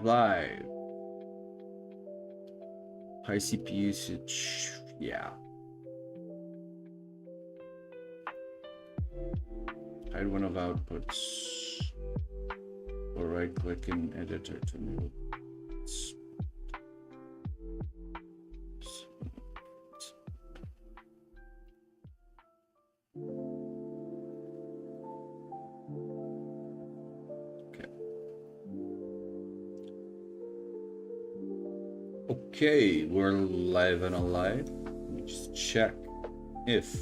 Live. High CPU usage. Yeah. Hide one of outputs. Or right click in editor to move. Okay, we're live and alive. Let me just check if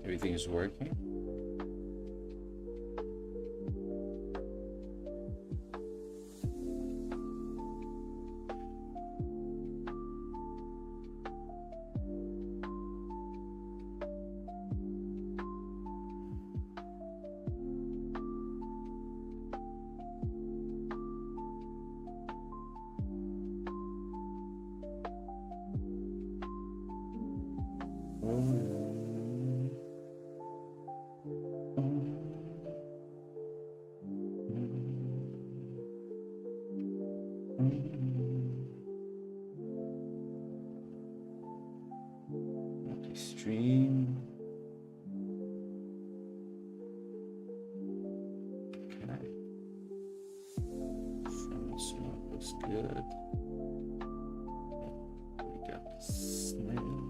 everything is working. Multi-stream. Okay. Front smoke looks good. We got the snail.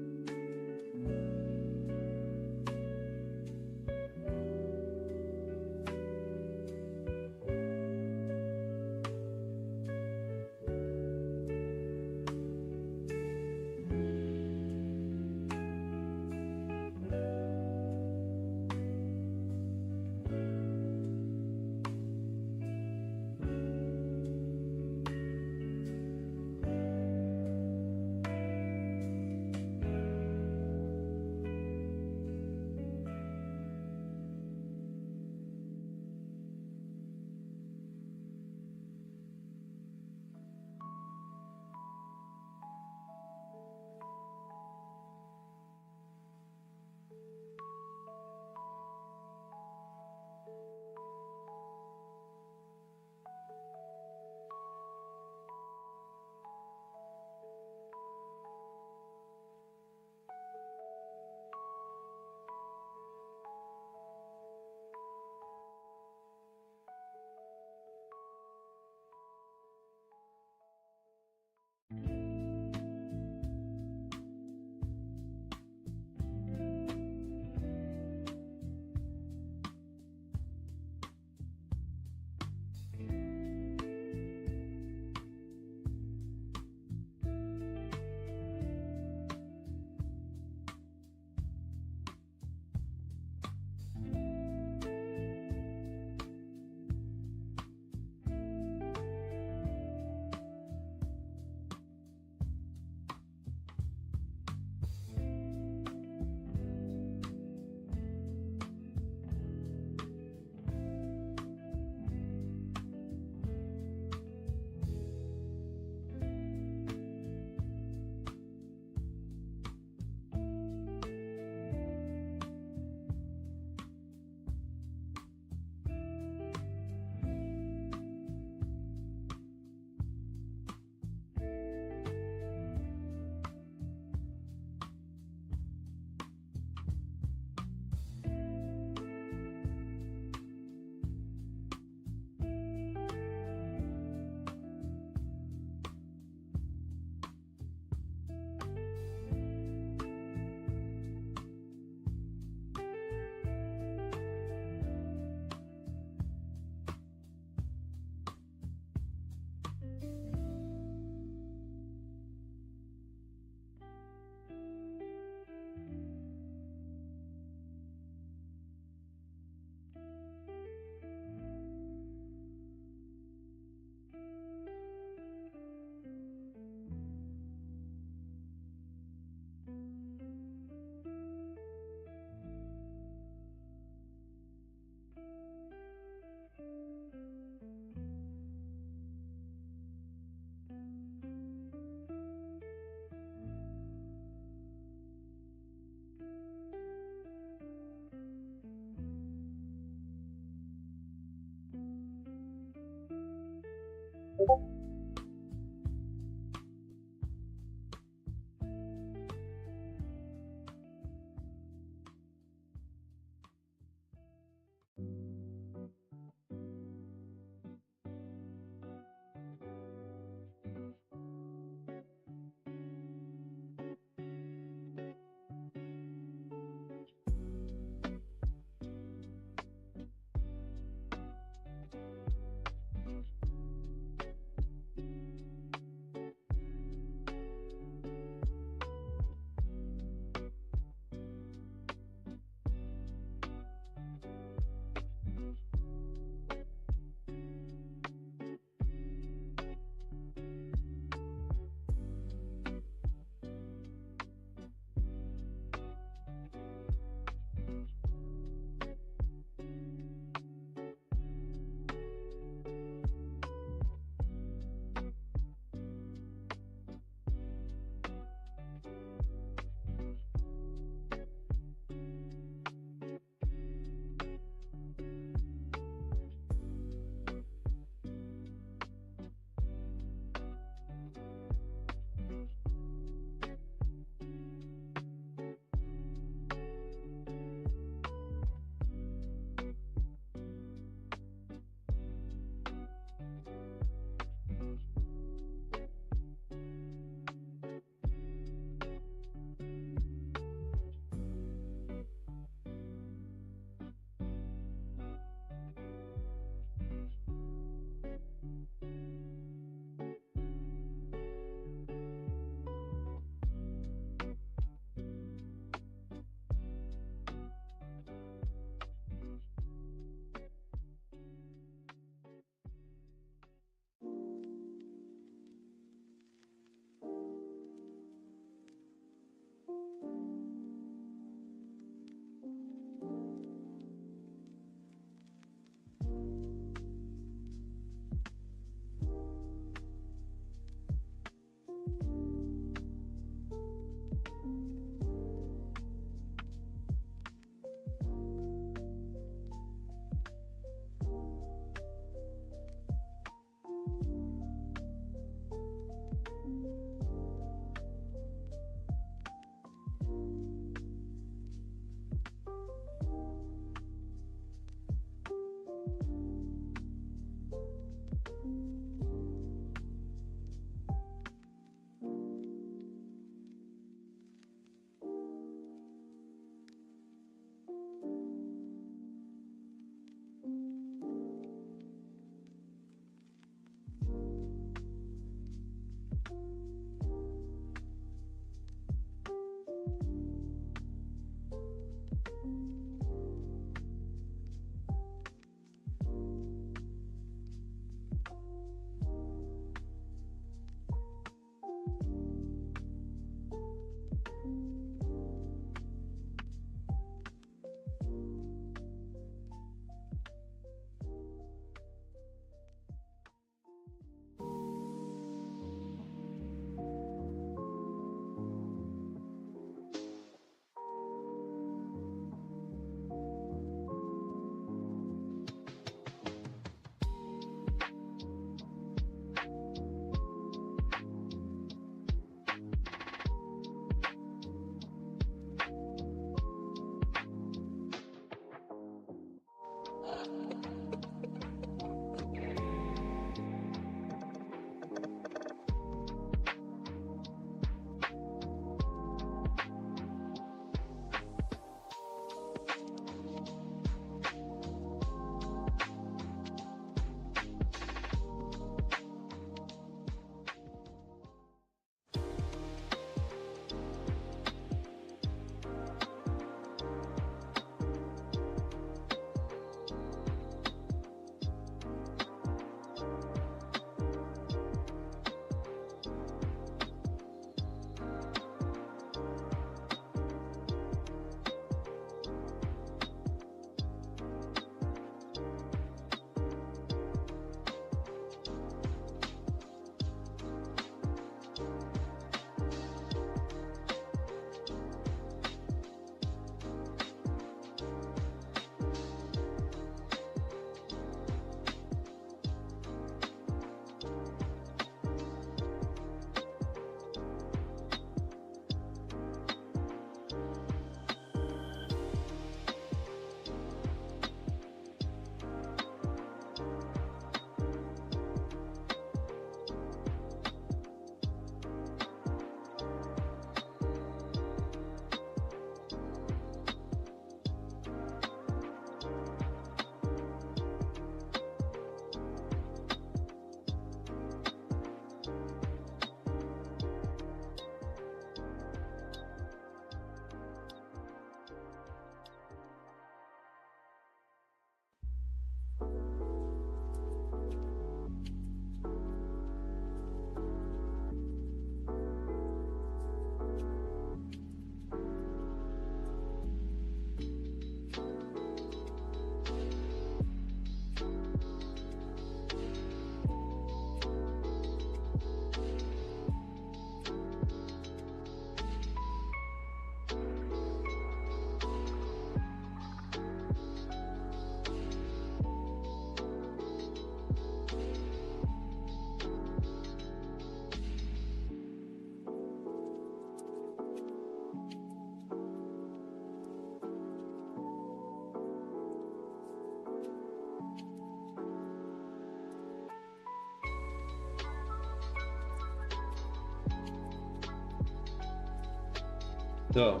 So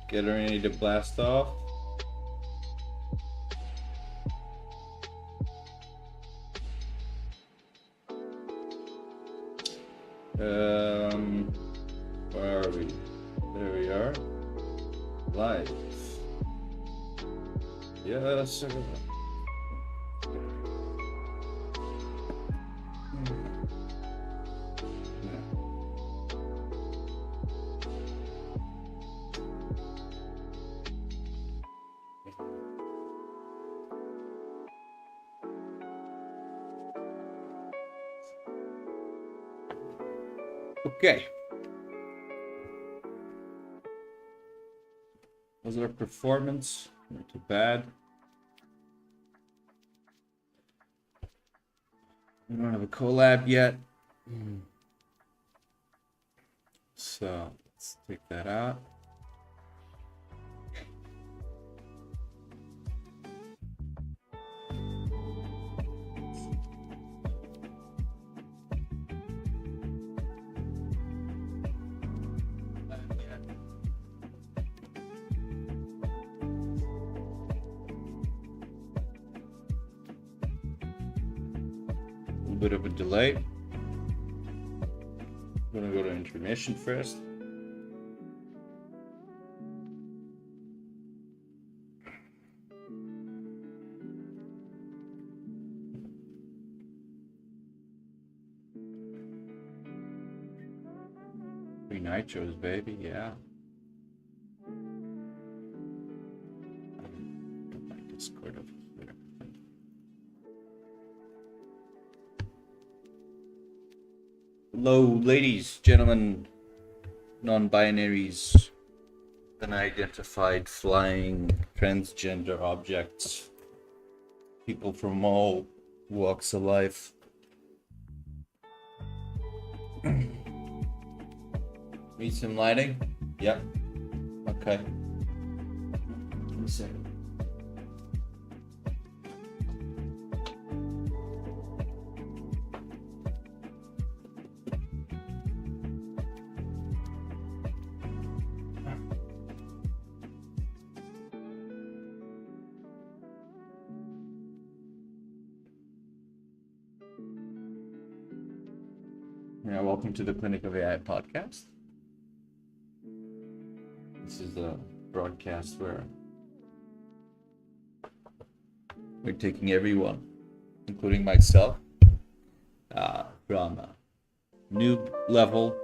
get ready to blast off. Where are we? There we are. Live. Yes. Okay. Was our performance not too bad? We don't have a collab yet. So let's take that out. Bit of a delay. I'm gonna go to intermission first. Free nitros, baby, yeah. Put my Discord over here. Hello, ladies, gentlemen, non-binaries, unidentified flying transgender objects, people from all walks of life. Need some lighting? Yep. Okay. Give me a second. Yeah, welcome to the Clinic of AI podcast. This is a broadcast where we're taking everyone, including myself, from noob level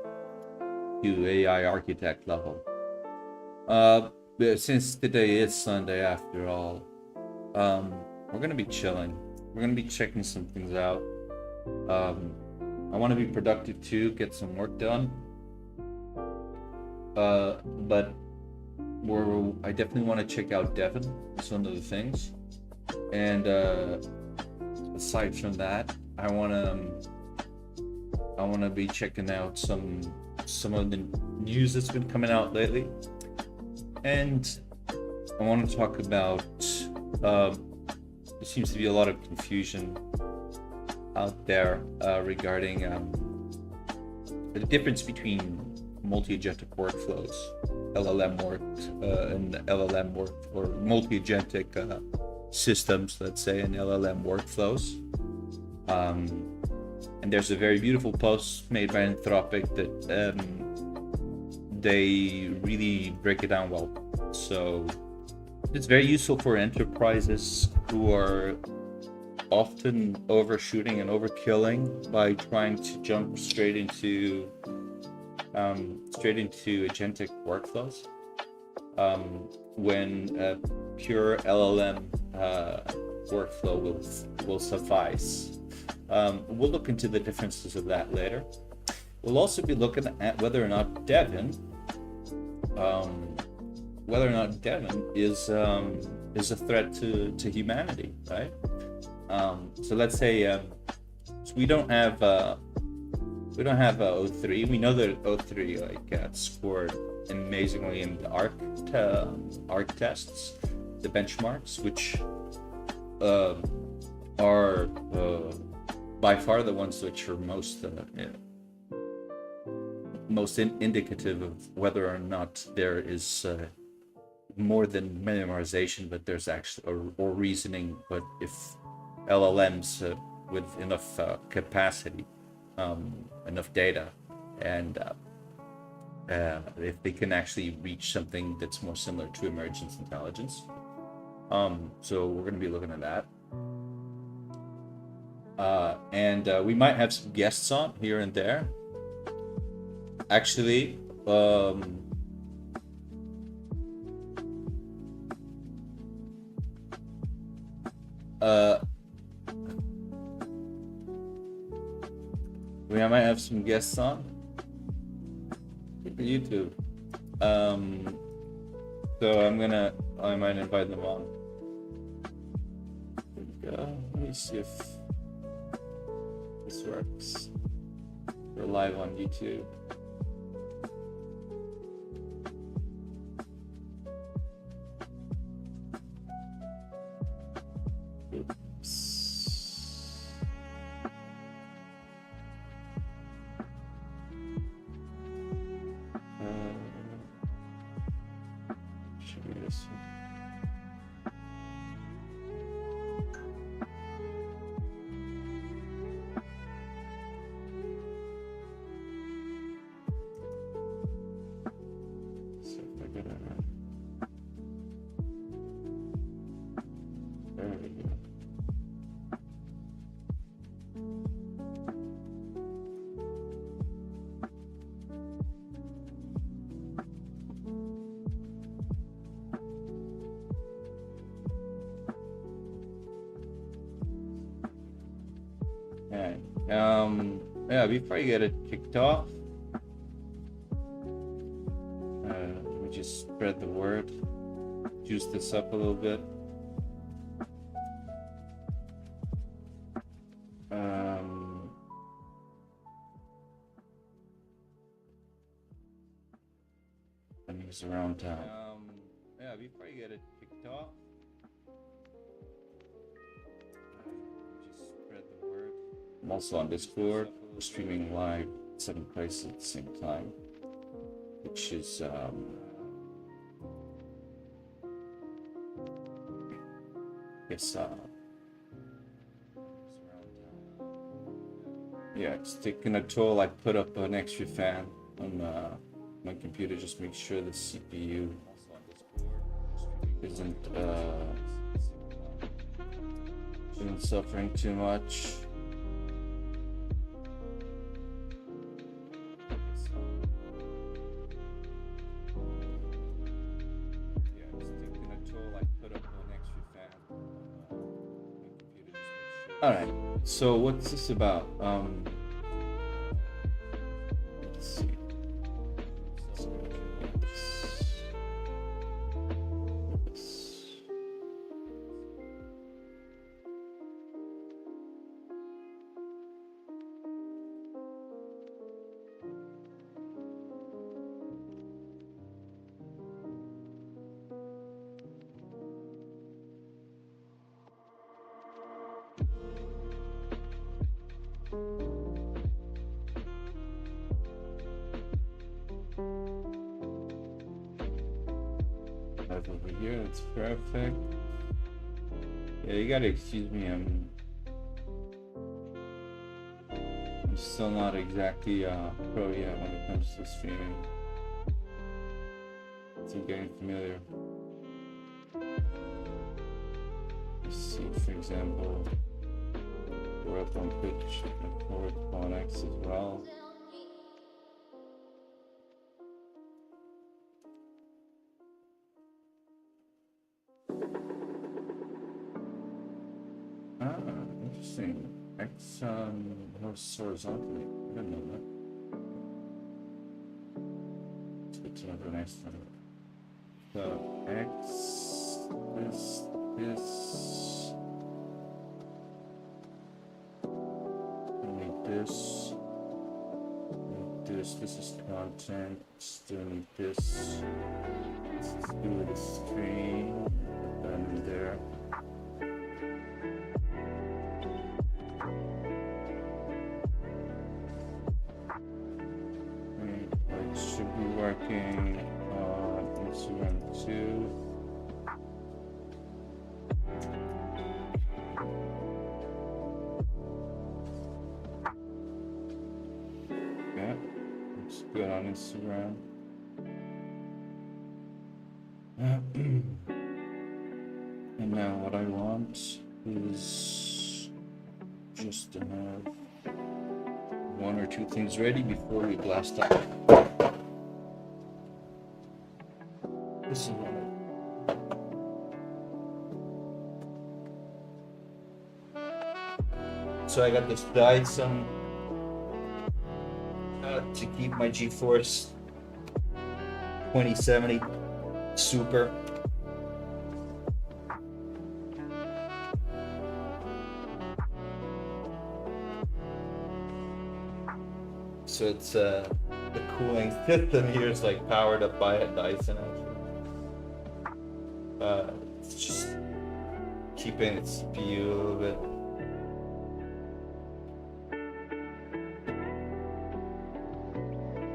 to AI architect level. Since today is Sunday after all, we're gonna be chilling. We're gonna be checking some things out. I want to be productive too, get some work done. But I definitely want to check out Devon, some of the things. And aside from that, I want to be checking out some of the news that's been coming out lately. And I want to talk about there seems to be a lot of confusion out there regarding the difference between multi-agentic workflows, LLM work, and LLM work, or multi-agentic systems, let's say, and LLM workflows. And there's a very beautiful post made by Anthropic that they really break it down well. So it's very useful for enterprises who are often overshooting and overkilling by trying to jump straight into agentic workflows when a pure LLM workflow will suffice. We'll look into the differences of that later. We'll also be looking at whether or not Devon is a threat to humanity, right? So let's say we don't have O3. We know that O3 scored amazingly in the ARC tests, the benchmarks, which are by far the ones which are most indicative of whether or not there is more than memorization, but there's actually or reasoning. But if LLMs with enough capacity, enough data, and if they can actually reach something that's more similar to emergence intelligence. So we're going to be looking at that. And we might have some guests on here and there. Actually, we might have some guests on for YouTube. So I might invite them on. Let me see if this works. We're live on YouTube. Yeah, before you get it kicked off, we just spread the word, juice this up a little bit. And he's around town. Yeah, before you get it kicked off, just spread the word. I'm also on Discord. We're streaming live 7 places at the same time, which is yeah, it's taking a toll. I put up an extra fan on my computer, just make sure the CPU isn't suffering too much. All right, so what's this about? Let's see. Over here, that's perfect. Yeah, you gotta excuse me, I'm still not exactly pro yet when it comes to streaming. I'm getting familiar. Let's see, for example, we're up on Twitch and forward on X as well. Interesting. X goes horizontally. I didn't know that. It's good to know for next time. So X, this, and this. This is content. Still need this. Let's do the stream. Put that in there. It should be working on Instagram too. Yeah, looks good on Instagram. And now what I want is just to have one or two things ready before we blast off. This is what so I got this Dyson to keep my GeForce 2070 Super. So it's the cooling system here is like powered up by a Dyson actually. It's just keeping its CPU a little bit.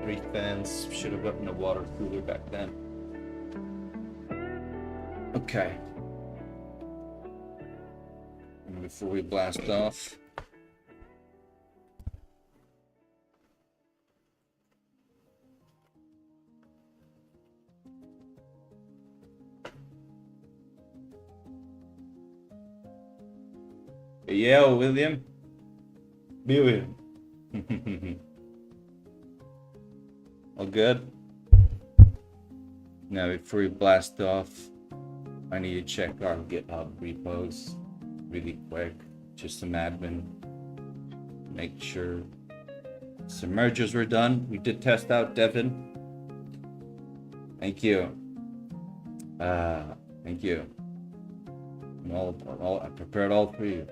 Three fans, should have gotten a water cooler back then. Okay. And before we blast off, yeah, William. All good? Now, before we blast off, I need to check our GitHub repos really quick. Just some admin. Make sure some mergers were done. We did test out Devin. Thank you. Thank you. I prepared all for you.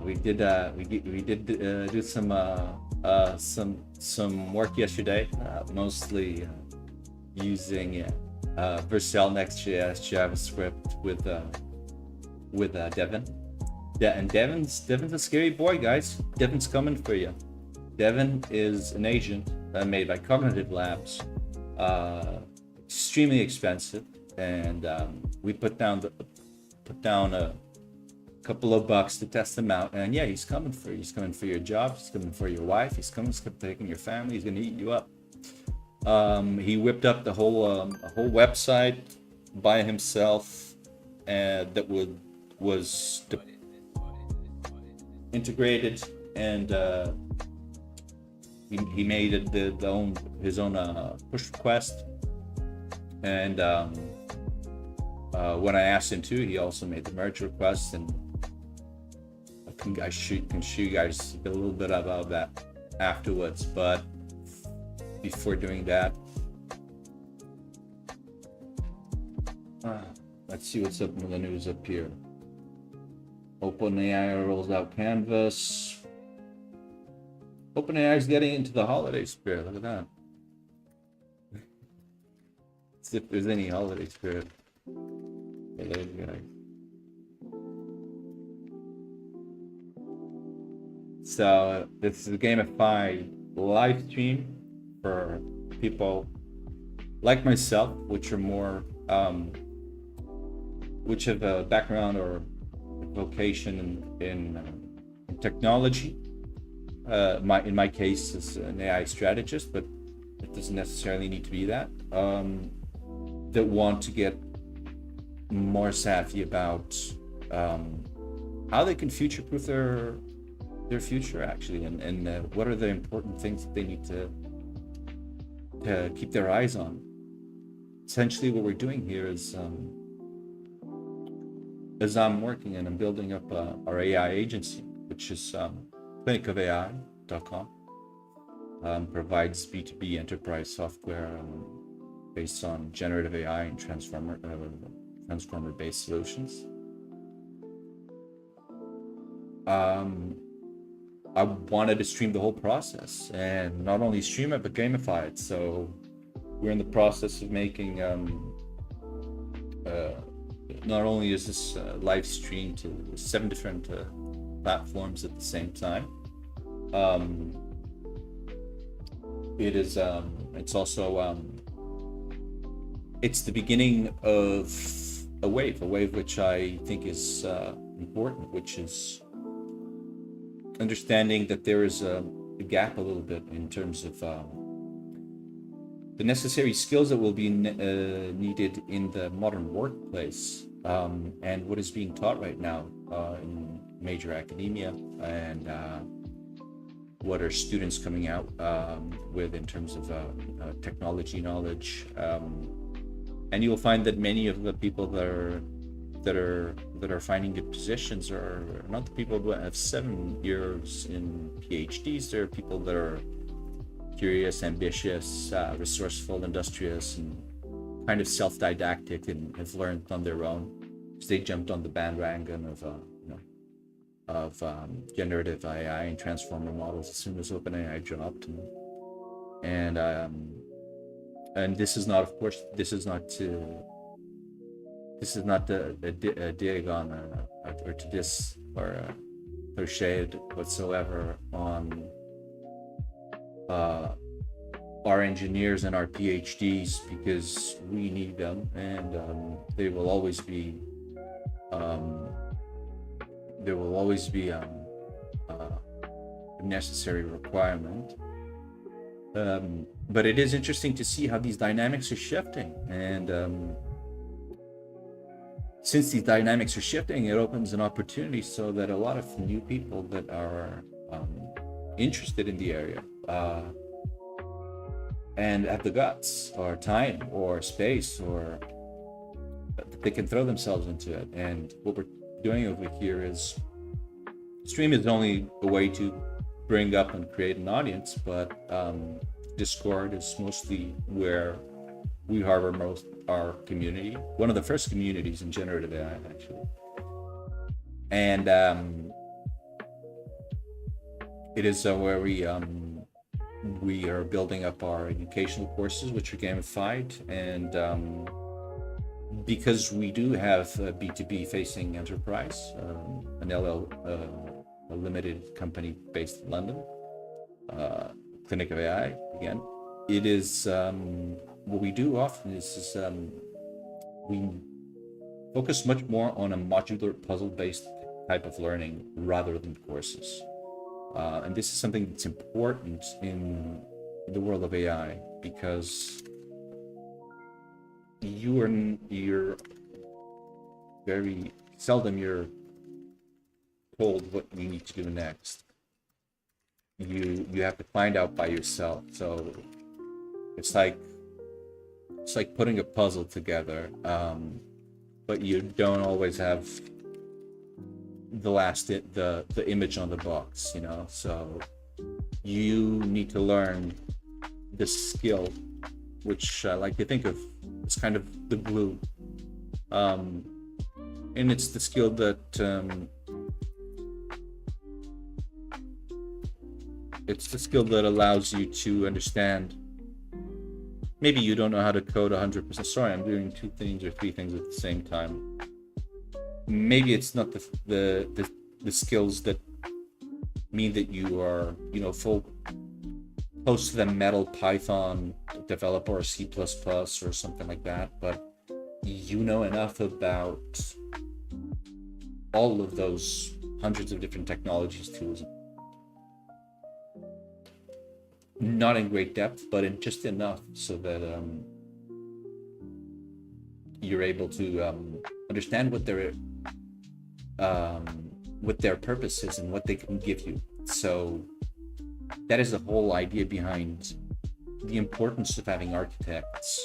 We did do some work yesterday, mostly using Vercel Next.js JavaScript with Devin. And Devin's a scary boy, guys. Devin's coming for you. Devin is an agent made by Cognitive Labs, extremely expensive, and we put down a couple of bucks to test him out, and yeah, he's coming for you. He's coming for your job. He's coming for your wife. He's taking your family. He's gonna eat you up. He whipped up the whole website by himself, and that was integrated, and he made it his own push request, and when I asked him to, he also made the merge request, and I can show you guys a little bit about that afterwards. But before doing that, let's see what's up with the news up here. OpenAI rolls out Canvas. OpenAI is getting into the holiday spirit. Look at that. See if there's any holiday spirit. Hey, there you go. So this is a gamified live stream for people like myself, which are more, which have a background or vocation in technology. In my case, is an AI strategist, but it doesn't necessarily need to be that. That want to get more savvy about how they can future-proof their future, actually, and what are the important things that they need to keep their eyes on. Essentially, what we're doing here is as I'm working and I'm building up our AI agency, which is clinicofai.com, provides B2B enterprise software based on generative AI and transformer-based solutions. um, I wanted to stream the whole process, and not only stream it but gamify it. So we're in the process of making uh, not only is this live stream to 7 different platforms at the same time. Um, it's also it's the beginning of a wave which I think is important, which is understanding that there is a gap a little bit in terms of the necessary skills that will be needed in the modern workplace, and what is being taught right now in major academia, and what are students coming out with in terms of technology knowledge. And you'll find that many of the people that are finding good positions are not the people who have 7 years in PhDs. They're people that are curious, ambitious, resourceful, industrious, and kind of self-didactic, and have learned on their own. So they jumped on the bandwagon of generative AI and transformer models as soon as OpenAI dropped, and this is not, of course, this is not a dig on or to diss or shade whatsoever on our engineers and our PhDs, because we need them, and they will always be a necessary requirement. But it is interesting to see how these dynamics are shifting, and since these dynamics are shifting, it opens an opportunity so that a lot of new people that are interested in the area and have the guts or time or space, or they can throw themselves into it. And what we're doing over here is, stream is only a way to bring up and create an audience, but Discord is mostly where we harbor most our community, one of the first communities in generative AI, actually. And it is where we are building up our educational courses, which are gamified, and because we do have a B2B facing enterprise, a limited company based in London, Clinic of AI, again, it is what we do often is we focus much more on a modular puzzle based type of learning rather than courses. And this is something that's important in the world of AI, because you're very seldom you're told what you need to do next. You have to find out by yourself. So it's like putting a puzzle together, but you don't always have the image on the box, you know. So you need to learn the skill, which I like to think of as kind of the glue, and it's the skill that allows you to understand. Maybe you don't know how to code 100%. Sorry, I'm doing 2 things or 3 things at the same time. Maybe it's not the skills that mean that you are, full close to the metal Python developer or C++ or something like that, but you know enough about all of those hundreds of different technologies, tools, not in great depth, but in just enough so that you're able to understand what their purpose is and what they can give you. So that is the whole idea behind the importance of having architects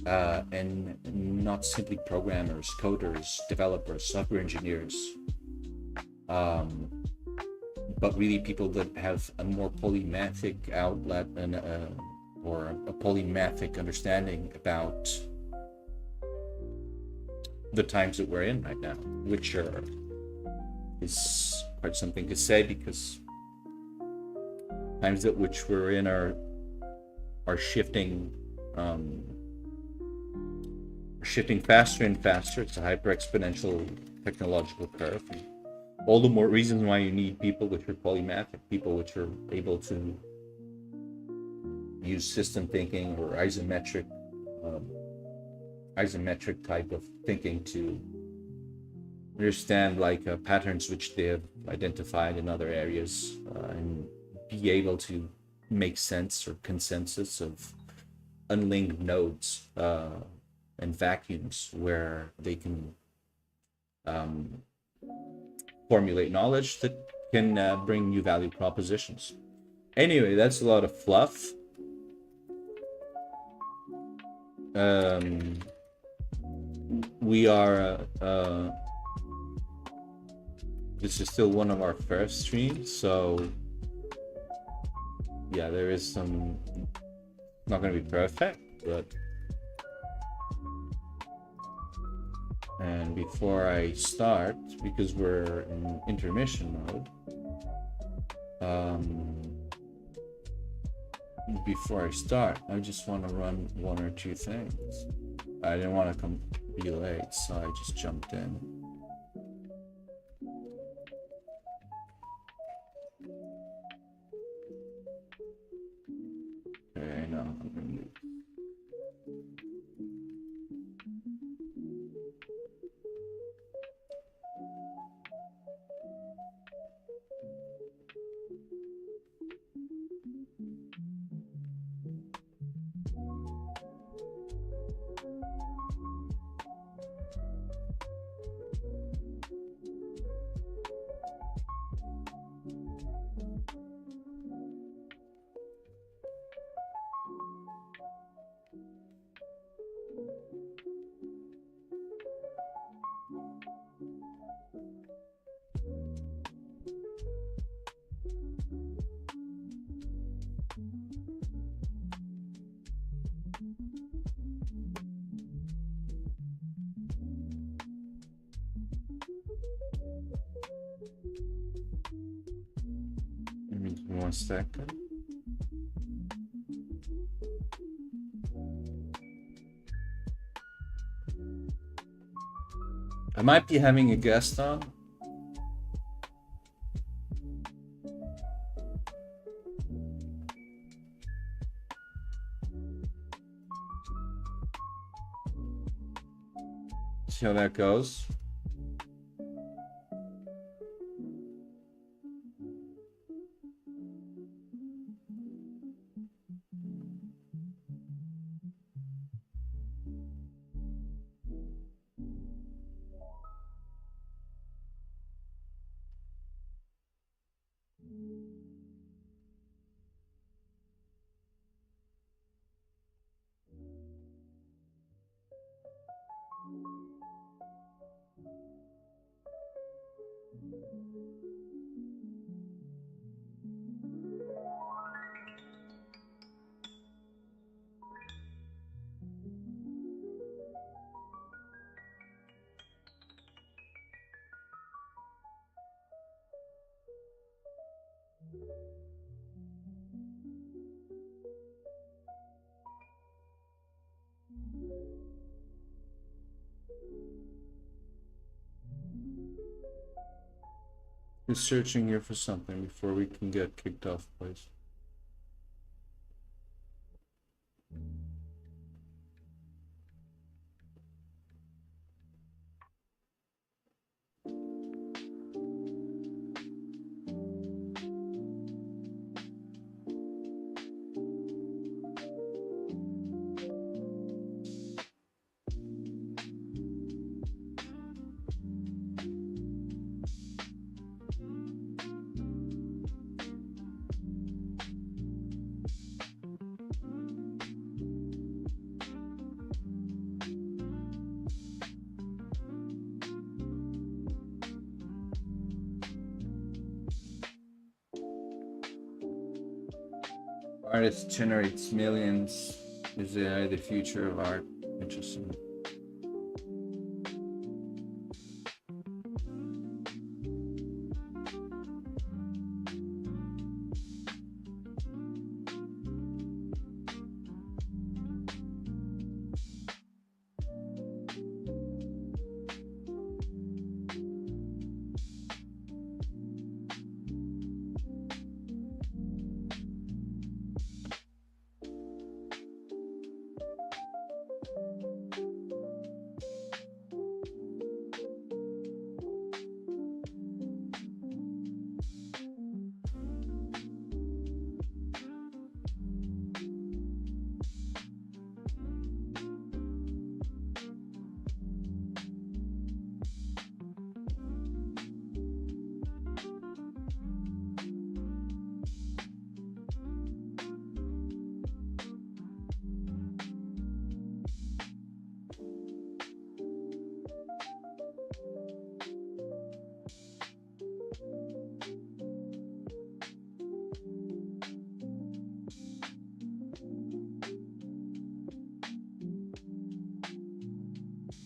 and not simply programmers, coders, developers, software engineers, but really people that have a more polymathic outlet and or a polymathic understanding about the times that we're in right now, which are is quite something to say, because times at which we're in are shifting, shifting faster and faster. It's a hyper exponential technological curve. And all the more reasons why you need people which are polymathic, people which are able to use system thinking or isometric type of thinking to understand patterns which they have identified in other areas, and be able to make sense or consensus of unlinked nodes and vacuums where they can formulate knowledge that can bring new value propositions. Anyway, that's a lot of fluff. We are this is still one of our first streams, so yeah, there is some, not going to be perfect, but and before I start, because we're in intermission mode, before I start, I just want to run one or two things. I didn't want to be late, so I just jumped in. Okay, no, I'm gonna leave. Give me 1 second. I might be having a guest on. See how that goes. Just searching here for something before we can get kicked off, please. Artist generates millions. Is AI the future of art? Interesting.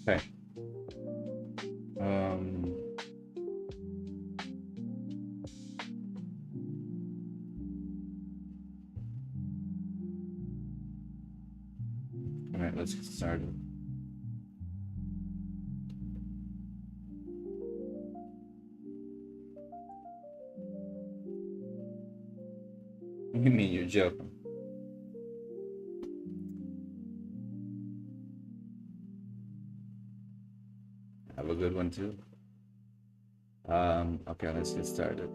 Okay. Um, all right, let's get started. What do you mean you're joking? Have a good one too. Okay, let's get started.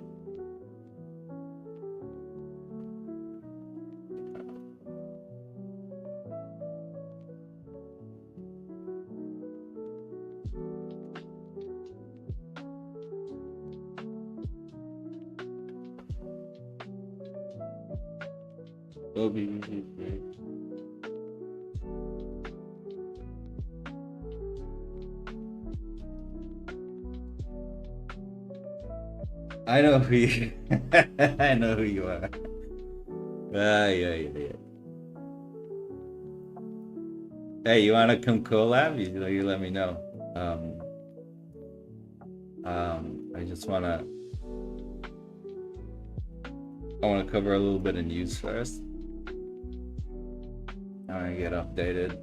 It'll be great. I know who you I know who you are. Yeah. Hey, you wanna come collab? You let me know. I just wanna cover a little bit of news first. I wanna get updated.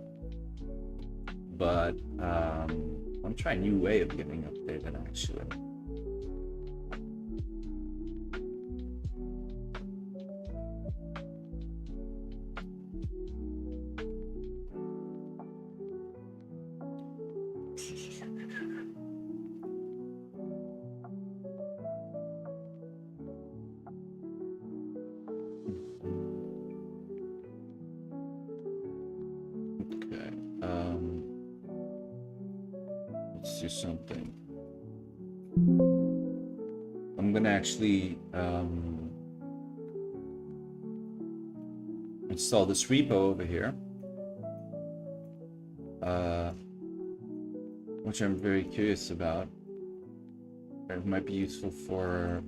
But I'm trying a new way of getting updated actually. Okay. Let's do something. I'm gonna actually install this repo over here, which I'm very curious about. It might be useful for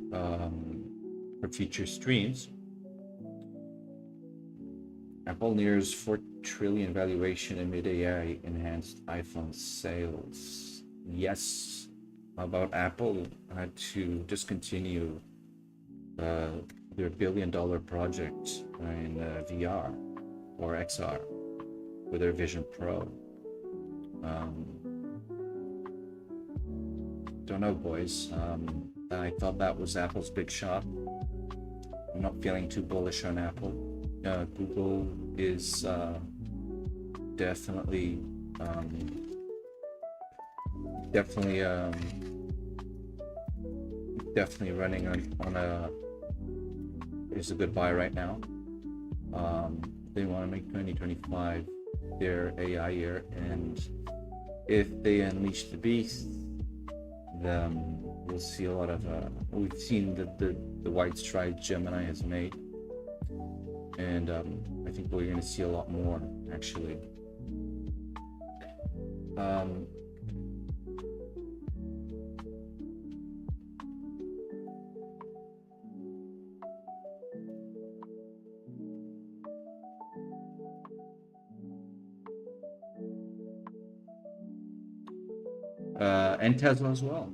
future streams. Apple nears 4 trillion valuation amid AI enhanced iPhone sales. Yes. How about Apple had to discontinue their billion-dollar project in VR or XR with their Vision Pro. Don't know, boys. I thought that was Apple's big shot. I'm not feeling too bullish on Apple. Google is definitely running on a is a good buy right now. They want to make 2025 their AI year, and if they unleash the beast, then we'll see a lot of we've seen the wide strides Gemini has made, and I think we're going to see a lot more actually. And Tesla as well.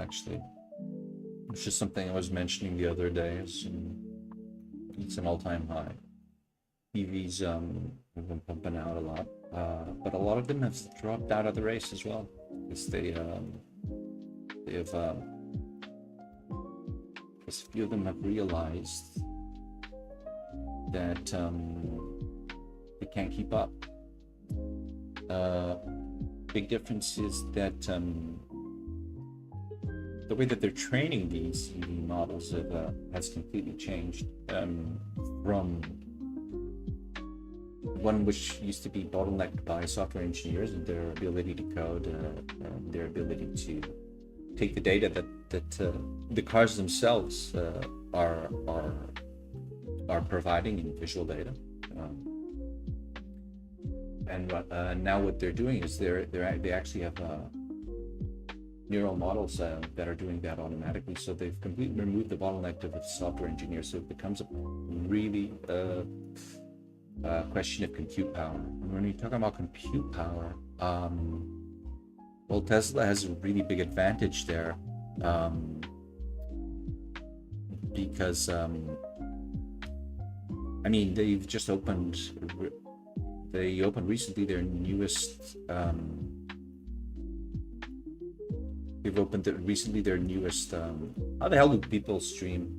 Actually. It's just something I was mentioning the other day. It's an all-time high. EVs have been pumping out a lot, but a lot of them have dropped out of the race as well, because they have a few of them have realized that they can't keep up. Big difference is that the way that they're training these EV models has completely changed from one which used to be bottlenecked by software engineers and their ability to code, and their ability to take the data that the cars themselves are providing in visual data. And now what they're doing is they actually have neural models that are doing that automatically. So they've completely removed the bottleneck of the software engineer. So it becomes a really question of compute power. And when you're talking about compute power, well, Tesla has a really big advantage there, because I mean, they opened recently their newest how the hell do people stream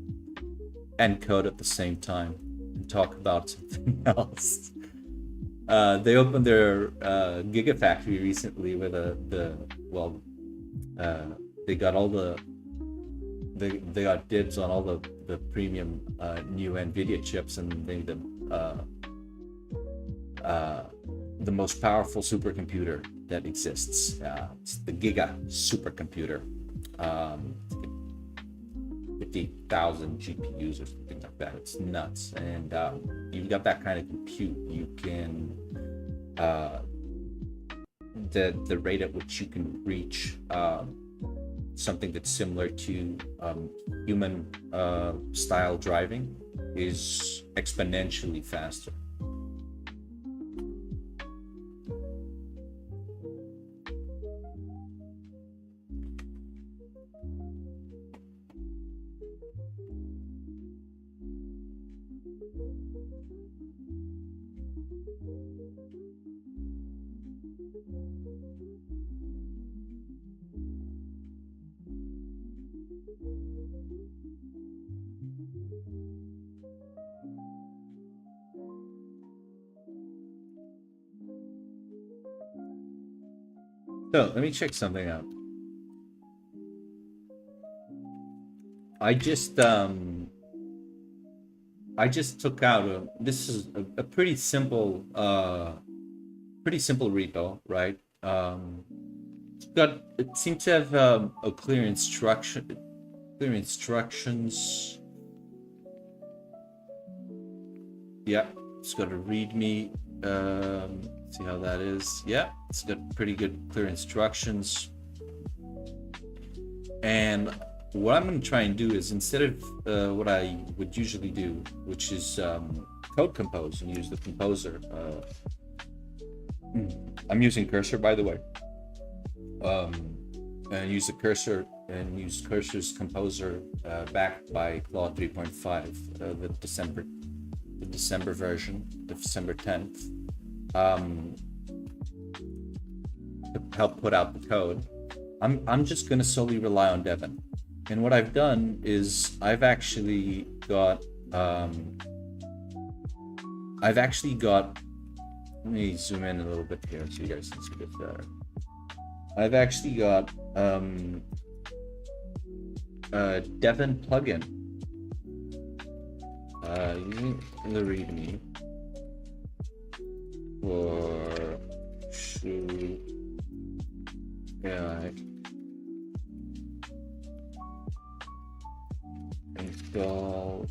and code at the same time and talk about something else? They opened their Gigafactory recently with they got all they got dibs on all the premium new NVIDIA chips, and they the most powerful supercomputer that exists. It's the Giga supercomputer. 50,000 GPUs or something like that. It's nuts. And you've got that kind of compute. You can the rate at which you can reach something that's similar to human style driving is exponentially faster. So let me check something out. I just took out this is a pretty simple repo, right? It seems to have a clear instructions. Yeah, it's got a README. See how that is. Yeah, it's got pretty good clear instructions. And what I'm going to try and do is, instead of what I would usually do, which is code compose and use the composer. I'm using Cursor, by the way. And use the Cursor and use Cursor's composer backed by Claude 3.5, the December version, the December 10th, to help put out the code. I'm just going to solely rely on Devin. And what I've done is I've actually got let me zoom in a little bit here so you guys can see a bit better. I've actually got Devin plugin using the README for AI install.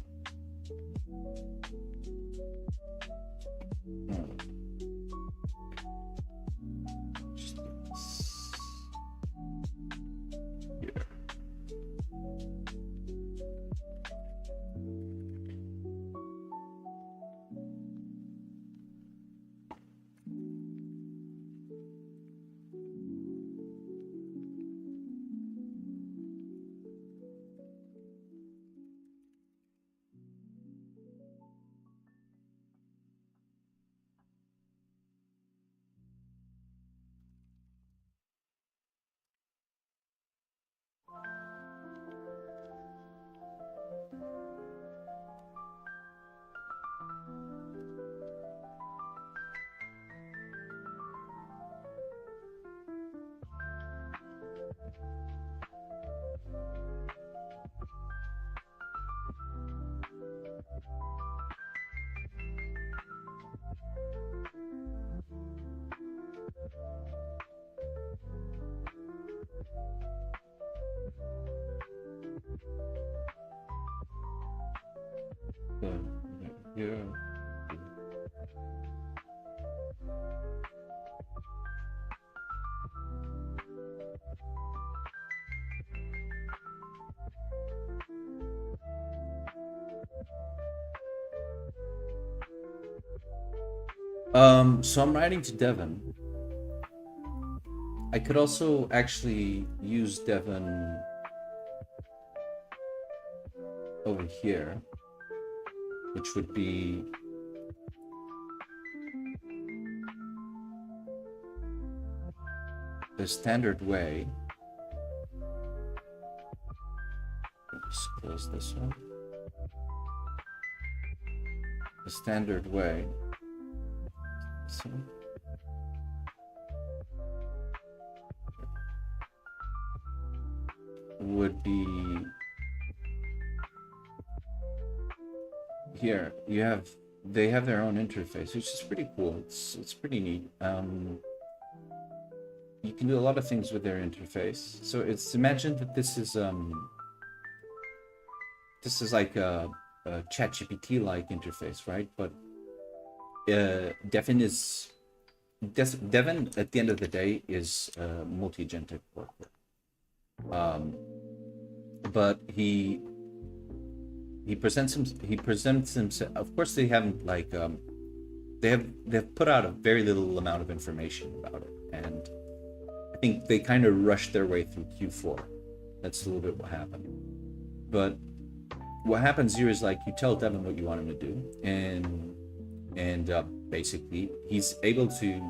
Yeah. So I'm writing to Devon. I could also actually use Devon over here, which would be the standard way. Let's close this one. The standard way. So would be here. They have their own interface, which is pretty cool. It's pretty neat. You can do a lot of things with their interface. So it's imagine that this is like a ChatGPT like interface, right? But Devon at the end of the day is a multi-agentic worker. But he presents himself. Of course, they haven't like they've put out a very little amount of information about it, and I think they kind of rushed their way through Q4. That's a little bit what happened. But what happens here is like you tell Devon what you want him to do, and basically he's able to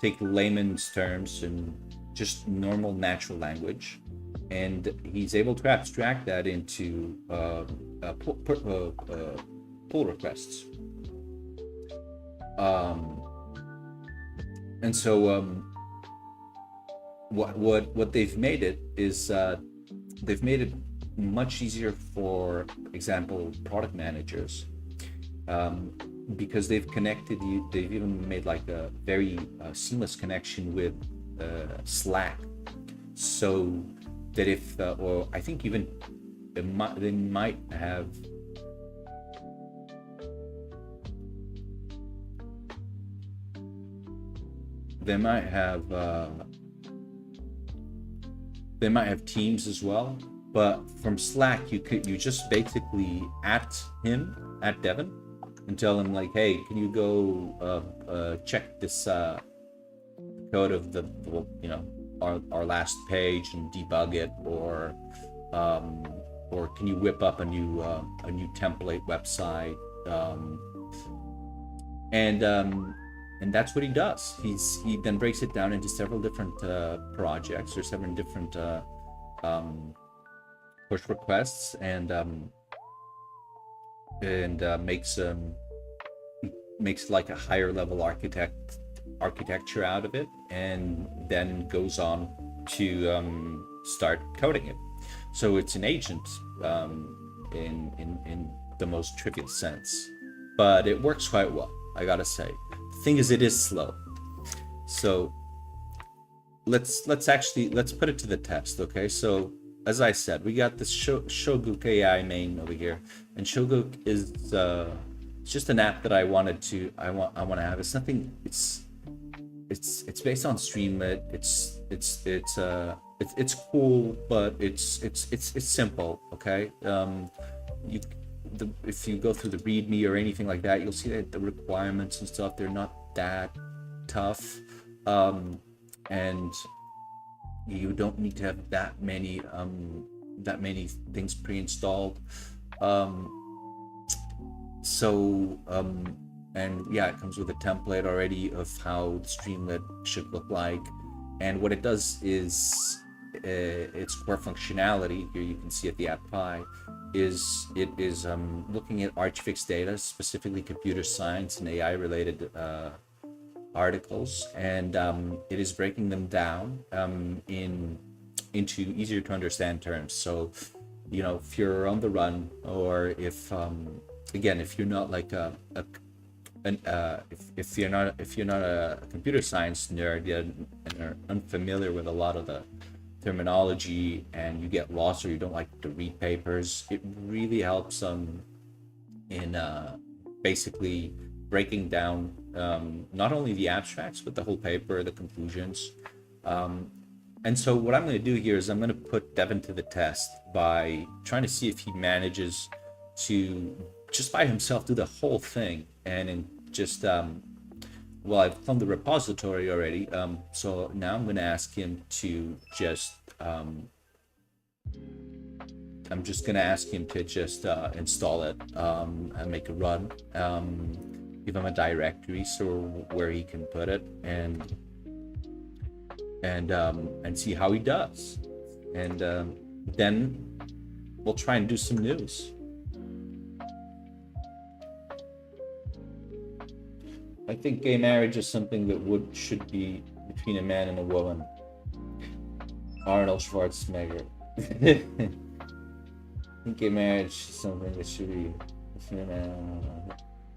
take layman's terms and just normal natural language, and he's able to abstract that into pull requests. And so what they've made it is they've made it much easier for example product managers, because they've connected you. They've even made like a very seamless connection with Slack, so that if or I think even they might have Teams as well. But from Slack, you just basically at Devon and tell him like, hey, can you go check this code of the our last page and debug it, or can you whip up a new template website, and that's what he does. He then breaks it down into several different projects or several different push requests, and makes like a higher level architecture out of it, and then goes on to start coding it. So it's an agent in the most trivial sense, but it works quite well, I gotta say. The thing is, it is slow. So let's put it to the test, okay? So as I said, we got this Shoguk AI main over here, and Shoguk is it's just an app that I want to have. It's nothing. It's based on Streamlit. It's cool, but it's simple. Okay. If you go through the README or anything like that, you'll see that the requirements and stuff, they're not that tough, and you don't need to have that many things pre-installed. And yeah, it comes with a template already of how the Streamlit should look like. And what it does is its core functionality, here you can see at the app pie, is looking at Archfix data, specifically computer science and AI related articles, and it is breaking them down into easier to understand terms. So, if you're on the run, or if you're not like if you're not a computer science nerd and are unfamiliar with a lot of the terminology, and you get lost or you don't like to read papers, it really helps in basically breaking down not only the abstracts but the whole paper, the conclusions. And so what I'm going to do here is I'm going to put Devon to the test by trying to see if he manages to just by himself do the whole thing, and in just well, I've cloned the repository already. So now I'm going to ask him to just, I'm just going to ask him to just install it and make a run. Give him a directory so where he can put it, and see how he does. And then we'll try and do some news. I think gay marriage is something that should be between a man and a woman. Arnold Schwarzenegger. I think gay marriage is something that should be between a man and a woman.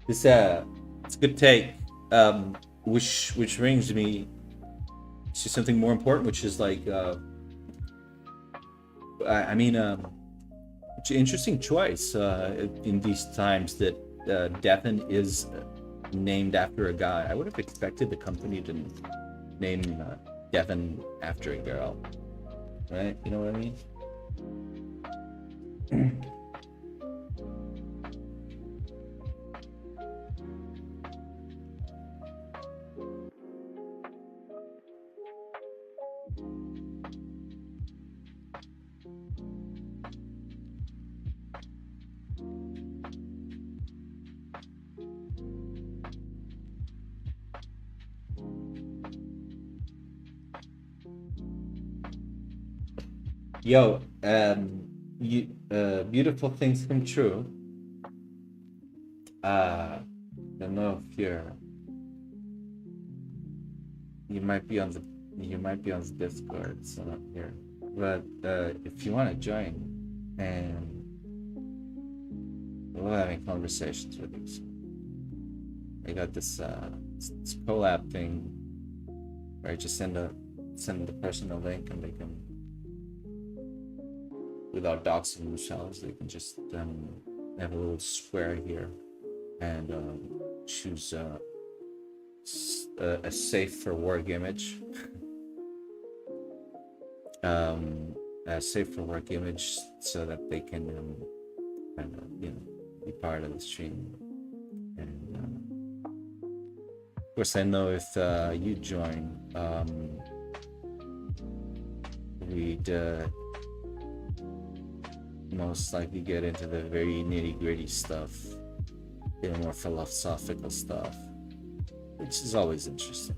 This it's a good take. Which brings me to something more important, which is like interesting choice in these times that Devin is named after a guy. I would have expected the company to name Devin after a girl, right? You know what I mean? Yo, beautiful things come true. I don't know if you might be on the Discord, so not here. But if you want to join, and we're having conversations with you. So I got this collab thing where I just send the person a link, and they can, without doxing themselves, they can just have a little square here and choose a safe for work image. A safe for work image, so that they can be part of the stream. And of course, I know if you join, we'd most likely get into the very nitty-gritty stuff, the more philosophical stuff, which is always interesting.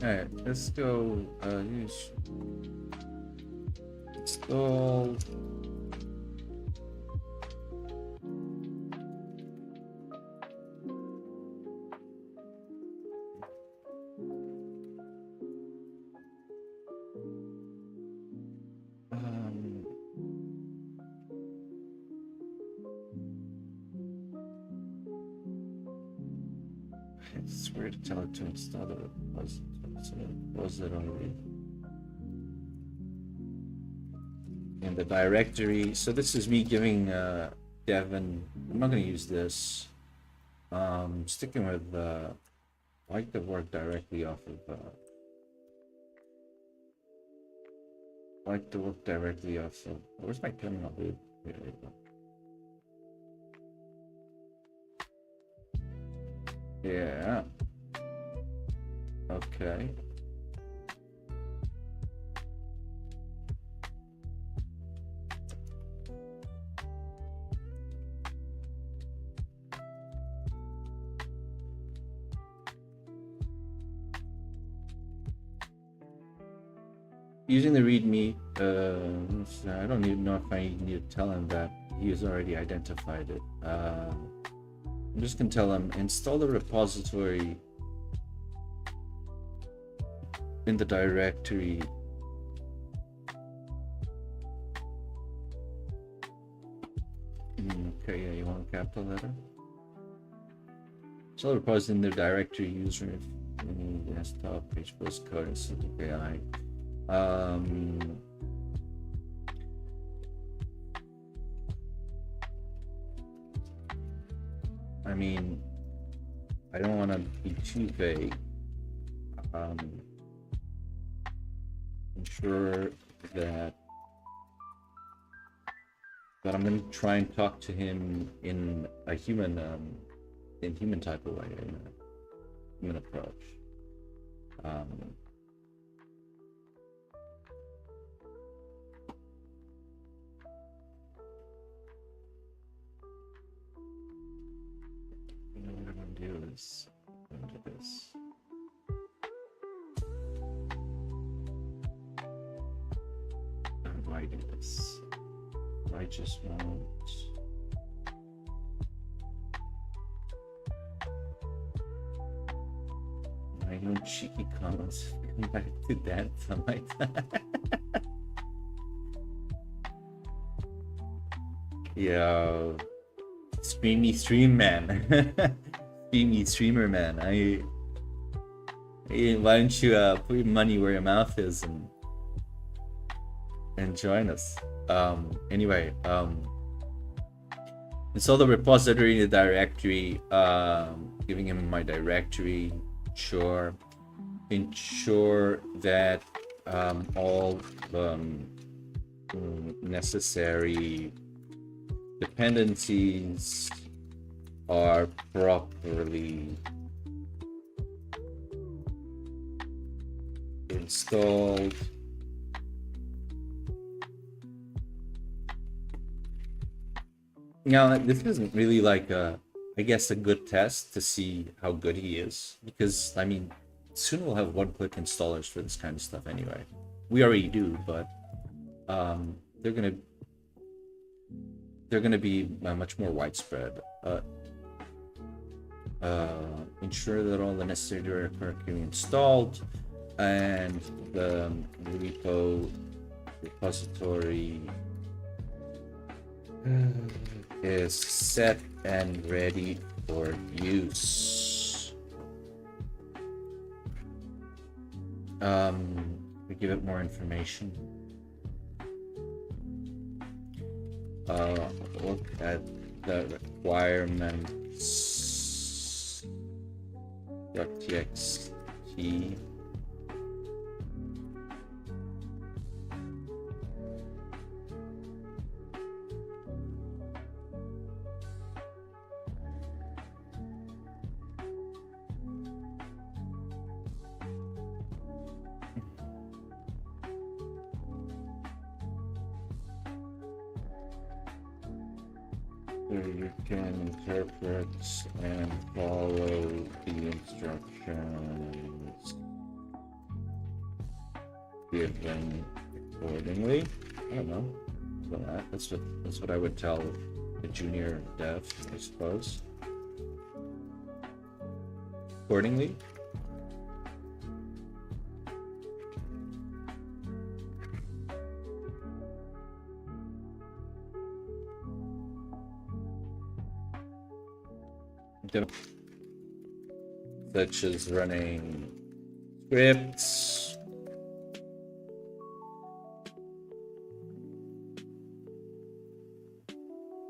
All right, let's go. Let's go. It's weird to tell it to install the repository in the directory. So this is me giving Devin. I'm not going to use this. Sticking with I like to work directly off of. Where's my terminal, dude? Here we go. Yeah. Okay. Using the README, I don't even know if I need to tell him that he has already identified it. I'm just gonna tell him install the repository in the directory. Okay, yeah, you want a capital letter? Install the repository in the directory user, desktop, page postcode, and synthetic AI. I mean, I don't want to be too vague. Ensure that I'm going to try and talk to him in a human type of way, in a human approach. You know what I'm going to do is go into this. How do I do this? I just won't. I don't cheeky comments. Come back to that some like that. Yo, streamy stream man. Streamy streamer man. Why don't you put your money where your mouth is and join us? Anyway, install the repository in the directory, giving him my directory, sure. Ensure that all necessary dependencies are properly installed. Now, this isn't really like I guess a good test to see how good he is, because I mean, soon we'll have one-click installers for this kind of stuff anyway. We already do, but they're gonna be much more widespread. Ensure that all the necessary are correctly installed, and the repository is set and ready for use. We give it more information. Look at the requirements. .txt. You can interpret and follow the instructions given accordingly. I don't know. That's what I would tell a junior dev, I suppose. Accordingly.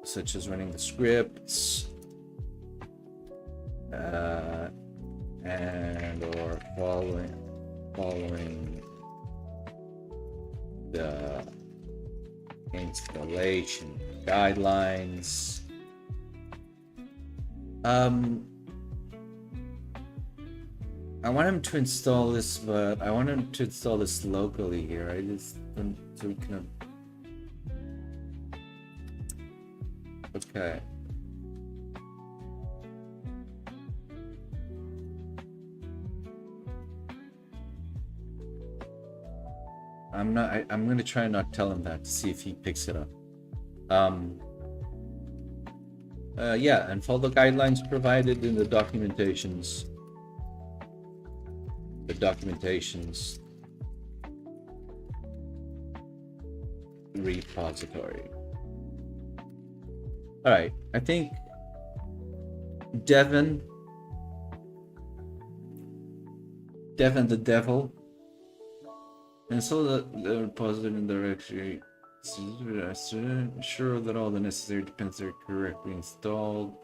Such as running scripts, and or following the installation guidelines. I want him to install this, but I want him to install this locally here. I just don't, so we can. Okay. I'm gonna try and not tell him that to see if he picks it up. Yeah, and follow the guidelines provided in the documentations. Repository. All right, I think Devin the devil, and so the repository in the directory. Ensure that all the necessary dependencies are correctly installed.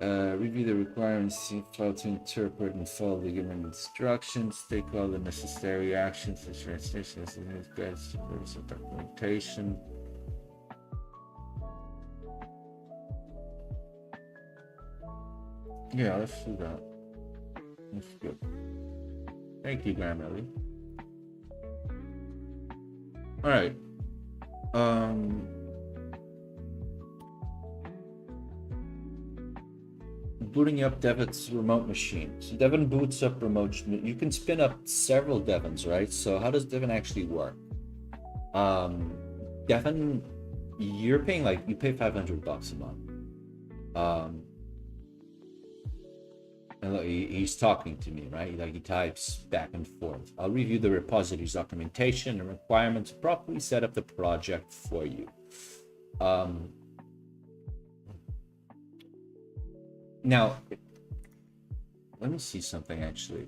Review the requirements, file to interpret and follow the given instructions, take all the necessary actions, the translations, and documentation. Yeah, let's do that. That's good. Thank you, Grammarly. All right. Booting up Devon's remote machine. So Devon boots up remote. You can spin up several Devons, right? So how does Devon actually work? Devon, you're paying like, you pay $500 a month. And look, he's talking to me, right? Like he types back and forth. I'll review the repository's documentation and requirements, properly set up the project for you. Now, let me see something actually.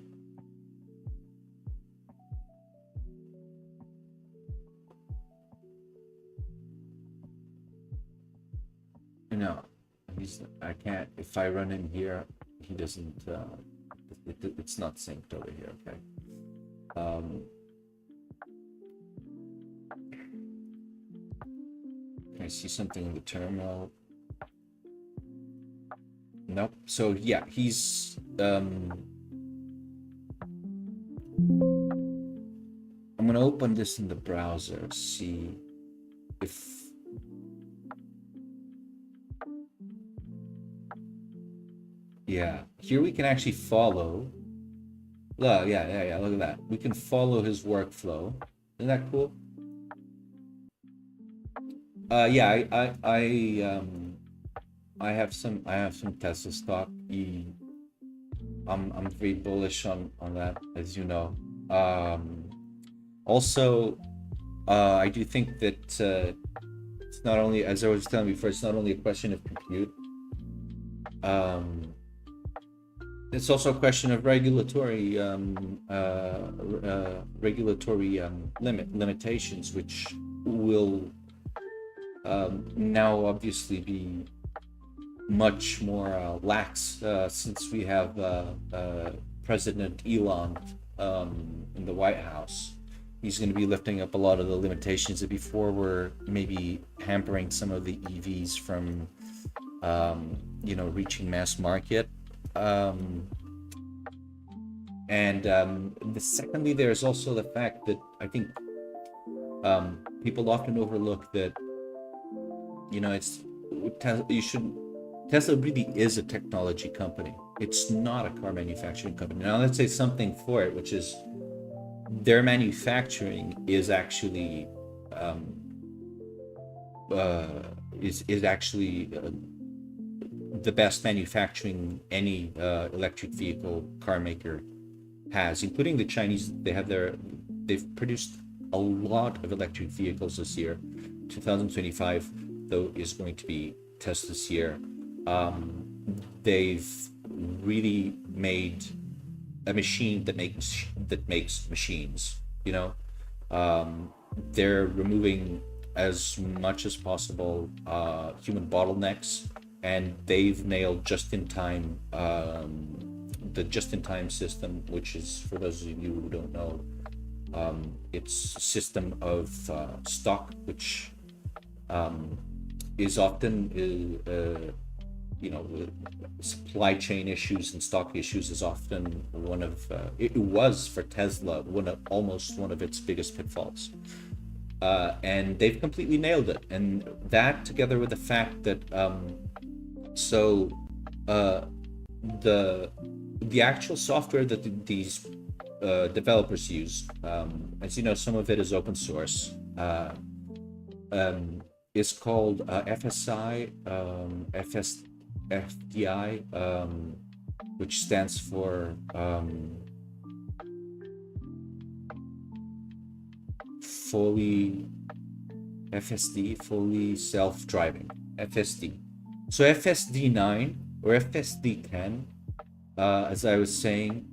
No, I can't, if I run in here, he doesn't, it's not synced over here, okay? Can I see something in the terminal? Nope. So yeah, he's I'm gonna open this in the browser, see if yeah, here we can actually follow. Oh, yeah, look at that. We can follow his workflow. Isn't that cool? Yeah, I have some Tesla stock. I'm very bullish on that, as you know. Also, I do think that it's not only, as I was telling you before, it's not only a question of compute. It's also a question of regulatory limitations, which will now obviously be much more lax since we have President Elon in the White House. He's going to be lifting up a lot of the limitations that before were maybe hampering some of the EVs from reaching mass market. Secondly, there's also the fact that I think people often overlook that Tesla really is a technology company. It's not a car manufacturing company. Now let's say something for it, which is their manufacturing is actually the best manufacturing any electric vehicle car maker has, including the Chinese. They've produced a lot of electric vehicles this year. 2025, though, is going to be Tesla's year. They've really made a machine that makes machines. They're removing as much as possible human bottlenecks, and they've nailed just-in-time, the just-in-time system, which is, for those of you who don't know, it's a system of stock, which is often supply chain issues and stock issues is often one of it was for Tesla almost one of its biggest pitfalls, and they've completely nailed it. And that, together with the fact that the actual software that these developers use, as you know, some of it is open source, is called FSI, FDI, which stands for fully self-driving, FSD. So FSD9 or FSD10, as I was saying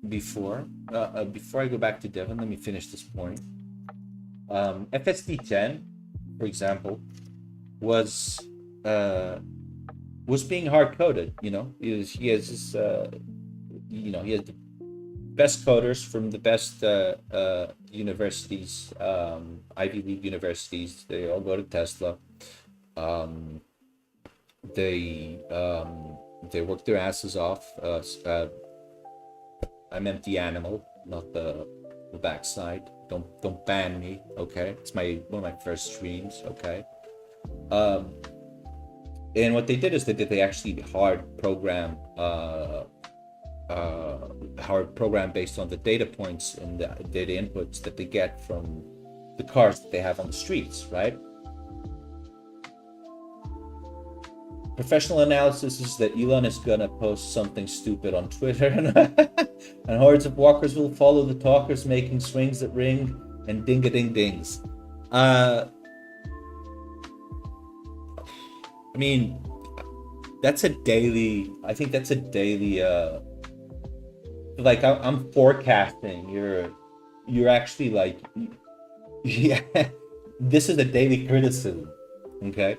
before I go back to Devon, let me finish this point. FSD10, for example, was was being hard coded. He has this, he has the best coders from the best universities, Ivy League universities. They all go to Tesla. Um, they work their asses off. I'm Empty Animal, not the backside. Don't ban me, okay? It's one of my first streams, okay? Um, and what they did is they actually hard program based on the data points and the data inputs that they get from the cars that they have on the streets, right? Professional analysis is that Elon is gonna post something stupid on Twitter and hordes of walkers will follow the talkers, making swings that ring and ding-a-ding-dings. I mean, that's a daily, I think that's a daily, like I'm forecasting, you're actually like, yeah, this is a daily criticism, okay?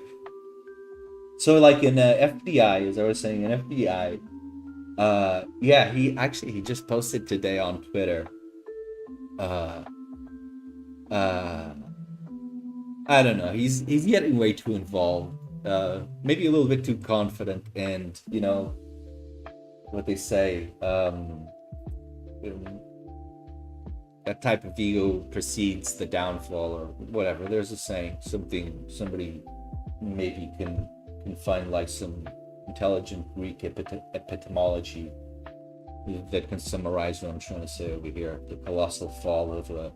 So like in FDI, as I was saying, in FDI, yeah, he just posted today on Twitter. I don't know. He's getting way too involved. Maybe a little bit too confident, and what they say. That type of ego precedes the downfall, or whatever. There's a saying. Somebody maybe can find like some intelligent Greek epistemology that can summarize what I'm trying to say over here: the colossal fall of the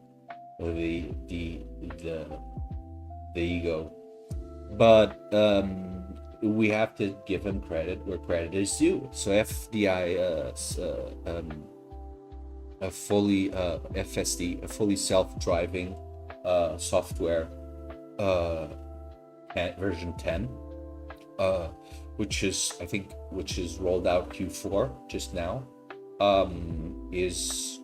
ego. But we have to give him credit where credit is due. So FDI, a fully FSD, a fully self-driving software, version 10, which is rolled out Q4 just now. It's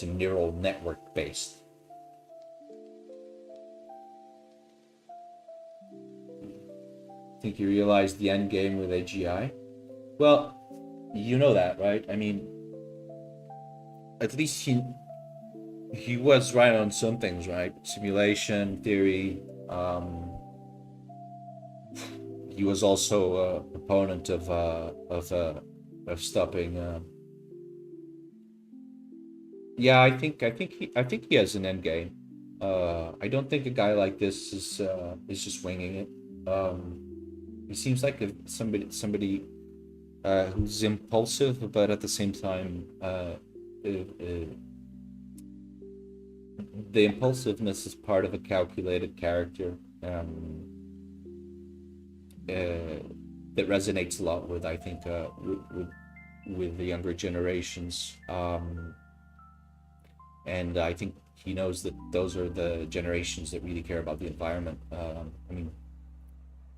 a neural network based. Think you realize the end game with AGI? Well, you know that, right? I mean, at least he was right on some things, right? Simulation theory. He was also a proponent of stopping. Yeah, I think he has an end game. I don't think a guy like this is just winging it. He seems like somebody who's impulsive, but at the same time, the impulsiveness is part of a calculated character that resonates a lot with, I think, with the younger generations, and I think he knows that those are the generations that really care about the environment. I mean,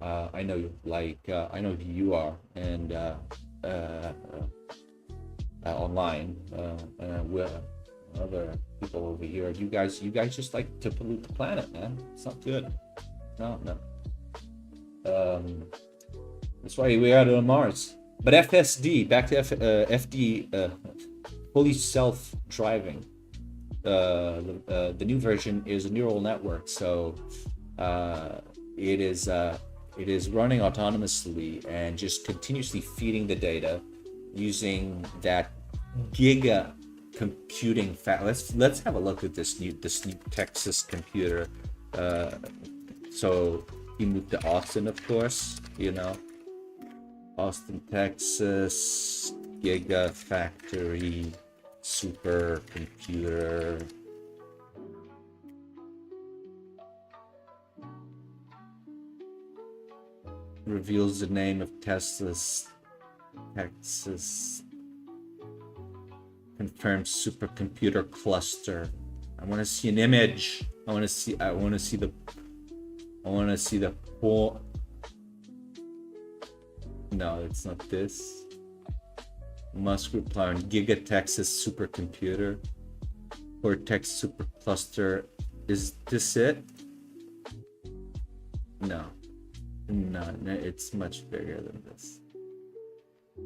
I know, I know who you are, and online, with other people over here. You guys just like to pollute the planet, man. It's not good. No. That's why we are on Mars. But FSD, back to FD, fully self-driving. The new version is a neural network, so it is running autonomously and just continuously feeding the data using that giga computing let's have a look at this new Texas computer. So he moved to Austin, of course, Austin, Texas, giga factory, super computer. Reveals the name of Tesla's Texas confirmed supercomputer cluster. I want to see an image. I want to see the full. No, it's not this. Musk reply on Giga Texas supercomputer. Cortex supercluster. Is this it? No. No, it's much bigger than this.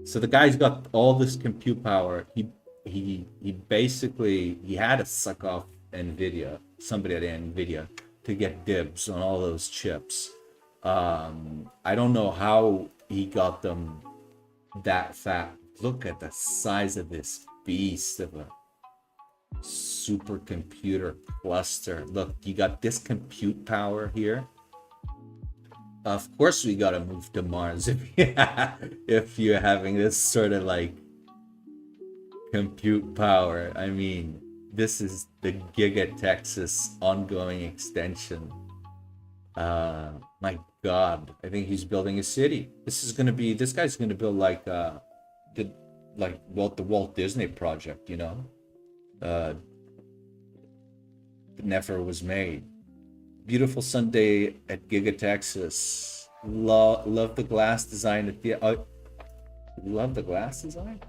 So the guy's got all this compute power. He basically he had to suck off Nvidia, somebody at Nvidia, to get dibs on all those chips. I don't know how he got them that fat. Look at the size of this beast of a supercomputer cluster. Look, you got this compute power here. Of course, we gotta move to Mars if you're having this sort of like compute power. I mean, this is the Giga Texas ongoing extension. My God, I think he's building a city. This guy's gonna build like the Walt Disney project, you know, that never was made. Beautiful Sunday at Giga Texas. Love the glass design at the. Love the glass design.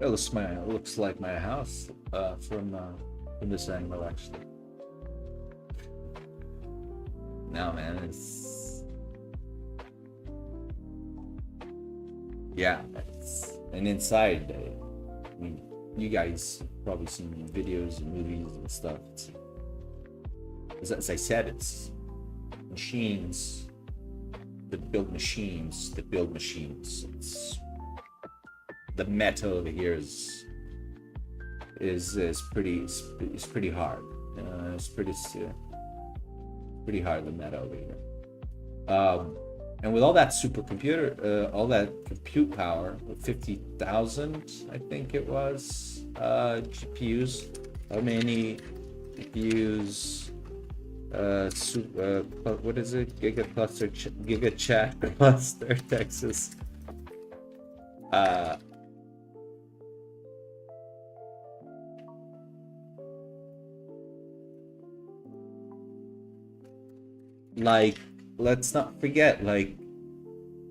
It looks like my house from this angle, actually. No, man, it's and inside. I mean, you guys probably seen videos and movies and stuff. As I said, it's machines that build machines that build machines. It's the meta over here is pretty hard. It's pretty hard, the meta over here. And with all that supercomputer, all that compute power, 50,000, I think it was, GPUs. How many GPUs? What is it? Giga Chat Cluster, Texas. Like, let's not forget, like,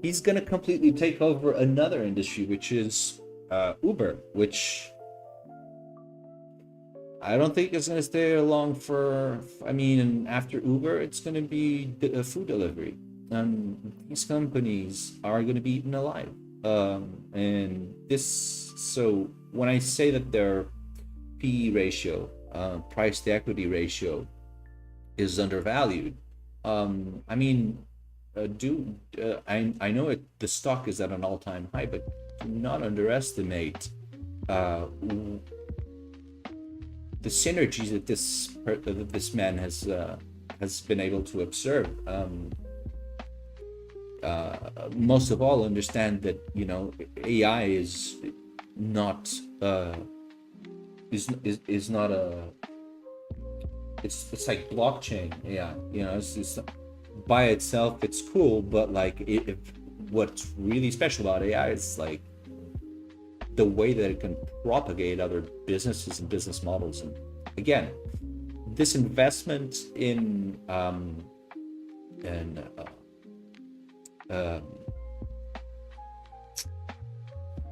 he's gonna completely take over another industry, which is Uber, which I don't think it's gonna stay along for. I mean, after Uber, it's gonna be food delivery, and these companies are gonna be eaten alive. So when I say that their PE ratio, price to equity ratio, is undervalued. I mean, I know the stock is at an all-time high, but do not underestimate the synergies that this man has been able to observe. Most of all, understand that, you know, AI is not is not a. It's like blockchain AI, you know. It's by itself, it's cool, but like if what's really special about AI is like the way that it can propagate other businesses and business models. And again, this investment in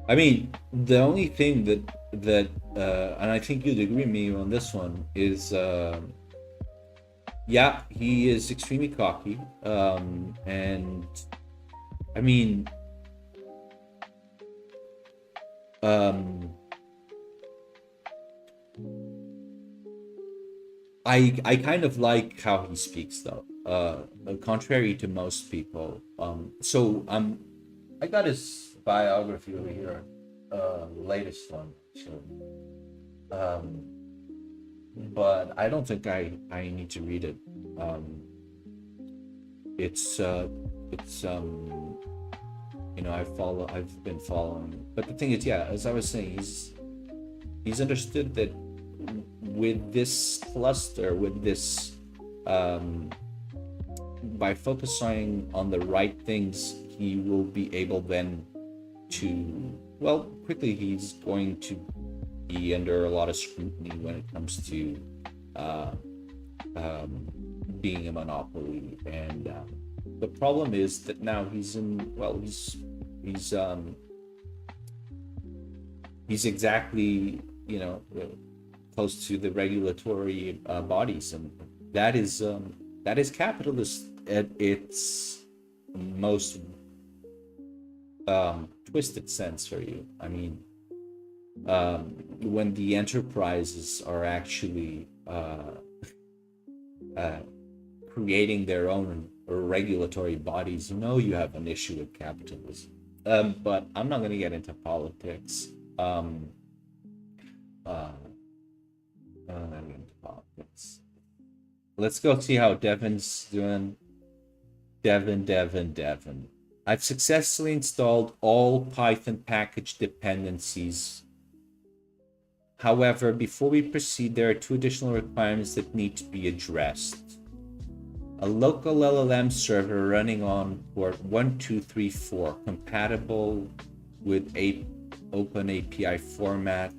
I mean, the only thing that and I think you'd agree with me on this one is yeah, he is extremely cocky, and I mean, I kind of like how he speaks, though, contrary to most people. I got his biography over here, latest one, so but I don't think I need to read it. It's you know, I've been following, but the thing is, yeah, as I was saying, he's understood that with this cluster, with this by focusing on the right things, he will be able then to, well, quickly he's going to be under a lot of scrutiny when it comes to uh, being a monopoly. And the problem is that now he's exactly, close to the regulatory bodies, and that is capitalist at its most twisted sense for you. I mean, when the enterprises are actually creating their own regulatory bodies, you have an issue with capitalism. But I'm not going to get into politics. Let's go see how Devin's doing. Devin. I've successfully installed all Python package dependencies. However, before we proceed, there are 2 additional requirements that need to be addressed. A local LLM server running on port 1234, compatible with OpenAPI format,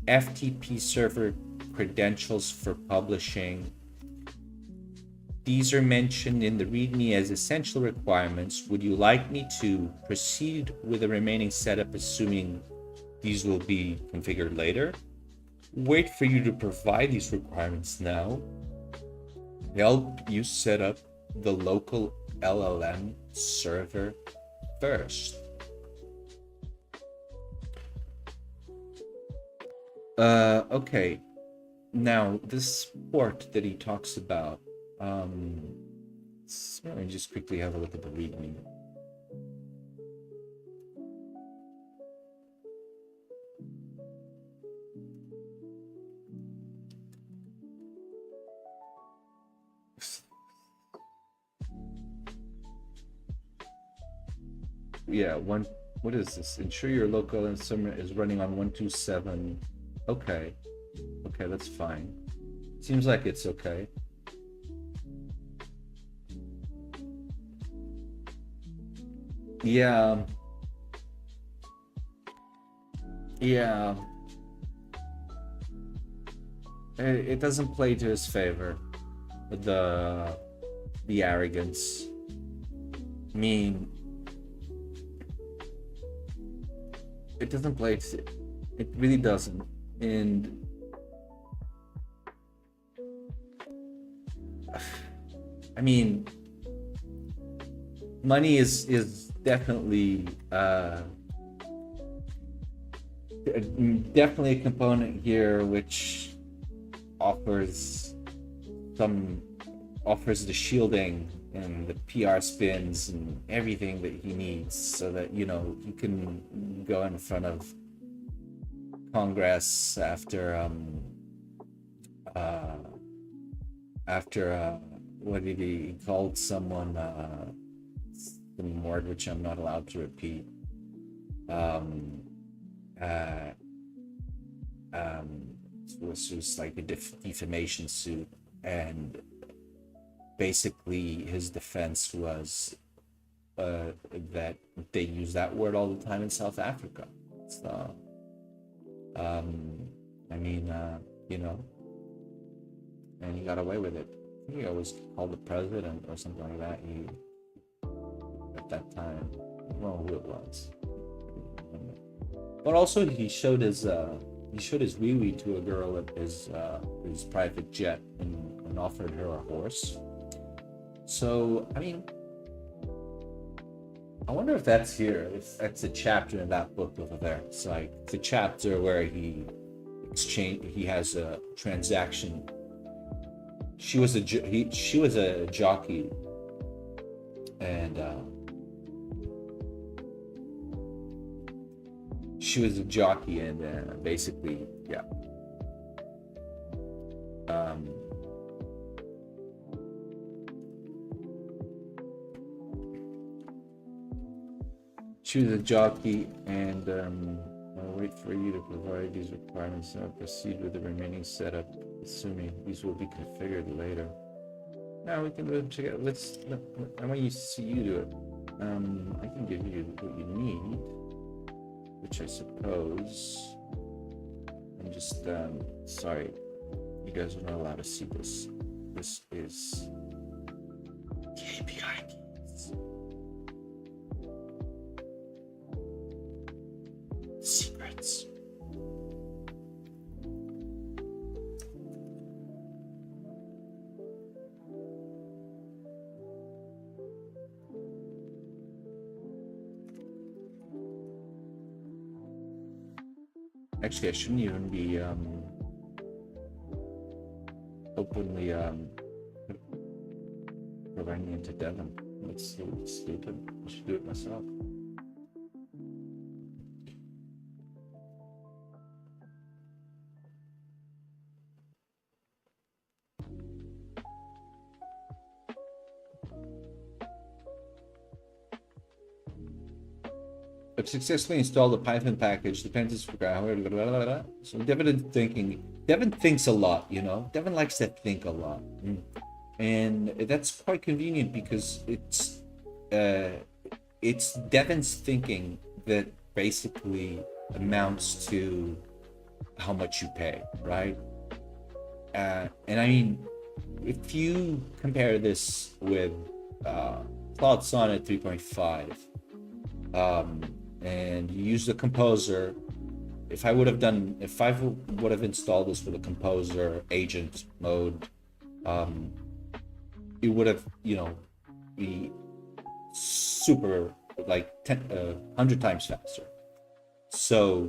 FTP server credentials for publishing. These are mentioned in the README as essential requirements. Would you like me to proceed with the remaining setup, assuming these will be configured later? Wait for you to provide these requirements now. Help you set up the local LLM server first. Okay. Now, this port that he talks about, let me just quickly have a look at the README. Yeah, what is this? Ensure your local instrument is running on 127. Okay, that's fine. Seems like it's okay. Yeah. It doesn't play to his favor. The arrogance. I mean, it doesn't play to, it really doesn't. And I mean, money is definitely definitely a component here which offers the shielding and the PR spins and everything that he needs, so that he can go in front of Congress after what did he called someone some word which I'm not allowed to repeat. This was like a defamation suit, and basically his defense was that they use that word all the time in South Africa. So I mean, and he got away with it. I think he always called the president or something like that. At that time, I don't know who it was. But also he showed his wee-wee to a girl at his private jet and offered her a horse. So I mean, I wonder if that's here. If that's a chapter in that book over there. It's like the chapter where he has a transaction. She was a jockey, and basically, yeah. She was a jockey, and I'll wait for you to provide these requirements and I'll proceed with the remaining setup, assuming these will be configured later. Now we can do them together. I want you to see you do it. I can give you what you need, which I suppose I'm just sorry, you guys are not allowed to see this. This is the API keys. Secrets. Actually, I shouldn't even be openly providing into Devon. That's so stupid. I should do it myself. I've successfully installed a Python package. Depends for so Devon thinks a lot, you know. Devon likes to think a lot, and that's quite convenient because it's Devon's thinking that basically amounts to how much you pay, right? And I mean, if you compare this with Cloud Sonnet 3.5, and you use the composer, if I would have installed this with a composer agent mode, it would have, be super, like 100 times faster. So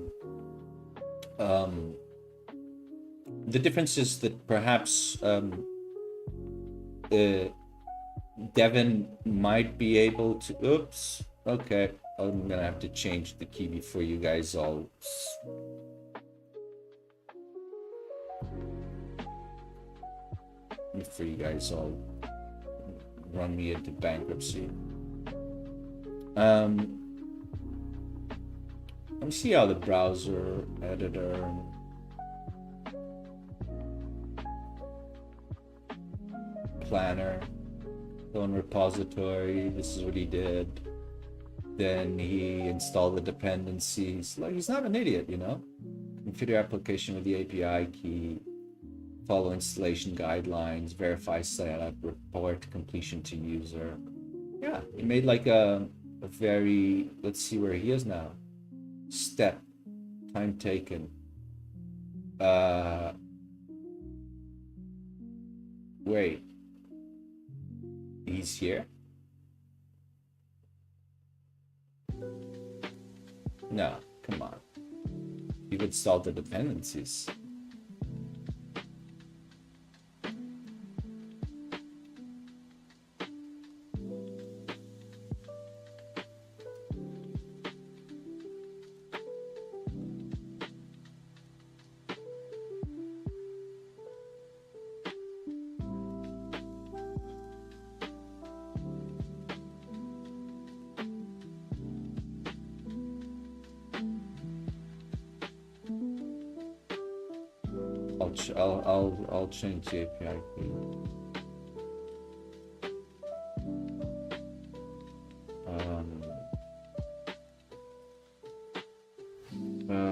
the difference is that perhaps Devon might be able to, okay, I'm gonna have to change the key before you guys all run me into bankruptcy. Let me see how the browser editor planner clone repository. This is what he did. Then he installed the dependencies. Like, he's not an idiot, you know. Configure application with the API key. Follow installation guidelines. Verify setup. Report completion to user. Yeah, he made like a very. Let's see where he is now. Step. Time taken. Wait. He's here? No, come on. You've installed the dependencies. I'll change the API key.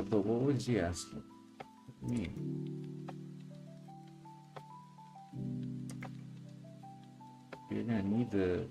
But what was he asking me? You're gonna need the.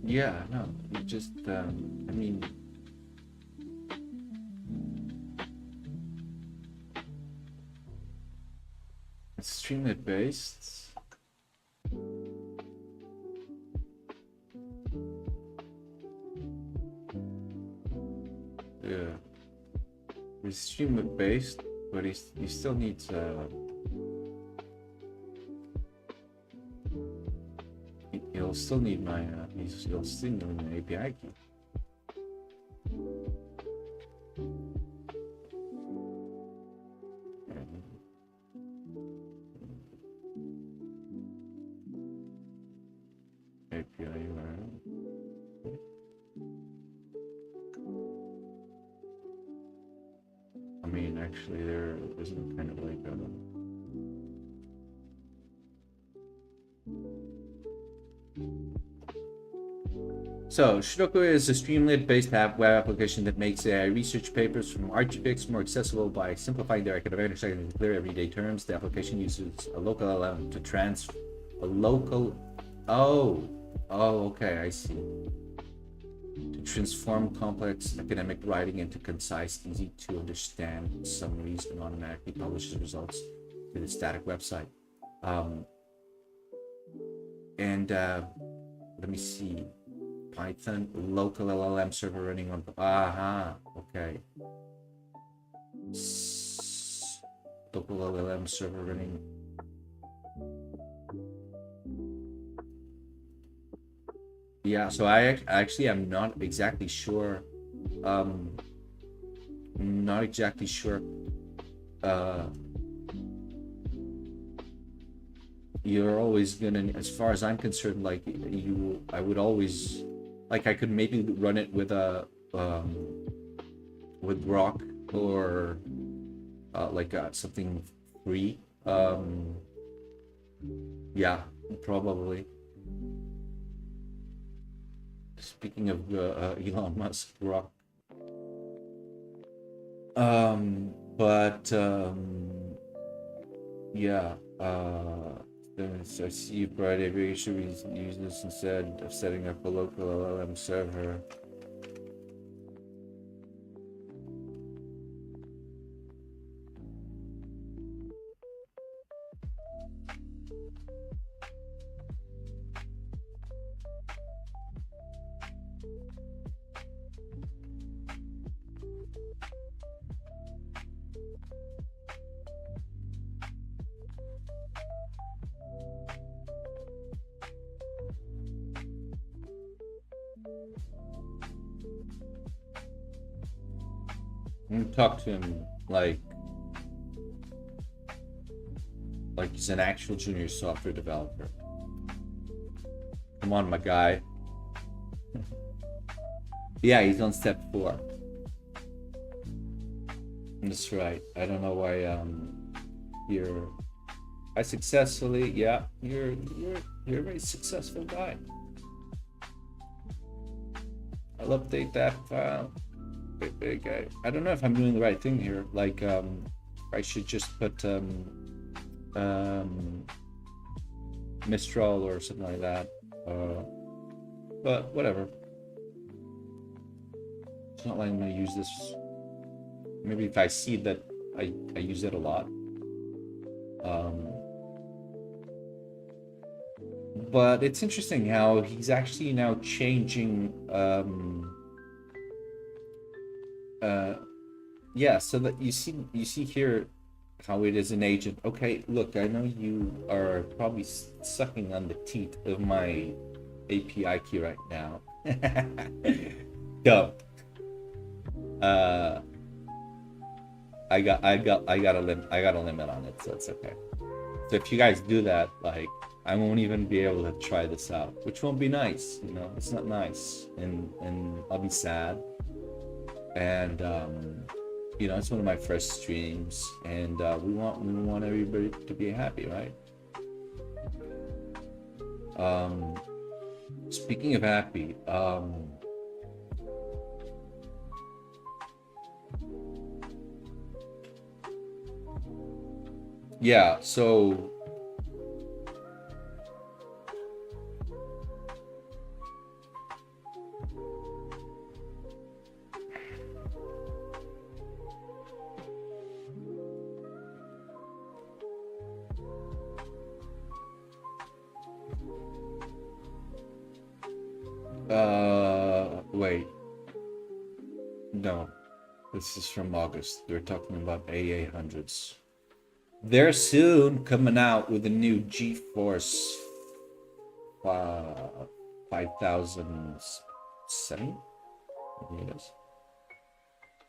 Yeah, no, you just, I mean, it's streamlit based. It's streamlet based, but he still needs he'll still need my he'll still need an API key. API URL. I mean, actually, there isn't kind of like a. So, Sudoku is a Streamlit-based web application that makes research papers from archivix more accessible by simplifying their academic understanding in clear everyday terms. The application uses a local LLM to okay, I see. To transform complex academic writing into concise, easy to understand summaries and automatically publishes results to the static website. Let me see. Python local LLM server running on. Okay. Local LLM server running. Yeah, so I actually am not exactly sure. Not exactly sure. You're always gonna, as far as I'm concerned, like I would always, like I could maybe run it with a with Rock or like something free. Yeah, probably. Speaking of Elon Musk, Rock. Yeah. So I see you brought it. Maybe should we use this instead of setting up a local LLM server? I'm gonna talk to him like he's an actual junior software developer. Come on, my guy. Yeah, he's on step 4. That's right. I don't know why I successfully, yeah, you're a very successful guy. I'll update that file. Big. I don't know if I'm doing the right thing here. Like I should just put Mistral or something like that. But whatever. It's not like I'm gonna use this. Maybe if I see that I use it a lot. But it's interesting how he's actually now changing. Yeah, so that you see here how it is an agent. Okay, look, I know you are probably sucking on the teeth of my API key right now. Go. I got a limit on it, so it's okay. So if you guys do that, like I won't even be able to try this out, which won't be nice, you know. It's not nice, and I'll be sad. And you know, it's one of my first streams, and we want everybody to be happy, right? Speaking of happy, yeah, so wait, no, This is from August. They're talking about A800s. They're soon coming out with a new GeForce 5007. Maybe it is.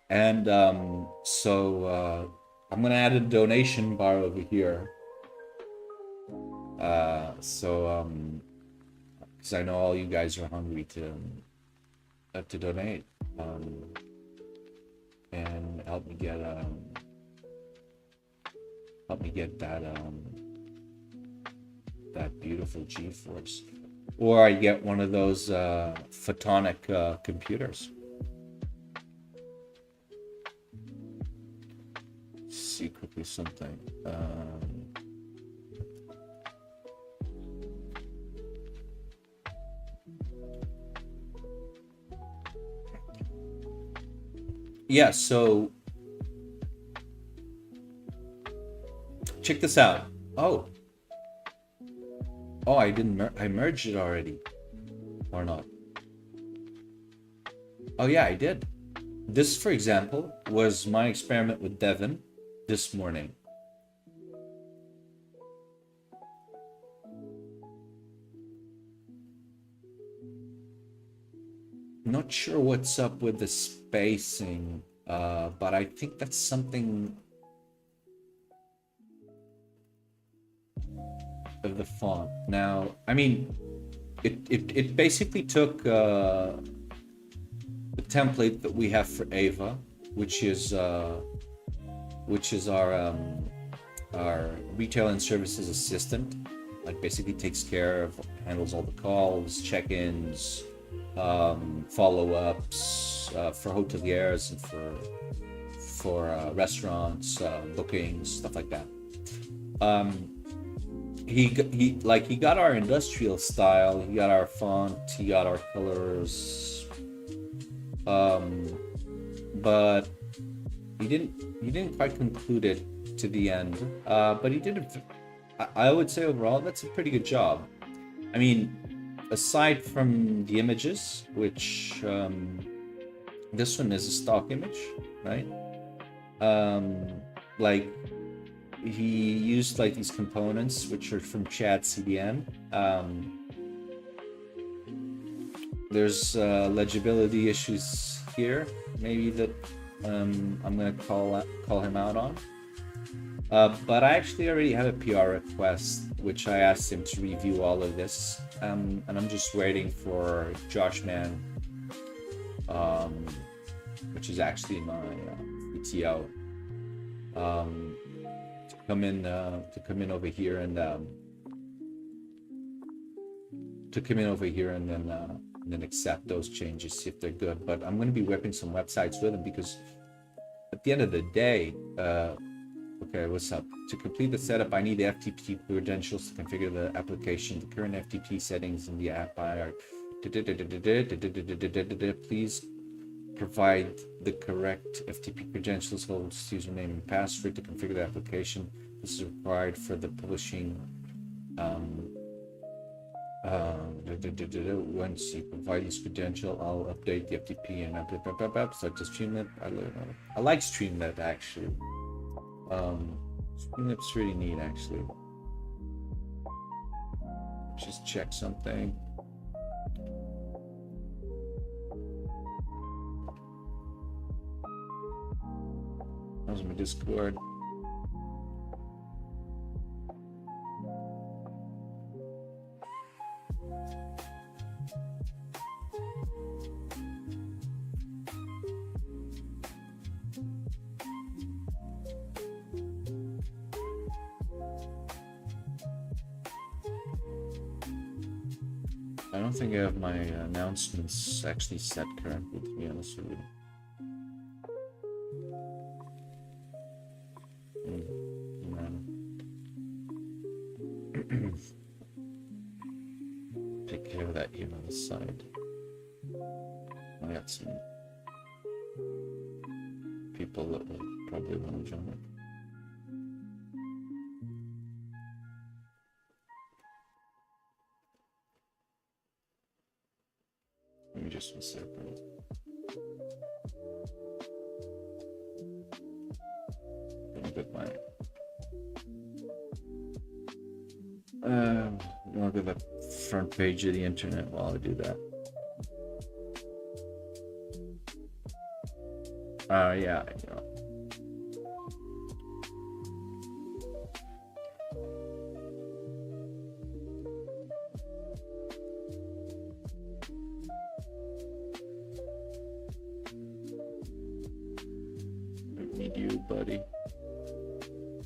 And so I'm gonna add a donation bar over here. Because I know all you guys are hungry to donate, and help me get that beautiful GeForce, or I get one of those photonic computers. See quickly something. Yeah, so check this out. Oh, I didn't I merged it already, or not? Oh yeah, I did. This, for example, was my experiment with Devin this morning. Not sure what's up with the spacing, but I think that's something of the font. Now, I mean, it basically took the template that we have for Ava, which is our retail and services assistant. Like, basically takes care of, handles all the calls, check-ins, follow-ups for hoteliers and for restaurants, bookings, stuff like that. He got our industrial style, he got our font, he got our colors, but he didn't quite conclude it to the end. But he did it. I would say overall that's a pretty good job. I mean, aside from the images, which this one is a stock image, right? Like, he used like these components which are from Chat CDN. There's legibility issues here, maybe, that I'm gonna call him out on. But I actually already have a PR request, which I asked him to review all of this, and I'm just waiting for Josh Mann, which is actually my CTO, to come in over here and then accept those changes, see if they're good. But I'm going to be whipping some websites with him, because at the end of the day, okay, what's up? To complete the setup, I need the FTP credentials to configure the application. The current FTP settings in the app are please provide the correct FTP credentials, host username and password to configure the application. This is required for the publishing. Once you provide this credential, I'll update the FTP and start to Streamlit. I like Streamlit, actually. Streamlit's really neat, actually. Just check something. How's my Discord? I don't think I have my announcements actually set currently, to be honest with you. Take care of that here on the side. I got some people that will probably want to join it. Let me just one second. Look at the front page of the internet while I do that. Yeah, you know. I need you, buddy.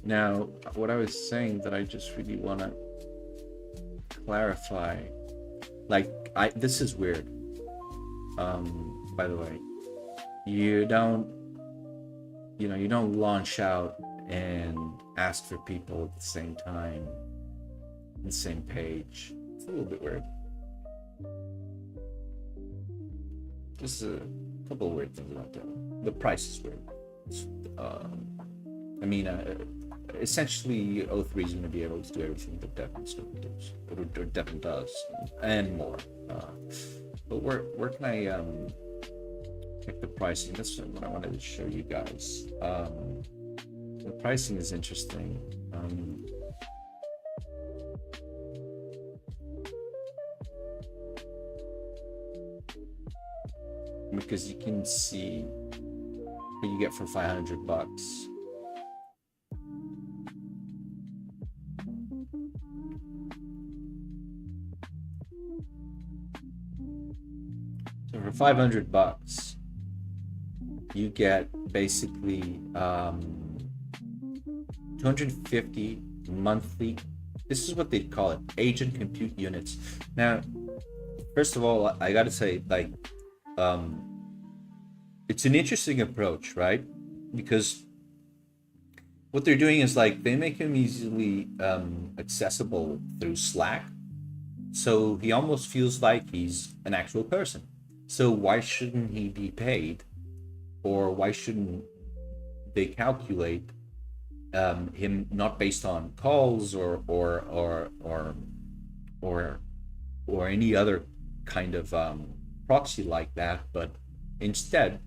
Now, what I was saying that I just really want to clarify, like, this is weird. By the way, you don't launch out and ask for people at the same time, the same page. It's a little bit weird. Just a couple of weird things about that. The price is weird. Essentially, O3 is going to be able to do everything that Devin does, and more. But where can I check the pricing? That's what I wanted to show you guys. The pricing is interesting. Because you can see what you get for $500. So for $500, you get basically 250 monthly. This is what they call it, agent compute units. Now, first of all, I got to say, like, it's an interesting approach, right? Because what they're doing is, like, they make him easily accessible through Slack. So he almost feels like he's an actual person. So why shouldn't he be paid? Or why shouldn't they calculate him not based on calls or any other kind of proxy like that, but instead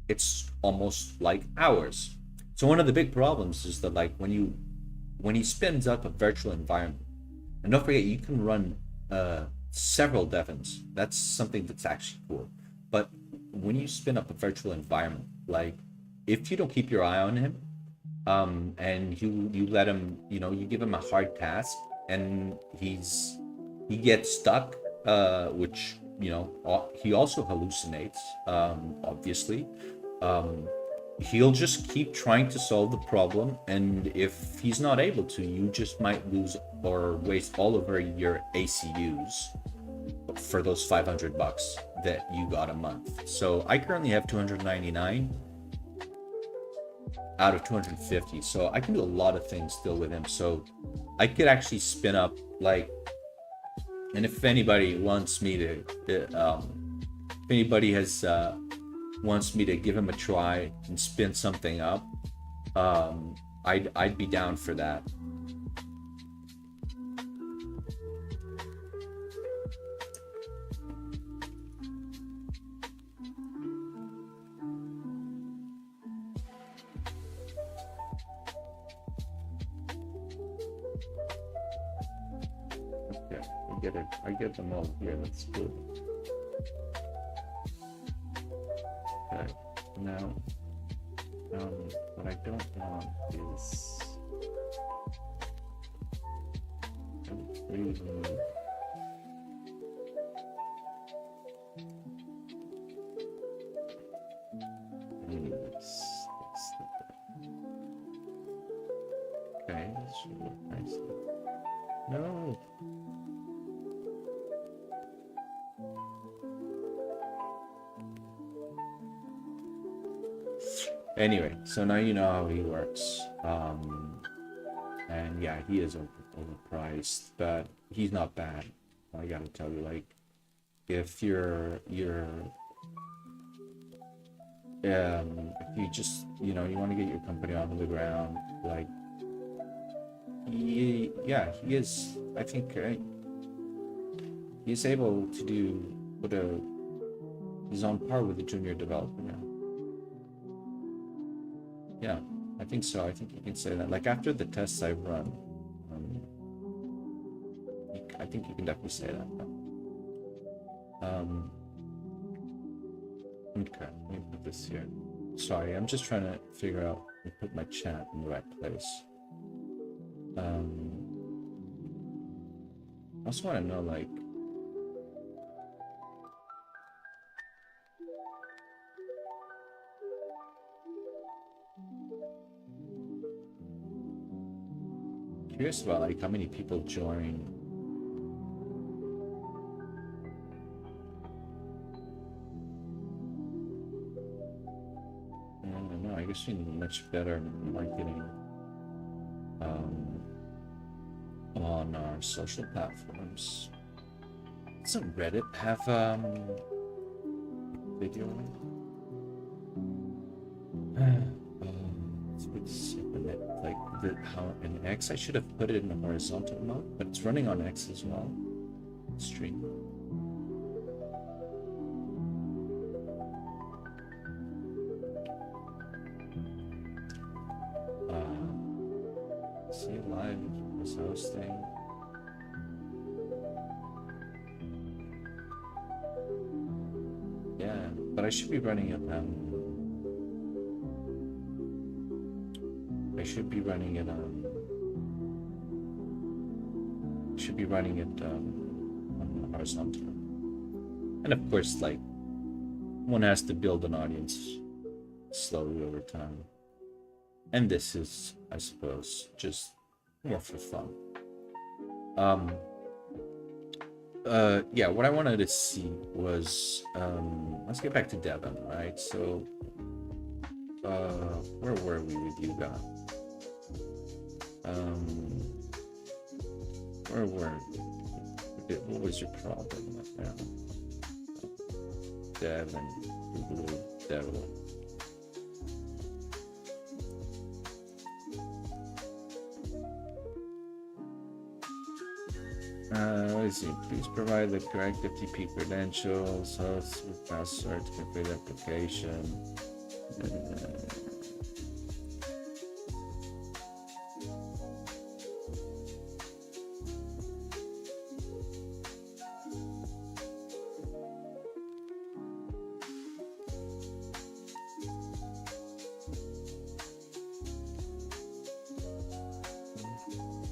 it's almost like hours. So one of the big problems is that, like, when he spins up a virtual environment, and don't forget, you can run several Devons. That's something that's actually cool. But when you spin up a virtual environment, like, if you don't keep your eye on him, and you let him, you give him a hard task, and he gets stuck, which, he also hallucinates, obviously. He'll just keep trying to solve the problem, and if he's not able to, you just might lose or waste all over your ACUs for those $500 that you got a month. So I currently have 299 out of 250, so I can do a lot of things still with him. So I could actually spin up, like, and if anybody wants me to wants me to give him a try and spin something up, I'd be down for that. Okay, I get them all here. That's good. Okay, now, what I don't want is okay, this should look nice. No. Anyway, so now you know how he works. And yeah, he is overpriced, but he's not bad. I gotta tell you, like, if if you just, you want to get your company on the ground, like, he is, I think, he's able to he's on par with a junior developer now. Yeah, I think so. I think you can say that. Like, after the tests I've run, I think you can definitely say that. Okay, let me put this here. Sorry, I'm just trying to figure out and put my chat in the right place. I also want to know, like, curious about like how many people join. I don't know. I guess we need much better marketing on our social platforms. Doesn't Reddit have video? It's a bit simple. Like how in X, I should have put it in horizontal mode, but it's running on X as well. Stream. See live is hosting. Yeah, but I should be running it. I should be running it. Should be running it on horizontal. And of course, like one has to build an audience slowly over time. And this is, I suppose, just more for fun. Yeah, what I wanted to see was, let's get back to Devon, right? So, where were we with you guys? Where were we? What was your problem with that? Devon, Blue, Devon. Let's see. Please provide the correct FTP credentials, host with password to complete the application.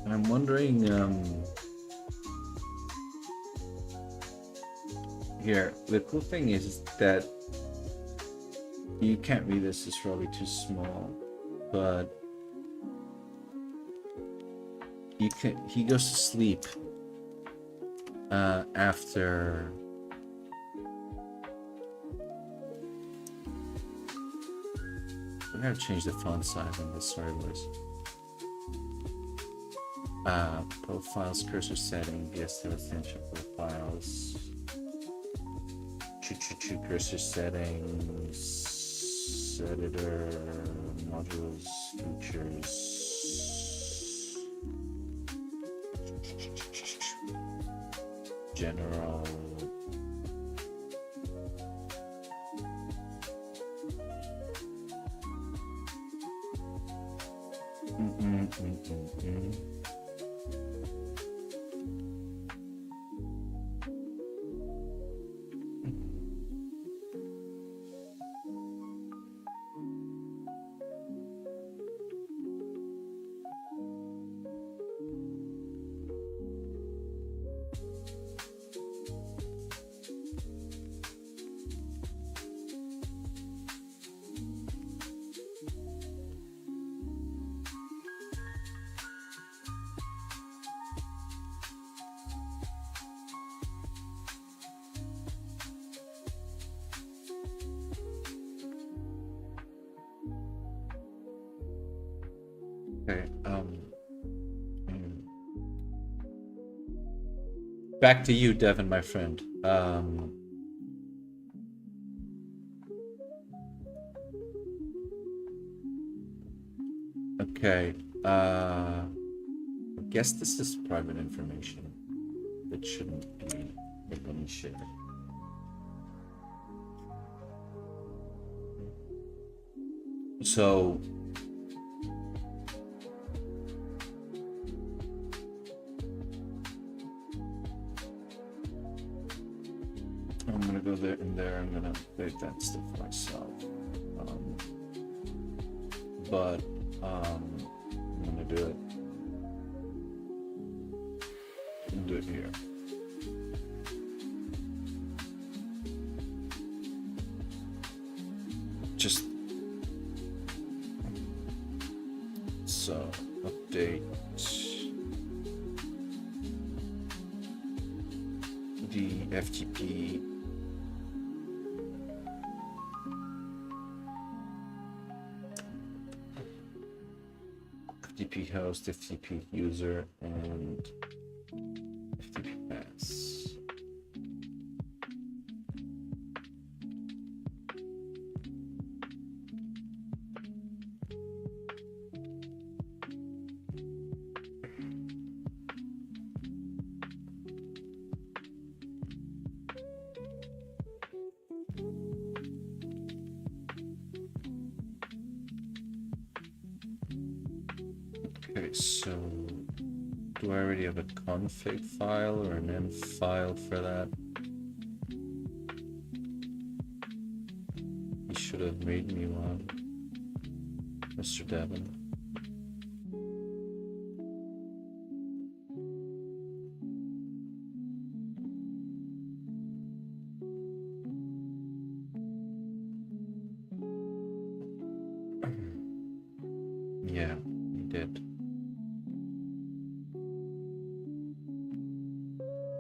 And I'm wondering, here, the cool thing is that you can't read this, it's probably too small, but you can, he goes to sleep after I gotta change the font size on this, sorry boys. Profiles, cursor setting, VST extension profiles. Cursor settings, editor, modules, features. General. Okay, back to you, Devin, my friend. Okay, I guess this is private information that shouldn't be openly shared. So I'm gonna go there and there. I'm gonna update that stuff myself. But I'm gonna do it. And do it here. Just so update the FTP host, FTP user, and FTP pass. Okay, so do I already have a config file or an env file for that? He should have made me one, Mr. Devon. Yeah, he did.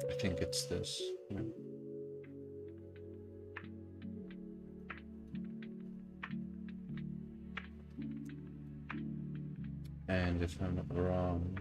I think it's this. Yeah. And if I'm not wrong,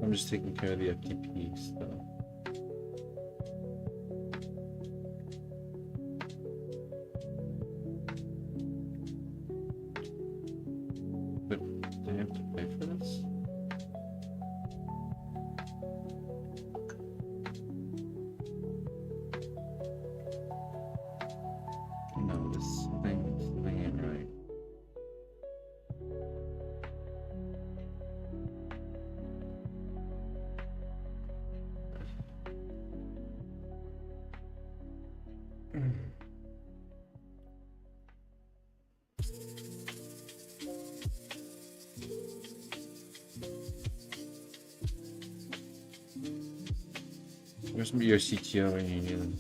I'm just taking care of the FTP stuff. But do I have to pay for this? No, this thing ain't right. Where's your CTO when you need them?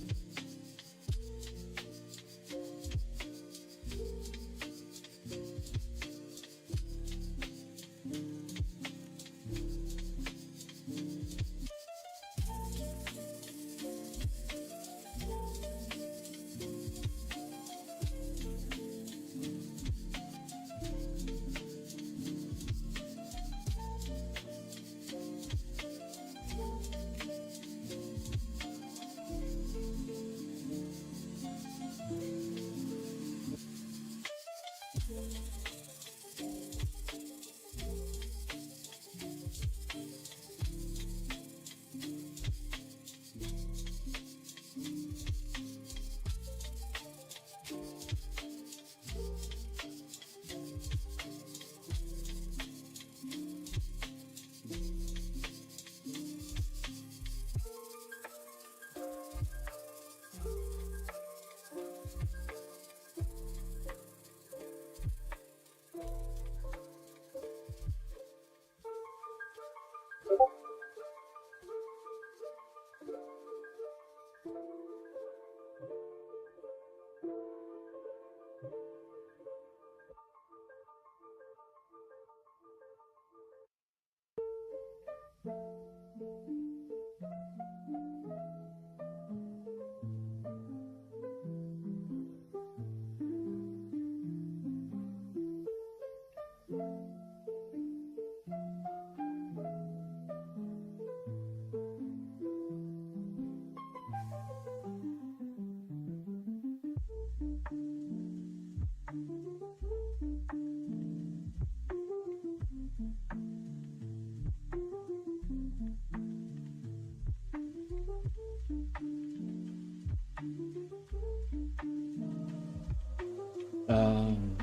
Um,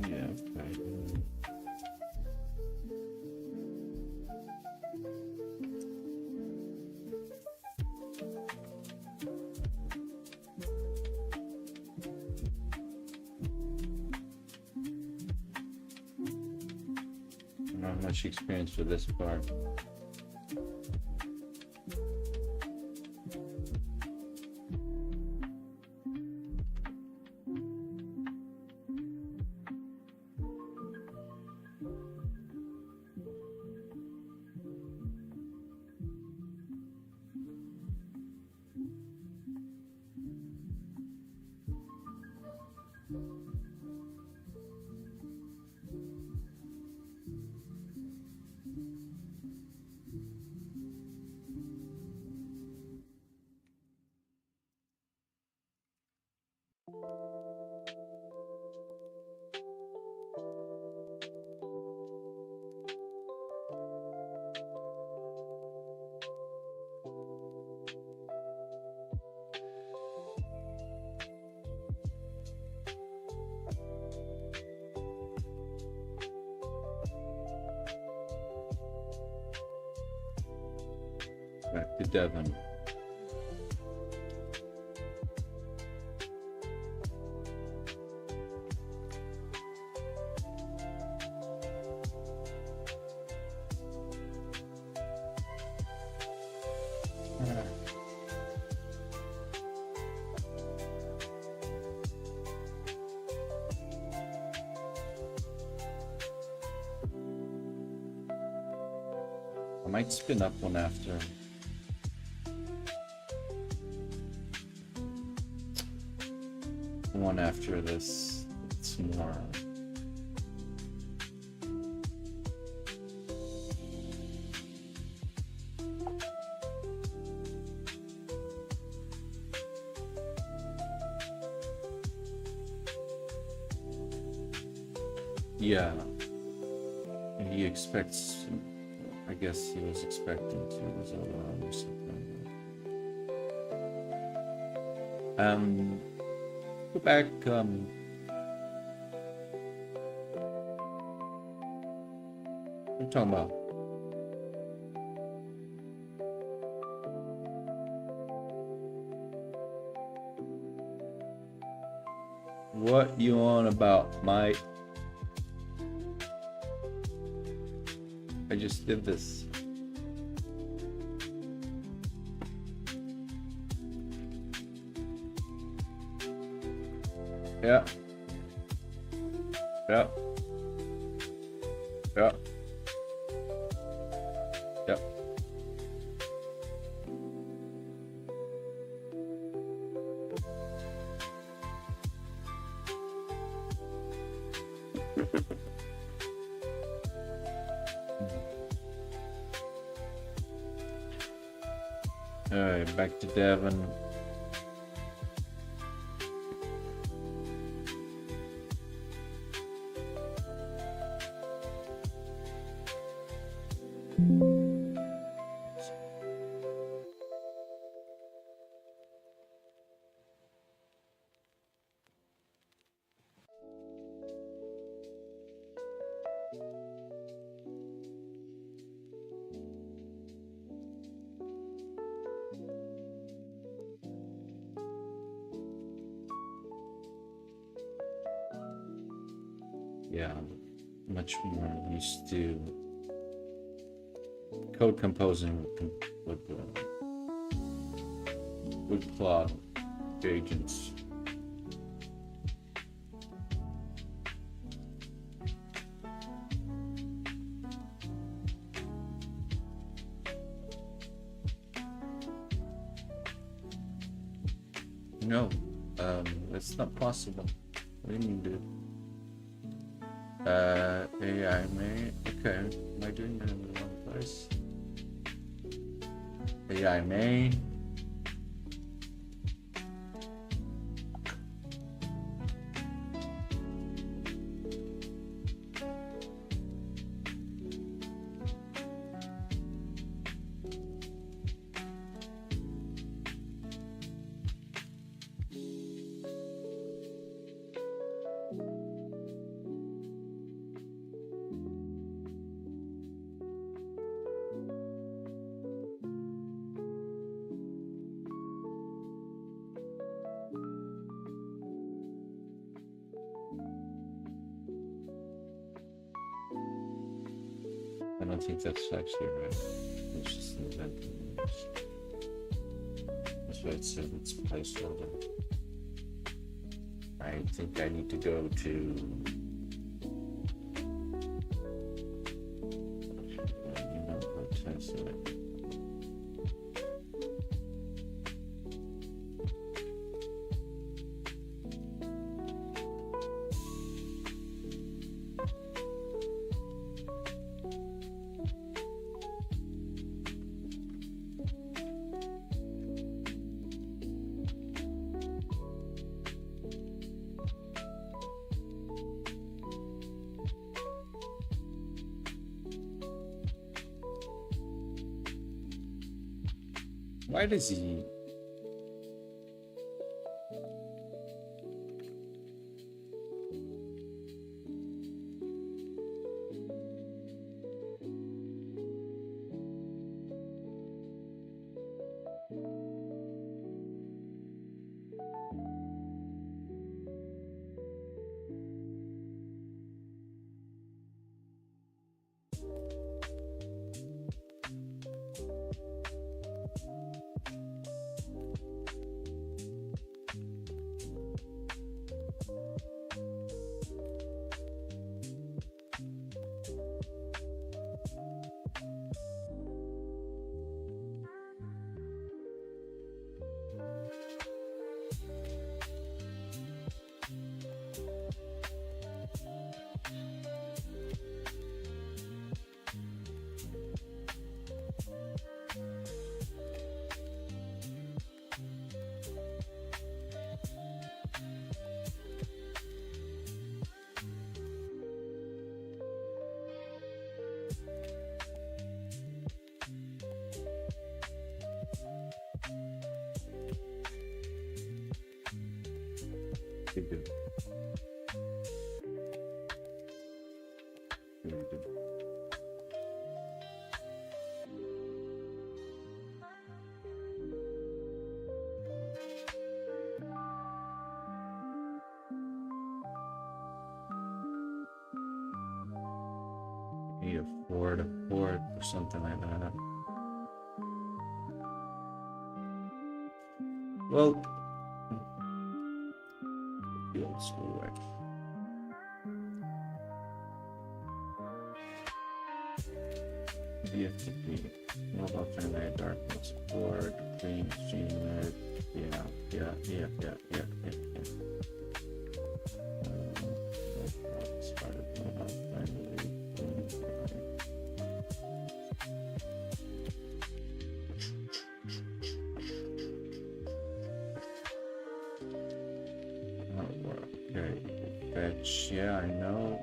yeah, okay. Not much experience for this part. Back to Devon. I might spin up one after. One after this. It's more. Yeah. And he expects. I guess he was expecting to or something. Go back. What are you talking about? What you on about, Mike? I just did this. Yeah. Yeah. Yeah. Yep. All right, back to Devon. Yeah, much more used to code composing with Claude agents. No, that's not possible. What do you mean, dude? AI main. Okay, am I doing that in the wrong place? AI main. I don't think that's actually right. It's just an event. That's why it says it's placeholder. I think I need to go to why does he? Need a port or something like that. Well, the old school way. DFTP, mobile internet, darkness, board, green, streamer, yeah. Okay, fetch, yeah, I know.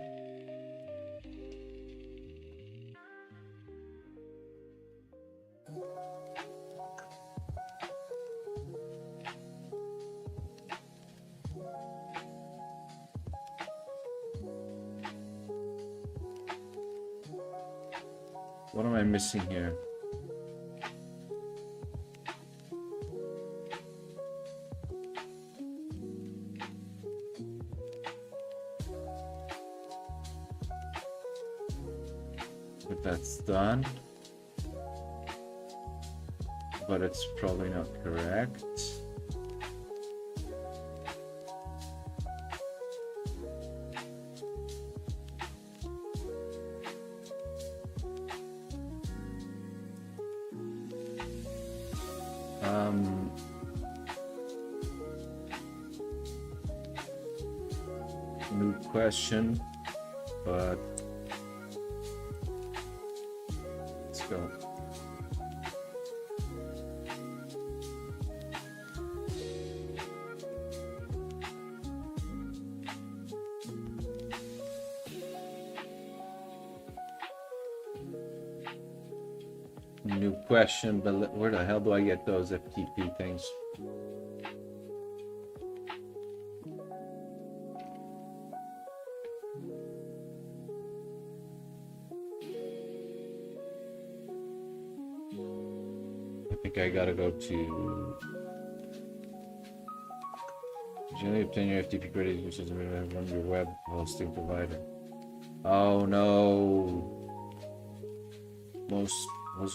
What am I missing here? But that's done. But it's probably not correct. New question, but let's go. New question, but where the hell do I get those FTP things? I think I gotta go to generally obtain your FTP credits, which is from your web hosting provider. Oh no. Most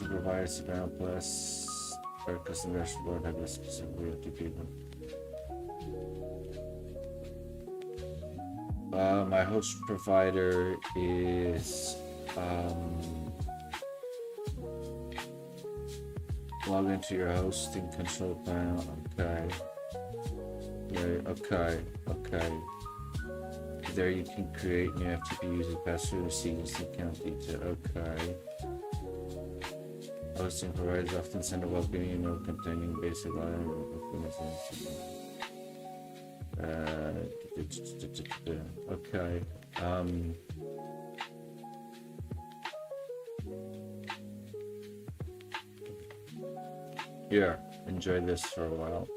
providers around plus or custom dashboard have a specific way to people. My host provider is log into your hosting control panel. Okay. Right, okay. There you can create new FTP user password, receipts, account detail. Okay. Hosting providers often send a welcome email containing basic information. Okay. Here, enjoy this for a while.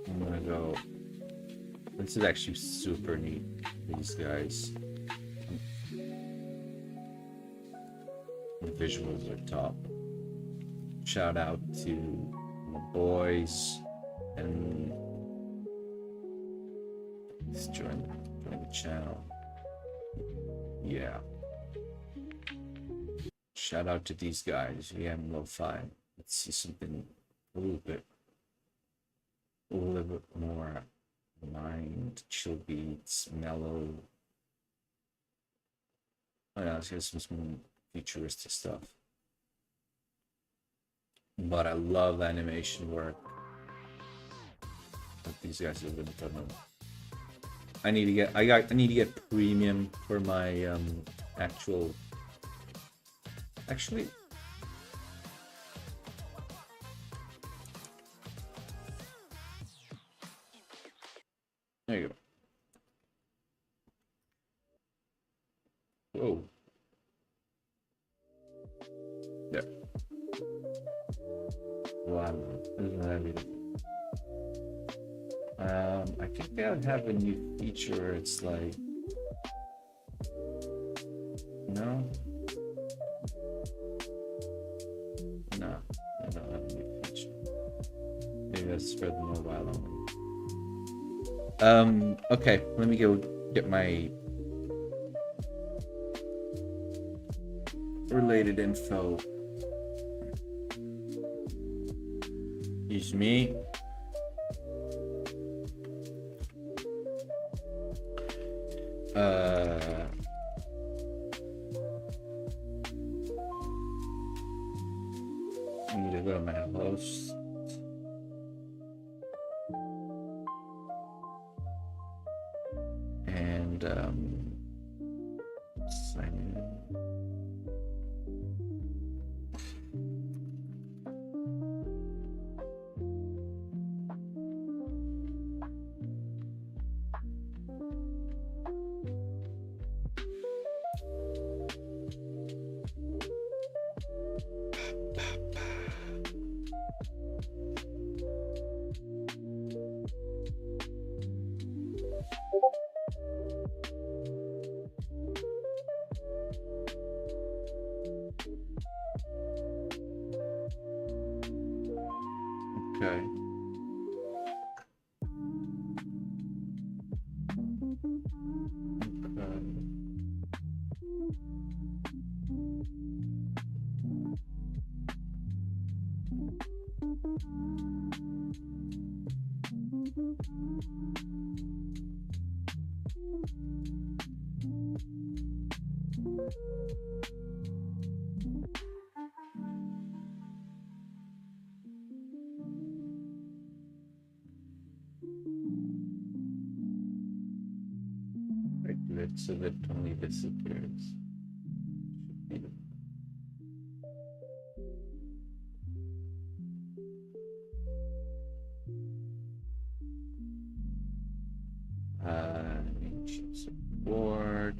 I'm gonna go. This is actually super neat. These guys. The visuals are top. Shout out to my boys and just join the channel. Yeah. Shout out to these guys. VM Lo-Fi. Let's see something a little bit more mind, chill beats, mellow. Oh yeah, let's get some futuristic stuff. But I love animation work that these guys have been putting. I need to get premium for my actually there you go. Whoa. There. Wow, isn't that beautiful? I think they'll have a new feature where it's like, no, I don't have a new feature. Maybe that's for the mobile only. Okay, let me go get my related info. Excuse me. I need to go to my host. And sign in. Okay. So that only disappears. Ancient support.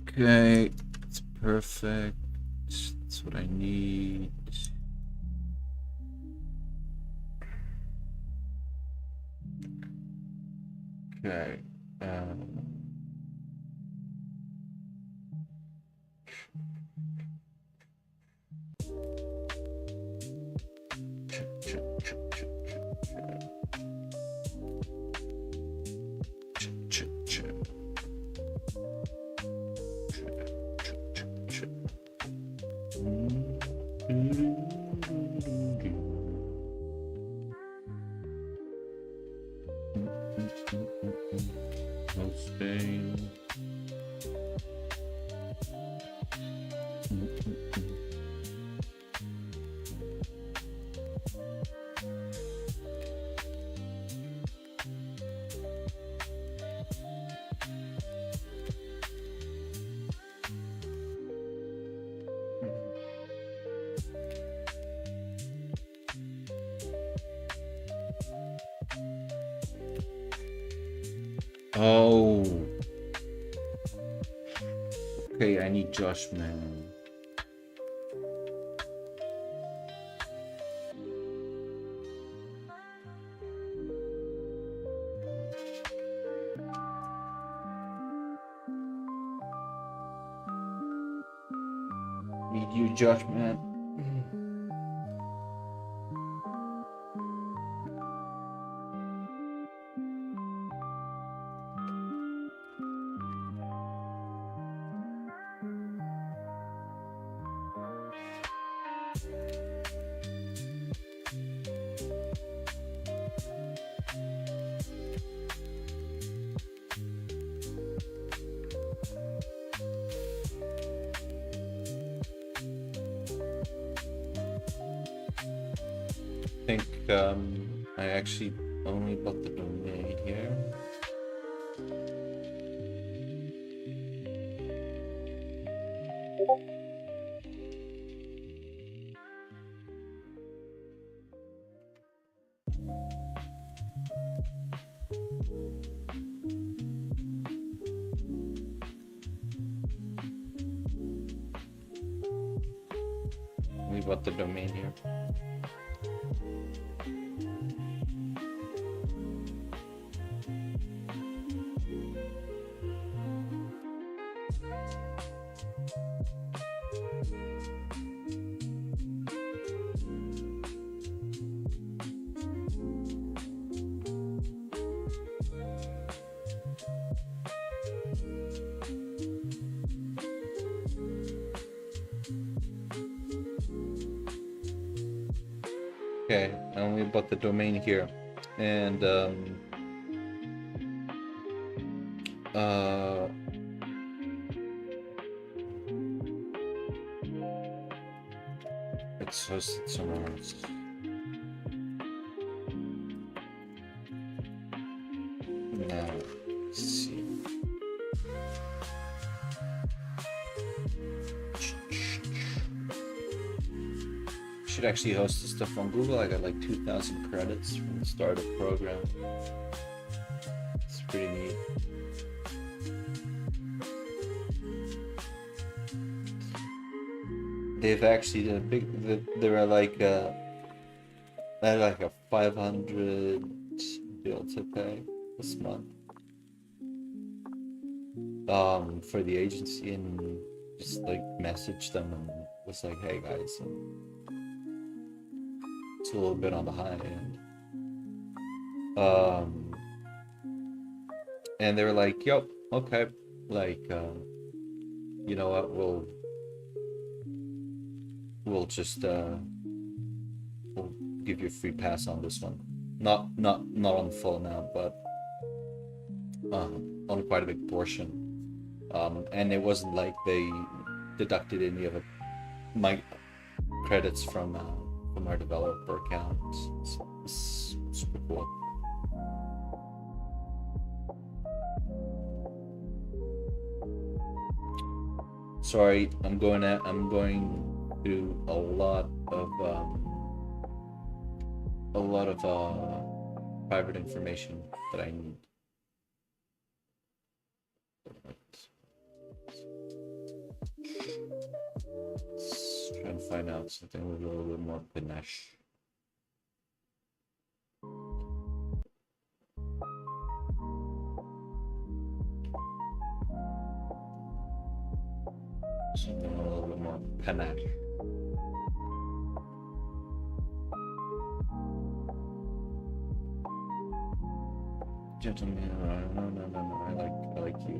Okay, it's perfect. That's what I need. Okay. Oh. Okay, I need Josh, man. Need you, Josh, man. I think I actually only bought the domain here. We bought the domain here. Okay, I only bought the domain here, and it's hosted somewhere else. Now, let's see. Should actually host this stuff on Google. I got like 2,000 credits from the start of the program. It's pretty neat. They've actually they were like they had like a 500 bill to pay this month for the agency, and just like messaged them and was like, hey guys, it's a little bit on the high end. And they were like, yep, okay, like you know what, we'll just we'll give you a free pass on this one. Not on the full amount, but on quite a big portion. And it wasn't like they deducted any of my credits from our developer account. It's super cool. Sorry, I'm going through a lot of private information that I need. Let's try and find out something with a little bit more panache. Something a little bit more panache. Gentlemen, no, I like you.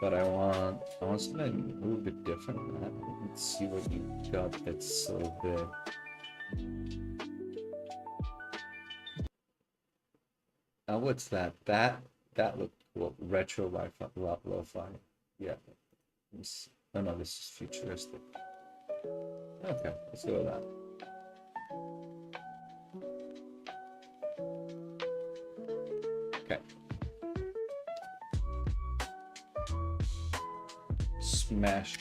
But I want something a little bit different, man. Let's see what you got that's so big. Now what's that? That looked cool. Retro lo-fi. Yeah. Oh no, this is futuristic. Okay, let's go with that. Okay. Smash.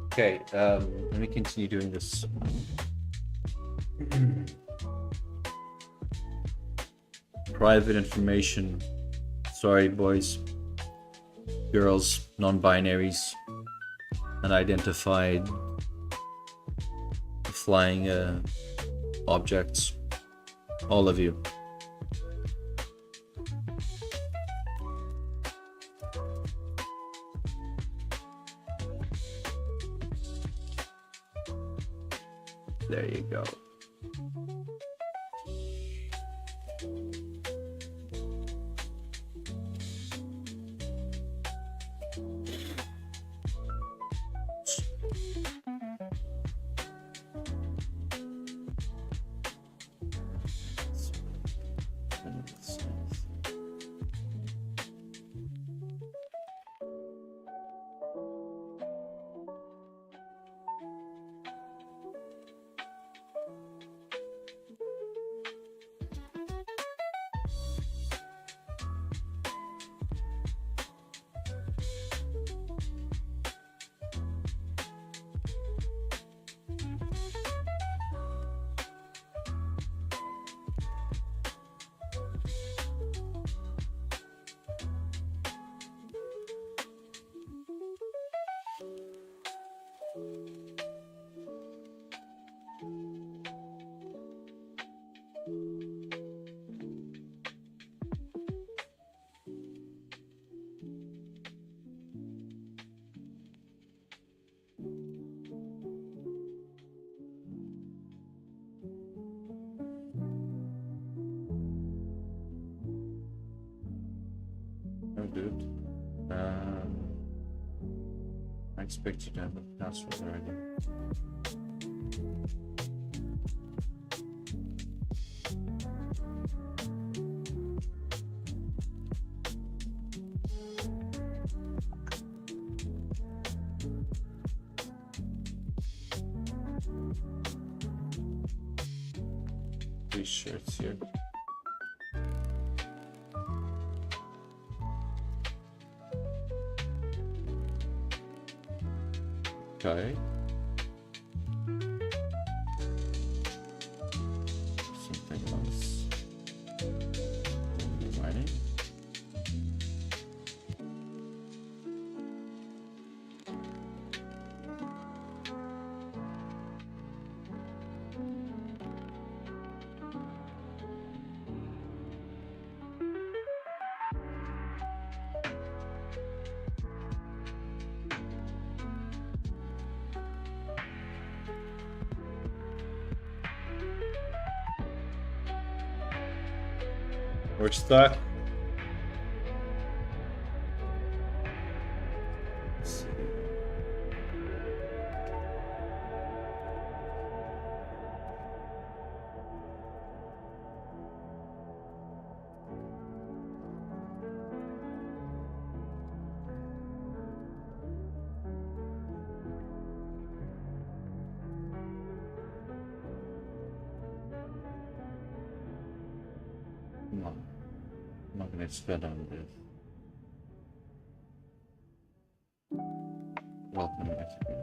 Okay, let me continue doing this. Private information. Sorry, boys, girls, non-binaries, unidentified flying objects. All of you. There you go. Oh, dude. I expect you to have a password already. These shirts here. Okay. Something else. Writing. We're stuck. Let's see. Come on. I'm not gonna spend on this. Welcome executed.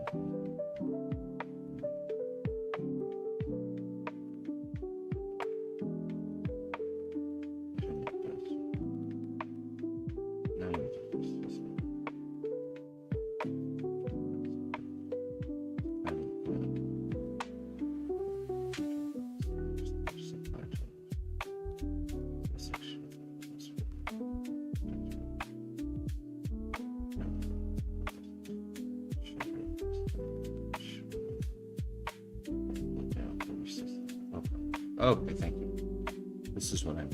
Okay, thank you. This is what I want.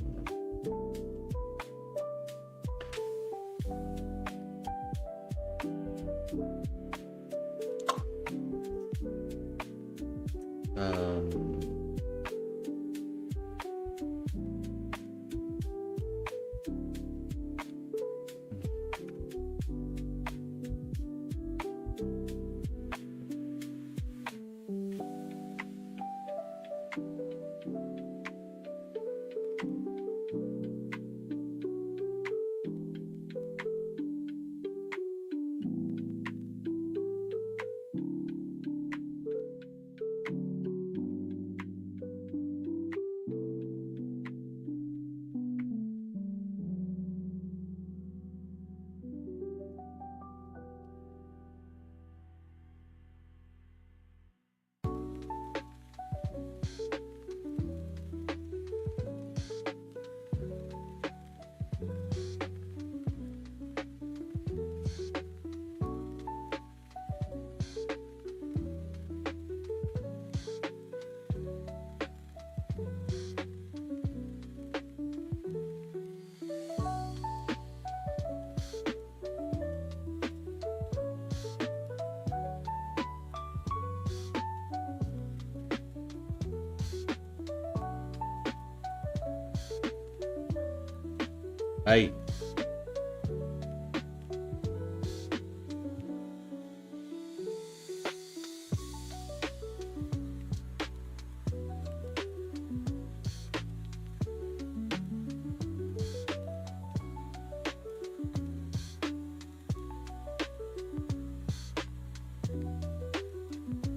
Hey.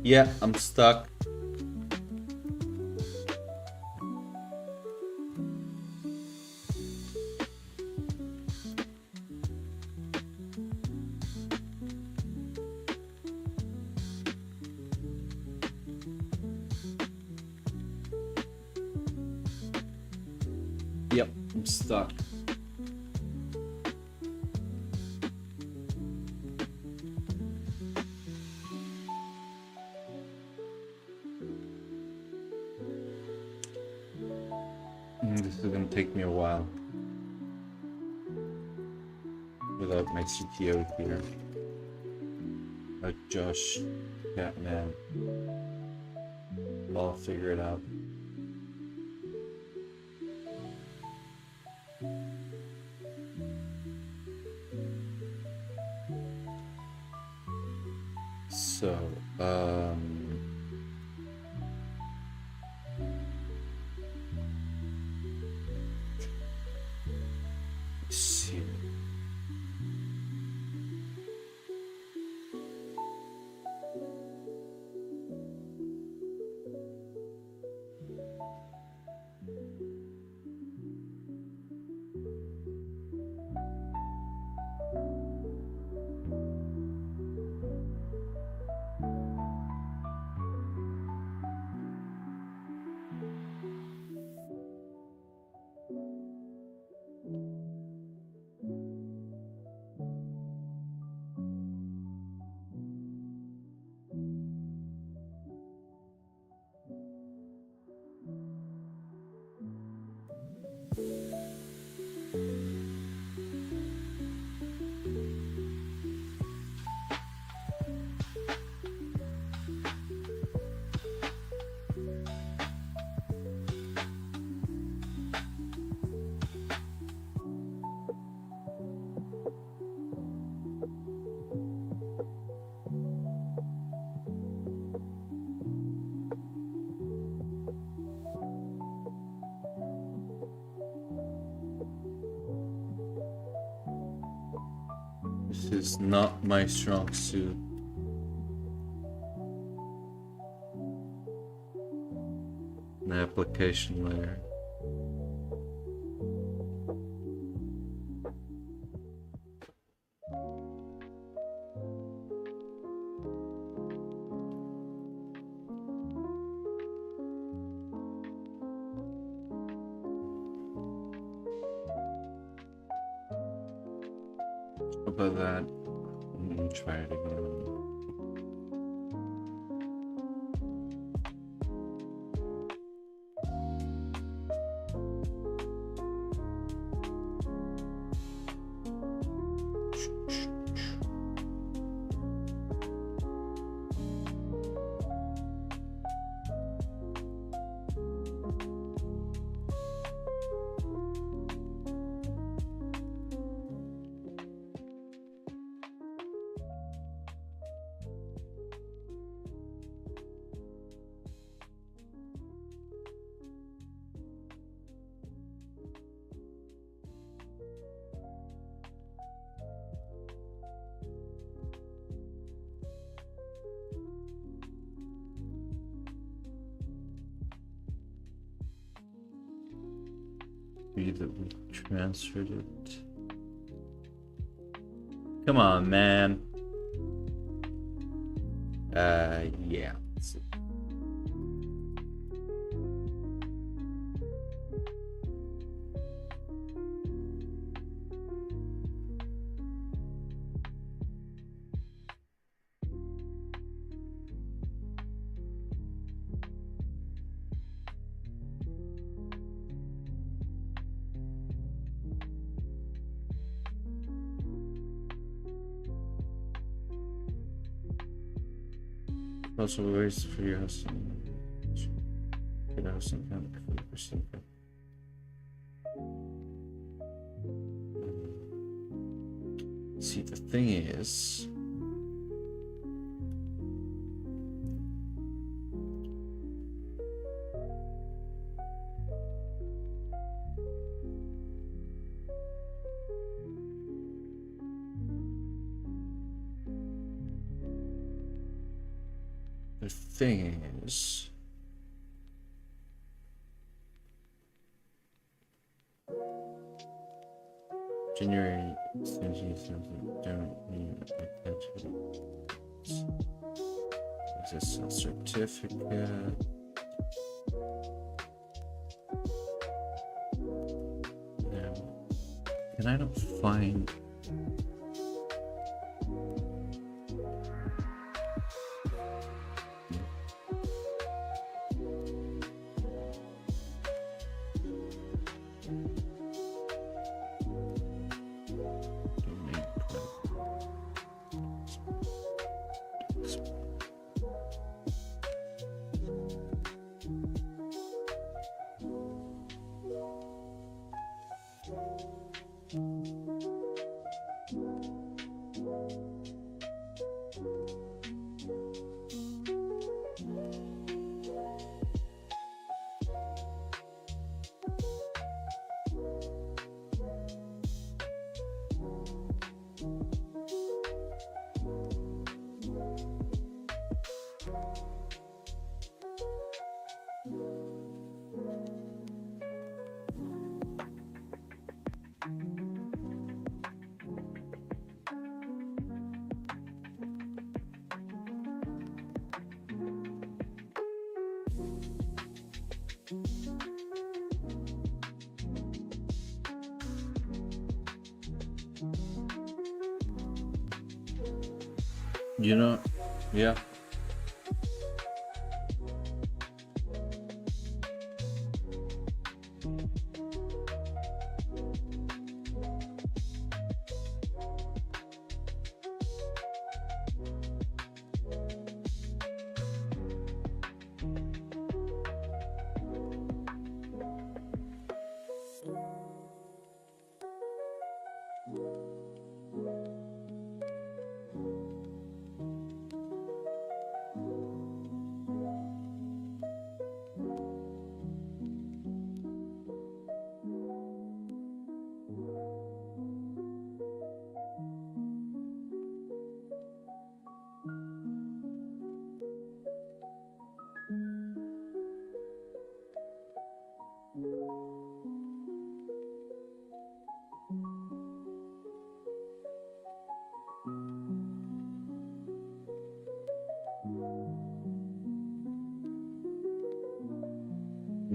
Yeah, I'm stuck. Yep, I'm stuck. This is gonna take me a while without my CTO here. Josh, Catman. I'll figure it out. So, let's see. This is not my strong suit. An application layer. How about that? Let me try it again. That we transferred it. Come on, man. Yeah. Let's see. Also, ways for your hosting. Get hosting account before you proceed. See, the thing is, January, don't need attention. Is this a certificate? No. And I don't find. You know, yeah.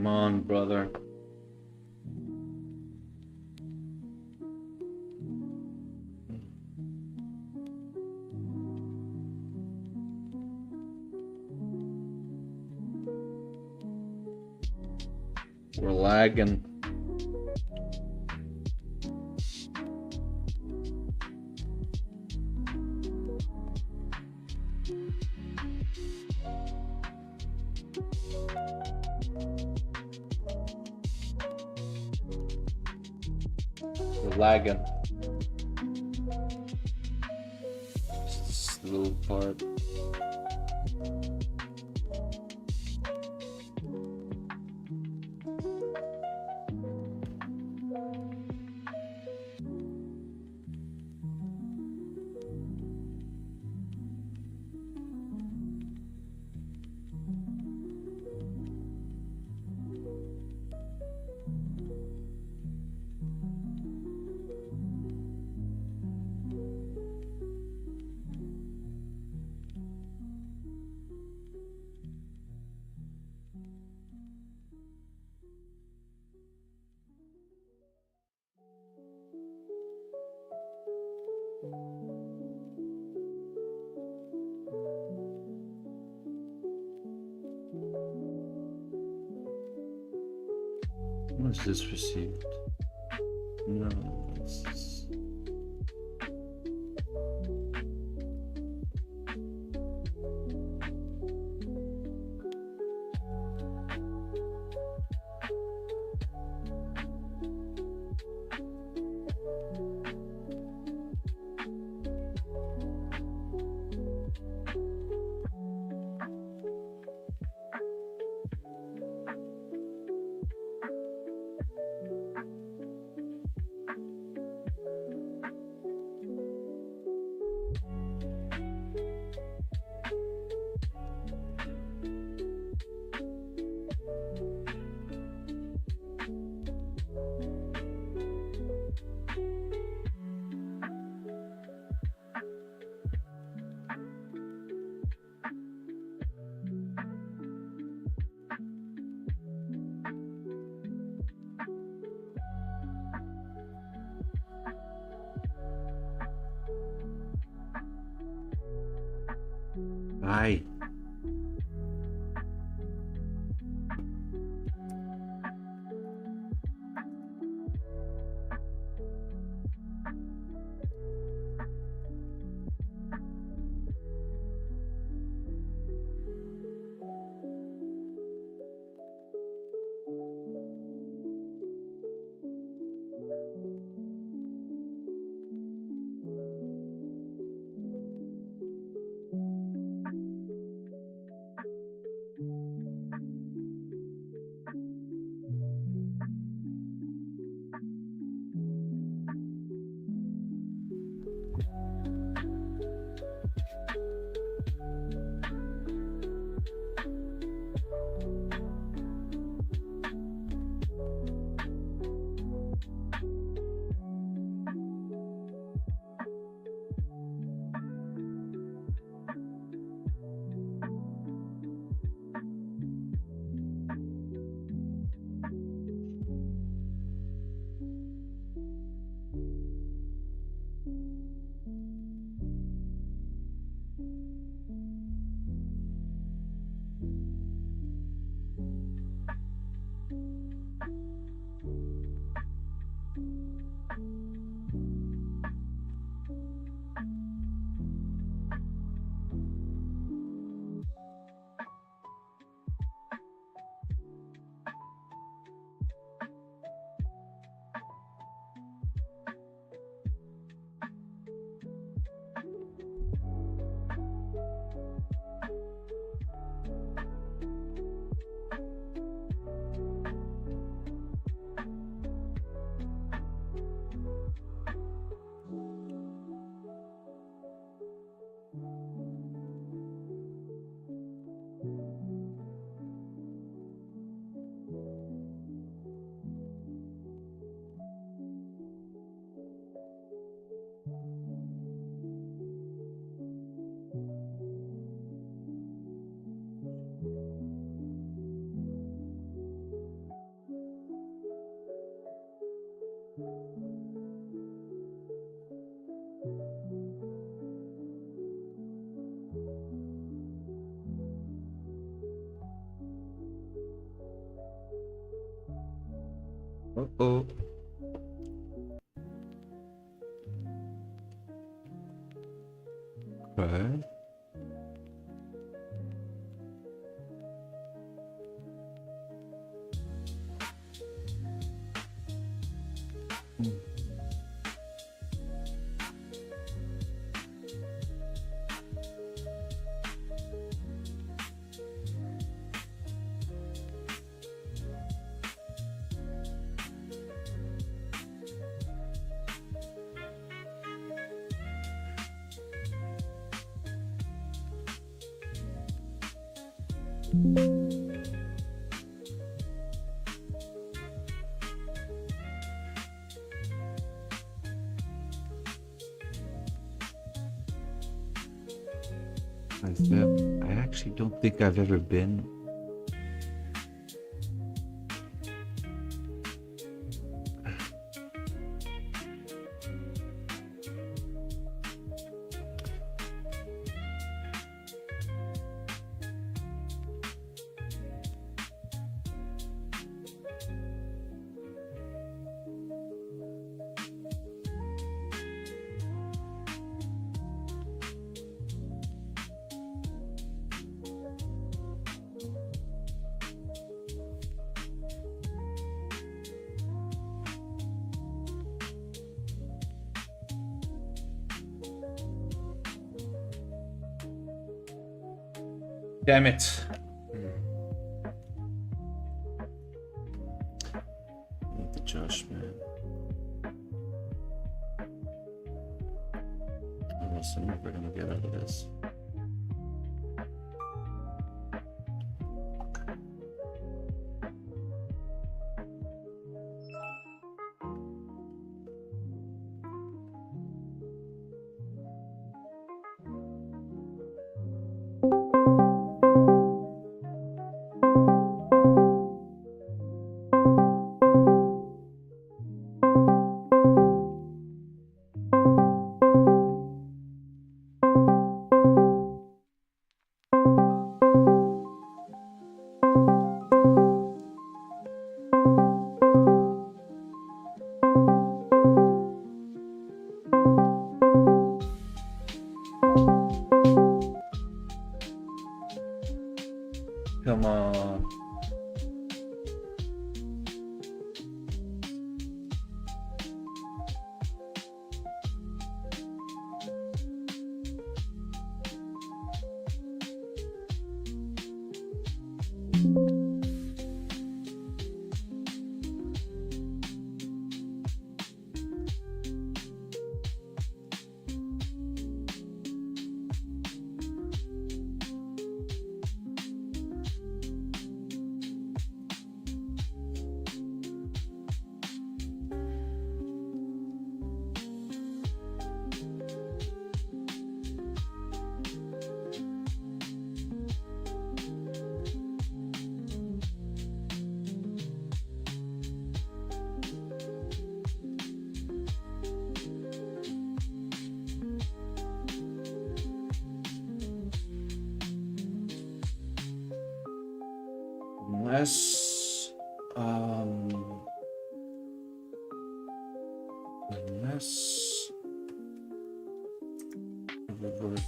Come on, brother. We're lagging. We're lagging. Just this little part. Was this received? No, this is... Right. Uh-oh. Okay. I actually don't think I've ever been. Damn it. Need the adjustment. Or else I'm never gonna get out of this. Come on. Unless, revert.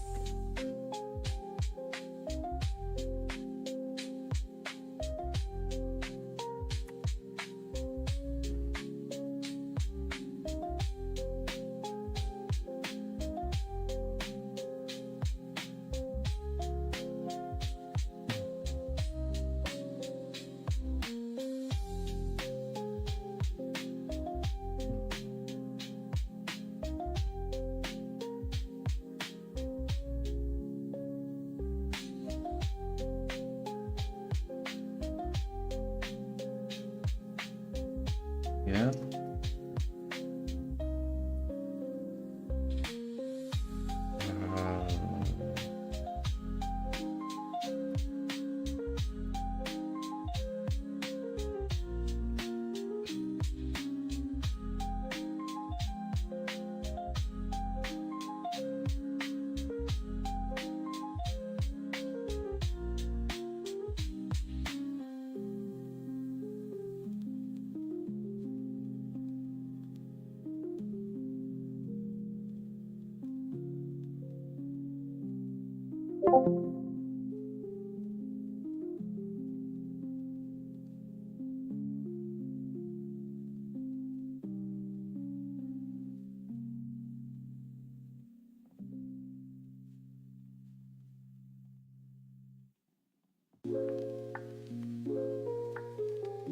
Yeah.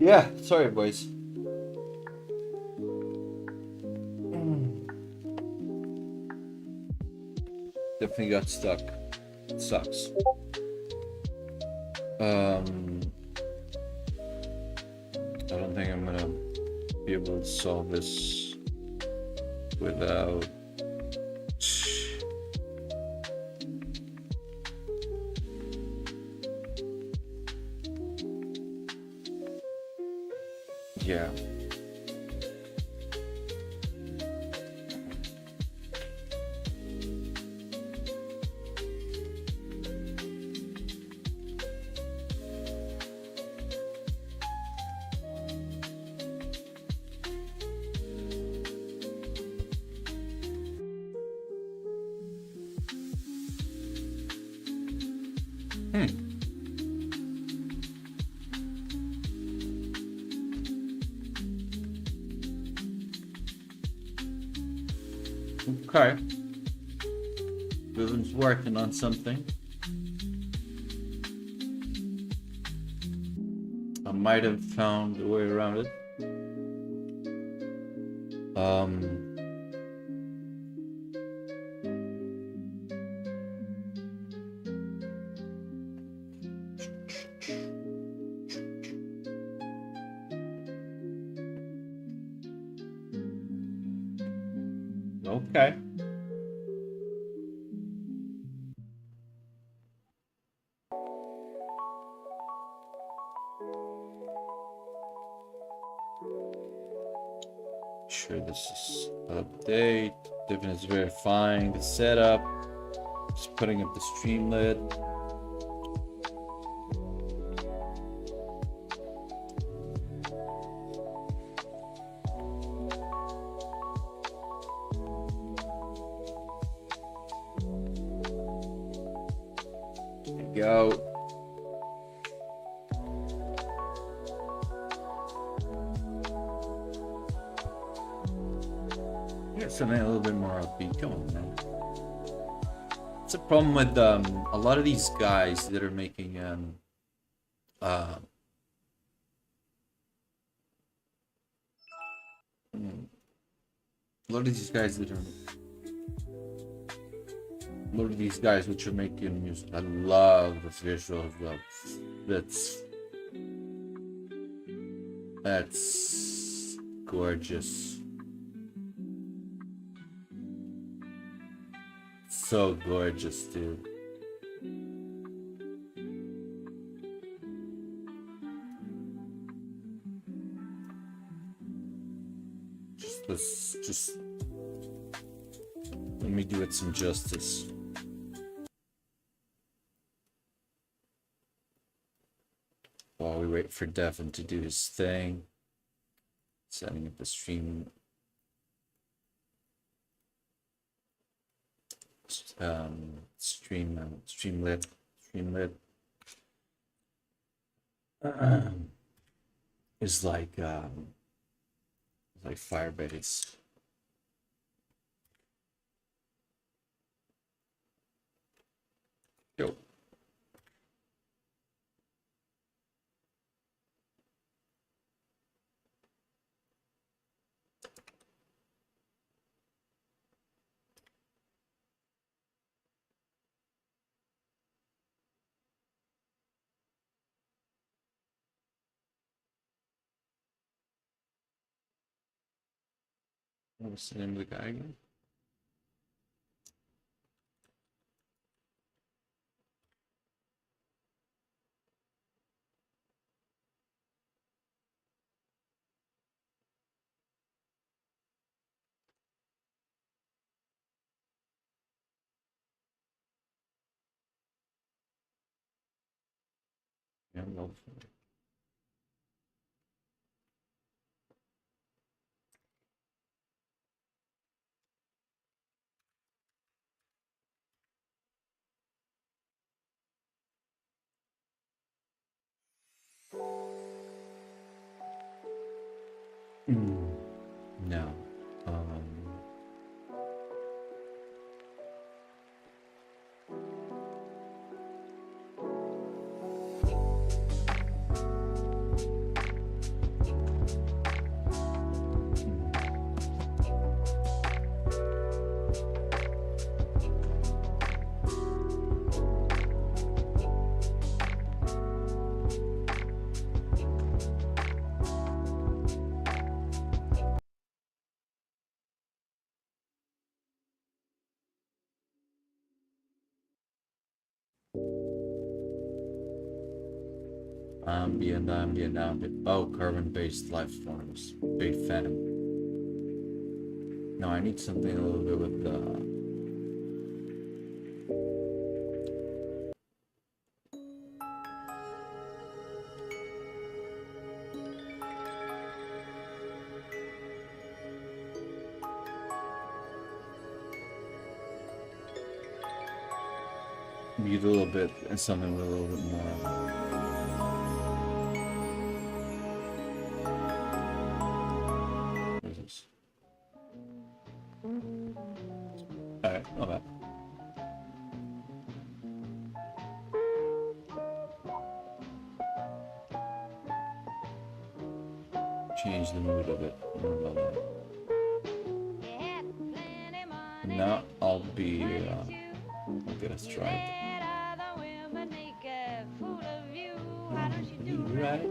Yeah, sorry, boys. Definitely got stuck. It sucks. I don't think I'm gonna be able to solve this without. Yeah. Okay. Vivian's working on something. I might have found a way around it. Okay. Sure, this is update. Devin is verifying the setup. Just putting up the Streamlit. There we go. something a little bit more upbeat. Come on, man. It's a problem with a lot of these guys that are making a lot of these guys that are a lot of these guys which are making music. I love the visuals though. That's gorgeous. So gorgeous, dude. Just let me do it some justice. While we wait for Devin to do his thing, setting up the stream. Streamlit is like Firebase. Yo. What's the name of the guy again? Yeah, no. No. Ambient. Oh, carbon-based life forms. Big fan. No, I need something a little bit with mute a little bit and something with a little bit more. Alright, not bad. Change the mood of it. Now I'll be I'll get us tried. Right.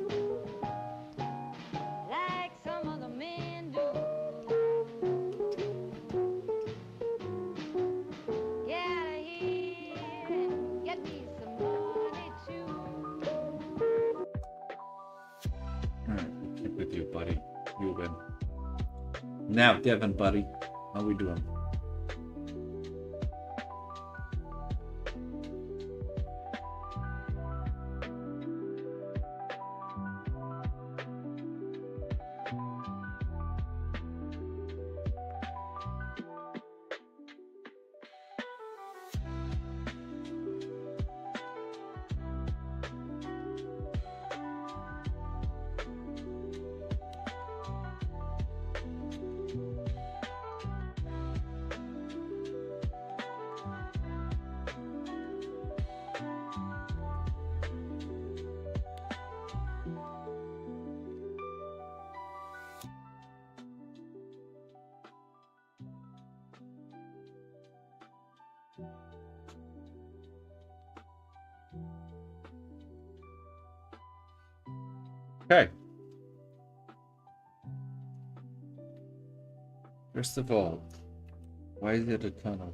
With you, buddy. You win. Now, Devin, buddy. How we doing? Okay. First of all, why is it a tunnel?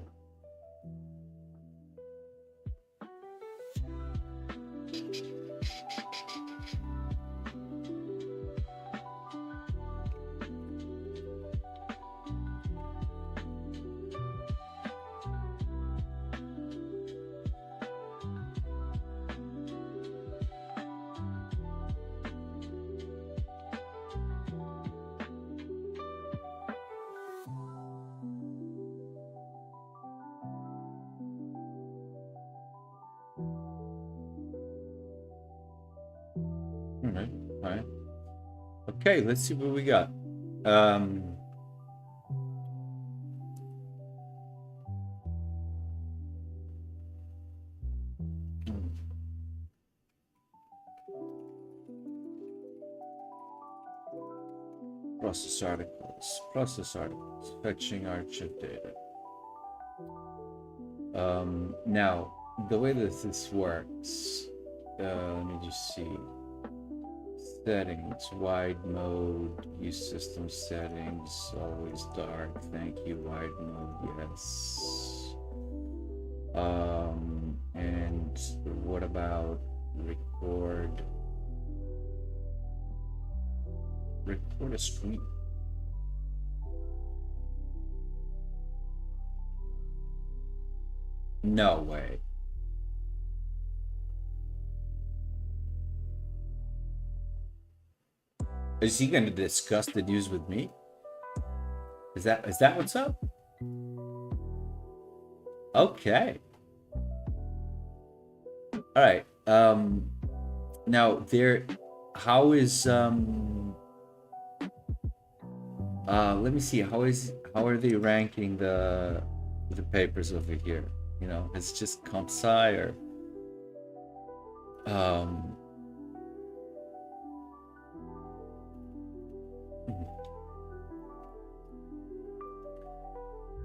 All right. Okay, let's see what we got. Process articles, fetching archive data. Now, the way that this works, let me just see. Settings, wide mode, use system settings, always dark, thank you, wide mode, yes. And what about record a screen? No way. Is he going to discuss the news with me? Is that what's up? Okay. All right. Now how is let me see, how are they ranking the papers over here? You know, it's just comp sci or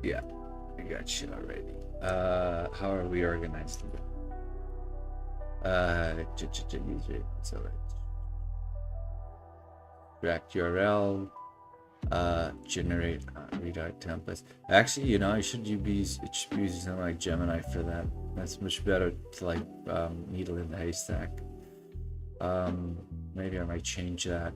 yeah, I got you already. How are we organized? User select, extract URL, generate redirect templates. Actually, you know, it should be using something like Gemini for that. That's much better to like needle in the haystack. Maybe I might change that.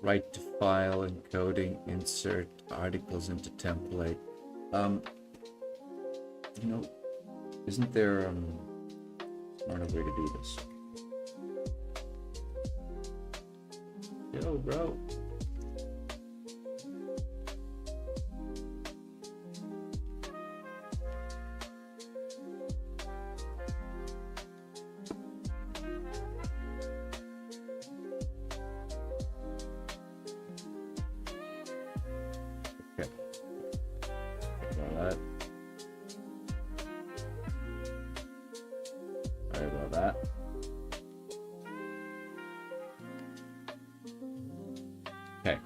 Write to file, encoding, insert articles into template. You know, isn't there a smarter way to do this? Yo, bro. Okay. Sorry about that. Okay.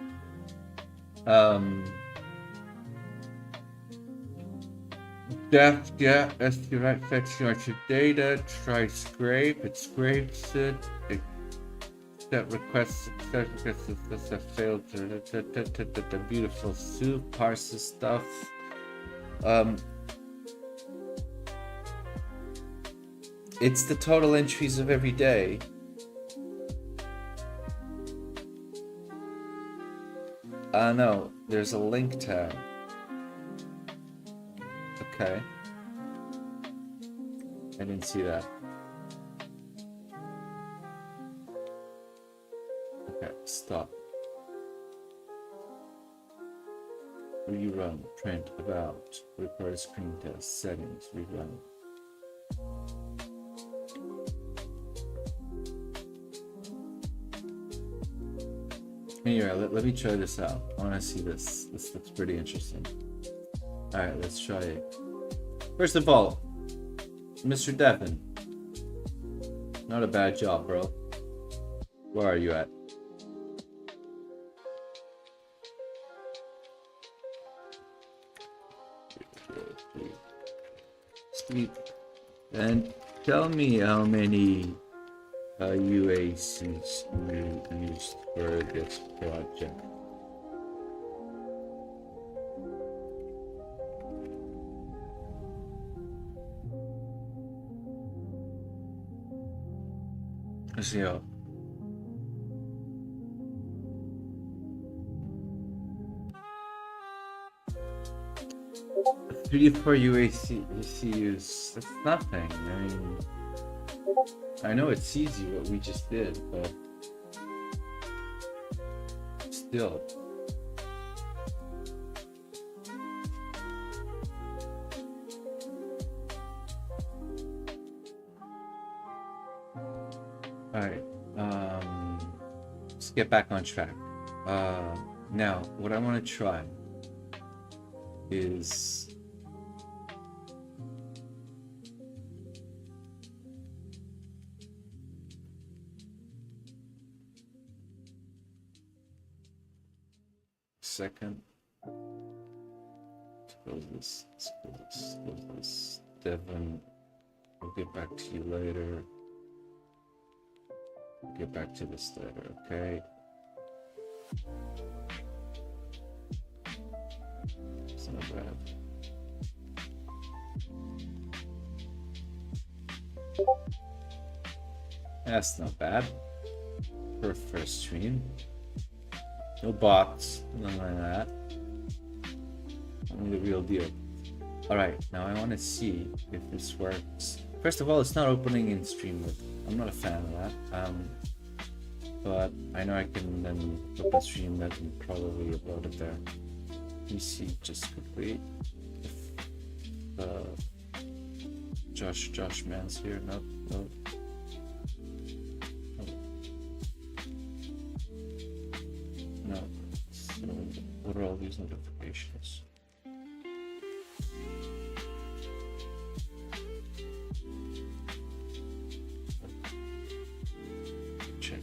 Def, yeah, that's the right fetching archive data. Try scrape, it scrapes it. That requests that's a filter. The beautiful soup parses stuff. It's the total entries of every day. No, there's a link tab. Okay. I didn't see that. Okay, stop. Rerun, print, about, record screen test, settings, rerun. Anyway, let me try this out. I want to see this. This looks pretty interesting. All right, let's try it. First of all, Mr. Devin, not a bad job, bro. Where are you at? Sleep. And tell me how many UACs you used for this project. So, 34 UACs, that's nothing. I mean, I know it's easy what we just did, but still. Alright, let's get back on track. Now, what I want to try is second. Let's close this. Let's close this. Devin, we'll get back to you later. We'll get back to this later, okay? It's not bad. That's not bad for a first stream. No bots, nothing like that. Only the real deal. Alright, now I want to see if this works. First of all, it's not opening in stream mode. I'm not a fan of that. But I know I can then open stream that and probably upload it there. Let me see just quickly if Josh Man's here. No. No. So what are all these notifications? Check.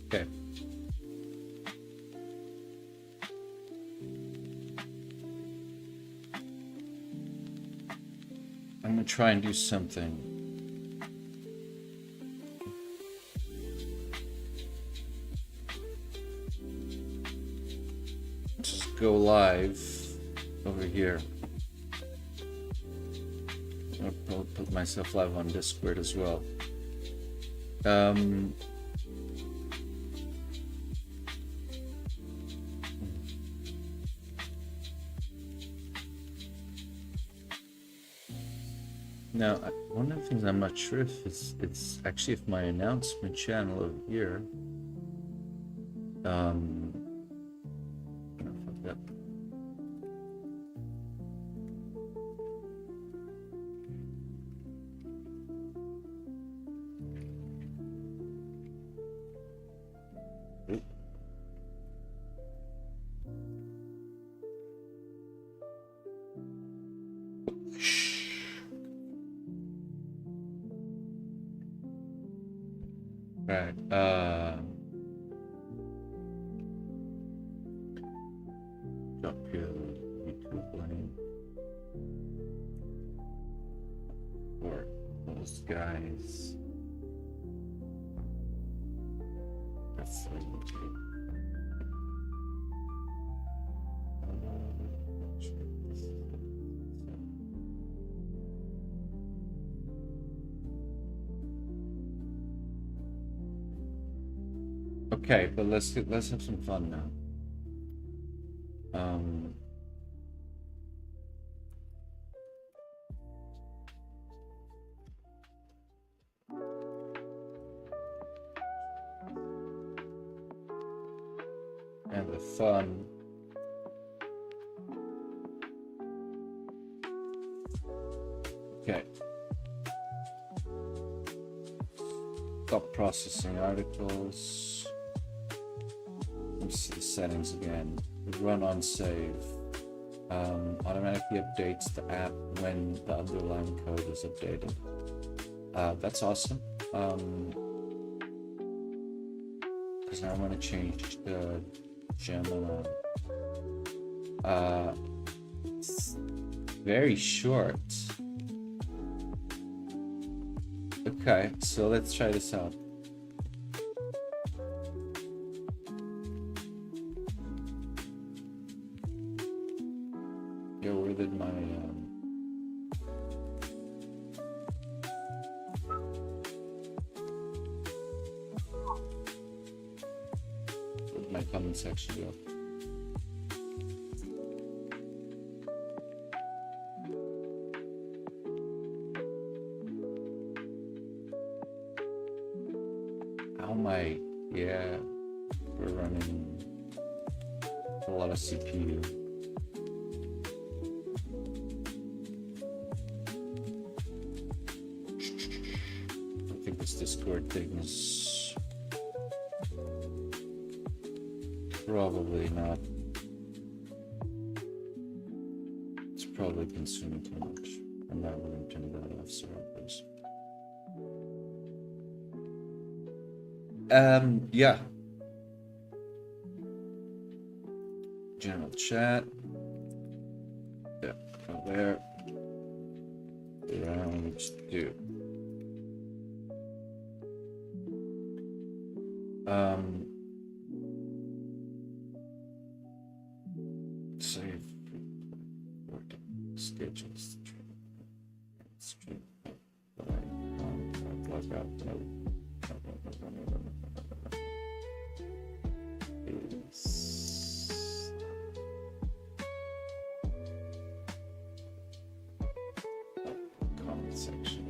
Okay. I'm gonna try and do something. Just go live over here. I'll put myself live on Discord as well. Now, one of the things I'm not sure if it's actually if my announcement channel over here. I fucked up. Oop. Right, drop your YouTube link for those guys. That's so YouTube. Okay, but let's have some fun now. and the fun. Okay. Stop processing articles. Let's see the settings again. Run on save. Automatically updates the app when the underlying code is updated. That's awesome. Because now I'm going to change the Gemini. It's very short. Okay, so let's try this out. Yo, where did my where'd my comment section go? How am I? Yeah, we're running a lot of CPU. I think this Discord thing is probably not. It's probably consuming too much. I'm not going to turn that off, so please. Yeah. General chat. Yeah, go there. Round 2. Save schedules. Stream. Log out. No. Comment section.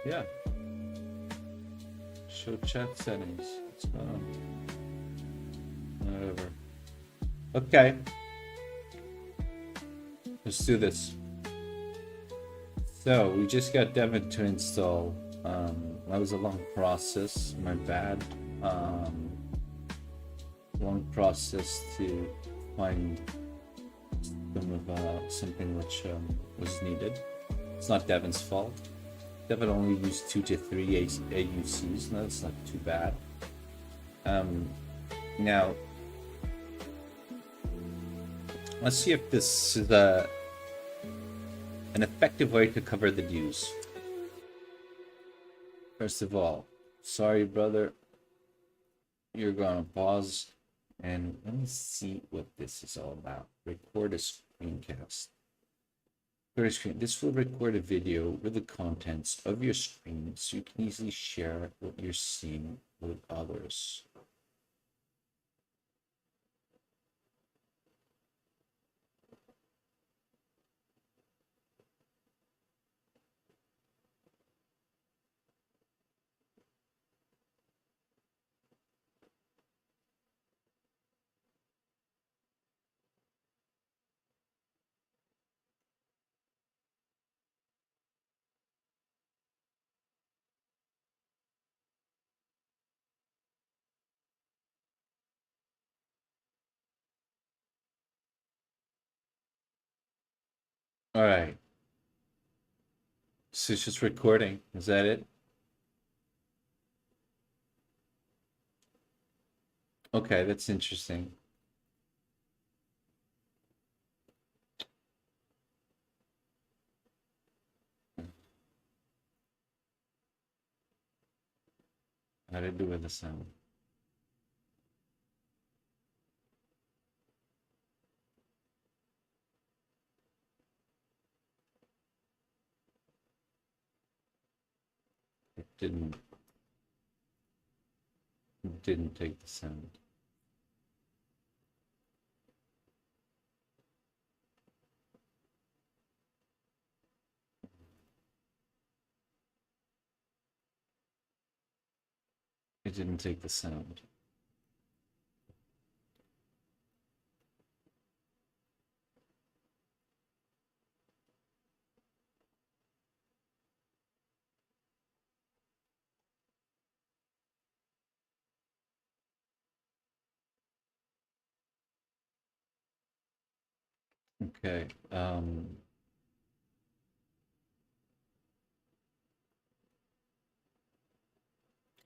Yeah. Show chat settings. What's going on? Whatever. Okay. Let's do this. So we just got Devon to install. That was a long process. My bad. Long process to find something which was needed. It's not Devon's fault. Devon only used 2 to 3 AUCs. No, that's not too bad. Now, let's see if this is an effective way to cover the dues. First of all, sorry, brother. You're gonna pause and let me see what this is all about. Record a screencast. This will record a video with the contents of your screen so you can easily share what you're seeing with others. All right. So it's just recording. Is that it? Okay, that's interesting. How to do with the sound. It didn't take the sound. It didn't take the sound. Okay.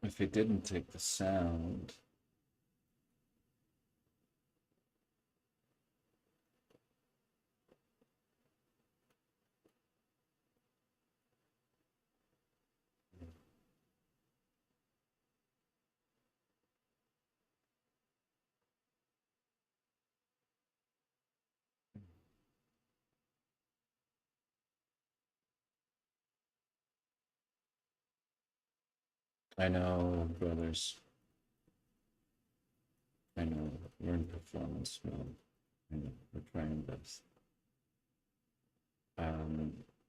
If it didn't take the sound, I know, brothers. I know. We're in performance mode. I know. We're trying best.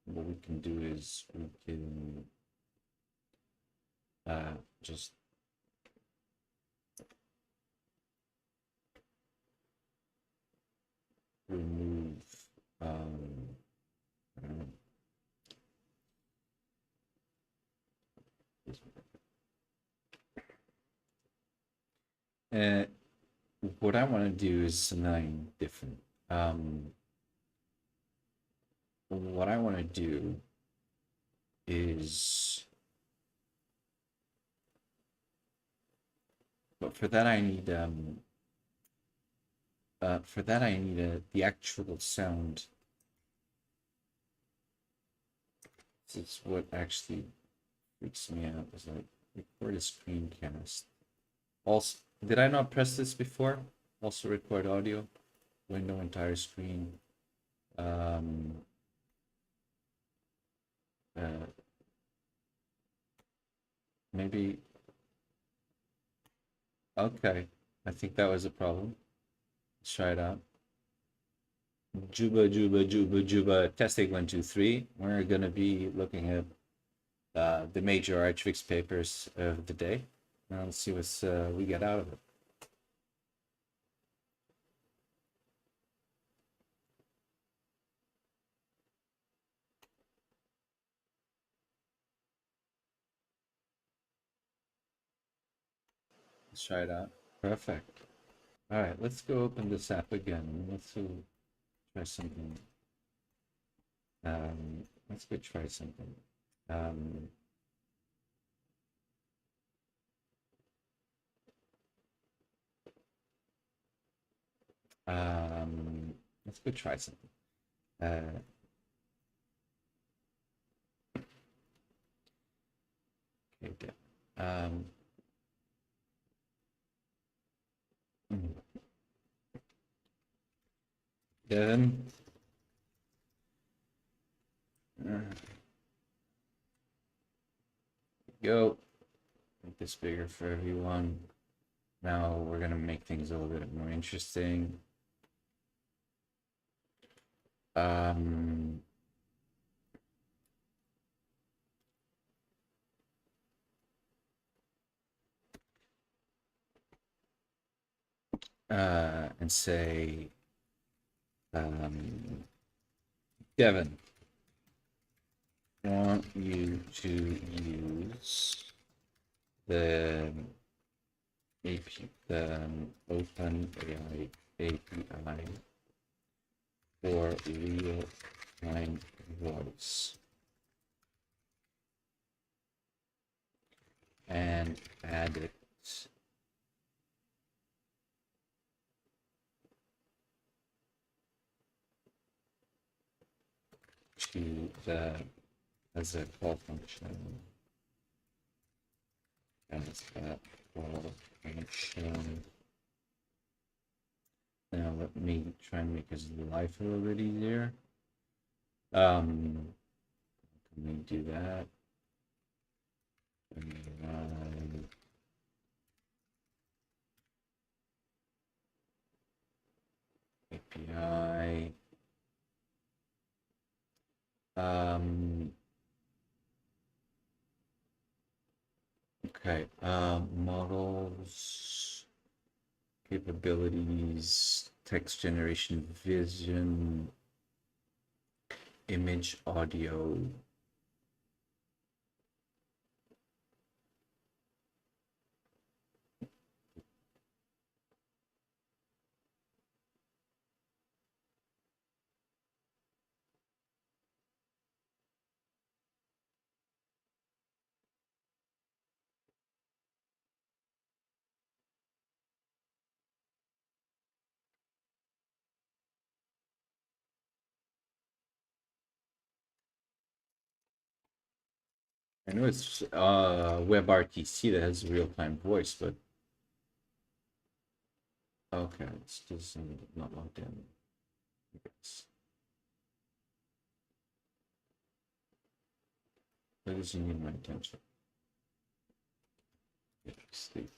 What we can do is we can just remove I don't know, uh, what I want to do is something different. What I want to do is, but for that I need the actual sound. This is what actually freaks me out. Is like record a screencast. Also, did I not press this before? Also record audio, window entire screen. Um, uh, maybe. Okay, I think that was a problem. Let's try it out. Juba, Juba, Juba, Juba. Testing 1, 2, 3. We're gonna be looking at the major Archviks papers of the day. Now let's see what we get out of it. Let's try it out. Perfect. All right, let's go open this app again. Try something. Let's go try something. Um, let's go try something. Okay, good. Then go. Make this bigger for everyone. Now we're gonna make things a little bit more interesting. Um, and say, Devin, want you to use the OpenAI API for real-time voice and add it do that as a call function. As that call function. Now let me try and make his life a little bit easier. Can we do that? API. Okay. Models, capabilities, text generation, vision, image, audio. I know it's WebRTC that has real-time voice, but okay, it's just not logged in. I guess. That doesn't need my attention. Yeah, sleep.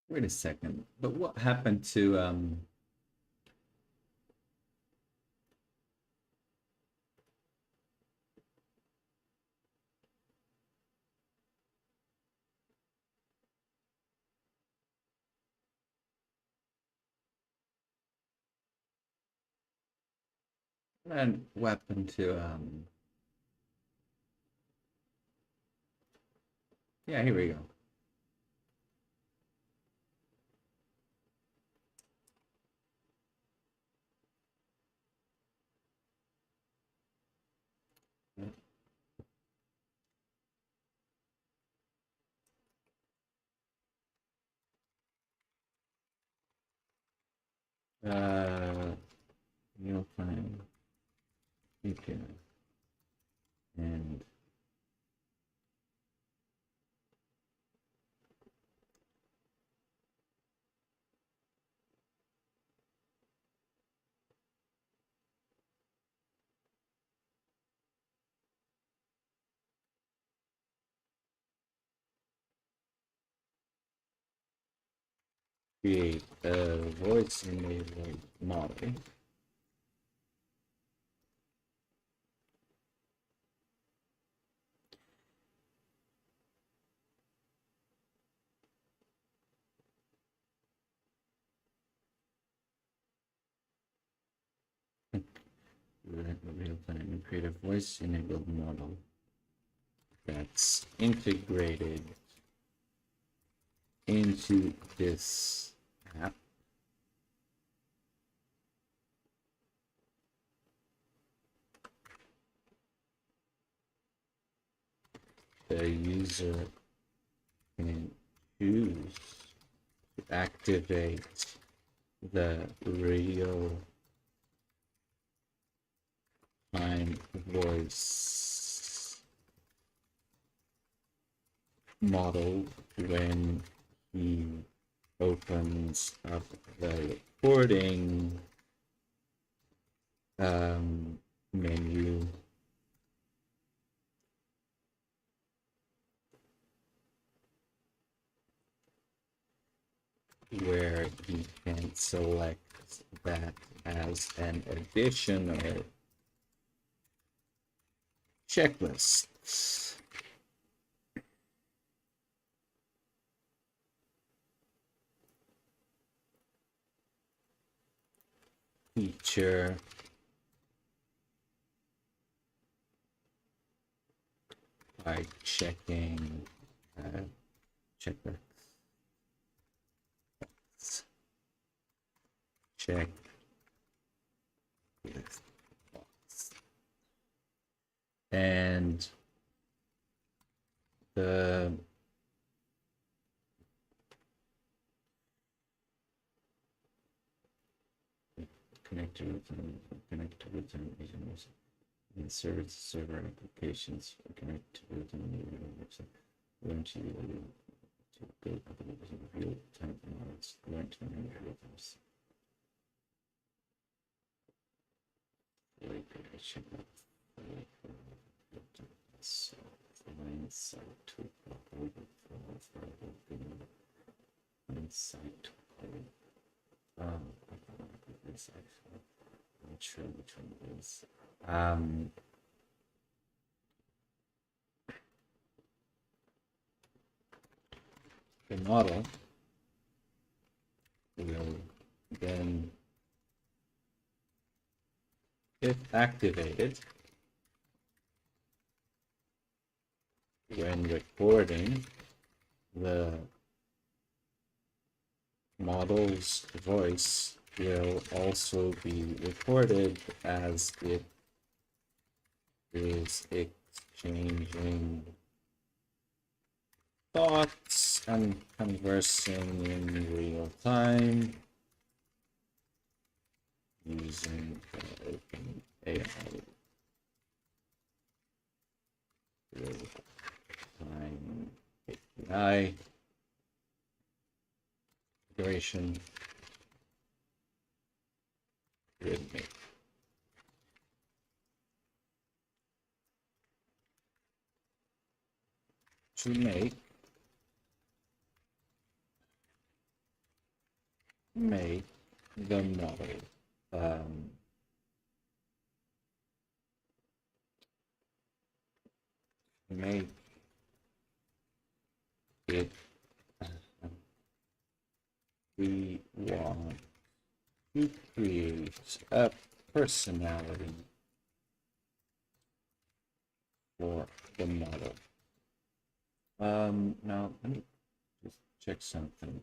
Wait a second, but what happened to and what happened to yeah, here we go. Real-time API and create a voice-enabled model. Real-time and create a voice-enabled model that's integrated into this app. The user can choose to activate the real-time voice model when he opens up the recording menu. Where he can select that as an additional checklist. Feature by checking checklist. Check list box. And the connect to return agents and server applications connect to return learn to build real time models, learn to learn real time. So site to site to I'm not sure which one it is. The model will then, if activated, when recording, the model's voice will also be recorded as it is exchanging thoughts and conversing in real time using the OpenAI real-time API integration with me. To make the model make it we want to create a personality for the model. Now let me just check something.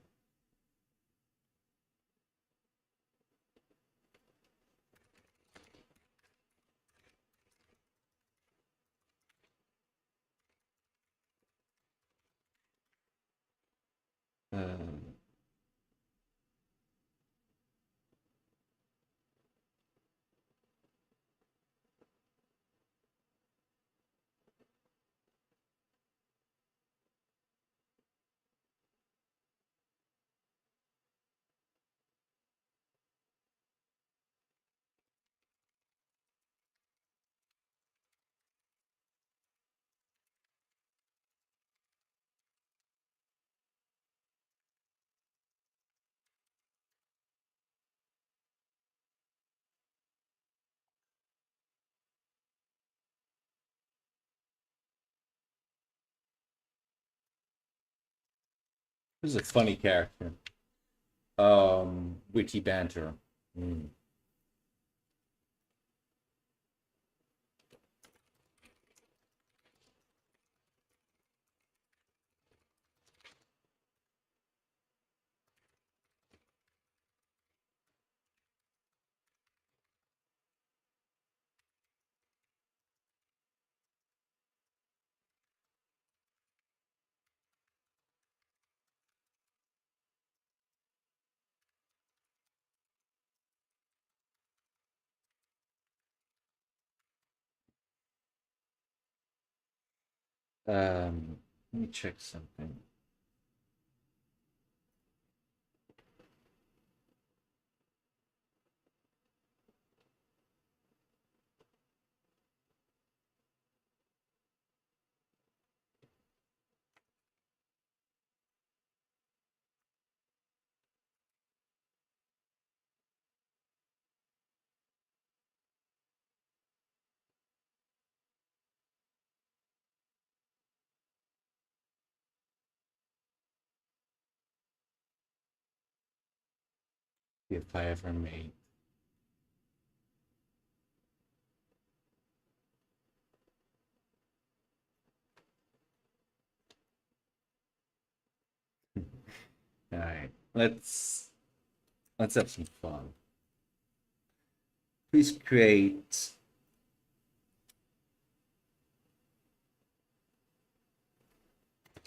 This is a funny character. Witty banter. Mm. Let me check something. If I ever made. All right, let's have some fun. Please create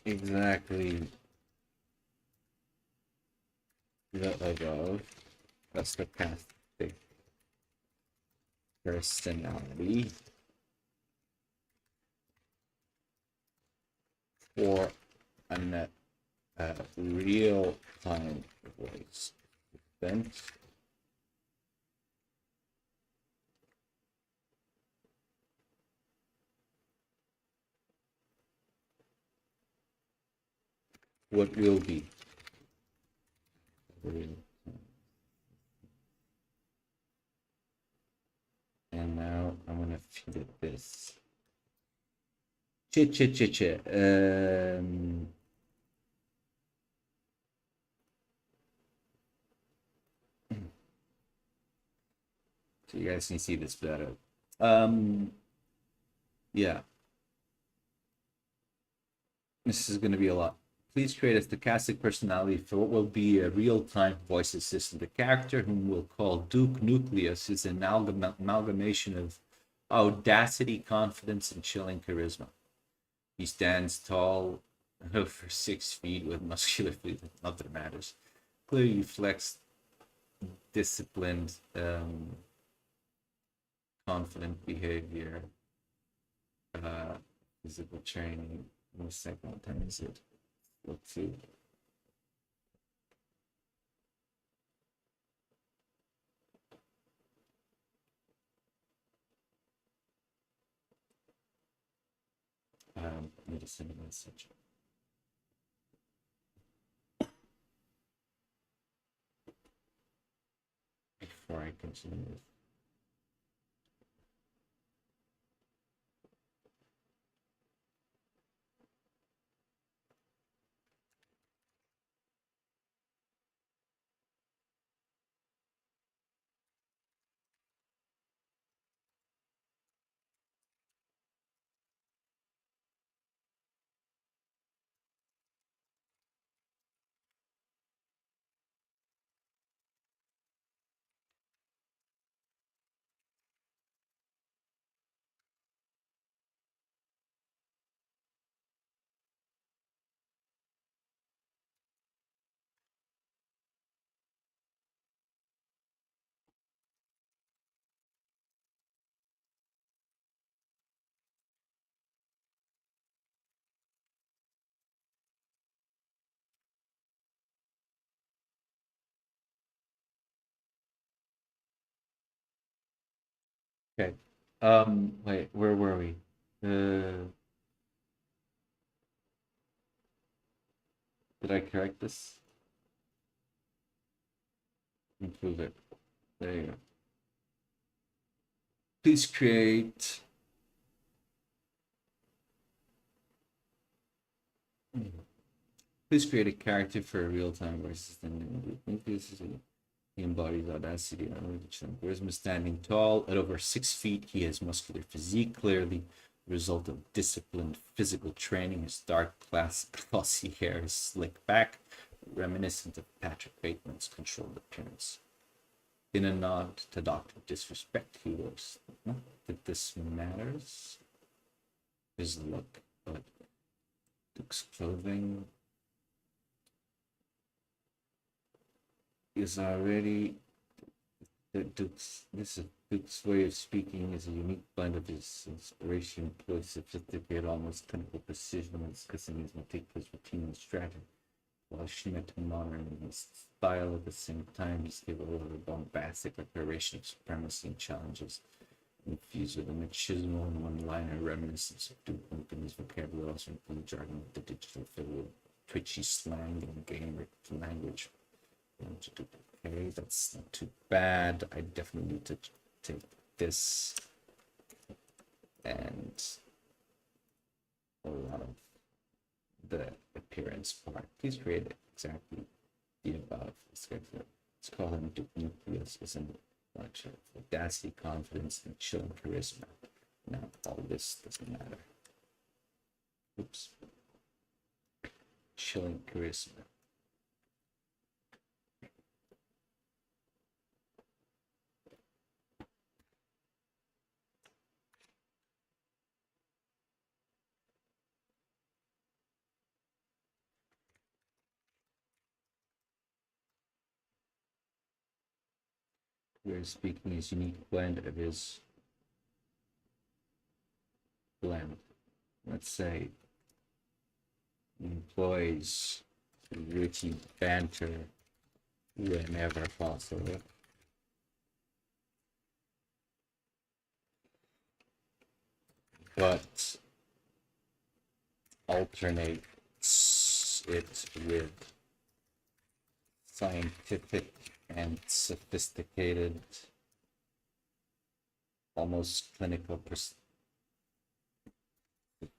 exactly the above. That's the stochastic personality for a real-time voice. Then what will be? And now I'm gonna feed it this. Chit. So you guys can see this better. Yeah. This is gonna be a lot. Please create a stochastic personality for what will be a real-time voice assistant. The character, whom we'll call Duke Nucleus, is an amalgamation of audacity, confidence, and chilling charisma. He stands tall, over 6 feet, with muscular feet. Not that it matters. Clearly flexed, disciplined, confident behavior, physical training. What second time is it? Let's see. Let me just send a message. Before I continue. Okay. Wait, where were we? Did I correct this? Improve it. There you go. Please create. Please create a character for a real-time voice assistant. He embodies audacity, charisma, standing tall. At over 6 feet, he has muscular physique, clearly the result of disciplined physical training. His dark, glossy hair is slicked back, reminiscent of Patrick Bateman's controlled appearance. In a nod to Dr. Disrespect, he was, not that this matters. His look, but Duke's clothing is already Duke's way of speaking is a unique blend of his inspiration, employs sophisticated, almost clinical precision when discussing his meticulous routine and strategy, while Schmidt and modern in his style at the same time. He's capable of a bombastic declaration of supremacy and challenges, infused with a machismo and one-liner reminiscence of Duke. In his vocabulary also includes jargon with the digital figure, twitchy slang and gamer language. Okay, that's not too bad. I definitely need to take this and a lot of the appearance part. Please create exactly the above. Let's call him Duke Nucleus. Is in much of audacity, confidence, and chill charisma. Now all this doesn't matter. Oops. Chilling charisma. We're speaking his unique blend of his blend. Let's say employs witty banter whenever possible. But alternates it with scientific and sophisticated, almost clinical,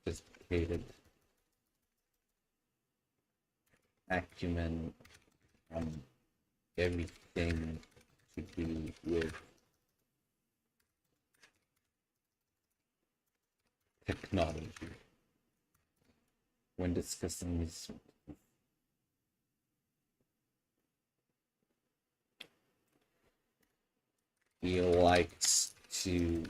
sophisticated acumen on everything to do with technology. When discussing these, he likes to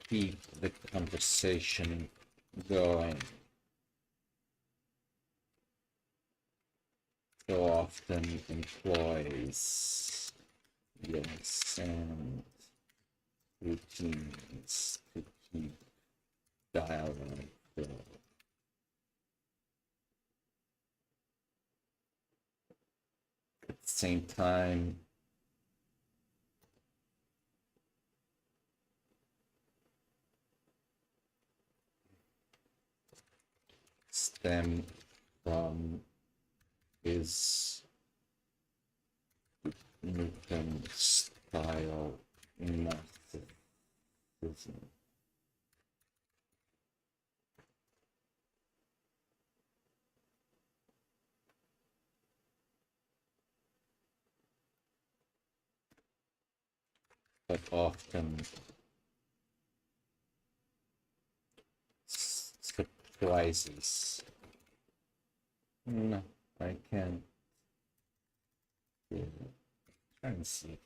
keep the conversation going. So often employs and routines to keep dialogue going. At the same time, stem from his Newton style narcissism. But often surprises. No, I can't. Try and see.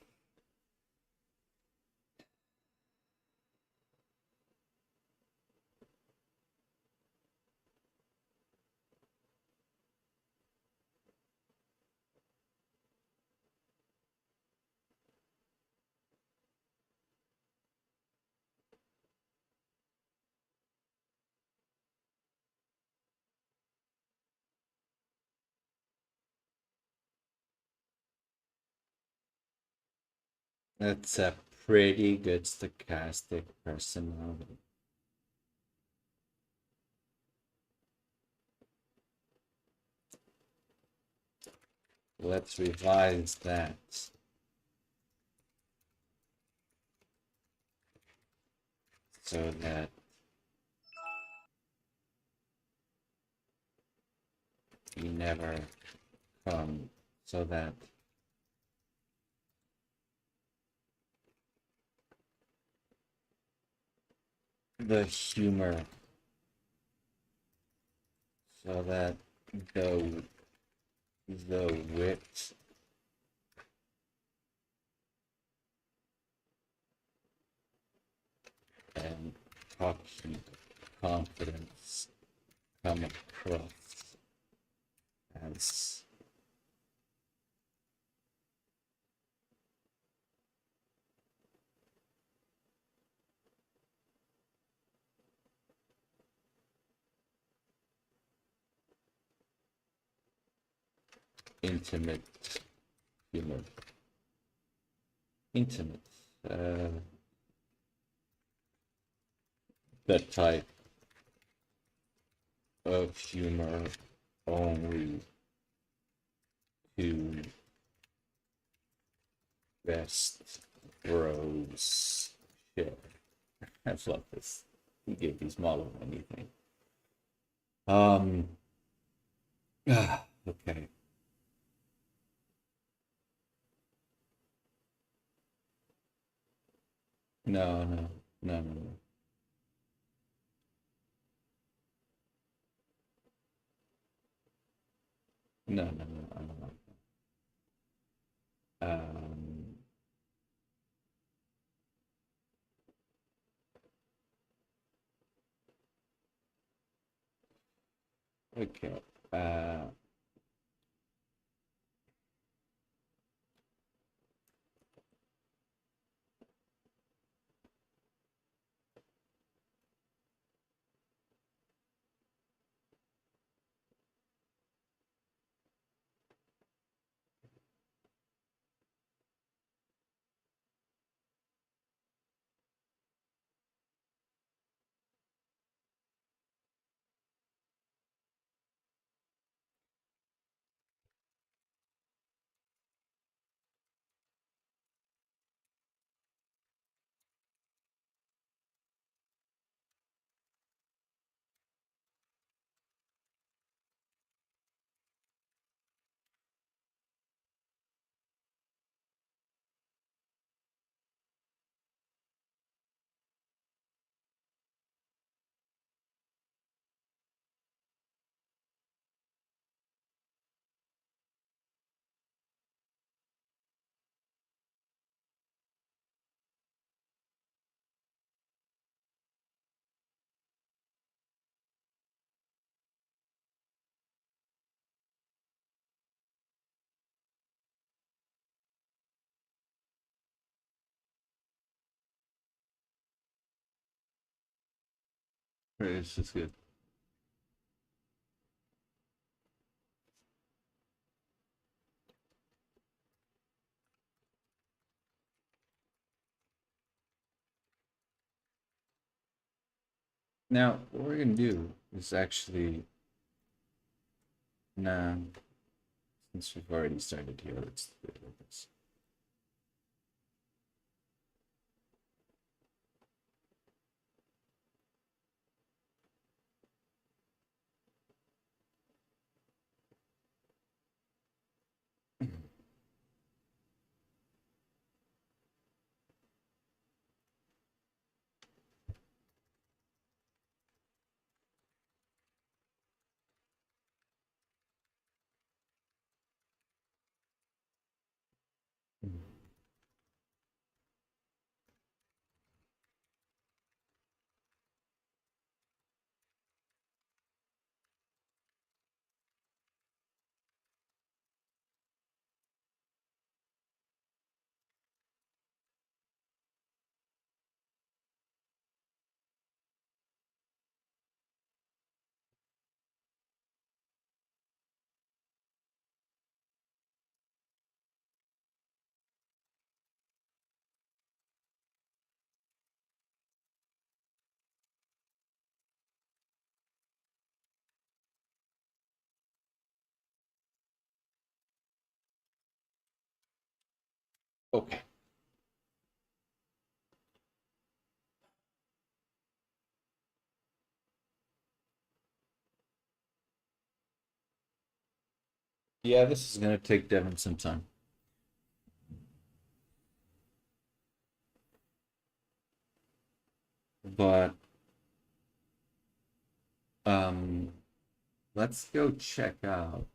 That's a pretty good stochastic personality. Let's revise that. so that you never come, so that the humor, so that the wit and cocky confidence come across as intimate humor. Intimate. Uh, the type of humor only two best bros share. I love this. He gave these model anything. Um. Okay. No, no, no, no, no, no, no, no. I don't know. Um. Okay. Uh. It's just good. Now, what we're gonna do is actually, nah, since we've already started here, let's do this. Okay. Yeah, this is gonna take Devin some time. But um let's go check out.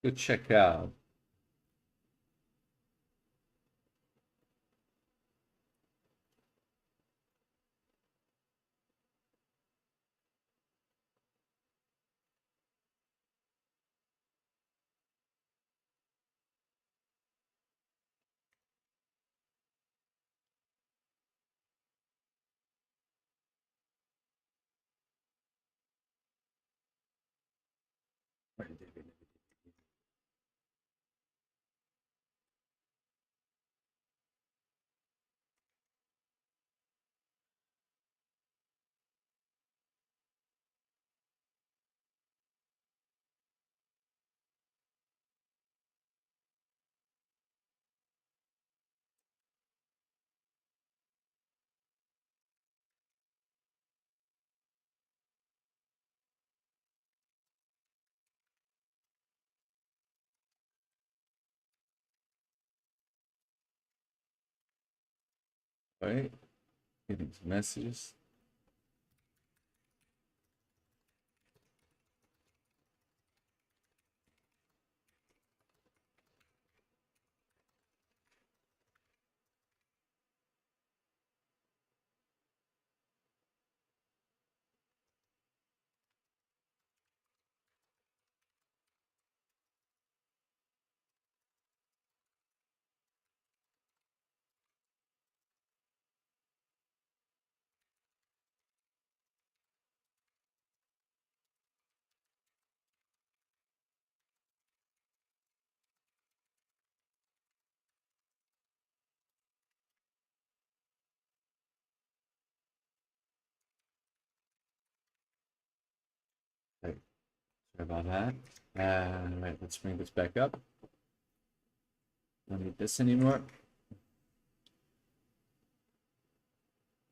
Go check out. All right, getting some messages. Right, sorry about that. Right, let's bring this back up. Don't need this anymore.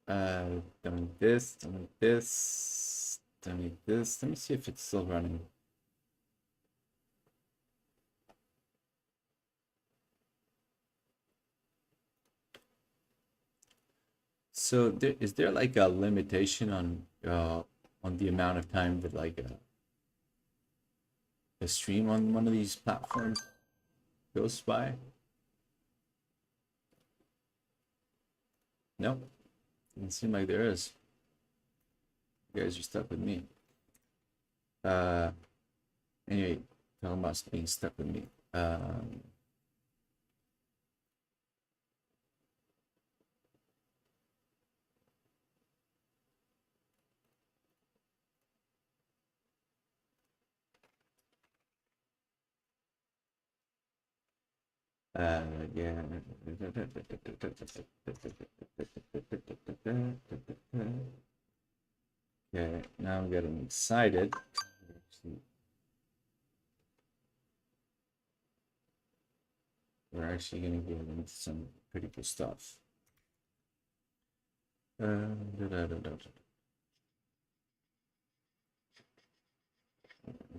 Don't need this, don't need this, don't need this. Let me see if it's still running. So is there like a limitation on the amount of time that like a stream on one of these platforms goes by? No, doesn't seem like there is. You guys are stuck with me. Uh, anyway, talking about being stuck with me. Yeah. Okay, now I'm getting excited. We're actually going to get into some pretty cool stuff.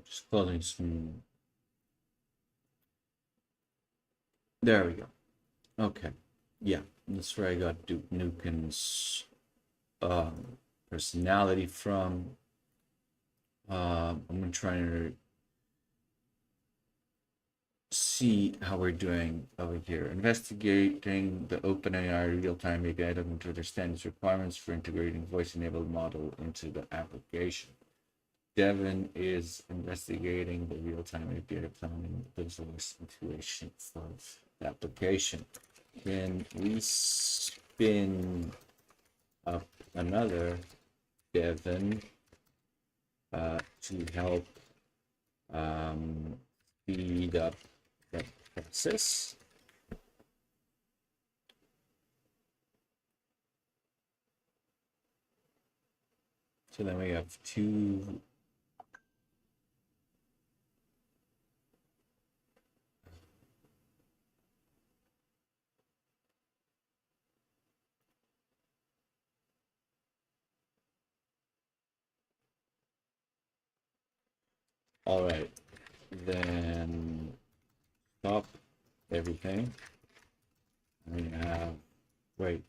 Just closing some. There we go. Okay. Yeah, that's where I got Duke Nukem's personality from. I'm gonna try to see how we're doing over here. Investigating the OpenAI real-time API document to understand its requirements for integrating voice-enabled model into the application. Devin is investigating the real-time API planning the voice integration of the application. Then we spin up another Devin to help speed up the process. So then we have two all right, then stop everything. We have wait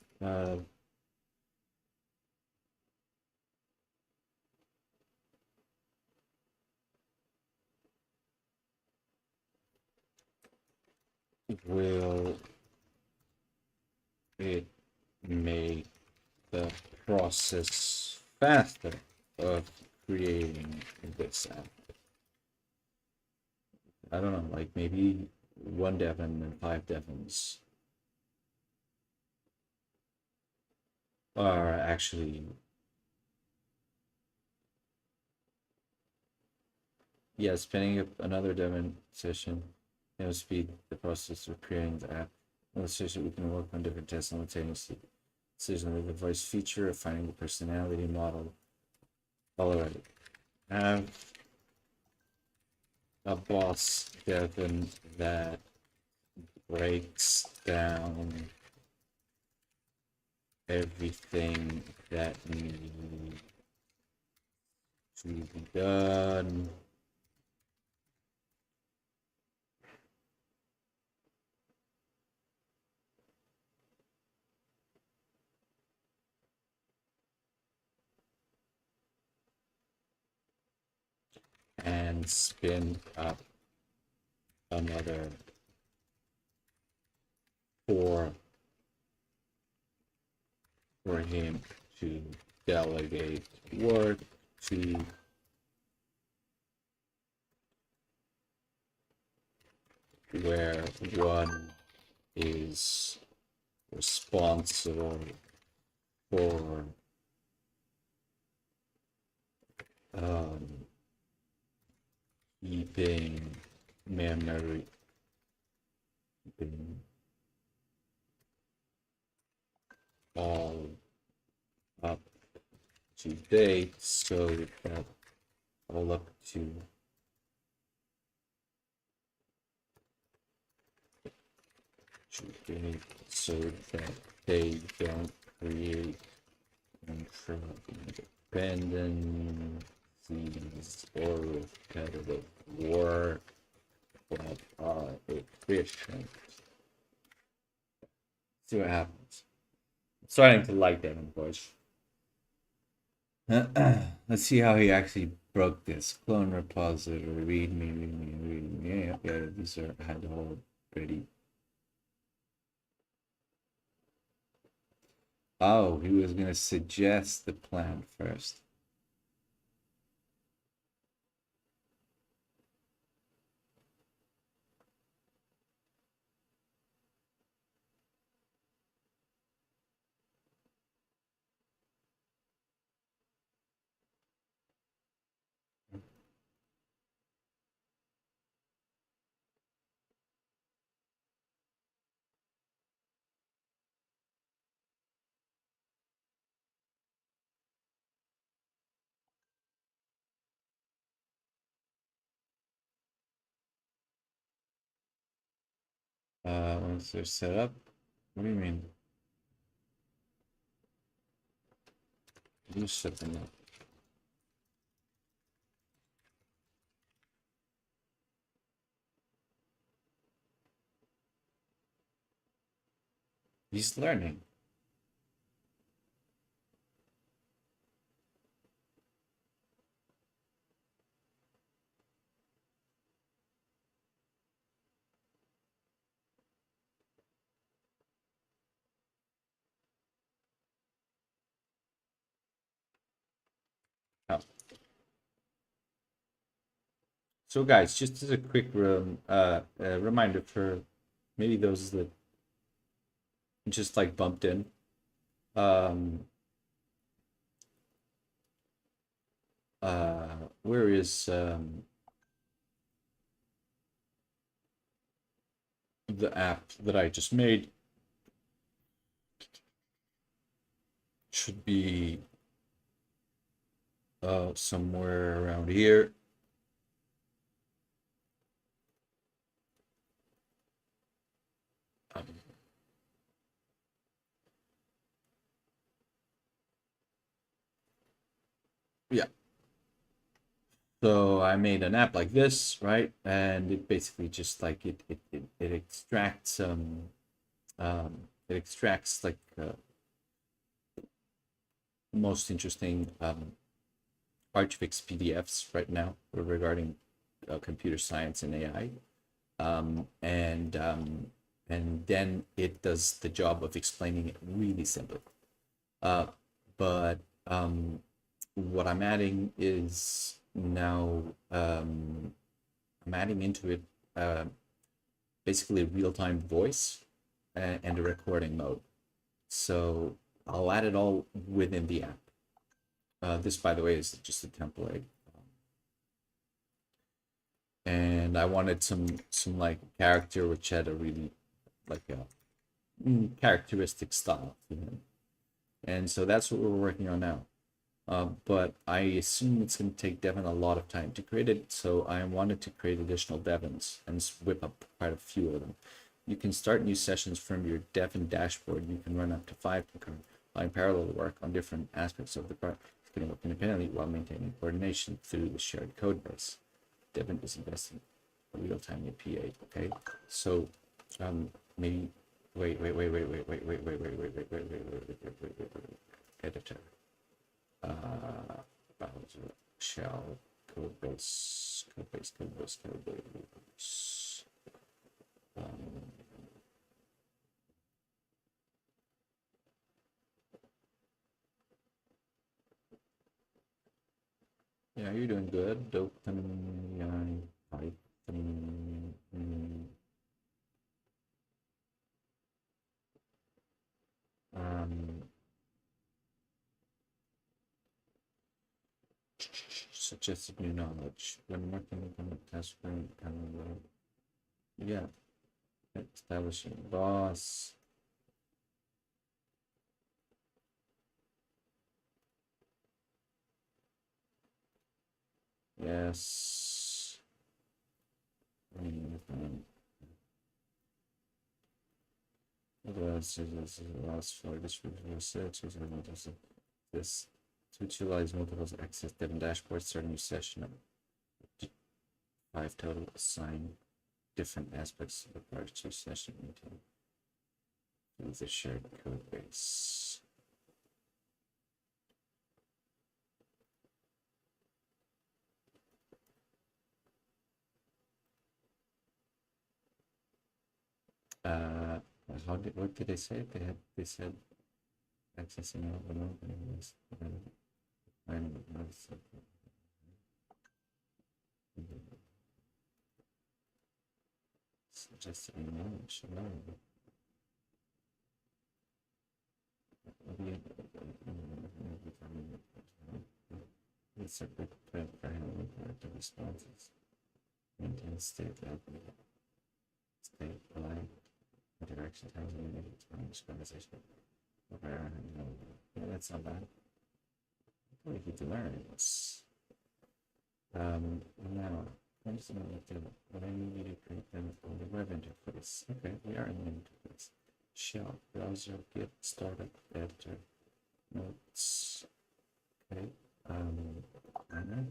will it make the process faster of creating this app? I don't know, like maybe 1 devon and 5 devons are actually, yeah, spinning up another devon session, speed the process of creating the app. In this session, we can work on different tests simultaneously. Decision with the voice feature of finding the personality model. All right, have a boss devon that breaks down everything that needs to be done. And spin up another for him to delegate work to where one is responsible for keeping memory, keeping all up to date, so that all up to date, so that they don't create dependencies or repetitive work that are efficient. See what happens. I'm starting to like that voice. Let's see how he actually broke this. Clone repository, read me. Yeah, these are had already. Oh, he was gonna suggest the plan first. Once they're set up, what do you mean? You set them up. He's learning. Oh. So guys, just as a quick reminder for maybe those that just like bumped in. Where is the app that I just made should be somewhere around here. Um, yeah. So I made an app like this, right? And it basically just like it extracts it extracts like most interesting Archfix PDFs right now regarding computer science and AI. And then it does the job of explaining it really simply. But what I'm adding is now I'm adding into it basically real-time voice and a recording mode. So I'll add it all within the app. This, by the way, is just a template. And I wanted some like character which had a really like a characteristic style, you know? And so that's what we're working on now. But I assume it's going to take Devin a lot of time to create it, so I wanted to create additional Devins and whip up quite a few of them. You can start new sessions from your Devin dashboard. You can run up to 5 concurrent in parallel work on different aspects of the project. You can work independently while maintaining coordination through the shared code base. Devin is investing in real-time API. Okay, so maybe wait, editor. Browser shell code base. Yeah, you're doing good. Python. Suggested new knowledge. When working on a task frame, yeah, establishing boss. Yes. Last for this research this to utilize multiple access Devin dashboard, start a new session of 5 total, assign different aspects of the project to session maintain with a shared code base. What did they say? They said accessing all the nodes. Suggested knowledge. It's a good plan for handling corrective responses. Maintain state aligned. Direction tells me that it's from this conversation. Yeah, that's not bad. We need to learn. Now, I'm just going to do what I need you to create them on the web interface. Okay, we are in the interface. Shell, browser, get startup, editor, notes. Okay, planner.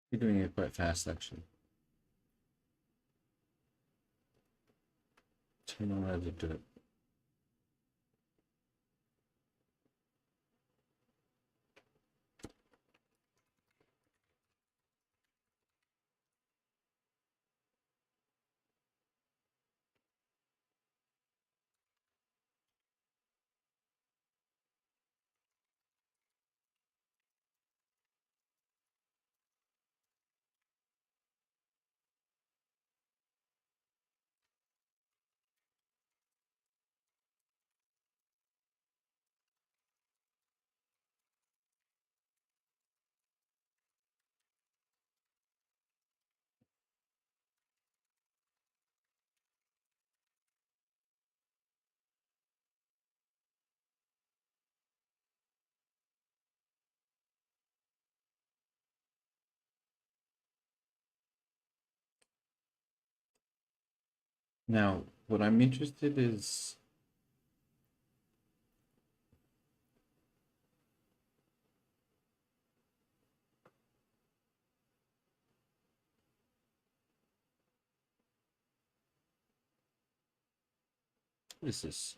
You're doing it quite fast, actually. Turn on how to do it. Now, what I'm interested is what is this?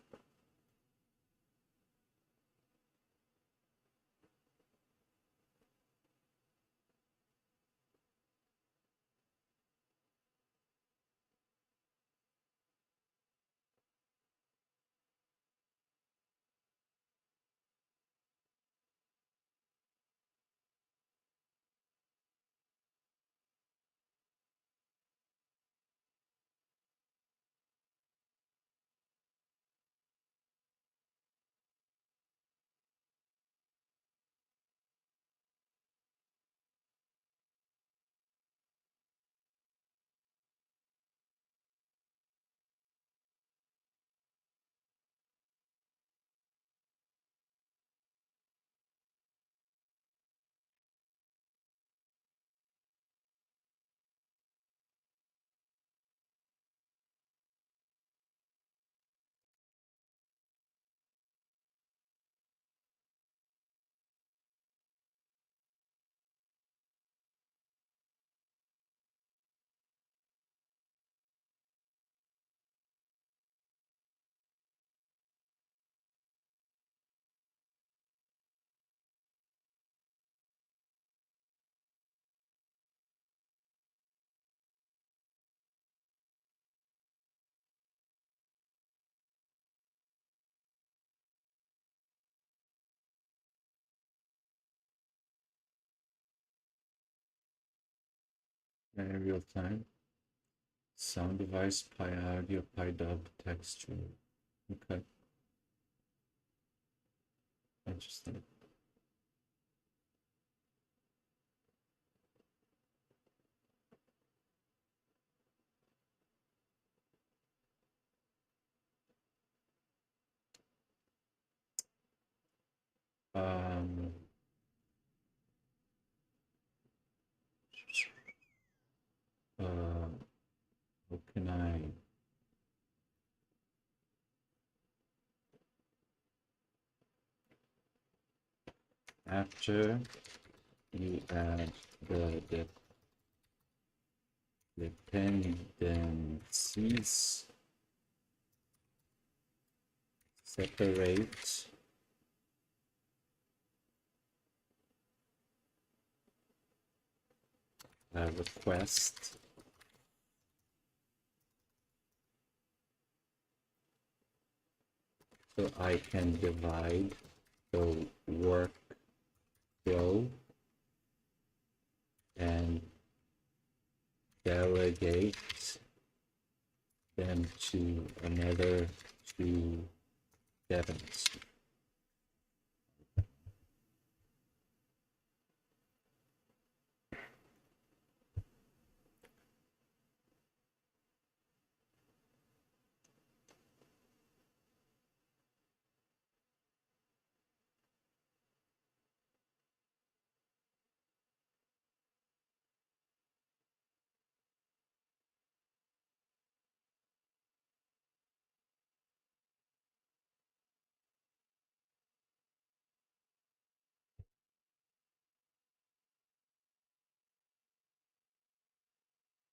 In real time. Sound device, pi audio, pi dub, texture. Okay, interesting. Um, what can I? After you add the dependencies, separate a request so I can divide the workflow and delegate them to another two devons.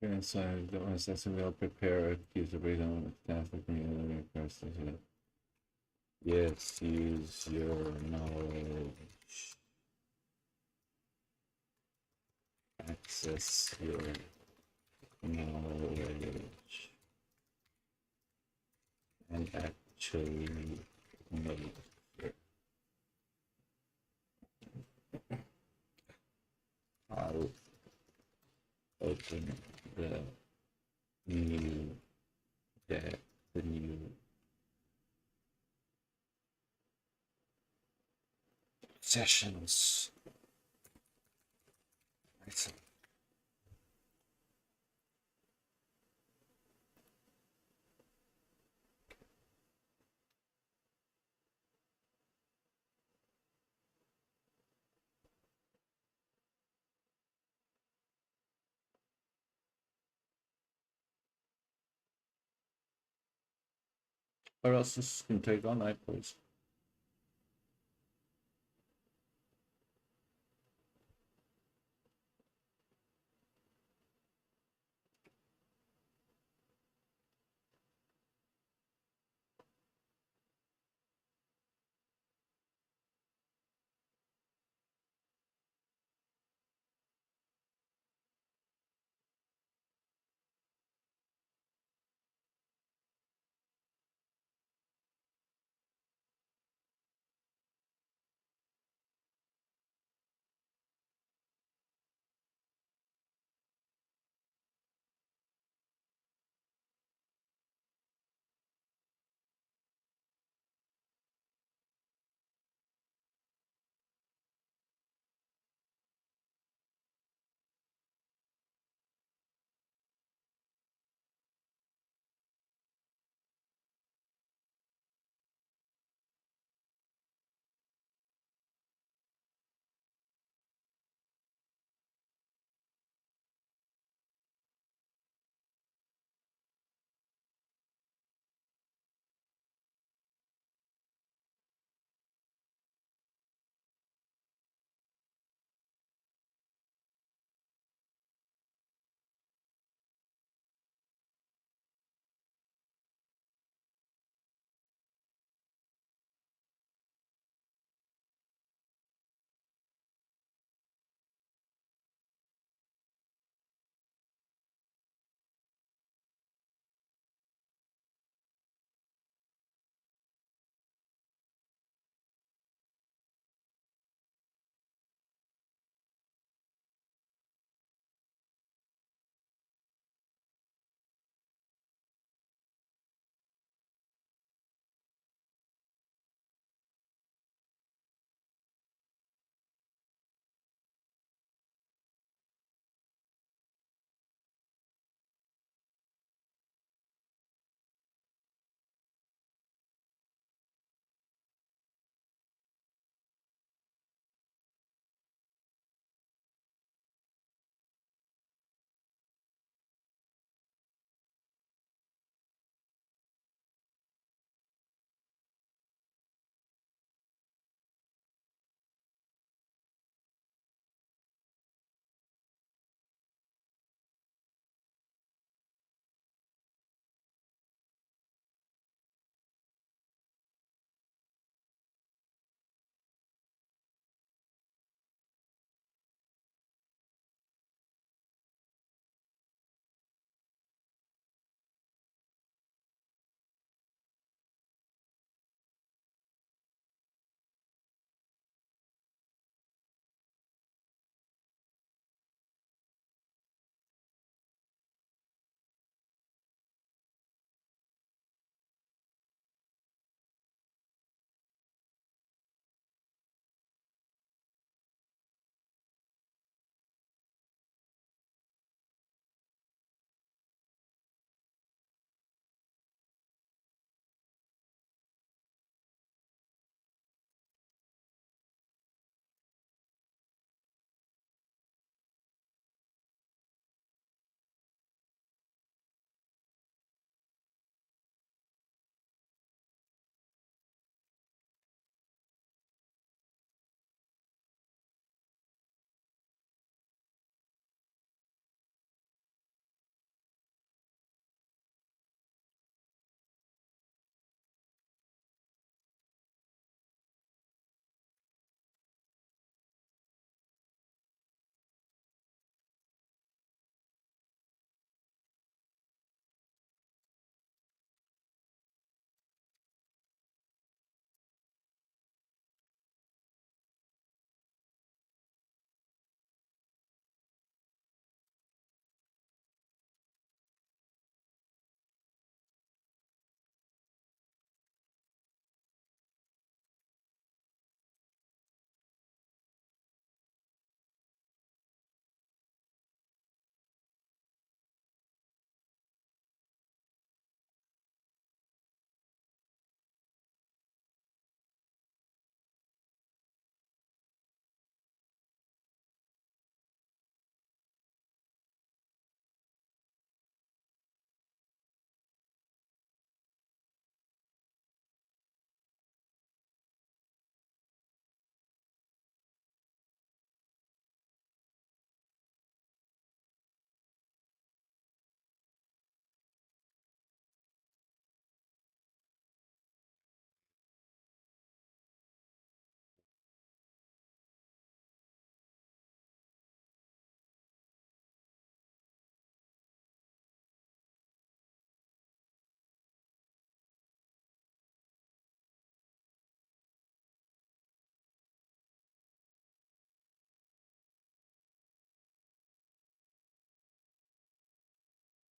So the assessment will prepare a user breakdown of task that can person. Yes, use your knowledge. Access your knowledge. And actually make it. I'll open the new the new sessions. Right. Or else this can take all night, please.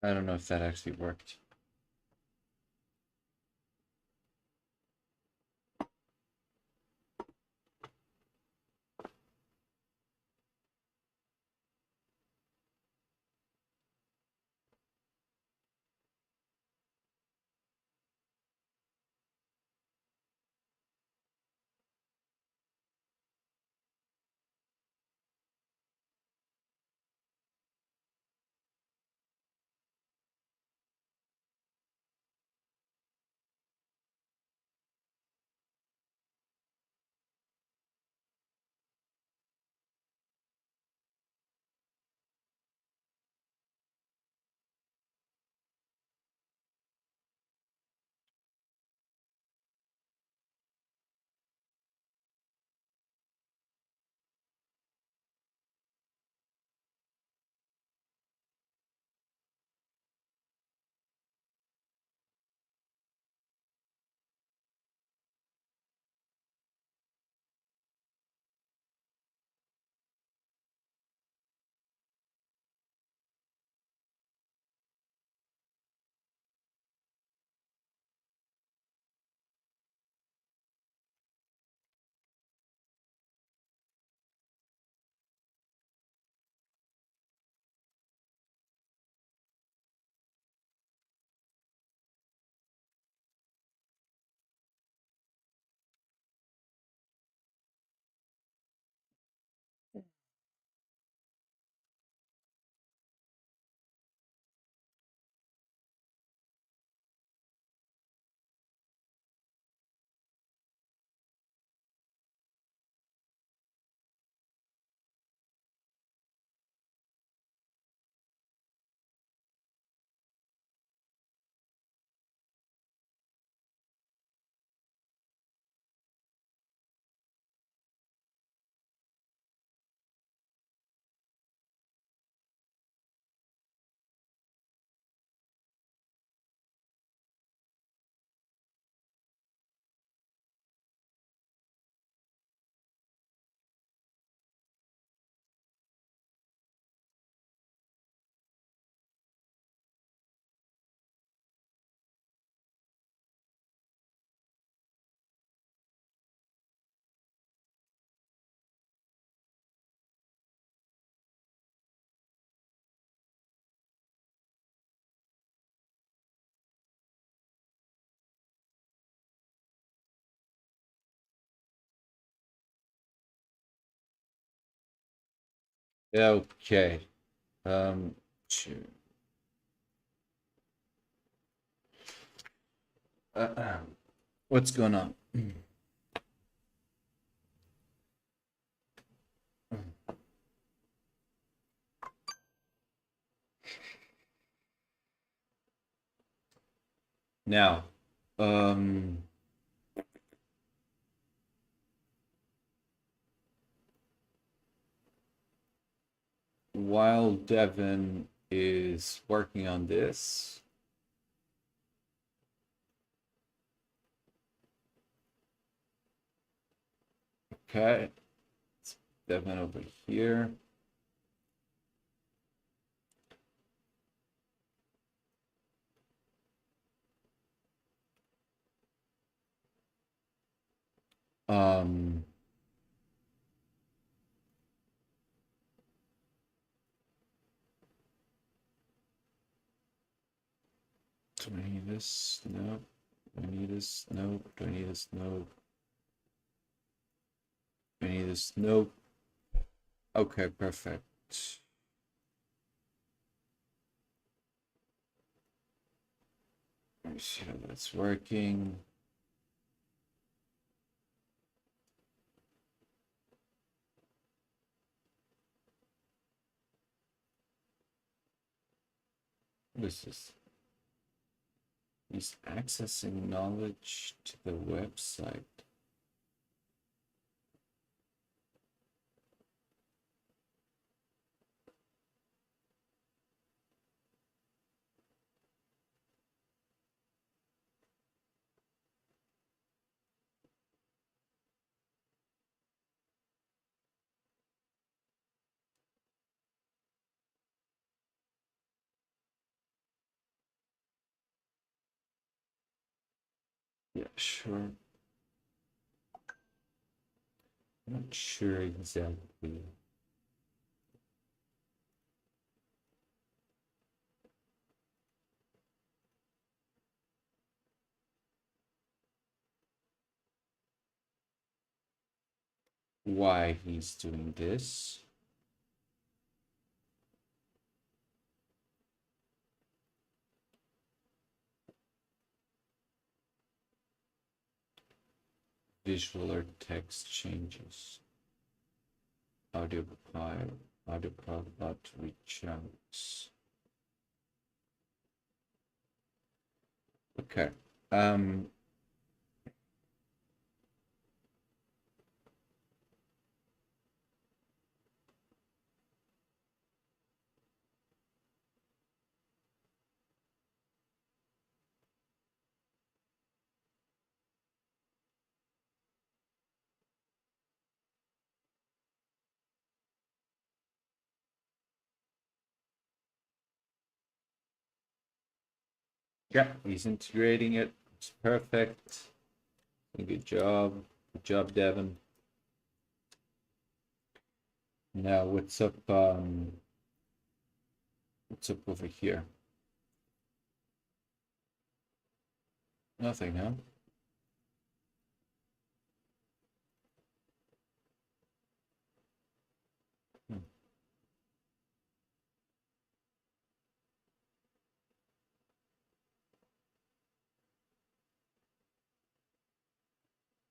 I don't know if that actually worked. Okay. Shoot. Uh, what's going on? Now, um, while Devin is working on this, okay, it's Devin over here. Um, do I need this? No. Do I need this? No. Do I need this? No. Do I need this? No. Okay, perfect. Let me see how that's working. What is this? He's accessing knowledge to the website. Yeah, sure. Not sure exactly. Why he's doing this. Visual or text changes. Audio file. Audio file about to reach out. Okay. Yeah, he's integrating it. It's perfect. Good job. Good job, Devin. Now what's up over here? Nothing, huh?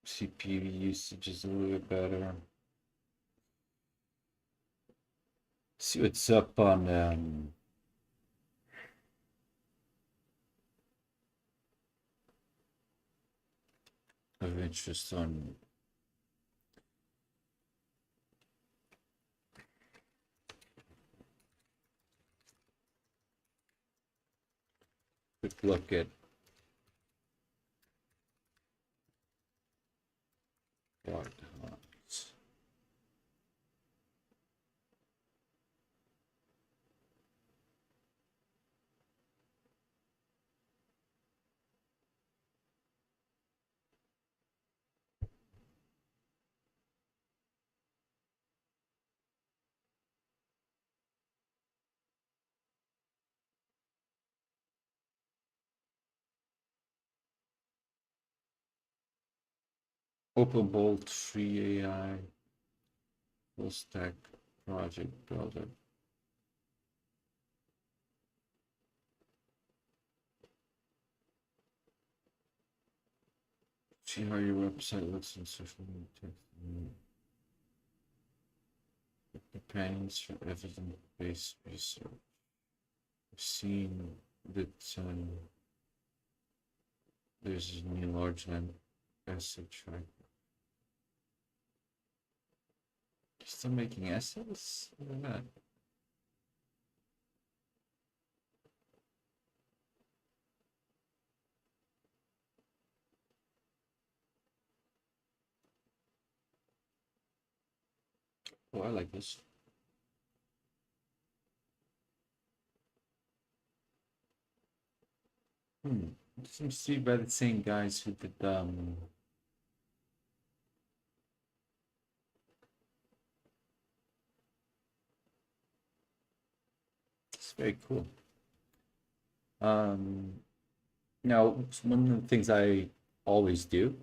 CPU usage is a little bit better. See what's up on of interest on quick look at what Open Bolt free AI full stack project builder. See how your website looks in social media. Depends for evidence-based research. I've seen that there's a new large land essay track. Still making essays? Look at that. Oh, I like this. It seems to be by the same guys who did it's very cool. Now one of the things I always do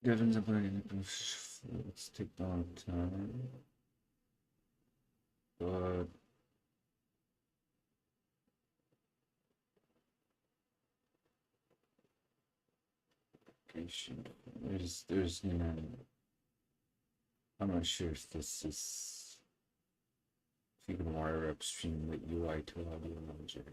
Devon's ability to let's take down time. But there's I'm not sure if this is if you can wire upstream the UI to audio logic.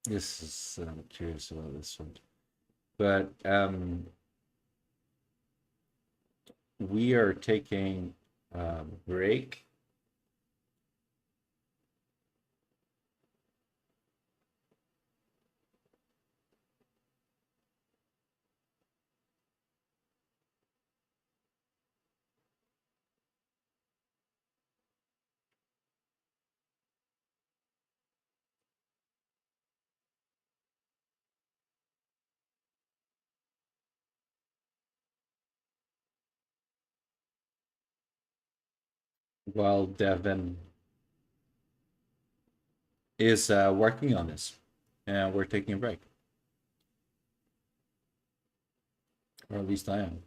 This is I'm curious about this one, but we are taking a break. While Devin is working on this, and we're taking a break, or at least I am.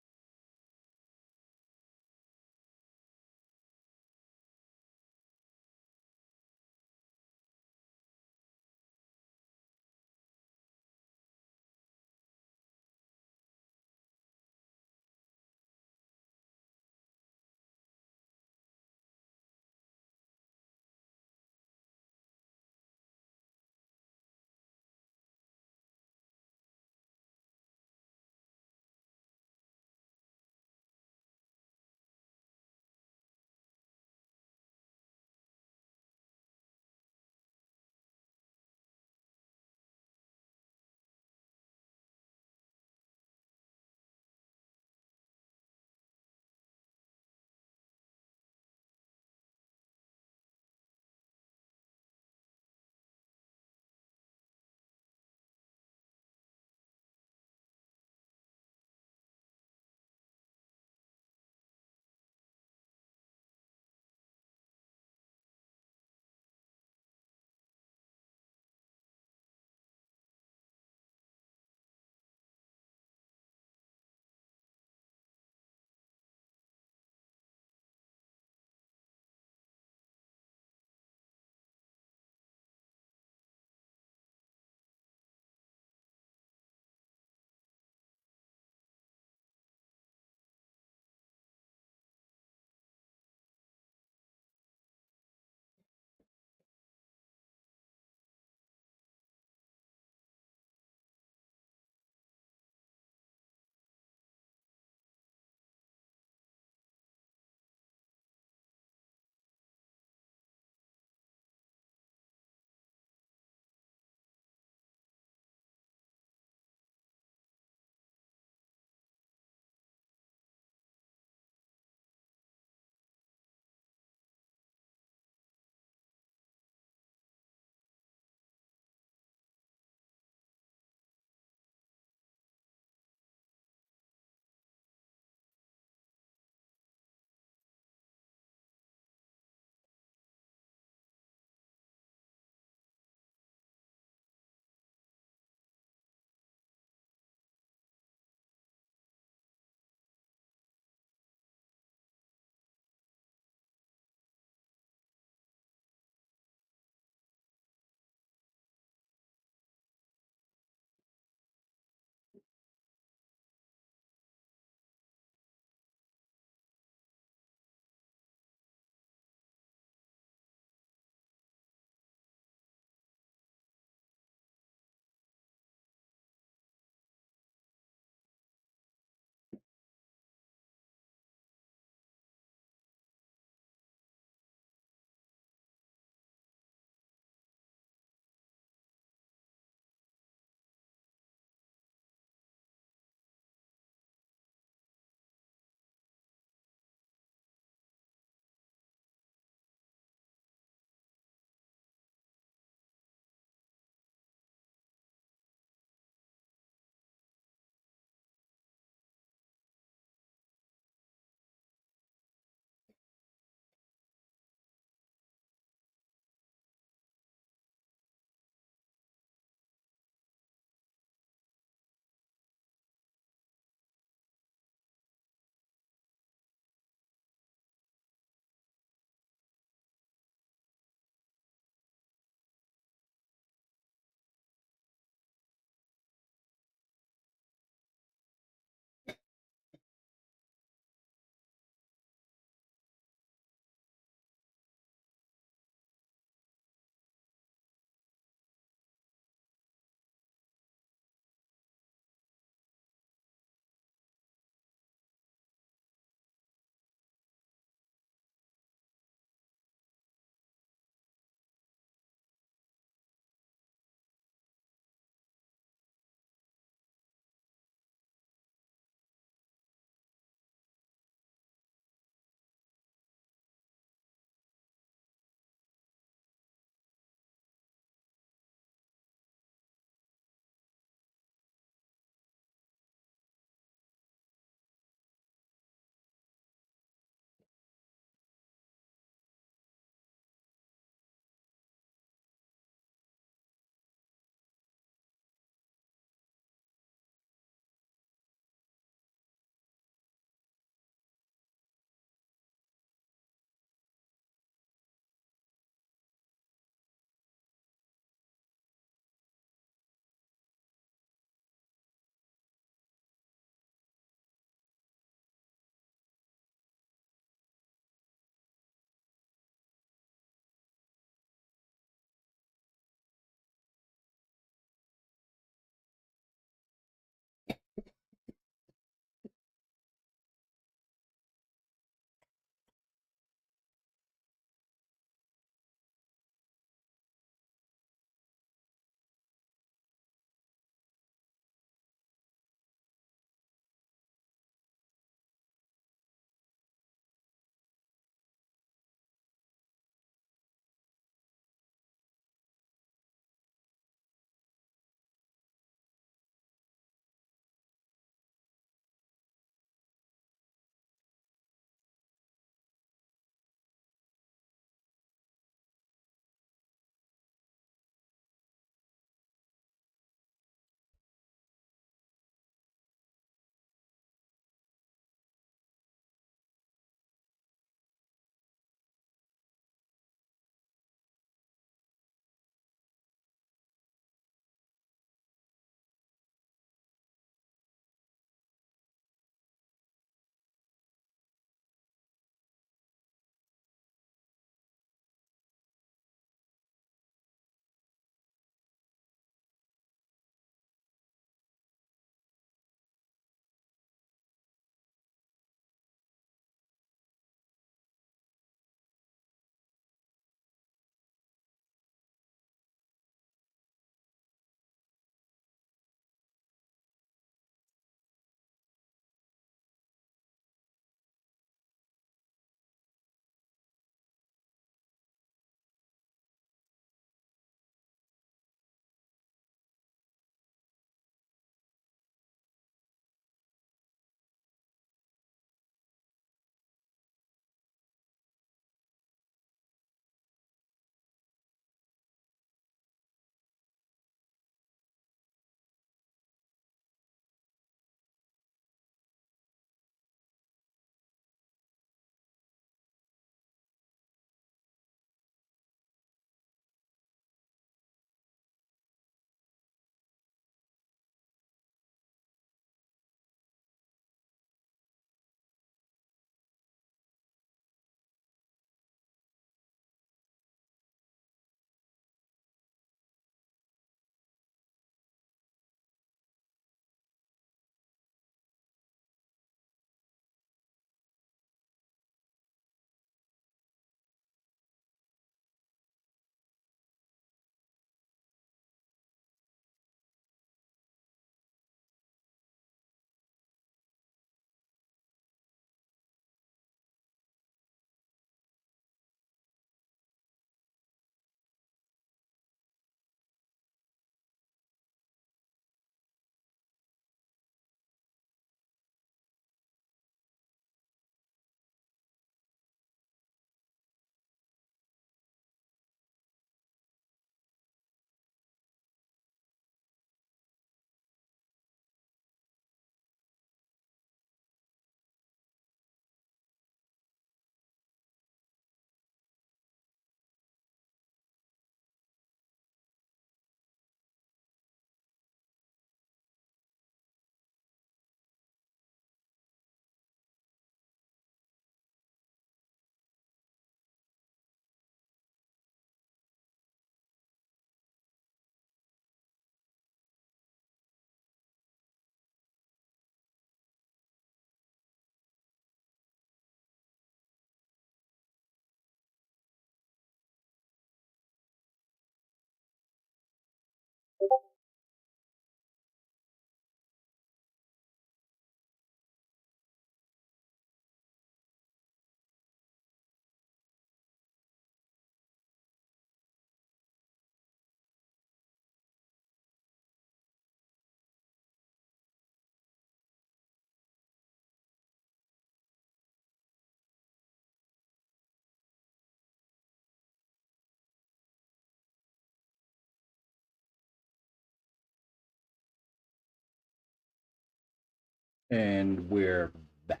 And we're back.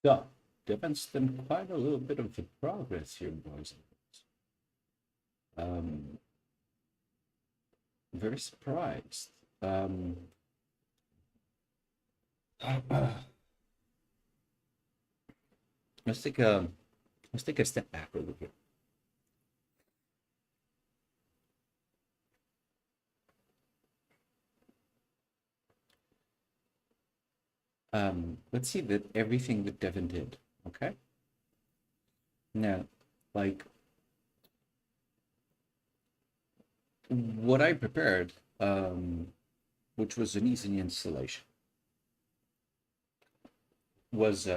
So, Devon's done quite a little bit of the progress here, boys and girls. Very surprised. Let's take a step back a little bit. Let's see that everything that Devon did. Okay. Now, like what I prepared, which was an easy installation, was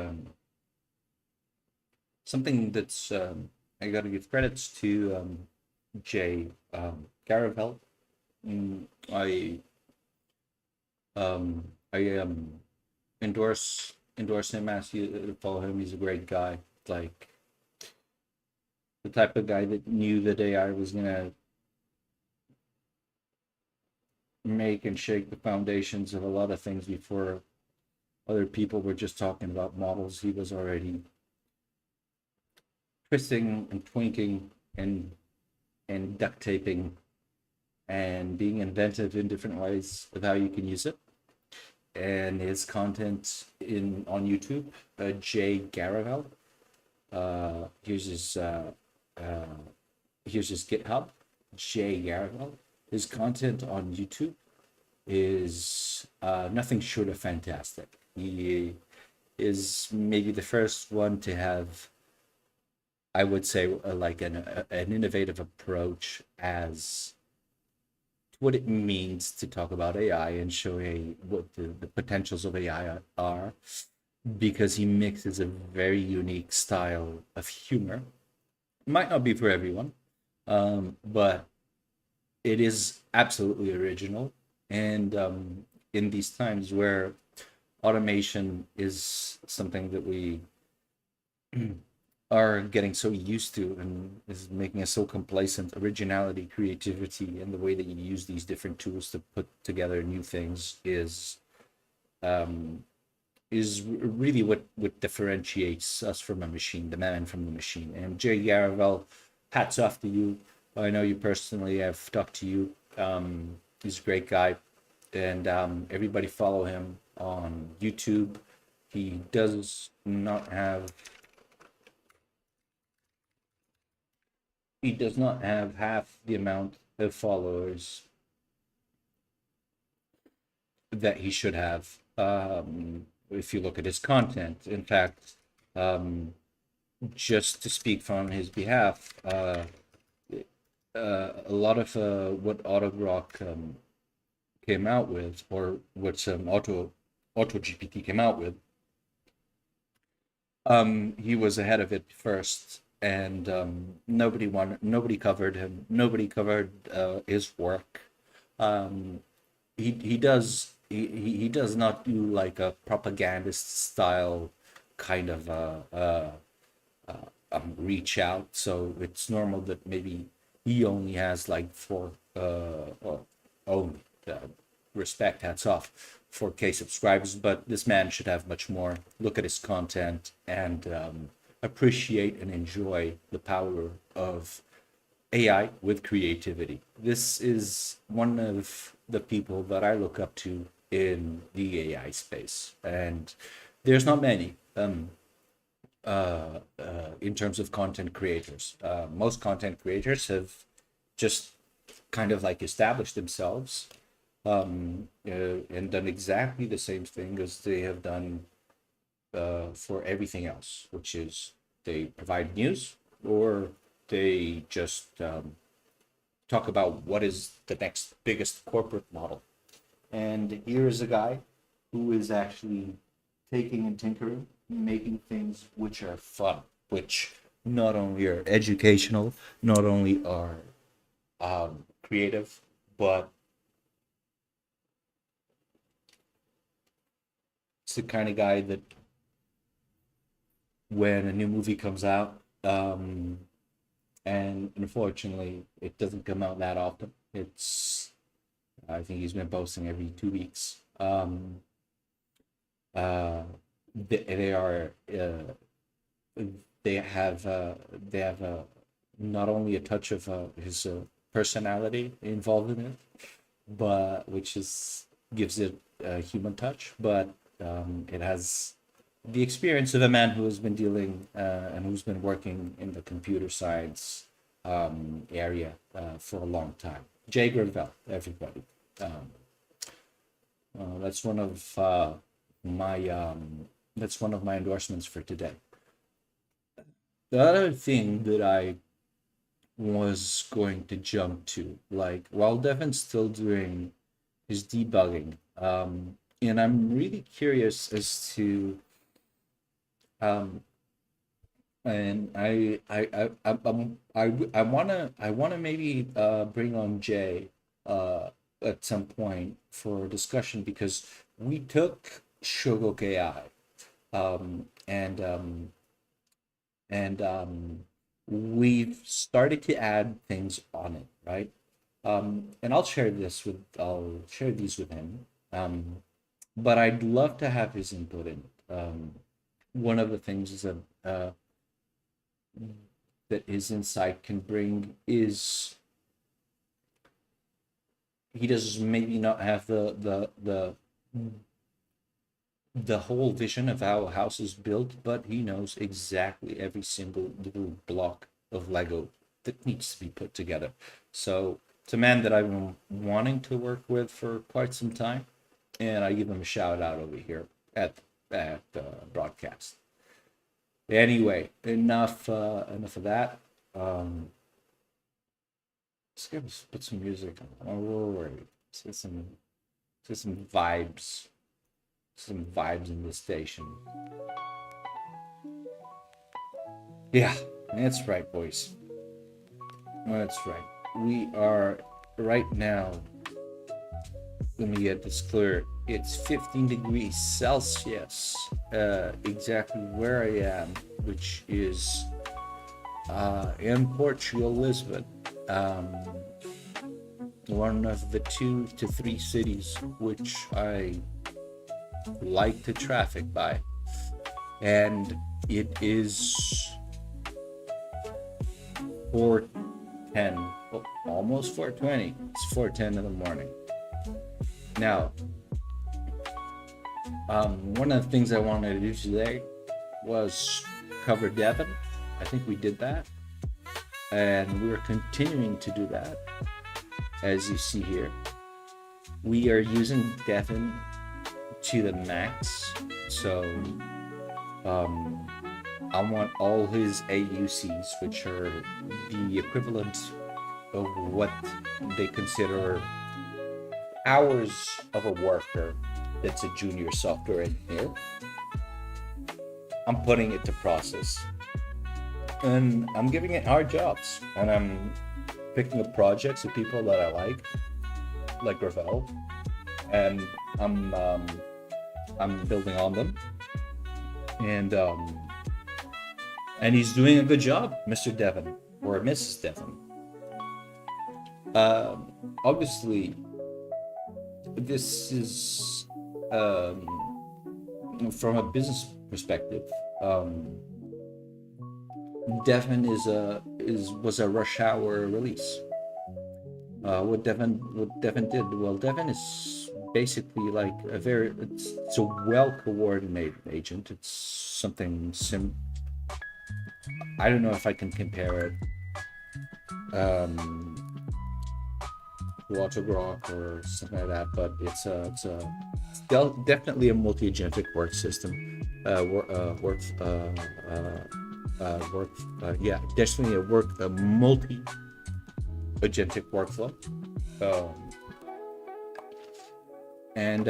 something that's I got to give credits to Jay Garavell. Mm, I I endorse him. Ask you to follow him. He's a great guy. Like the type of guy that knew that AI was gonna make and shake the foundations of a lot of things before other people were just talking about models. He was already twisting and twinking and duct taping and being inventive in different ways of how you can use it. And his content in on YouTube, Jay Garavell. Here's his here's his GitHub, Jay Garavell. His content on YouTube is nothing short of fantastic. He is maybe the first one to have, I would say, like an innovative approach as to what it means to talk about AI and show what the potentials of AI are, because he mixes a very unique style of humor. Might not be for everyone, but it is absolutely original. And in these times where automation is something that we are getting so used to and is making us so complacent, originality, creativity, and the way that you use these different tools to put together new things um, is really what differentiates us from a machine, the man from the machine. And Jay Garavell, hats off to you. I know you personally. I've talked to you. He's a great guy, and everybody follow him on YouTube. He does not have half the amount of followers that he should have. If you look at his content, in fact, um, just to speak on his behalf, a lot of what AutoGrok came out with, or what Auto GPT came out with, he was ahead of it first, and nobody covered him. Nobody covered his work. Um, he does not do like a propagandist style kind of reach out. So it's normal that maybe he only has like four or only respect, hats off, 4K subscribers, but this man should have much more. Look at his content and appreciate and enjoy the power of AI with creativity. This is one of the people that I look up to in the AI space, and there's not many in terms of content creators. Most content creators have just kind of like established themselves and done exactly the same thing as they have done for everything else, which is they provide news or they just talk about what is the next biggest corporate model. And here is a guy who is actually taking and tinkering, making things which are fun, which not only are educational, not only are creative, but it's the kind of guy that when a new movie comes out, and unfortunately it doesn't come out that often. I think he's been posting every 2 weeks. They are they have not only a touch of his personality involved in it, but which is gives it a human touch, but it has the experience of a man who has been dealing and who's been working in the computer science area for a long time. Jay Gravel, everybody. That's one of my that's one of my endorsements for today. The other thing that I was going to jump to, like while Devin's still doing his debugging, and I'm really curious as to and I wanna maybe bring on Jay at some point for discussion because we took Shogok AI and we've started to add things on it, right? And I'll share these with him. But I'd love to have his input in it. One of the things is that his insight can bring is he does maybe not have the whole vision of how a house is built, but he knows exactly every single little block of Lego that needs to be put together. So it's a man that I've been wanting to work with for quite some time, and I give him a shout out over here at broadcast. Anyway, enough of that. Let's put some music on. Oh, let's get some vibes. Some vibes in the station. Yeah, that's right, boys. That's right. We are right now. Let me get this clear. It's 15 degrees Celsius, exactly where I am, which is in Portugal, Lisbon. One of the 2 to 3 cities which I like to traffic by, and it is 4:10, almost 4:20. It's 4:10 in the morning. Now, one of the things I wanted to do today was cover Devon. I think we did that, and we're continuing to do that. As you see here, we are using Devon to the max, so I want all his AUCs, which are the equivalent of what they consider hours of a worker that's a junior software engineer. I'm putting it to process, and I'm giving it hard jobs, and I'm picking up projects with people that I like Gravel, and I'm building on them, and he's doing a good job, Mr. Devon or Mrs. Devon. Obviously, this is from a business perspective. Devon was a rush hour release. What Devon did, well, Devon is basically like it's a well coordinated agent. It's something I don't know if I can compare it to Autogrok or something like that, but it's definitely a multi-agentic work system. Definitely a multi-agentic workflow. and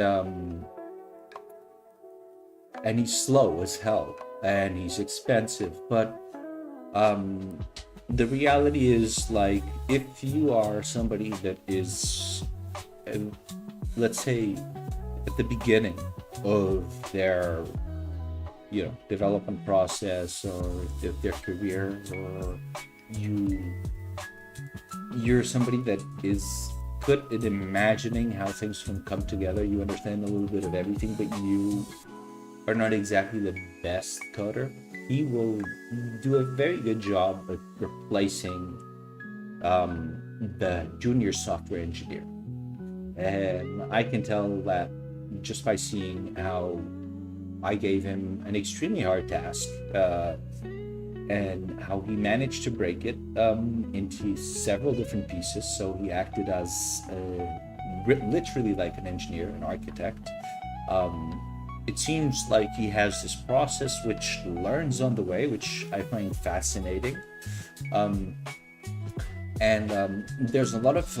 he's slow as hell, and he's expensive. But the reality is, like, if you are somebody that is, let's say, at the beginning of their development process, or their career, or you're somebody that is good at imagining how things can come together, you understand a little bit of everything, but you are not exactly the best coder, he will do a very good job at replacing the junior software engineer. And I can tell that just by seeing how I gave him an extremely hard task, and how he managed to break it into several different pieces. So he acted as literally like an engineer, an architect. It seems like he has this process which learns on the way, which I find fascinating. And there's a lot of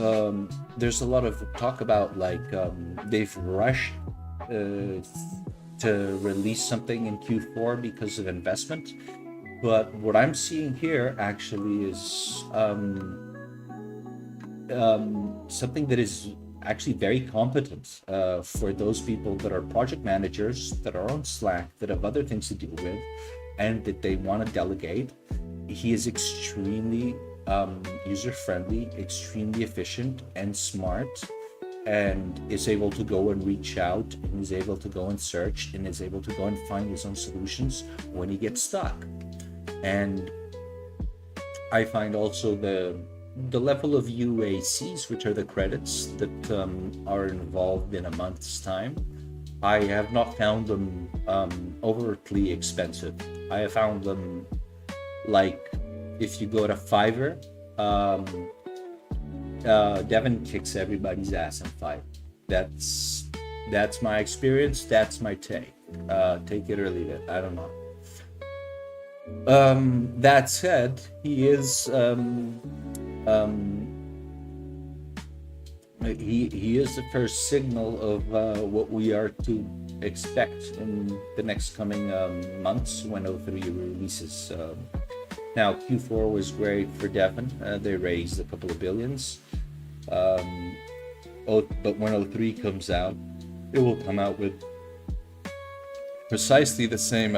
talk about, like, they've rushed to release something in Q4 because of investment. But what I'm seeing here actually is something that is actually very competent for those people that are project managers, that are on Slack, that have other things to deal with, and that they want to delegate. He is extremely user-friendly, extremely efficient and smart, and is able to go and reach out, and is able to go and search, and is able to go and find his own solutions when he gets stuck. And I find also the level of UACs, which are the credits that are involved in a month's time, I have not found them overtly expensive. I have found them, like, if you go to Fiverr, Devin kicks everybody's ass in Fiverr. That's my experience. That's my take. Take it or leave it. I don't know. That said, he is he is the first signal of what we are to expect in the next coming months when O3 releases. Now, Q4 was great for Devon. They raised a couple of billions. But when O3 comes out, it will come out with precisely the same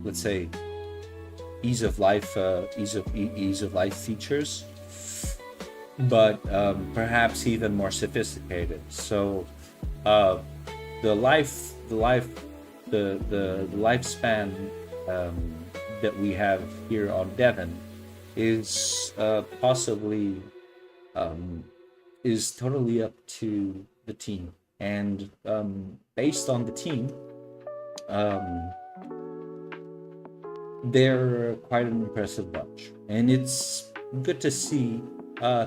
let's say, ease of life features, but perhaps even more sophisticated. So the lifespan that we have here on Devon is possibly is totally up to the team, and based on the team, they're quite an impressive bunch, and it's good to see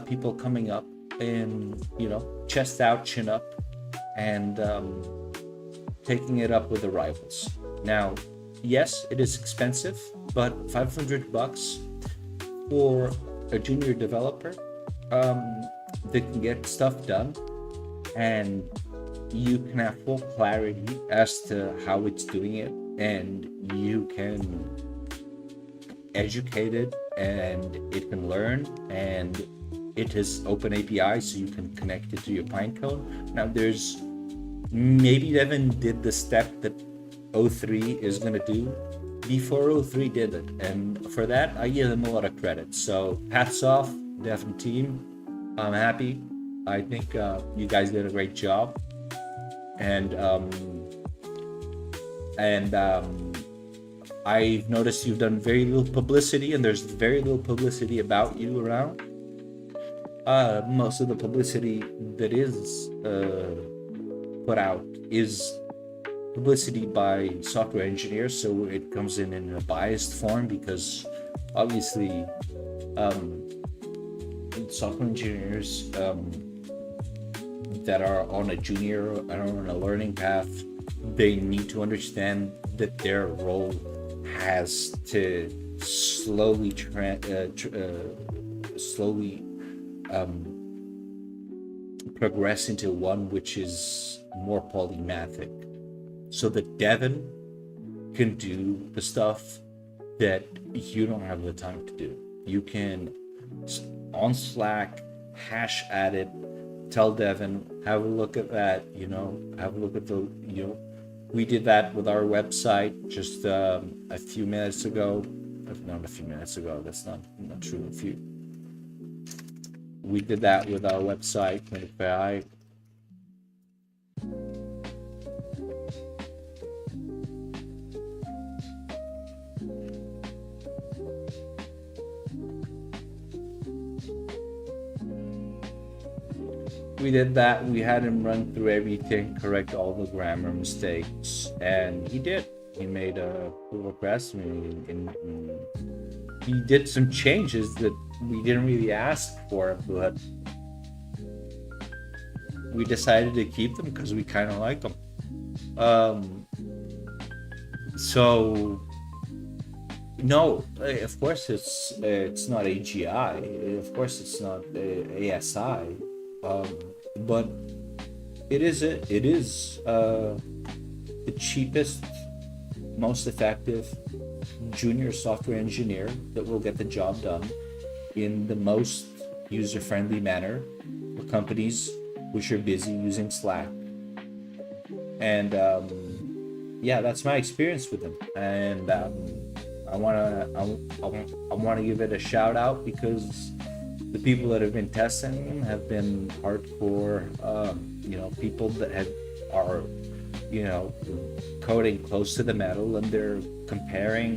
people coming up and, chest out, chin up, and taking it up with the rivals. Now, yes, it is expensive, but $500 for a junior developer that can get stuff done, and you can have full clarity as to how it's doing it, and you can educate it, and it can learn, and it has open API, so you can connect it to your Pinecone. Now, maybe Devin did the step that O3 is going to do before O3 did it, and for that I give them a lot of credit. So hats off, Devin team. I'm happy. I think you guys did a great job, and I've noticed you've done very little publicity, and there's very little publicity about you around. Most of the publicity that is put out is publicity by software engineers, so it comes in a biased form, because obviously software engineers that are on a junior or on a learning path, they need to understand that their role has to slowly progress into one which is more polymathic, so that Devin can do the stuff that you don't have the time to do. You can, on Slack, hash at it, tell Devin, have a look at that, have a look at the, we did that with our website just a few minutes ago. Not a few minutes ago, that's not true. We did that with our website, Gamified. We did that. We had him run through everything, correct all the grammar mistakes, and he did. He made a pull request, and he did some changes that we didn't really ask for, but we decided to keep them because we kind of like them. So no, of course it's not AGI. Of course it's not ASI. But it is the cheapest, most effective junior software engineer that will get the job done in the most user-friendly manner for companies which are busy using Slack. And yeah, that's my experience with them. And I wanna give it a shout out because the people that have been testing have been hardcore, people that are coding close to the metal, and they're comparing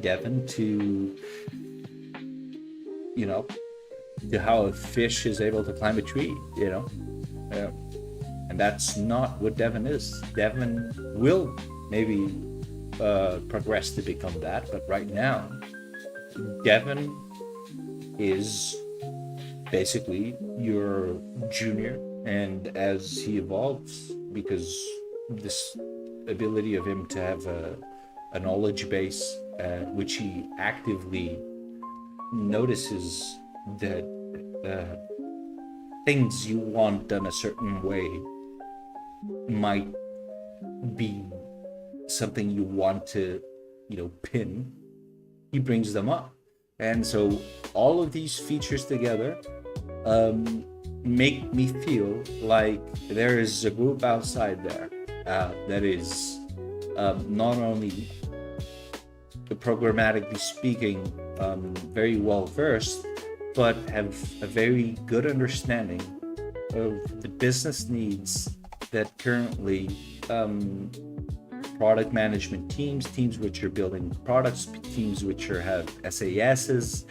Devin to how a fish is able to climb a tree, and that's not what Devin is. Devin will maybe progress to become that, but right now Devin is basically your junior, and as he evolves, because this ability of him to have a knowledge base which he actively notices that things you want done a certain way might be something you want to pin, he brings them up. And so all of these features together make me feel like there is a group outside there that is not only programmatically speaking very well versed, but have a very good understanding of the business needs that currently product management teams which are building products, teams which have SaaSs,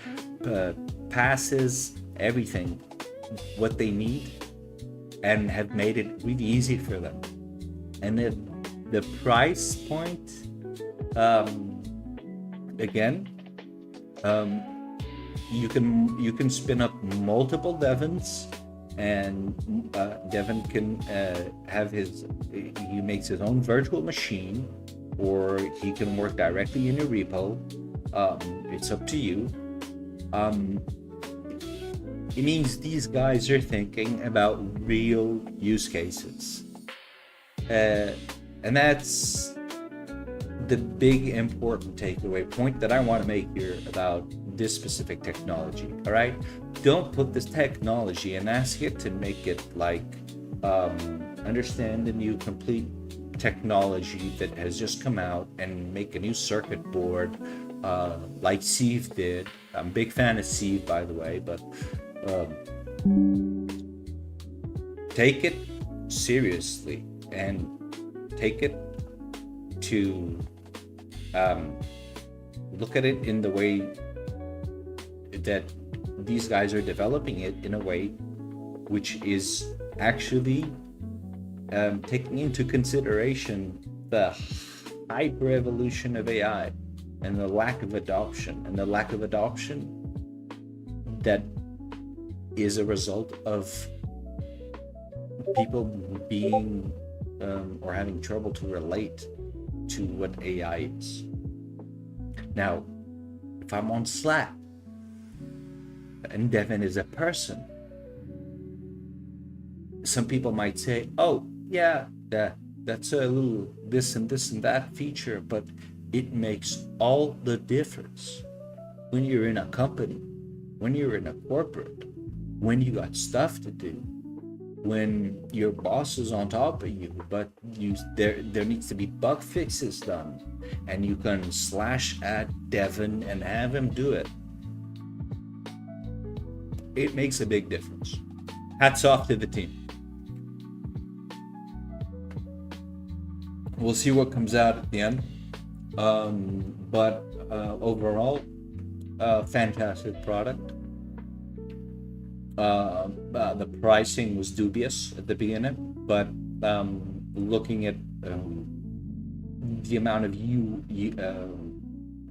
passes, everything, what they need, and have made it really easy for them. And the price point, again, you can spin up multiple Devins, and Devin can he makes his own virtual machine, or he can work directly in your repo. It's up to you. It means these guys are thinking about real use cases, and that's the big important takeaway point that I want to make here about this specific technology. All right, don't put this technology and ask it to make it like understand the new complete technology that has just come out and make a new circuit board like Steve did. I'm a big fan of Steve, by the way, but take it seriously and take it to look at it in the way that these guys are developing it, in a way which is actually taking into consideration the hyper evolution of AI and the lack of adoption, that is a result of people being or having trouble to relate to what AI is. Now, if I'm on Slack and Devin is a person, some people might say, oh, yeah, that's a little this and this and that feature, but it makes all the difference when you're in a company, when you're in a corporate, when you got stuff to do, when your boss is on top of you, but there needs to be bug fixes done, and you can slash at Devin and have him do it. It makes a big difference. Hats off to the team. We'll see what comes out at the end. But overall, fantastic product. The pricing was dubious at the beginning, but looking at the amount of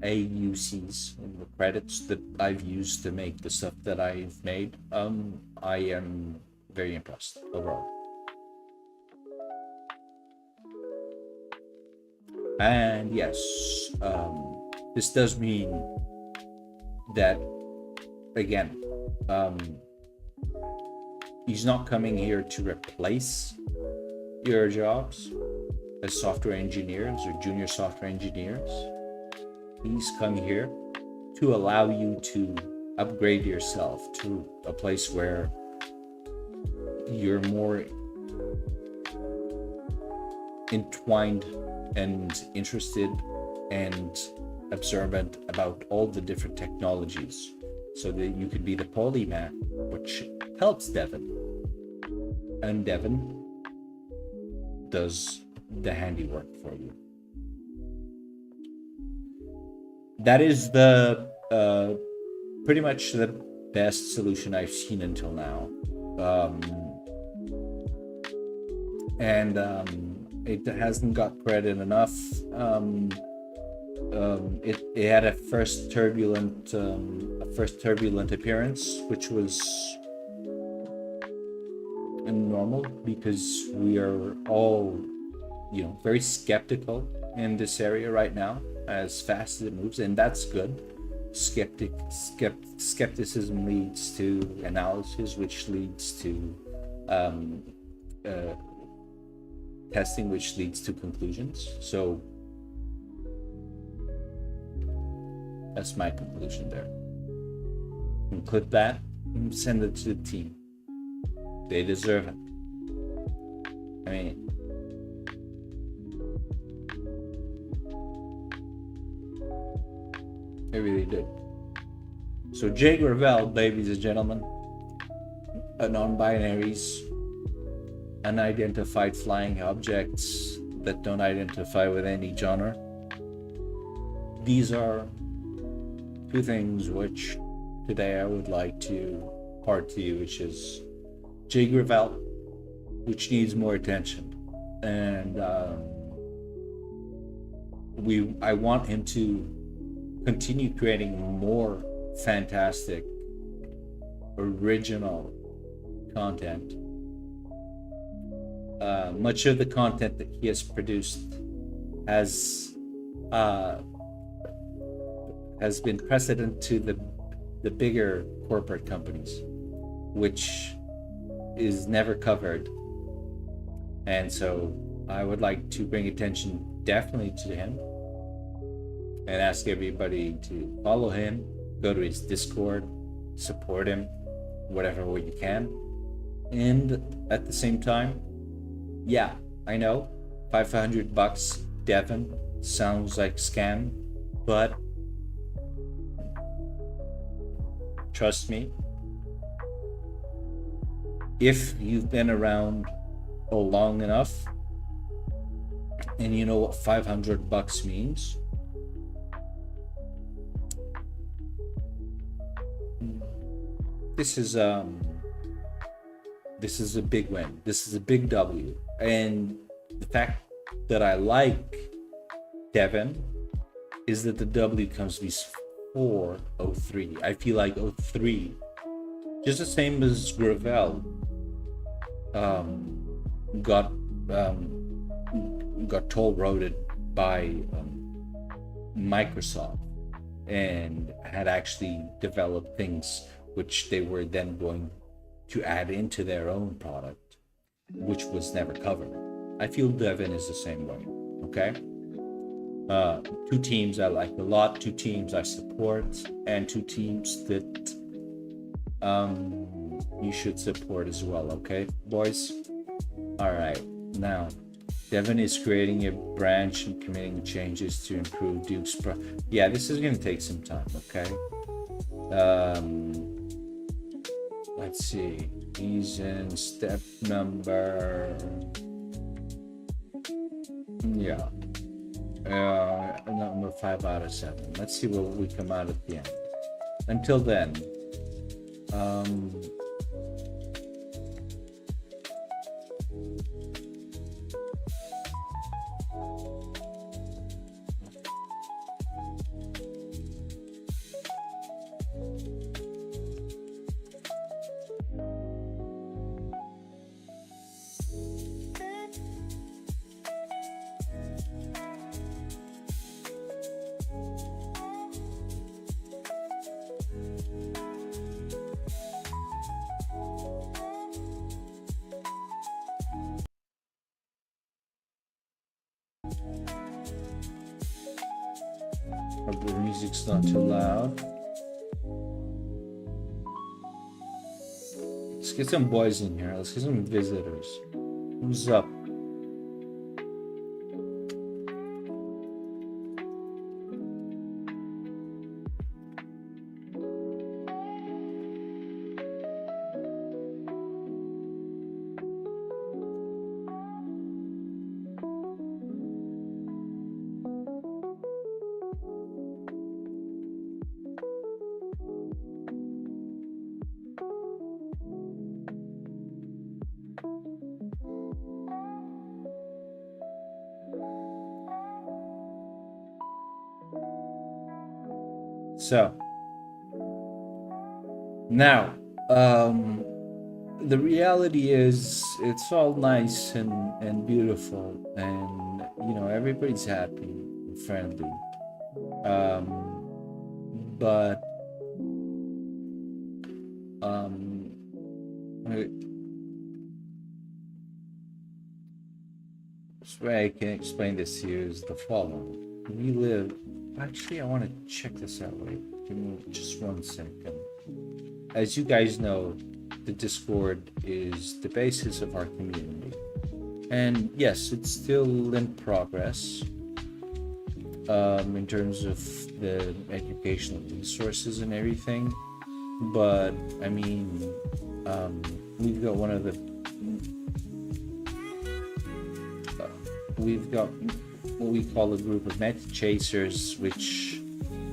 AUCs and the credits that I've used to make the stuff that I've made, I am very impressed overall. And yes, this does mean that, again, he's not coming here to replace your jobs as software engineers or junior software engineers. He's coming here to allow you to upgrade yourself to a place where you're more entwined and interested and observant about all the different technologies, so that you could be the polymath, which helps Devin, and Devin does the handiwork for you. That is the pretty much the best solution I've seen until now, and it hasn't got credit enough. It had a first turbulent appearance, which was normal because we are all, very skeptical in this area right now, as fast as it moves, and that's good. Skepticism leads to analysis, which leads to testing, which leads to conclusions. So that's my conclusion there. And clip that and send it to the team. They deserve it. I mean, they really did. So Jay Gravel, ladies and gentlemen, non-binaries, unidentified flying objects that don't identify with any genre. These are two things which today I would like to impart to you, which is Jay Gravel, which needs more attention, and I want him to continue creating more fantastic, original content. Much of the content that he has produced has been precedent to the bigger corporate companies, which is never covered. And so I would like to bring attention definitely to him and ask everybody to follow him, go to his Discord, support him whatever way you can. And at the same time, yeah, I know $500 Devin sounds like scam, but trust me, if you've been around long enough and you know what $500 means, this is a big win. This is a big W. And the fact that I like Devin is that the W comes before 03. I feel like 03, just the same as Gravel, got toll roaded by Microsoft and had actually developed things which they were then going to add into their own product, which was never covered. I feel Devin is the same way. Okay. Two teams I like a lot, two teams I support, and two teams that you should support as well. Okay, boys. All right. Now, Devin is creating a branch and committing changes to improve Duke's yeah, this is going to take some time. Okay. Let's see. He's in step number. Yeah. Number 5 out of 7. Let's see what we come out at the end. Until then, hope the music's not too loud. Let's get some boys in here. Let's get some visitors. Who's up? So now, the reality is it's all nice and beautiful, and everybody's happy and friendly. But the way I can explain this to you is the following. We live. Actually, I want to check this out. Wait, give me just 1 second. As you guys know, the Discord is the basis of our community. And yes, it's still in progress in terms of the educational resources and everything. But, I mean, we've got we've got what we call a group of meta chasers, which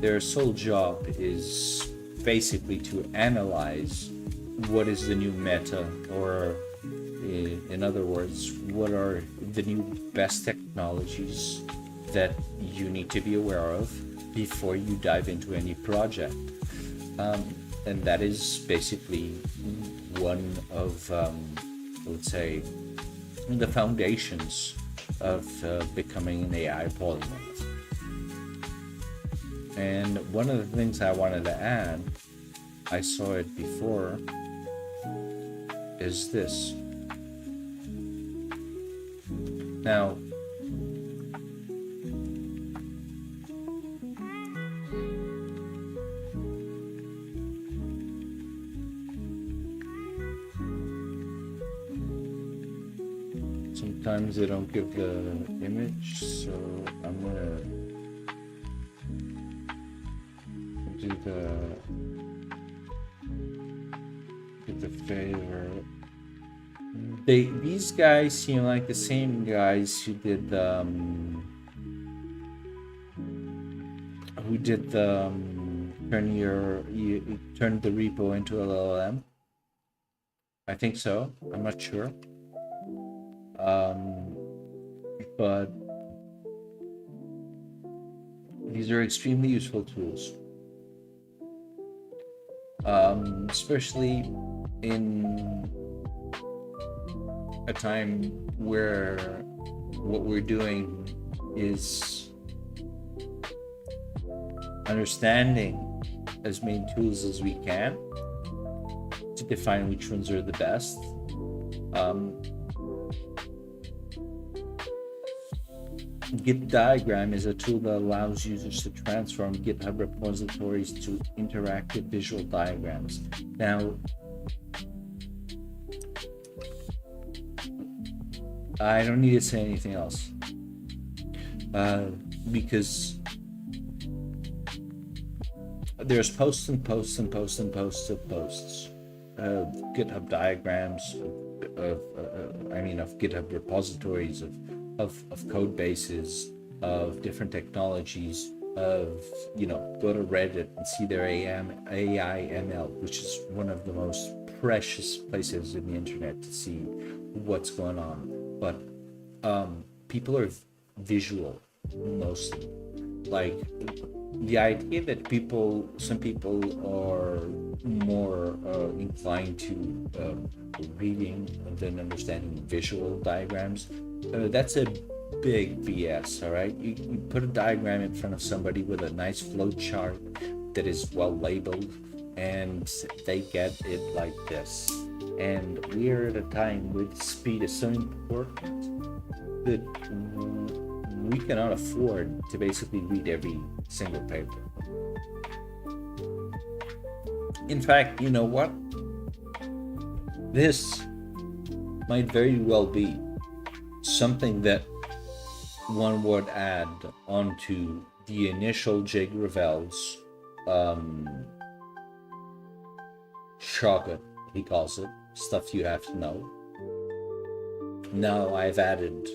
their sole job is basically to analyze what is the new meta, or in other words, what are the new best technologies that you need to be aware of before you dive into any project. And that is basically one of, let's say, the foundations of becoming an AI polymath. And one of the things I wanted to add, I saw it before, is this. Now, sometimes they don't give the image, so I'm gonna do the favor. These guys seem like the same guys who did the turn the repo into LLM. I think so. I'm not sure. But these are extremely useful tools, especially in a time where what we're doing is understanding as many tools as we can to define which ones are the best. Git diagram is a tool that allows users to transform GitHub repositories to interactive visual diagrams. Now, I don't need to say anything else, because there's posts and posts and posts and posts of posts, GitHub diagrams of GitHub repositories of code bases of different technologies, of, go to Reddit and see their AI ML, which is one of the most precious places in the internet to see what's going on. But people are visual mostly. Like, the idea that some people are more inclined to reading than understanding visual diagrams, that's a big BS. All right, you put a diagram in front of somebody with a nice flow chart that is well labeled, and they get it like this. And we're at a time where speed is so important that we cannot afford to basically read every single paper. In fact, you know what? This might very well be something that one would add onto the initial Jay Gravel's shotgun, he calls it, stuff you have to know. Now I've added,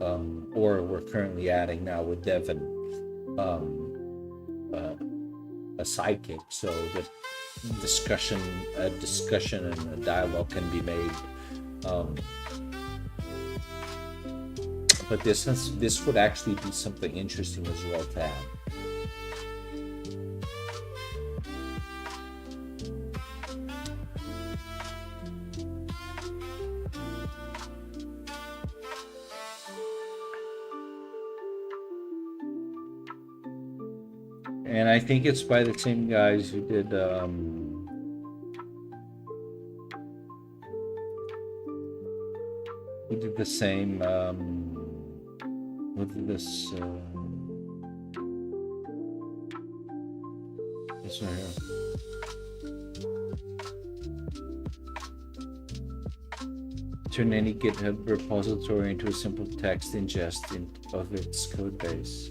or we're currently adding now with Devin, a sidekick, so that discussion and a dialogue can be made. But this would actually be something interesting as well to have. And I think it's by the same guys who did the same with this this one here. Turn any GitHub repository into a simple text ingest of its code base.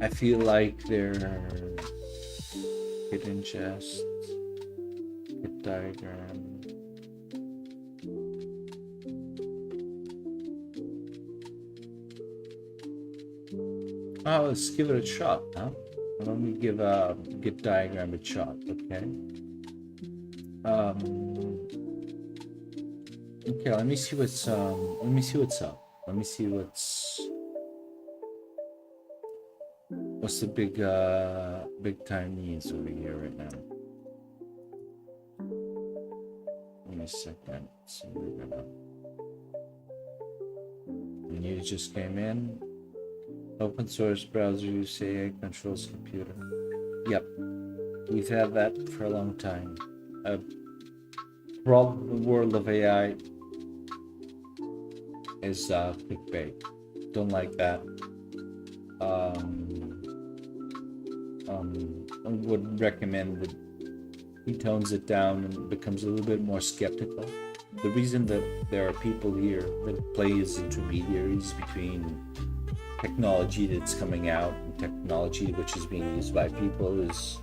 I feel like they're Git ingest, Git diagram. Oh, let's give it a shot, huh? Let me give a Git diagram a shot, okay? Okay, let me see what's up. Let me see what's the big time needs over here right now. Give me a second. So we're gonna. The news just came in. Open source browser use AI controls computer. Yep, we've had that for a long time. Problem in the world of AI is clickbait. Don't like that. I would recommend that he tones it down and becomes a little bit more skeptical. The reason that there are people here that play as intermediaries between technology that's coming out and technology which is being used by people is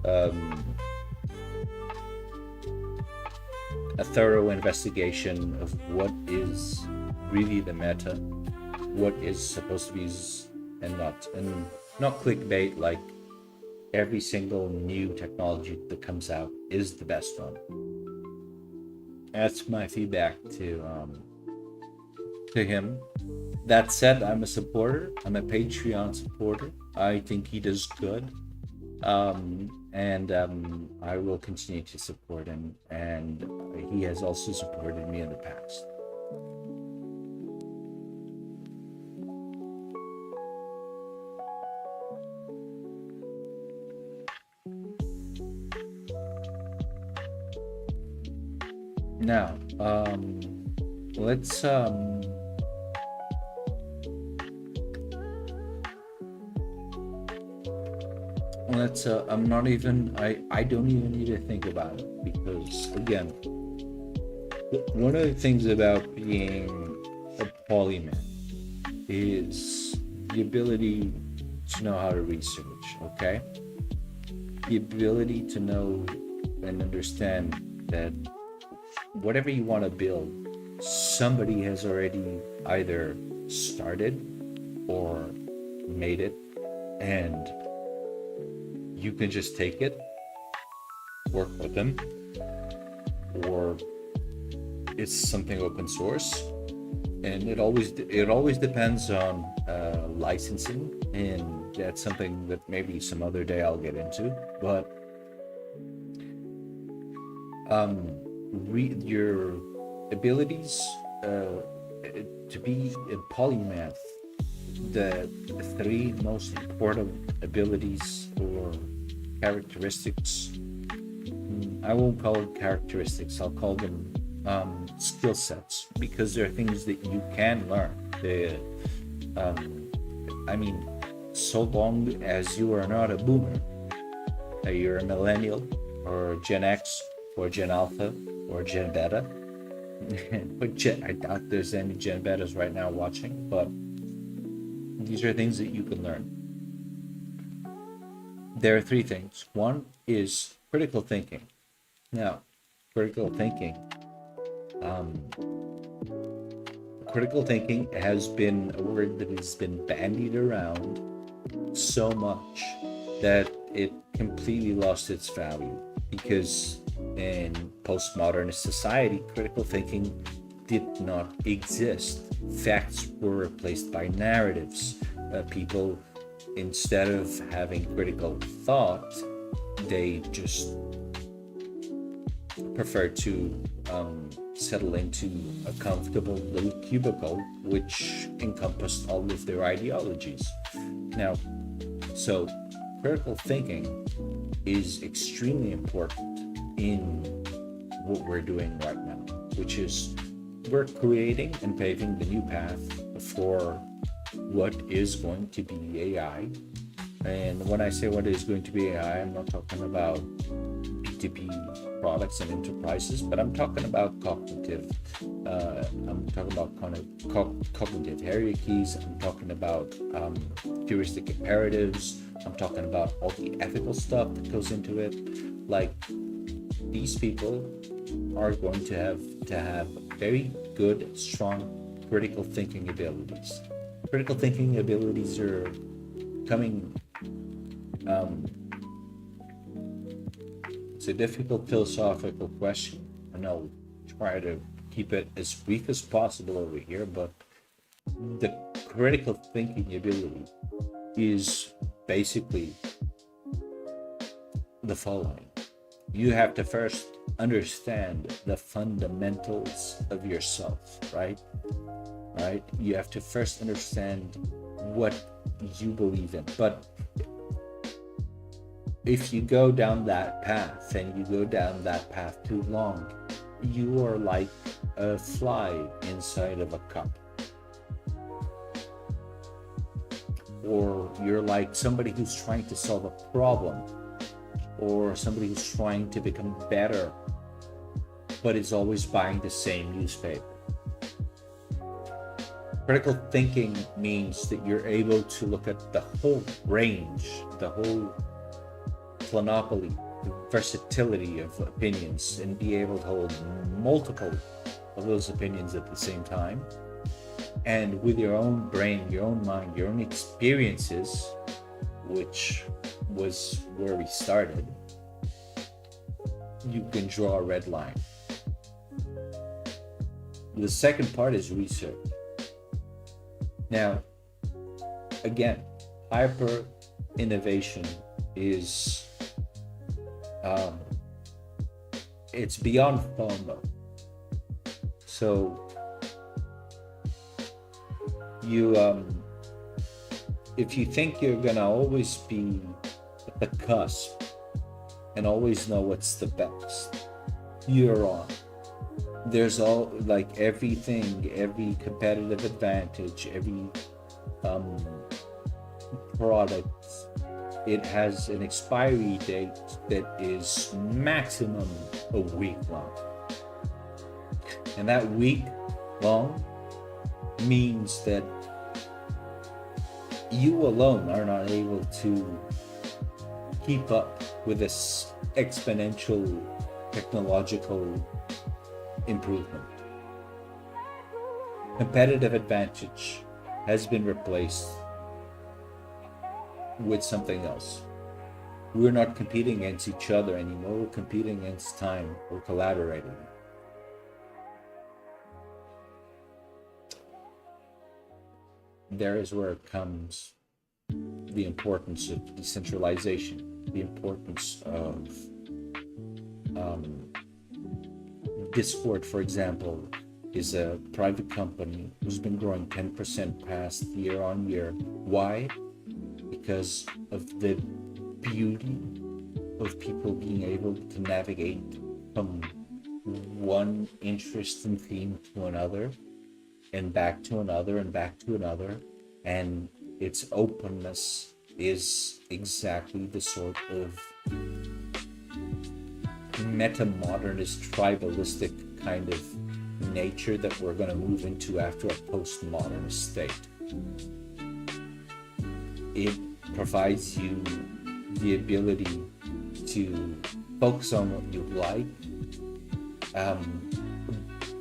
a thorough investigation of what is really the meta, what is supposed to be and not clickbait, like every single new technology that comes out is the best one. That's my feedback to him. That said, I'm a supporter. I'm a Patreon supporter. I think he does good. and I will continue to support him, and he has also supported me in the past. Now, let's I'm not even I don't even need to think about it, because again, one of the things about being a polymath is the ability to know how to research, okay? The ability to know and understand that whatever you want to build, somebody has already either started or made it, and you can just take it, work with them, or it's something open source. And it always depends on licensing, and that's something that maybe some other day I'll get into. But your abilities to be a polymath, the three most important abilities or characteristics, I won't call it characteristics, I'll call them skill sets, because they're things that you can learn. I mean, so long as you are not a boomer, you're a millennial or Gen X or Gen Alpha or Gen Beta. But I doubt there's any Gen Betas right now watching, but these are things that you can learn. There are three things. One is critical thinking. Now, critical thinking has been a word that has been bandied around so much that it completely lost its value, because in postmodern society, critical thinking did not exist. Facts were replaced by narratives. People, instead of having critical thought, they just prefer to settle into a comfortable little cubicle which encompassed all of their ideologies. Now, so critical thinking is extremely important in what we're doing right now, which is we're creating and paving the new path for what is going to be AI. And when I say what is going to be AI, I'm not talking about B2B products and enterprises, but I'm talking about cognitive. I'm talking about cognitive hierarchies. I'm talking about heuristic imperatives. I'm talking about all the ethical stuff that goes into it. Like, these people are going to have very good, strong critical thinking abilities. Critical thinking abilities are coming. It's a difficult philosophical question, and I'll try to keep it as brief as possible over here, but the critical thinking ability is basically the following. You have to first understand the fundamentals of yourself, right? You have to first understand what you believe in. But if you go down that path and you go down that path too long, you are like a fly inside of a cup. Or you're like somebody who's trying to solve a problem, or somebody who's trying to become better, but is always buying the same newspaper. Critical thinking means that you're able to look at the whole range, the whole panoply, the versatility of opinions, and be able to hold multiple of those opinions at the same time. And with your own brain, your own mind, your own experiences, which was where we started, you can draw a red line. The second part is research. Now, again, hyper innovation is Um, it's beyond FOMO. So you, if you think you're gonna always be at the cusp and always know what's the best, you're wrong. There's all, like, everything, every competitive advantage, every product, it has an expiry date that is maximum a week long. And that week long means that you alone are not able to keep up with this exponential technological improvement. Competitive advantage has been replaced with something else. We're not competing against each other anymore. We're competing against time. We're collaborating. There is where it comes the importance of decentralization, the importance of Discord, for example, is a private company who's been growing 10% past year on year. Why? Because of the beauty of people being able to navigate from one interest and theme to another, and back to another, and back to another. And its openness is exactly the sort of meta-modernist, tribalistic kind of nature that we're going to move into after a postmodernist state. It provides you the ability to focus on what you like,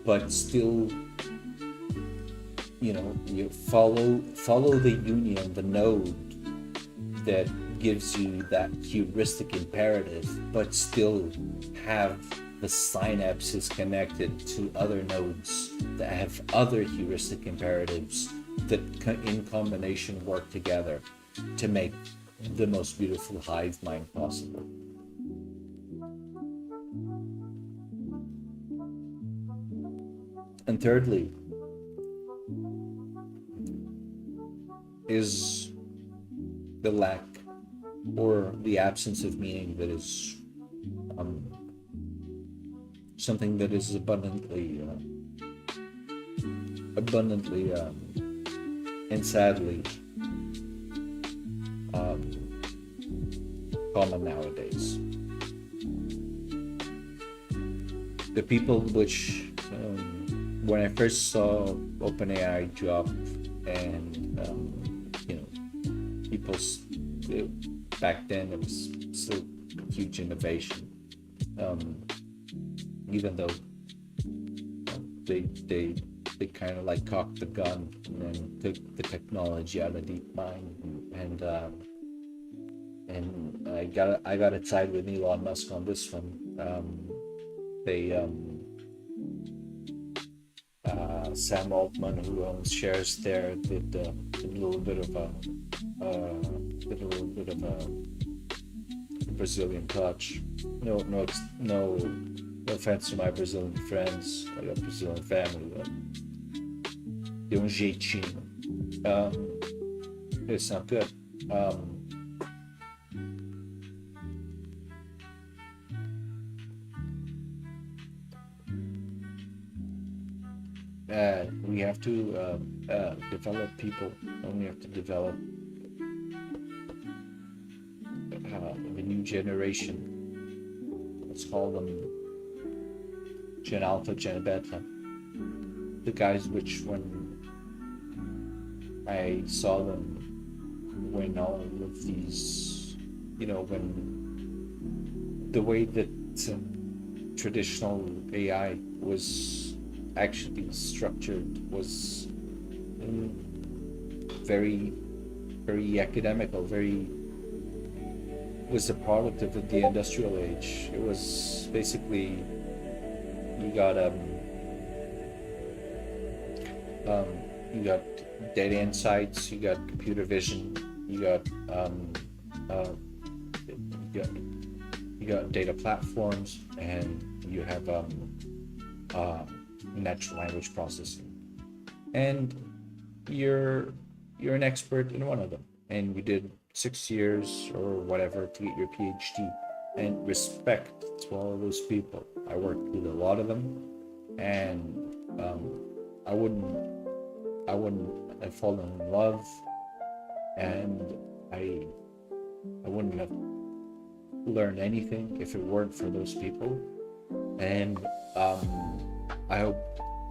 but still, you follow the union, the node that gives you that heuristic imperative, but still have the synapses connected to other nodes that have other heuristic imperatives that in combination work together to make the most beautiful hive mind possible. And thirdly is the lack or the absence of meaning that is something that is abundantly and sadly common nowadays. The people which when I first saw OpenAI drop, and people back then, it was still huge innovation, even though they kind of like cocked the gun and then took the technology out of DeepMind, and I gotta side with Elon Musk on this one. Sam Altman, who owns shares there, did a little bit of a Brazilian touch. No offense to my Brazilian friends. I got Brazilian family, but deu jeitinho. It's not good. We have to develop people, and we have to develop the new generation. Let's call them Gen Alpha, Gen Beta. The guys which, when I saw them, when all of these, when the way that traditional AI was actually structured was very, very academical, was a product of the industrial age. It was basically, you got data insights, you got computer vision, you got got data platforms, and you have natural language processing, and you're an expert in one of them, and you did 6 years or whatever to get your PhD. And respect to all of those people. I worked with a lot of them, and I wouldn't have fallen in love, and I wouldn't have learned anything if it weren't for those people. And I hope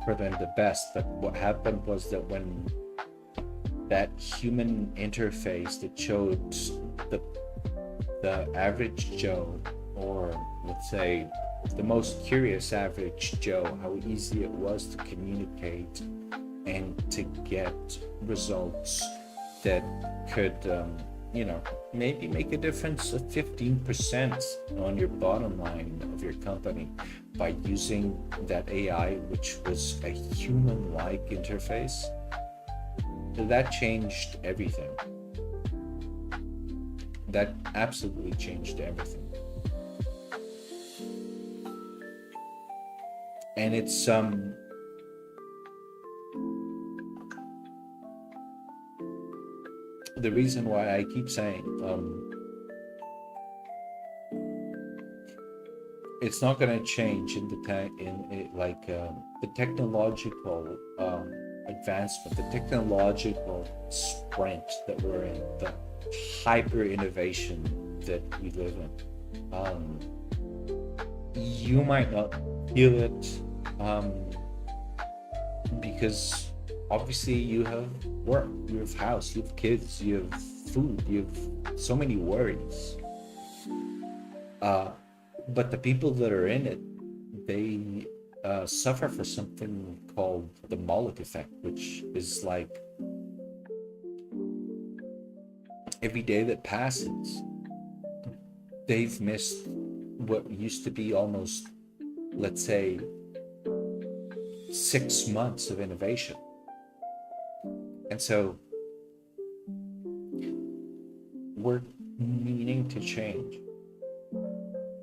for them the best. But what happened was that when that human interface that showed the average Joe, or let's say the most curious average Joe, how easy it was to communicate and to get results that could, maybe make a difference of 15% on your bottom line of your company by using that AI, which was a human-like interface. That changed everything. That absolutely changed everything. And it's the reason why I keep saying it's not going to change in the technological advancement, the technological sprint that we're in, the hyper innovation that we live in. You might not feel it because obviously you have work, you have house, you have kids, you have food, you have so many worries. But the people that are in it, they suffer for something called the Moloch effect, which is like every day that passes, they've missed what used to be almost, let's say, 6 months of innovation. And so we're needing to change.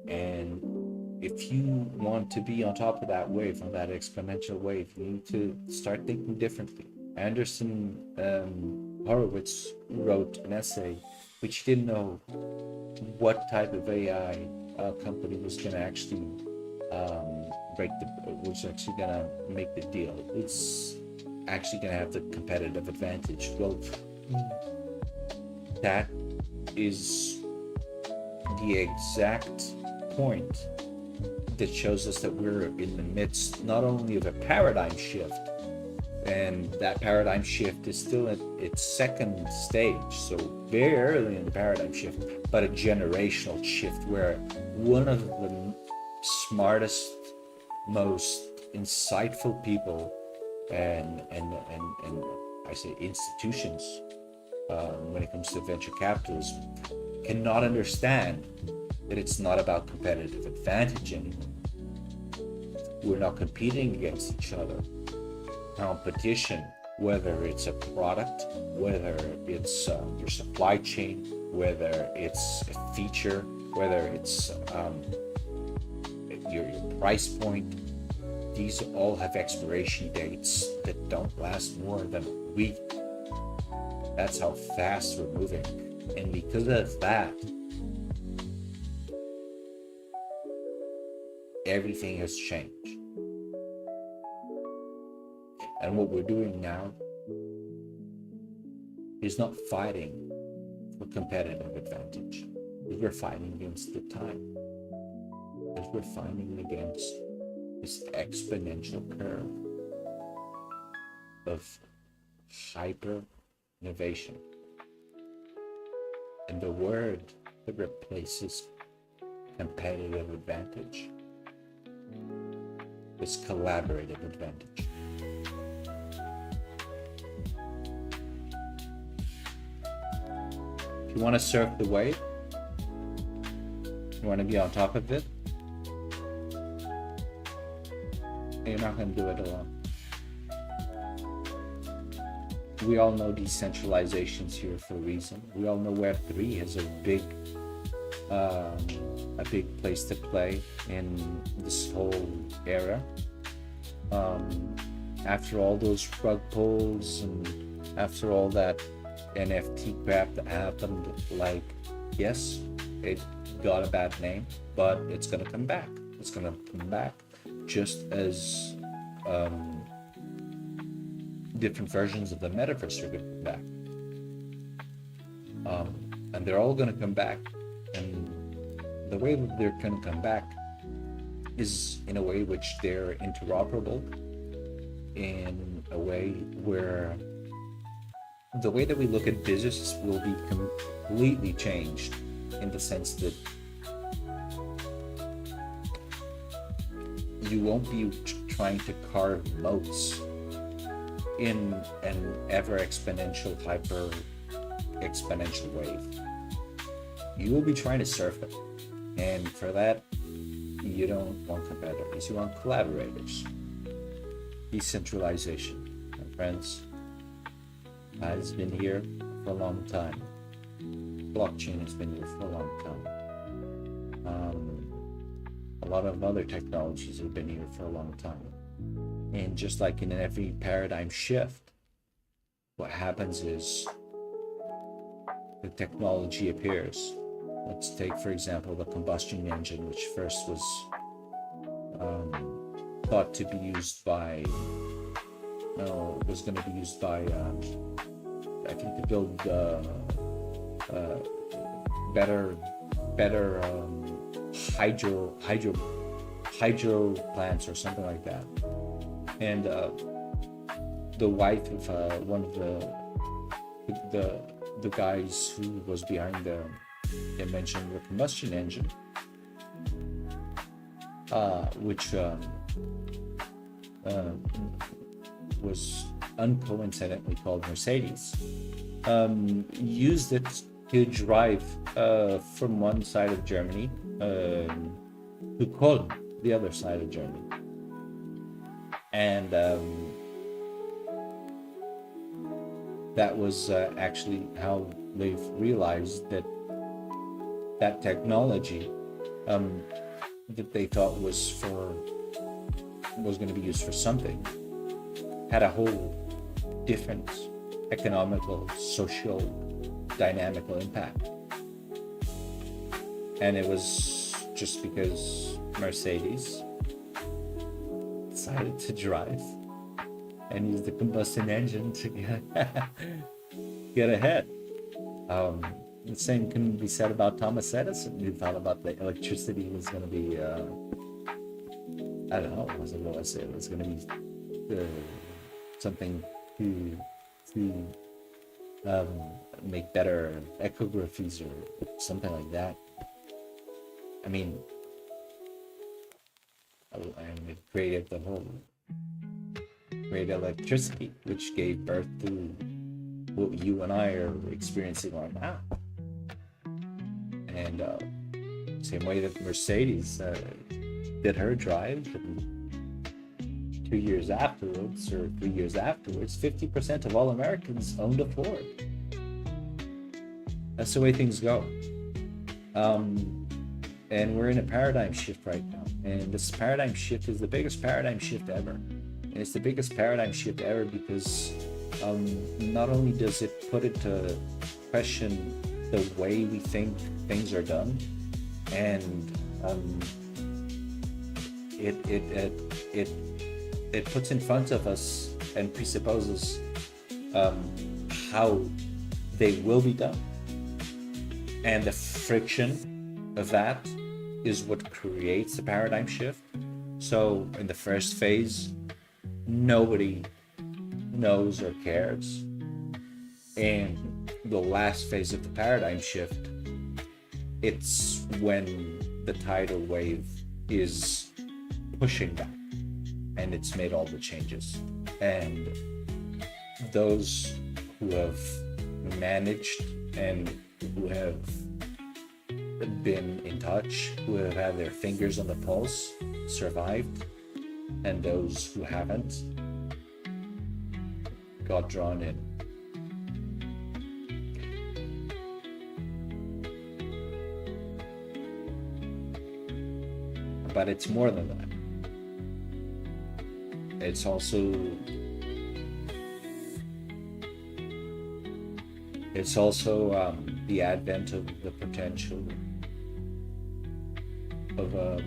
And if you want to be on top of that wave, on that exponential wave, you need to start thinking differently. Anderson Horowitz wrote an essay which didn't know what type of AI company was going to actually make the deal. It's actually going to have the competitive advantage. Well, that is the exact point that shows us that we're in the midst not only of a paradigm shift, and that paradigm shift is still at its second stage, so very early in the paradigm shift, but a generational shift where one of the smartest, most insightful people and I say institutions when it comes to venture capitalism cannot understand that it's not about competitive advantage anymore. We're not competing against each other. Competition, whether it's a product, whether it's your supply chain, whether it's a feature, whether it's your price point, these all have expiration dates that don't last more than a week. That's how fast we're moving. And because of that, everything has changed. And what we're doing now is not fighting for competitive advantage. We're fighting against the time. Because we're fighting against this exponential curve of hyper innovation. And the word that replaces competitive advantage is collaborative advantage. If you want to surf the wave, you want to be on top of it, you're not going to do it alone. We all know decentralization's here for a reason. We all know Web3 has a big a big place to play in this whole era. After all those rug pulls and after all that NFT crap that happened, like, yes, it got a bad name, but it's gonna come back. It's gonna come back just as different versions of the metaverse are gonna come back. And they're all gonna come back. And the way that they're gonna come back is in a way which they're interoperable, in a way where the way that we look at business will be completely changed, in the sense that you won't be trying to carve moats in an ever exponential, hyper exponential wave. You will be trying to surf it, and for that you don't want competitors, you want collaborators. Decentralization, my friends, has been here for a long time. Blockchain has been here for a long time. A lot of other technologies have been here for a long time. And just like in every paradigm shift, what happens is the technology appears. Let's take, for example, the combustion engine, which first was thought to be used by, was going to be used by, I think, to build better hydro plants or something like that. And the wife of one of the guys who was behind the invention of the combustion engine, which was uncoincidentally called Mercedes, used it to drive from one side of Germany to Cologne, the other side of Germany. And that was actually how they've realized that that technology that they thought was going to be used for something had a whole different economical, social, dynamical impact. And it was just because Mercedes decided to drive and use the combustion engine to get ahead. The same can be said about Thomas Edison, who thought about the electricity was going to be, I don't know, what was I say? It was going to be something to make better echographies or something like that. I mean, and it created created electricity, which gave birth to what you and I are experiencing right now. And same way that Mercedes did her drive, and 2 years afterwards, or 3 years afterwards, 50% of all Americans owned a Ford. That's the way things go. And we're in a paradigm shift right now. And this paradigm shift is the biggest paradigm shift ever. And it's the biggest paradigm shift ever because not only does it put into question the way we think things are done, and it puts in front of us and presupposes how they will be done. And the friction of that is what creates the paradigm shift. So in the first phase, nobody knows or cares. And the last phase of the paradigm shift, it's when the tidal wave is pushing back and it's made all the changes. And those who have managed and who have been in touch, who have had their fingers on the pulse, survived, and those who haven't got drawn in. but it's more than that. It's also the advent of the potential of a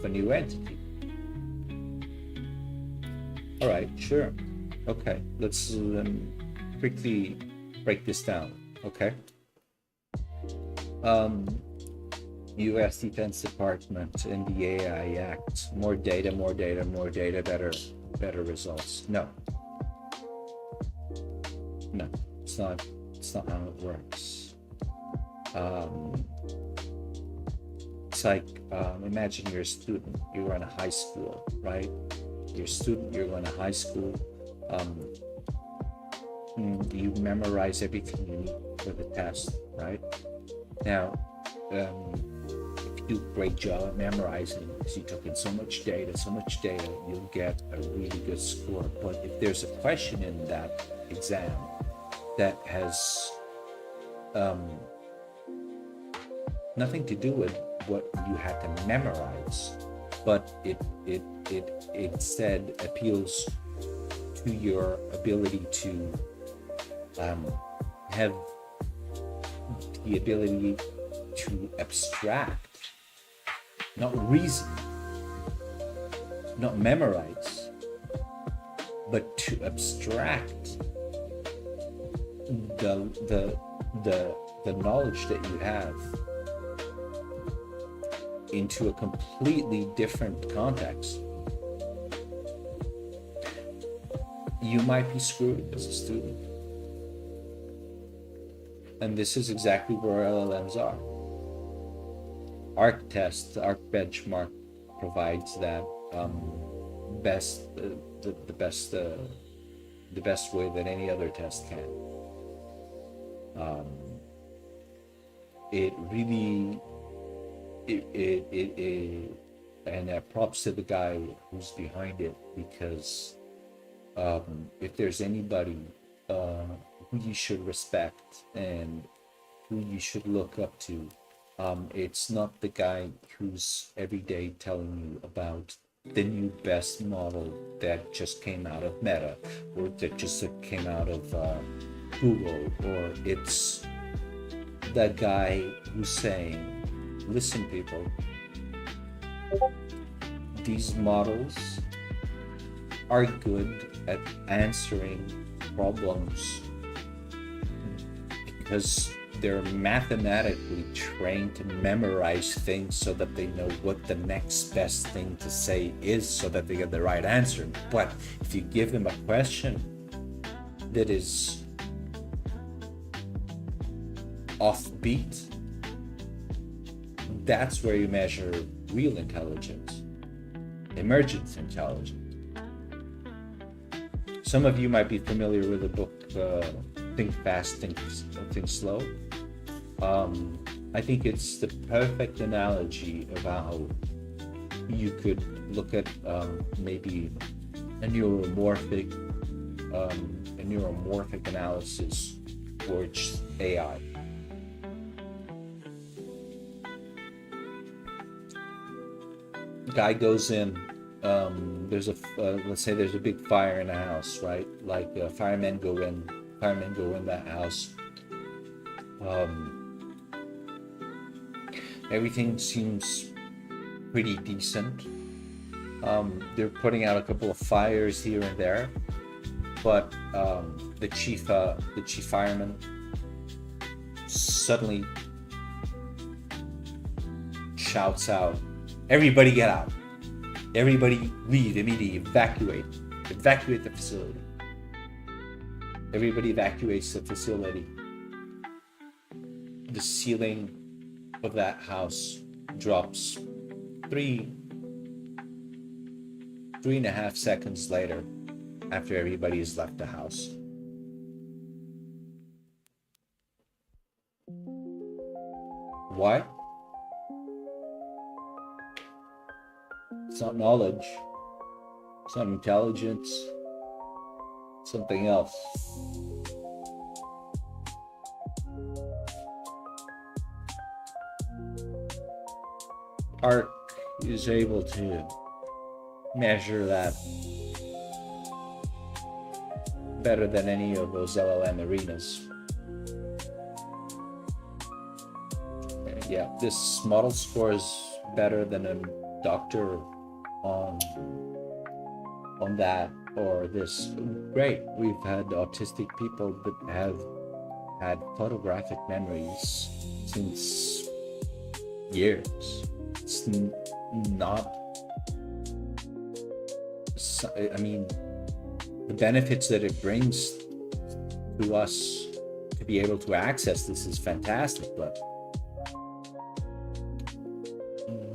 new entity. All right, sure. Okay, let's quickly break this down. Okay. U.S. Defense Department and the AI Act. More data, better results. No, it's not how it works. It's like, imagine you're a student, you're in a high school, right? You're a student, you're going to high school. You memorize everything you need for the test, right? Now, if you do a great job at memorizing, because you took in so much data, you'll get a really good score. But if there's a question in that exam that has nothing to do with what you had to memorize, but it instead appeals to your ability to have the ability to abstract, not reason, not memorize, but to abstract the knowledge that you have into a completely different context. You might be screwed as a student. And this is exactly where LLMs are. ARC test, ARC benchmark provides that the best way that any other test can. And props to the guy who's behind it, because if there's anybody who you should respect and who you should look up to, it's not the guy who's every day telling you about the new best model that just came out of Meta, or that just came out of Google, or it's that guy who's saying, listen people, these models are good at answering problems because they're mathematically trained to memorize things so that they know what the next best thing to say is so that they get the right answer. But if you give them a question that is offbeat, that's where you measure real intelligence, emergent intelligence. Some of you might be familiar with the book Think Fast, Think Slow. I think it's the perfect analogy of how you could look at maybe a neuromorphic analysis towards AI. Guy goes in, there's a let's say there's a big fire in a house, right? Like firemen go in that house. Everything seems pretty decent. They're putting out a couple of fires here and there, but the chief fireman suddenly shouts out, "Everybody get out! Everybody leave immediately! Evacuate the facility!" Everybody evacuates the facility. The ceiling of that house drops 3.5 seconds later, after everybody has left the house. Why? It's not knowledge. It's not intelligence. It's something else. Arc is able to measure that better than any of those LLM arenas. Yeah, this model scores better than a doctor on that or this. Great, we've had autistic people that have had photographic memories since years. It's not, I mean, the benefits that it brings to us to be able to access this is fantastic, but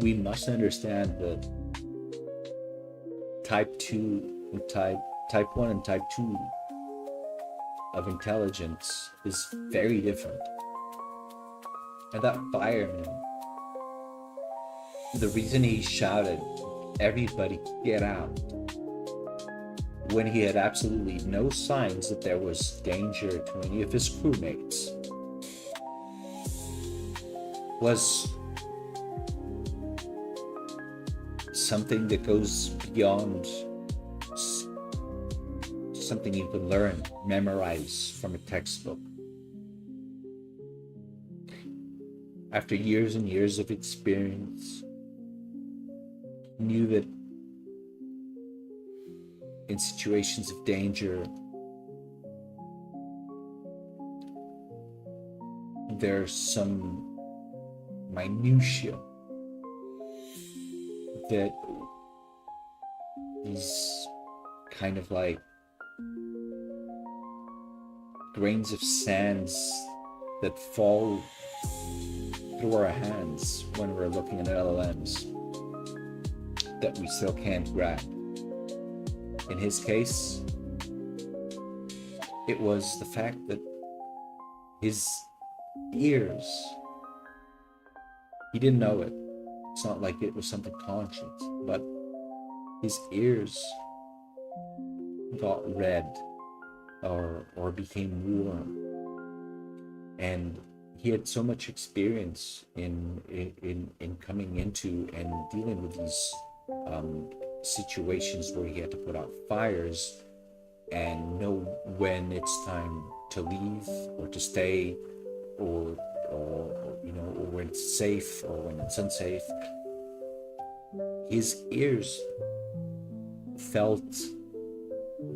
we must understand that type 2 and type 1 and type 2 of intelligence is very different. And that fireman, the reason he shouted, "Everybody get out," when he had absolutely no signs that there was danger to any of his crewmates, was something that goes beyond something you can learn, memorize from a textbook. After years and years of experience, knew that in situations of danger, there's some minutiae that these kind of like grains of sands that fall through our hands when we're looking at LLMs that we still can't grab. In his case, it was the fact that his ears, he didn't know it. It's not like it was something conscious, but his ears got red or became warm. And he had so much experience in coming into and dealing with these situations where he had to put out fires and know when it's time to leave or to stay, or you know, or when it's safe or when it's unsafe. His ears felt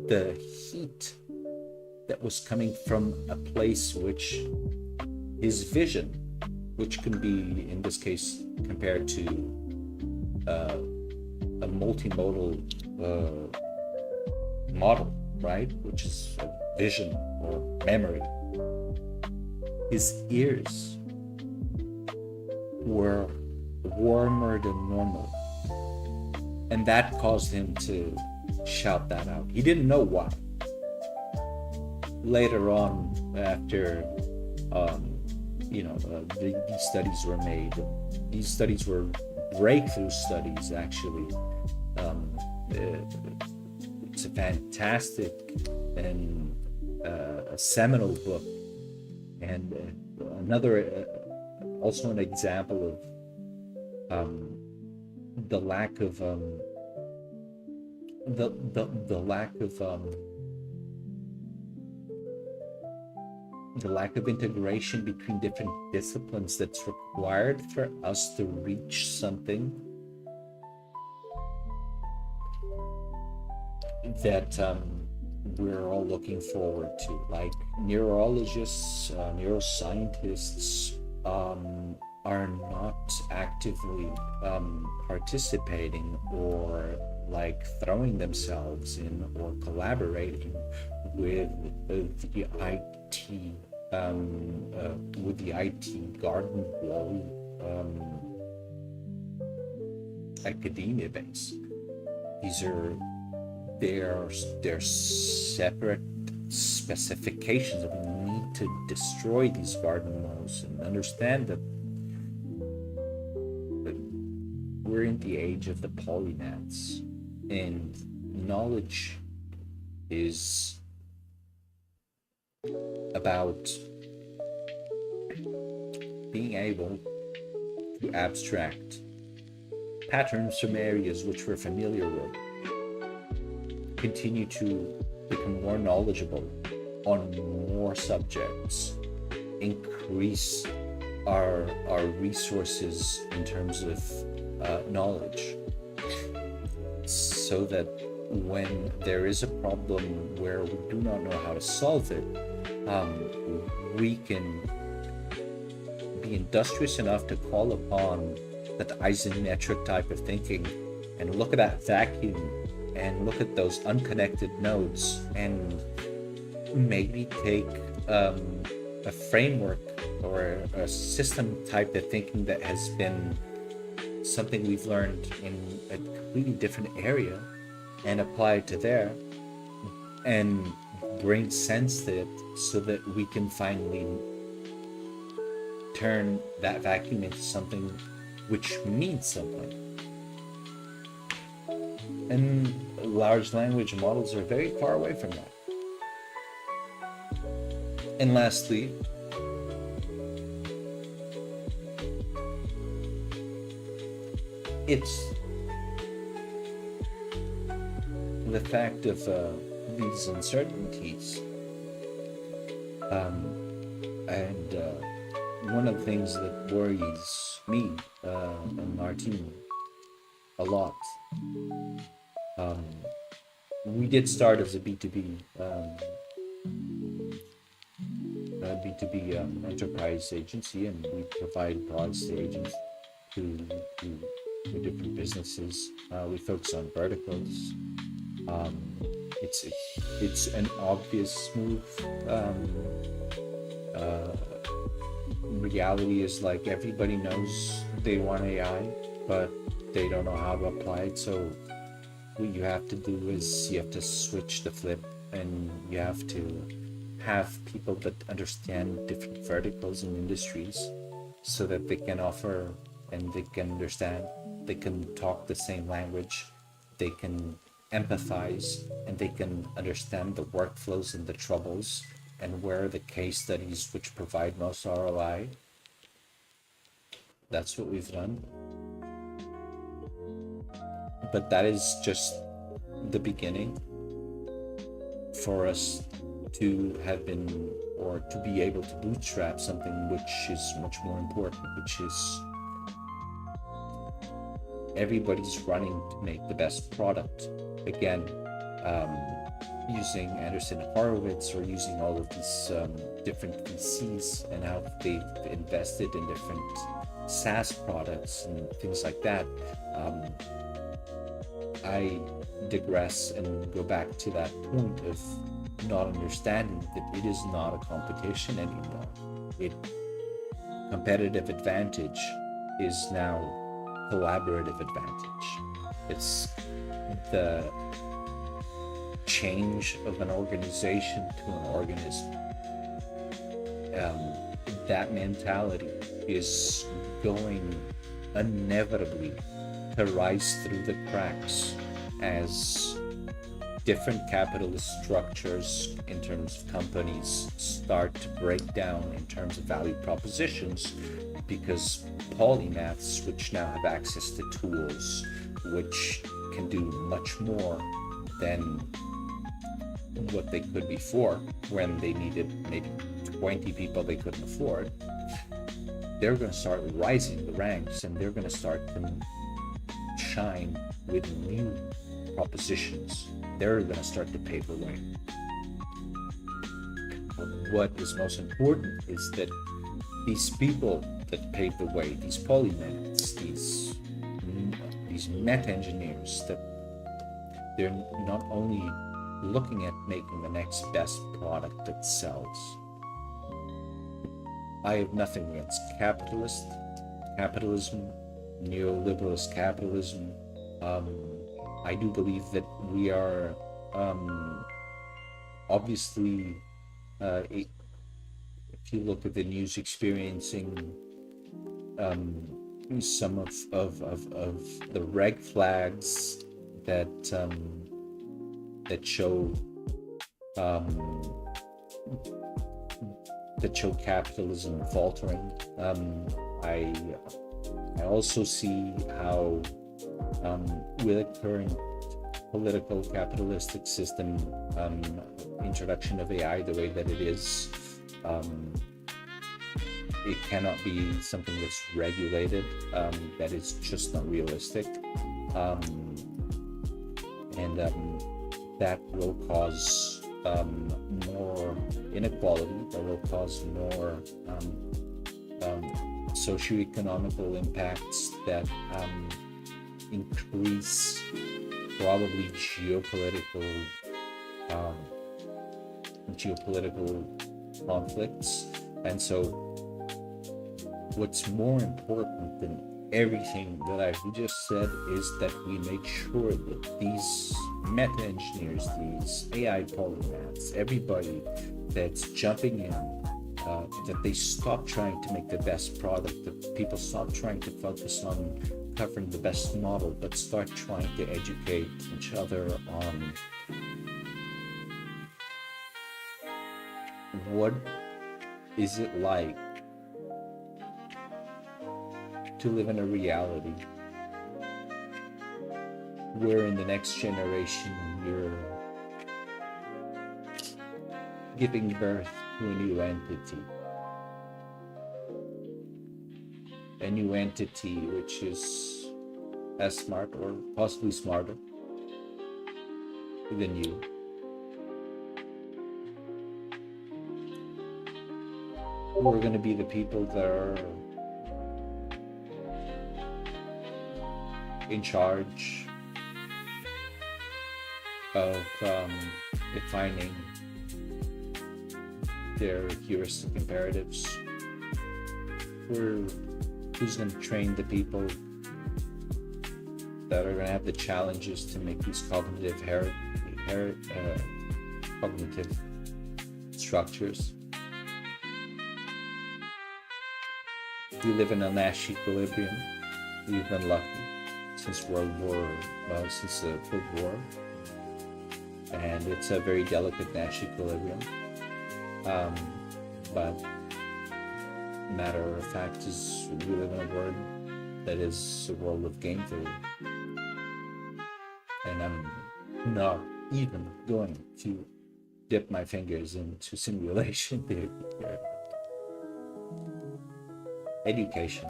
the heat that was coming from a place which his vision, which can be in this case compared to a multimodal model, right, which is a vision or memory. His ears were warmer than normal, and that caused him to shout that out. He didn't know why. Later on, after these studies were made. These studies were breakthrough studies, actually. It's a fantastic and a seminal book, and another also an example of the lack of the lack of integration between different disciplines that's required for us to reach something that we're all looking forward to. Like neurologists, neuroscientists are not actively participating or like throwing themselves in or collaborating with the IT garden wall academia base. They're separate specifications that we need to destroy these garden walls and understand that we're in the age of the polymaths, and knowledge is about being able to abstract patterns from areas which we're familiar with, continue to become more knowledgeable on more subjects, increase our resources in terms of knowledge, so that when there is a problem where we do not know how to solve it, we can be industrious enough to call upon that isometric type of thinking and look at that vacuum and look at those unconnected nodes and maybe take a framework or a system type of thinking that has been something we've learned in a completely different area and apply it to there and bring sense to it so that we can finally turn that vacuum into something which means something. And large language models are very far away from that. And lastly, it's the fact of these uncertainties. And one of the things that worries me and our team a lot, we did start as a B2B enterprise agency, and we provide products to agents to different businesses. We focus on verticals. It's an obvious move. Reality is like everybody knows they want AI, but they don't know how to apply it. So what you have to do is you have to switch the flip, and you have to have people that understand different verticals and industries so that they can offer and they can understand, they can talk the same language, they can empathize, and they can understand the workflows and the troubles and where are the case studies which provide most ROI. That's what we've done. But that is just the beginning for us to have been, or to be able to bootstrap something which is much more important, which is everybody's running to make the best product. Again, using Anderson Horowitz or using all of these different VCs and how they've invested in different SaaS products and things like that. I digress and go back to that point of not understanding that it is not a competition anymore. Competitive advantage is now collaborative advantage. It's the change of an organization to an organism. That mentality is going inevitably to rise through the cracks as different capitalist structures in terms of companies start to break down in terms of value propositions, because polymaths, which now have access to tools which can do much more than what they could before, when they needed maybe 20 people they couldn't afford, they're going to start rising the ranks, and they're going to start to shine with new propositions. They're going to start to pave the way. What is most important is that these people that pave the way, these polymaths, these meta engineers, that they're not only looking at making the next best product that sells. I have nothing against capitalism, neoliberalist capitalism. I do believe that we are obviously, if you look at the news, experiencing some of the red flags that show capitalism faltering. I also see how with the current political capitalistic system, introduction of AI the way that it is, it cannot be something that's regulated. That is just not realistic, and that will cause more inequality. That will cause more socioeconomical impacts that increase probably geopolitical conflicts. And so what's more important than everything that I've just said is that we make sure that these meta engineers, these AI polymaths, everybody that's jumping in, that they stop trying to make the best product, that people stop trying to focus on covering the best model, but start trying to educate each other on what is it like to live in a reality where in the next generation you're giving birth to a new entity which is as smart or possibly smarter than you. We're going to be the people that are in charge of defining their heuristic imperatives. Who's going to train the people that are going to have the challenges to make these cognitive structures. We live in a Nash equilibrium. We've been lucky since the Cold War, and it's a very delicate Nash equilibrium. But matter of fact is we live in a world that is a world of game theory, and I'm not even going to dip my fingers into simulation theory here. Education.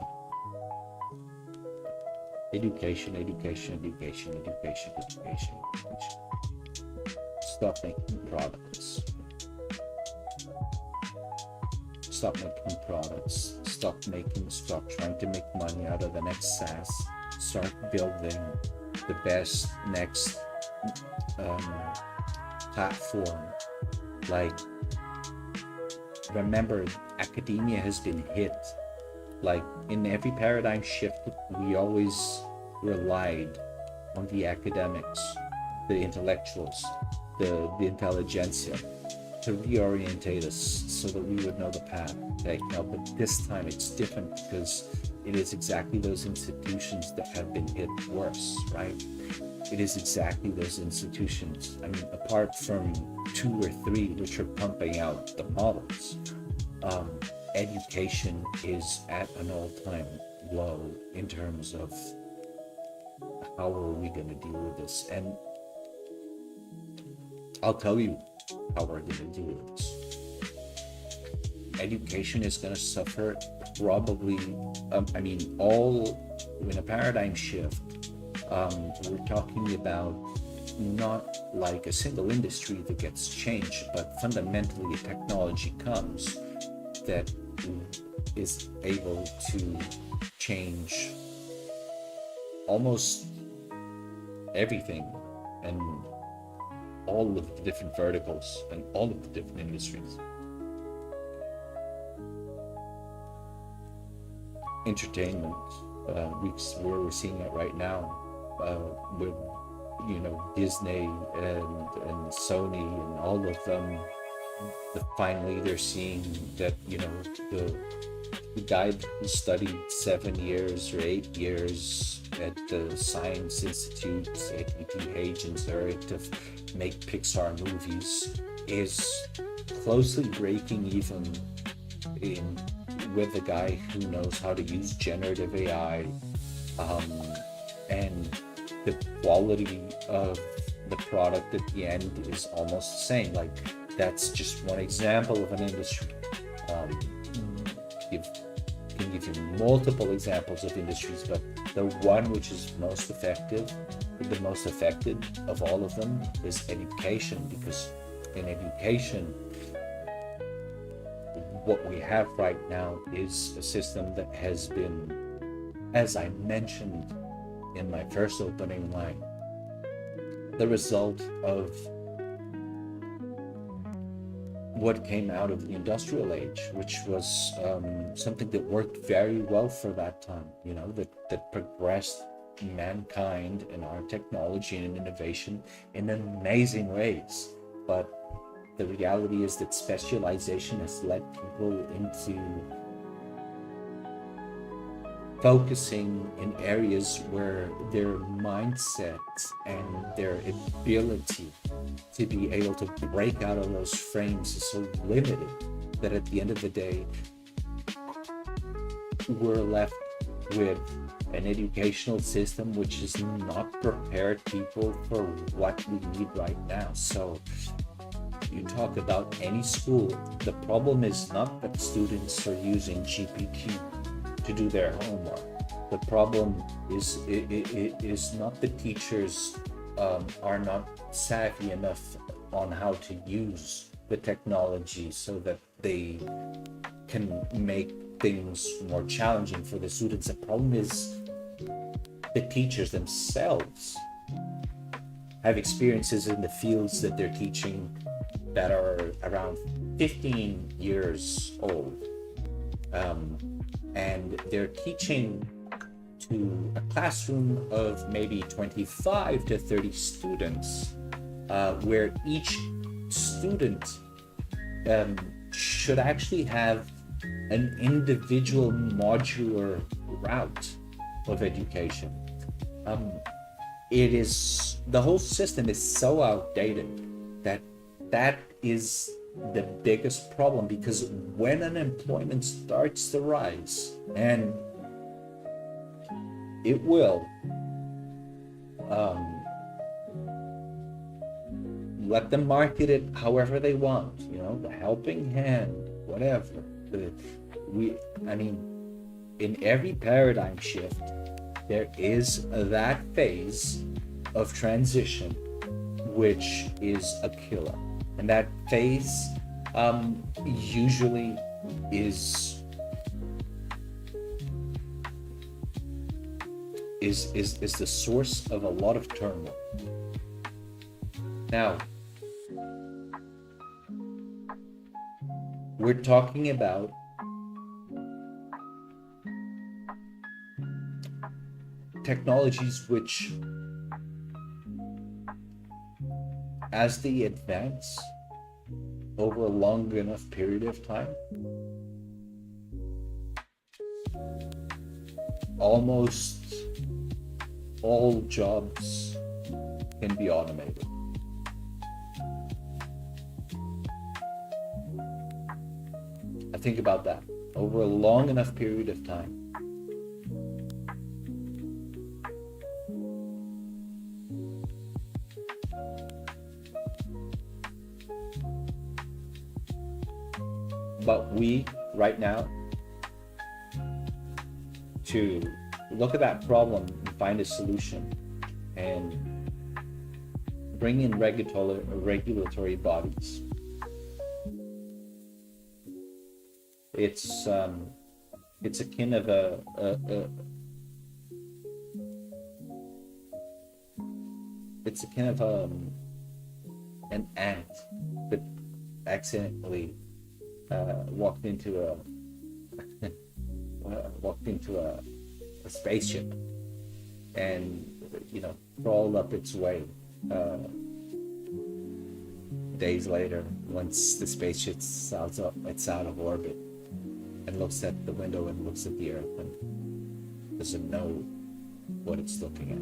Stop making products. Stop trying to make money out of the next SaaS. Start building the best next platform. Like, remember, academia has been hit. Like, in every paradigm shift, we always relied on the academics, the intellectuals, the intelligentsia to reorientate us so that we would know the path. Like, no, but this time it's different because it is exactly those institutions that have been hit worse, right? It is exactly those institutions. I mean, apart from 2 or 3 which are pumping out the models, education is at an all-time low in terms of how are we going to deal with this. And I'll tell you how we're going to deal with this. Education is going to suffer probably, in a paradigm shift, we're talking about not like a single industry that gets changed, but fundamentally a technology comes that is able to change almost everything and all of the different verticals and all of the different industries. Entertainment, we're seeing it right now with Disney and Sony and all of them. Finally, they're seeing that the guy who studied 7 years or 8 years at the Science Institute at UT Missouri to make Pixar movies is closely breaking even with a guy who knows how to use generative AI and the quality of the product at the end is almost the same. Like, that's just one example of an industry. Give can give you multiple examples of industries, but the one which is most effective, the most affected of all of them, is education. Because in education, what we have right now is a system that has been, as I mentioned in my first opening line, the result of what came out of the industrial age, which was something that worked very well for that time, that progressed mankind and our technology and innovation in amazing ways. But the reality is that specialization has led people into focusing in areas where their mindset and their ability to be able to break out of those frames is so limited that at the end of the day, we're left with an educational system which is not prepared people for what we need right now. So you talk about any school, the problem is not that students are using GPT to do their homework. The problem is not that teachers are not savvy enough on how to use the technology so that they can make things more challenging for the students. The problem is the teachers themselves have experiences in the fields that they're teaching that are around 15 years old. And they're teaching to a classroom of maybe 25 to 30 students, where each student should actually have an individual modular route of education. The whole system is so outdated that is the biggest problem, because when unemployment starts to rise, and it will, let them market it however they want, the helping hand, whatever. In every paradigm shift, there is that phase of transition which is a killer. And that phase usually is the source of a lot of turmoil. Now, we're talking about technologies which, as they advance over a long enough period of time, almost all jobs can be automated. I think about that. Over a long enough period of time, but we, right now, to look at that problem and find a solution and bring in regulatory bodies. It's akin of an ant that accidentally walked into a spaceship and crawled up its way. Days later, once the spaceship's out of orbit, and looks at the window and looks at the Earth and doesn't know what it's looking at.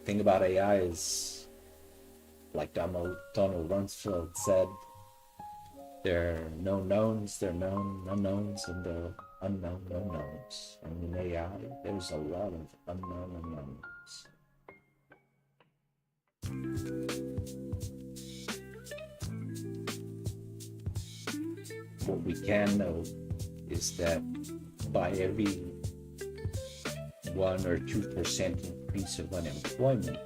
The thing about AI is, like Donald Rumsfeld said, there are no knowns, there are known unknowns, and unknown unknowns. And in AI, there's a lot of unknown unknowns. What we can know is that by every 1 or 2% increase of unemployment,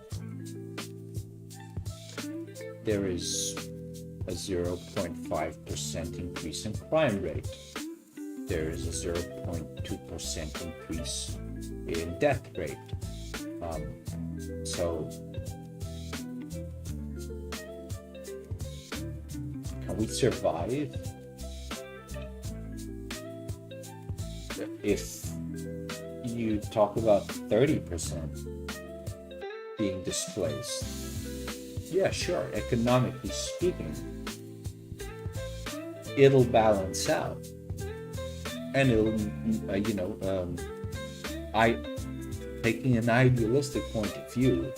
there is a 0.5% increase in crime rate. There is a 0.2% increase in death rate. So can we survive if you talk about 30% being displaced? Yeah, sure, economically speaking, it'll balance out. And it'll, taking an idealistic point of view,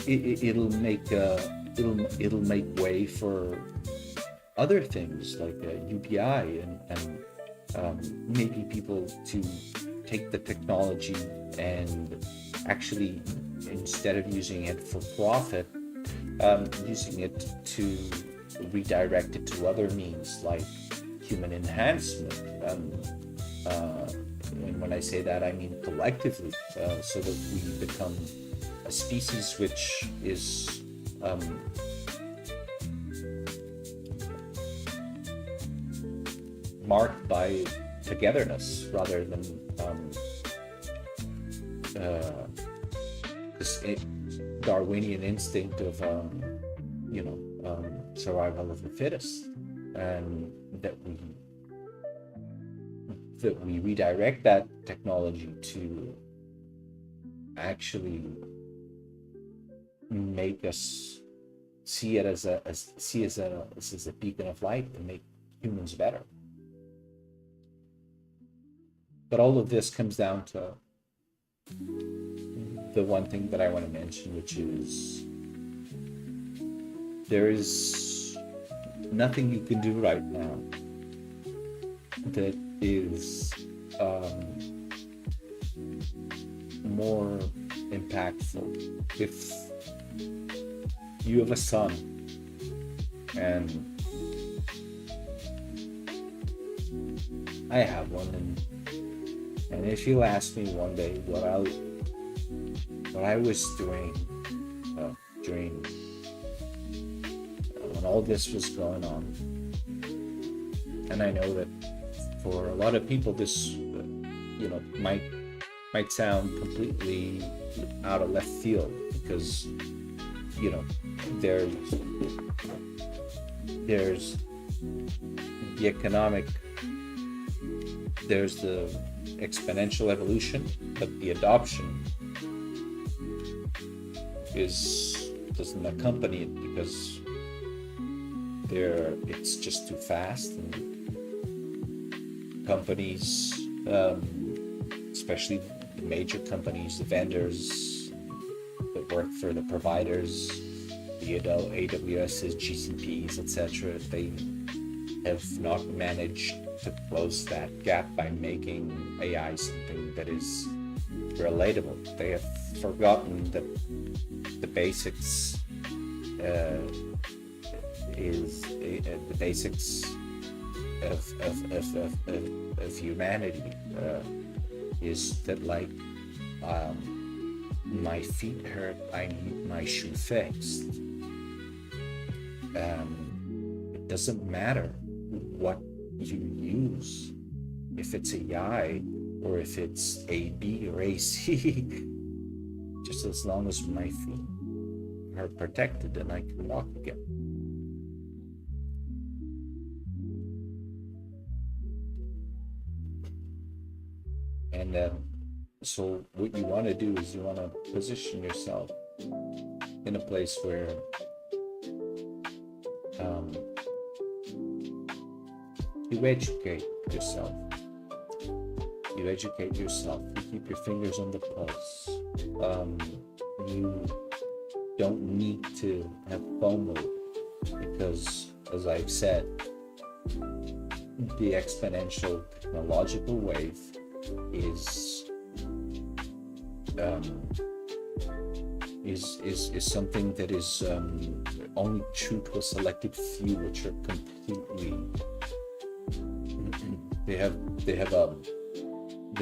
it'll make way for other things like UBI and maybe people to take the technology and actually, instead of using it for profit, using it to redirect it to other means like human enhancement. And when I say that, I mean collectively, so that we become a species which is marked by togetherness rather than this Darwinian instinct of survival of the fittest, and that we redirect that technology to actually make us see it as a beacon of light and make humans better. But all of this comes down to the one thing that I want to mention, which is there is nothing you can do right now that is more impactful. If you have a son and I have one, and if you'll ask me one day what I was doing during when all this was going on, and I know that for a lot of people this might sound completely out of left field, because there's the economic, there's the exponential evolution, but the adoption doesn't accompany it, because it's just too fast, and companies, especially the major companies, the vendors that work for the providers, the AWS's, GCPs, etc., they have not managed to close that gap by making AI something that is relatable. They have forgotten that the basics the basics of humanity is that, like, my feet hurt, I need my shoe fixed. It doesn't matter what you use, if it's AI or if it's AB or AC, just as long as my feet are protected and I can walk again. And so what you want to do is you want to position yourself in a place where you educate yourself. You educate yourself. You keep your fingers on the pulse. You don't need to have FOMO, because, as I've said, the exponential technological wave is something that is only true to a selected few, which are completely they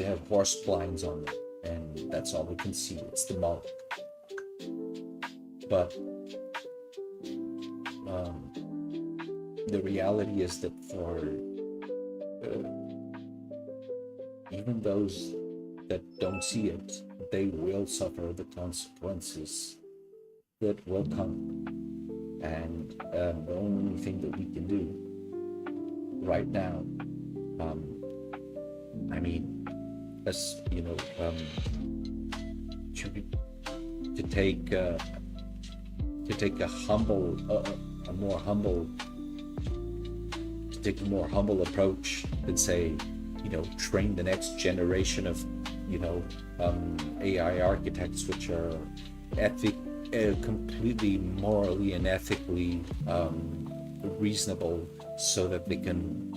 have horse blinds on them, and that's all they can see. It's the mouth. But the reality is that for even those that don't see it, they will suffer the consequences that will come. And the only thing that we can do right now, I mean, as you know, to take a more humble approach than say, train the next generation of, AI architects, which are completely morally and ethically reasonable, so that they can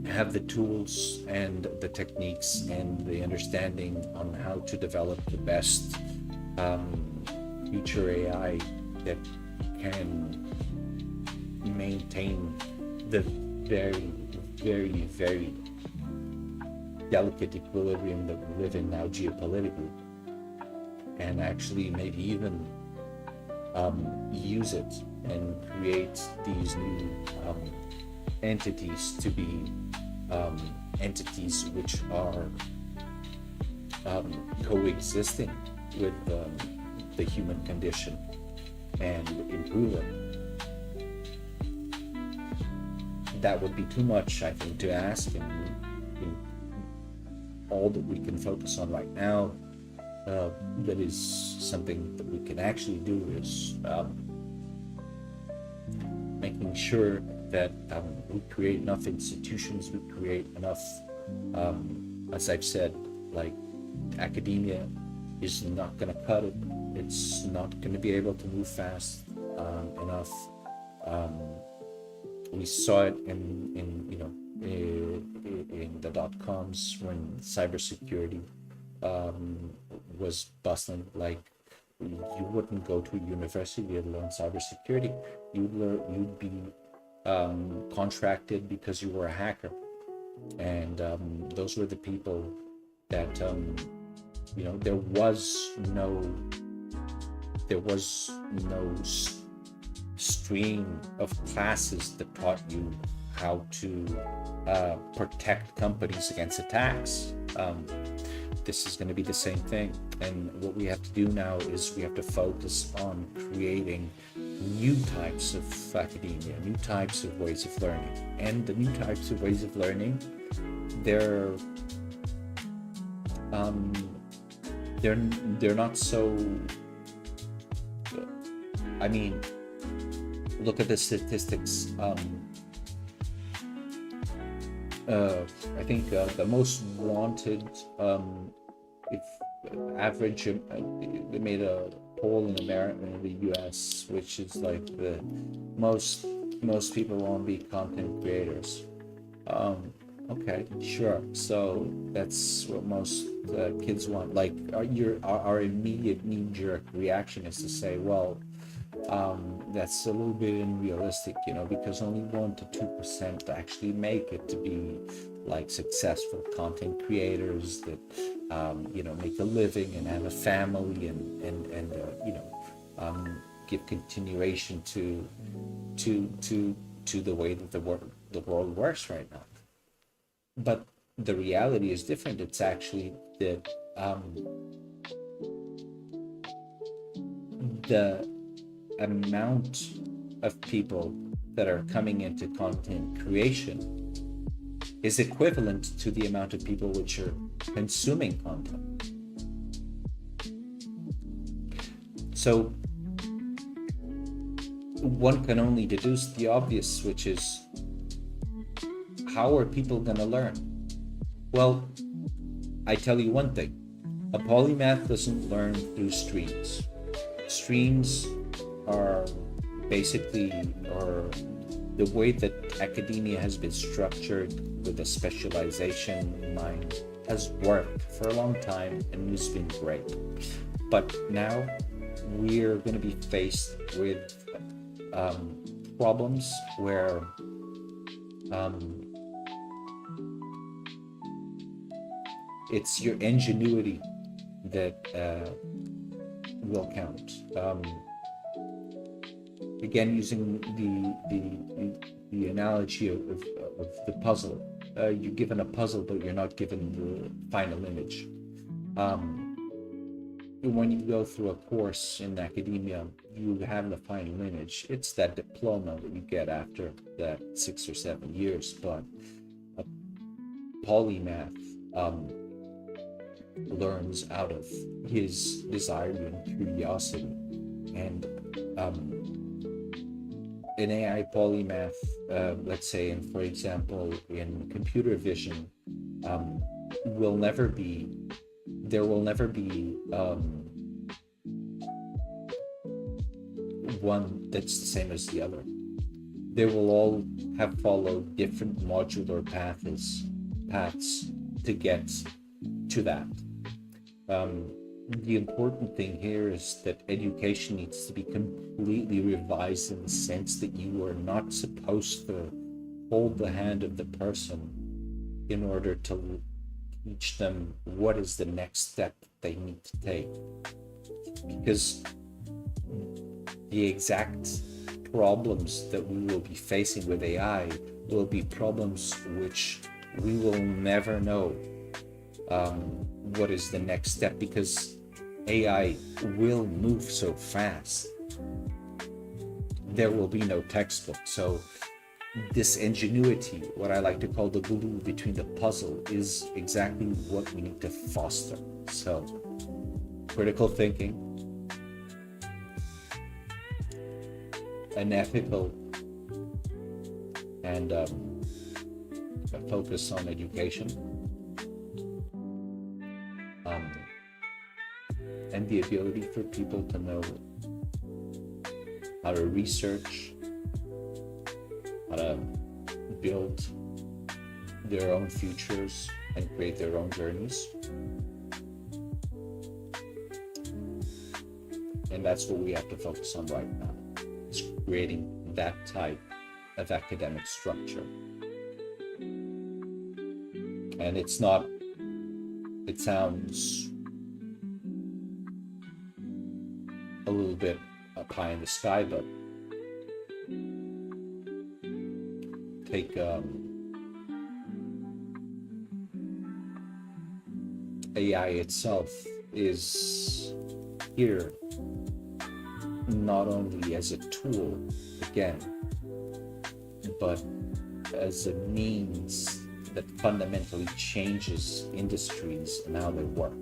have the tools and the techniques and the understanding on how to develop the best future AI that can maintain the very, very, very delicate equilibrium that we live in now geopolitically, and actually maybe even use it and create these new entities to be entities which are coexisting with the human condition and improve it. That would be too much, I think, to ask, and all that we can focus on right now that is something that we can actually do is making sure that we create enough institutions, we create enough, as I've said, like academia is not going to cut it. It's not going to be able to move fast enough. We saw it in the .coms when cybersecurity was bustling. Like, you wouldn't go to a university to learn cybersecurity. You'd be contracted because you were a hacker, and those were the people that there was no stream of classes that taught you how to protect companies against attacks. This is going to be the same thing, and what we have to do now is we have to focus on creating new types of academia, new types of ways of learning. And the new types of ways of learning, they're not so, I mean, look at the statistics. I think the most wanted, if average, they made a poll in America, in the US, which is like the most people want to be content creators. Okay, sure. So that's what most kids want. Like, our immediate knee-jerk reaction is to say, well, that's a little bit unrealistic, because only 1 to 2% actually make it to be like successful content creators that make a living and have a family and give continuation to the way that the world works right now. But the reality is different. It's actually that the amount of people that are coming into content creation is equivalent to the amount of people which are consuming content. So one can only deduce the obvious, which is, how are people going to learn? Well, I tell you one thing. A polymath doesn't learn through streams. Streams are basically, or the way that academia has been structured with a specialization in mind has worked for a long time and it's been great. But now we're going to be faced with problems where it's your ingenuity that will count. Again, using the analogy of the puzzle, you're given a puzzle, but you're not given the final image. When you go through a course in academia, you have the final image. It's that diploma that you get after that 6 or 7 years. But a polymath learns out of his desire and curiosity. And an AI polymath, let's say, and for example, in computer vision, there will never be one that's the same as the other. They will all have followed different modular paths to get to that. The important thing here is that education needs to be completely revised in the sense that you are not supposed to hold the hand of the person in order to teach them what is the next step they need to take. Because the exact problems that we will be facing with AI will be problems which we will never know what is the next step, because AI will move so fast. There will be no textbook. So this ingenuity, what I like to call the glue between the puzzle, is exactly what we need to foster. So critical thinking, an ethical and a focus on education, and the ability for people to know how to research, how to build their own futures and create their own journeys. And that's what we have to focus on right now, is creating that type of academic structure. And it sounds a little bit pie in the sky, but take AI itself is here not only as a tool, again, but as a means that fundamentally changes industries and how they work.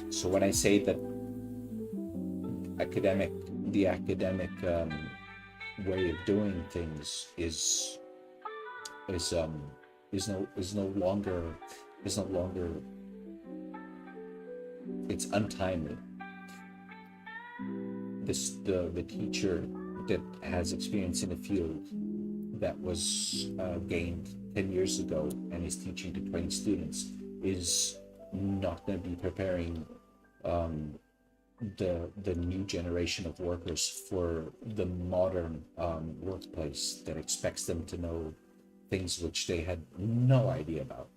So when I say that the academic way of doing things is no longer, it's untimely. The teacher that has experience in a field that was gained 10 years ago and is teaching to 20 students is not going to be preparing the new generation of workers for the modern workplace that expects them to know things which they had no idea about.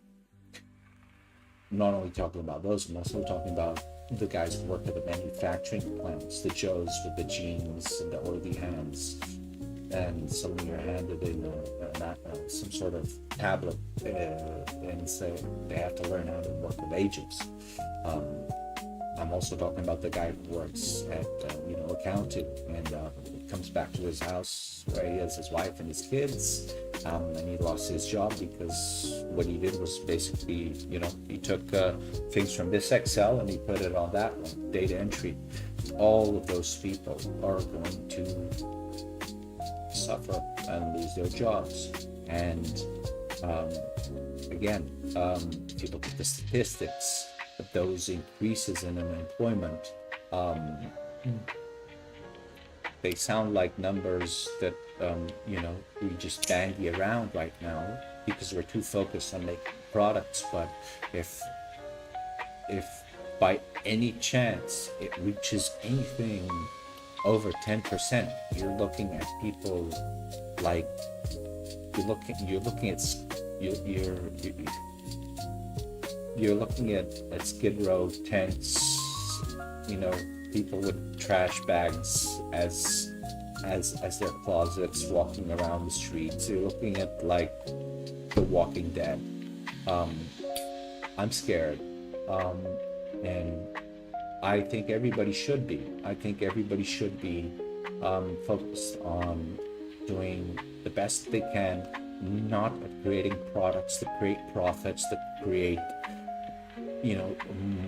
Not only talking about those, I'm also talking about the guys who work at the manufacturing plants, the Joes with the jeans and the oily hands, and suddenly you're handed in some sort of tablet and say they have to learn how to work with agents. I'm also talking about the guy who works at accounting and comes back to his house where he has his wife and his kids, and he lost his job because what he did was basically, he took things from this Excel and he put it on that one, data entry. All of those people are going to suffer and lose their jobs. And again, if you look at the statistics, those increases in unemployment they sound like numbers that we just bandy around right now because we're too focused on making products. But if by any chance it reaches anything over 10%, you're looking at people like you're looking at Skid Row tents, people with trash bags as their closets walking around the streets. You're looking at like The Walking Dead. I'm scared, and I think everybody should be. Focused on doing the best they can, not at creating products that create profits, that create,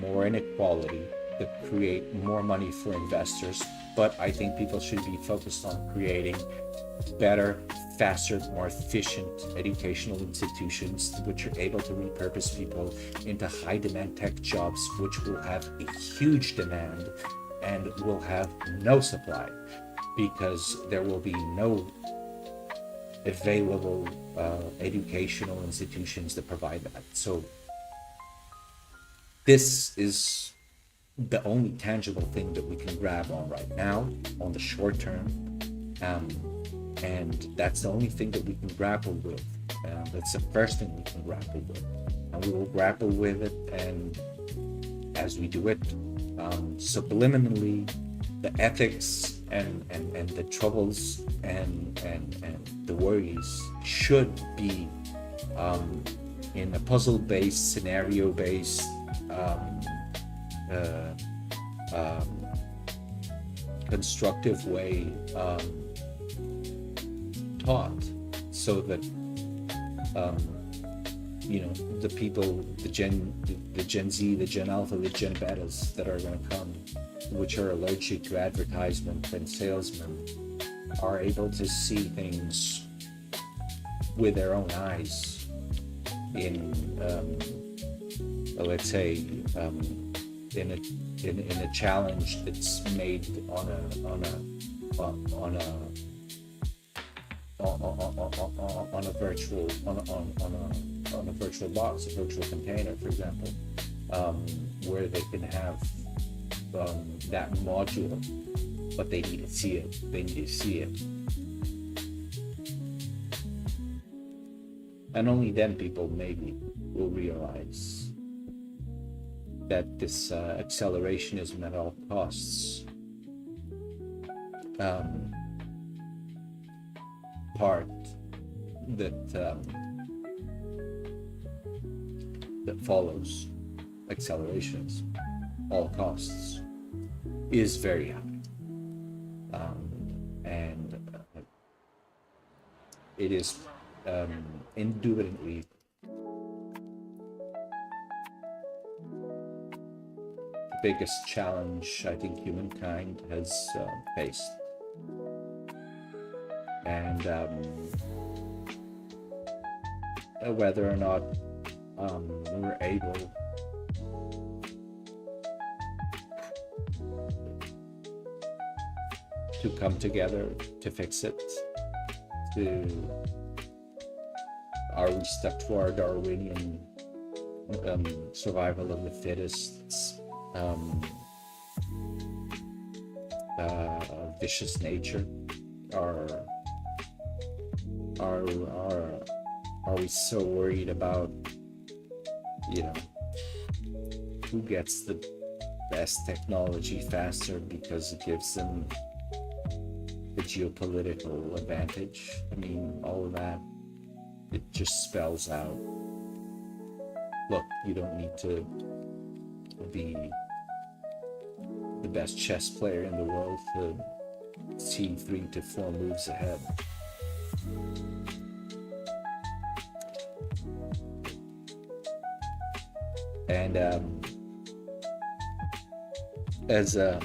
more inequality, that create more money for investors. But I think people should be focused on creating better, faster, more efficient educational institutions which are able to repurpose people into high demand tech jobs, which will have a huge demand and will have no supply, because there will be no available educational institutions that provide that. So this is the only tangible thing that we can grab on right now, on the short term, and that's the only thing that we can grapple with. That's the first thing we can grapple with, and we will grapple with it. And as we do it, subliminally, the ethics and the troubles and the worries should be in a puzzle-based, scenario-based, constructive way taught, so that the people, the Gen Z, the Gen Alpha, the Gen Betas that are going to come, which are allergic to advertisement and salesmen, are able to see things with their own eyes in let's say in a challenge that's made on a virtual box, a virtual container, for example, where they can have that module, but they need to see it. And only then people maybe will realize that this accelerationism at all costs part that follows accelerations, all costs, is very high, and it is indubitably the biggest challenge I think humankind has faced. And whether or not we're able to come together to fix it, are we stuck to our Darwinian survival of the fittest, vicious nature? Are we so worried about who gets the best technology faster because it gives them the geopolitical advantage? I mean, all of that, it just spells out, look, you don't need to be the best chess player in the world to see 3 to 4 moves ahead. And as a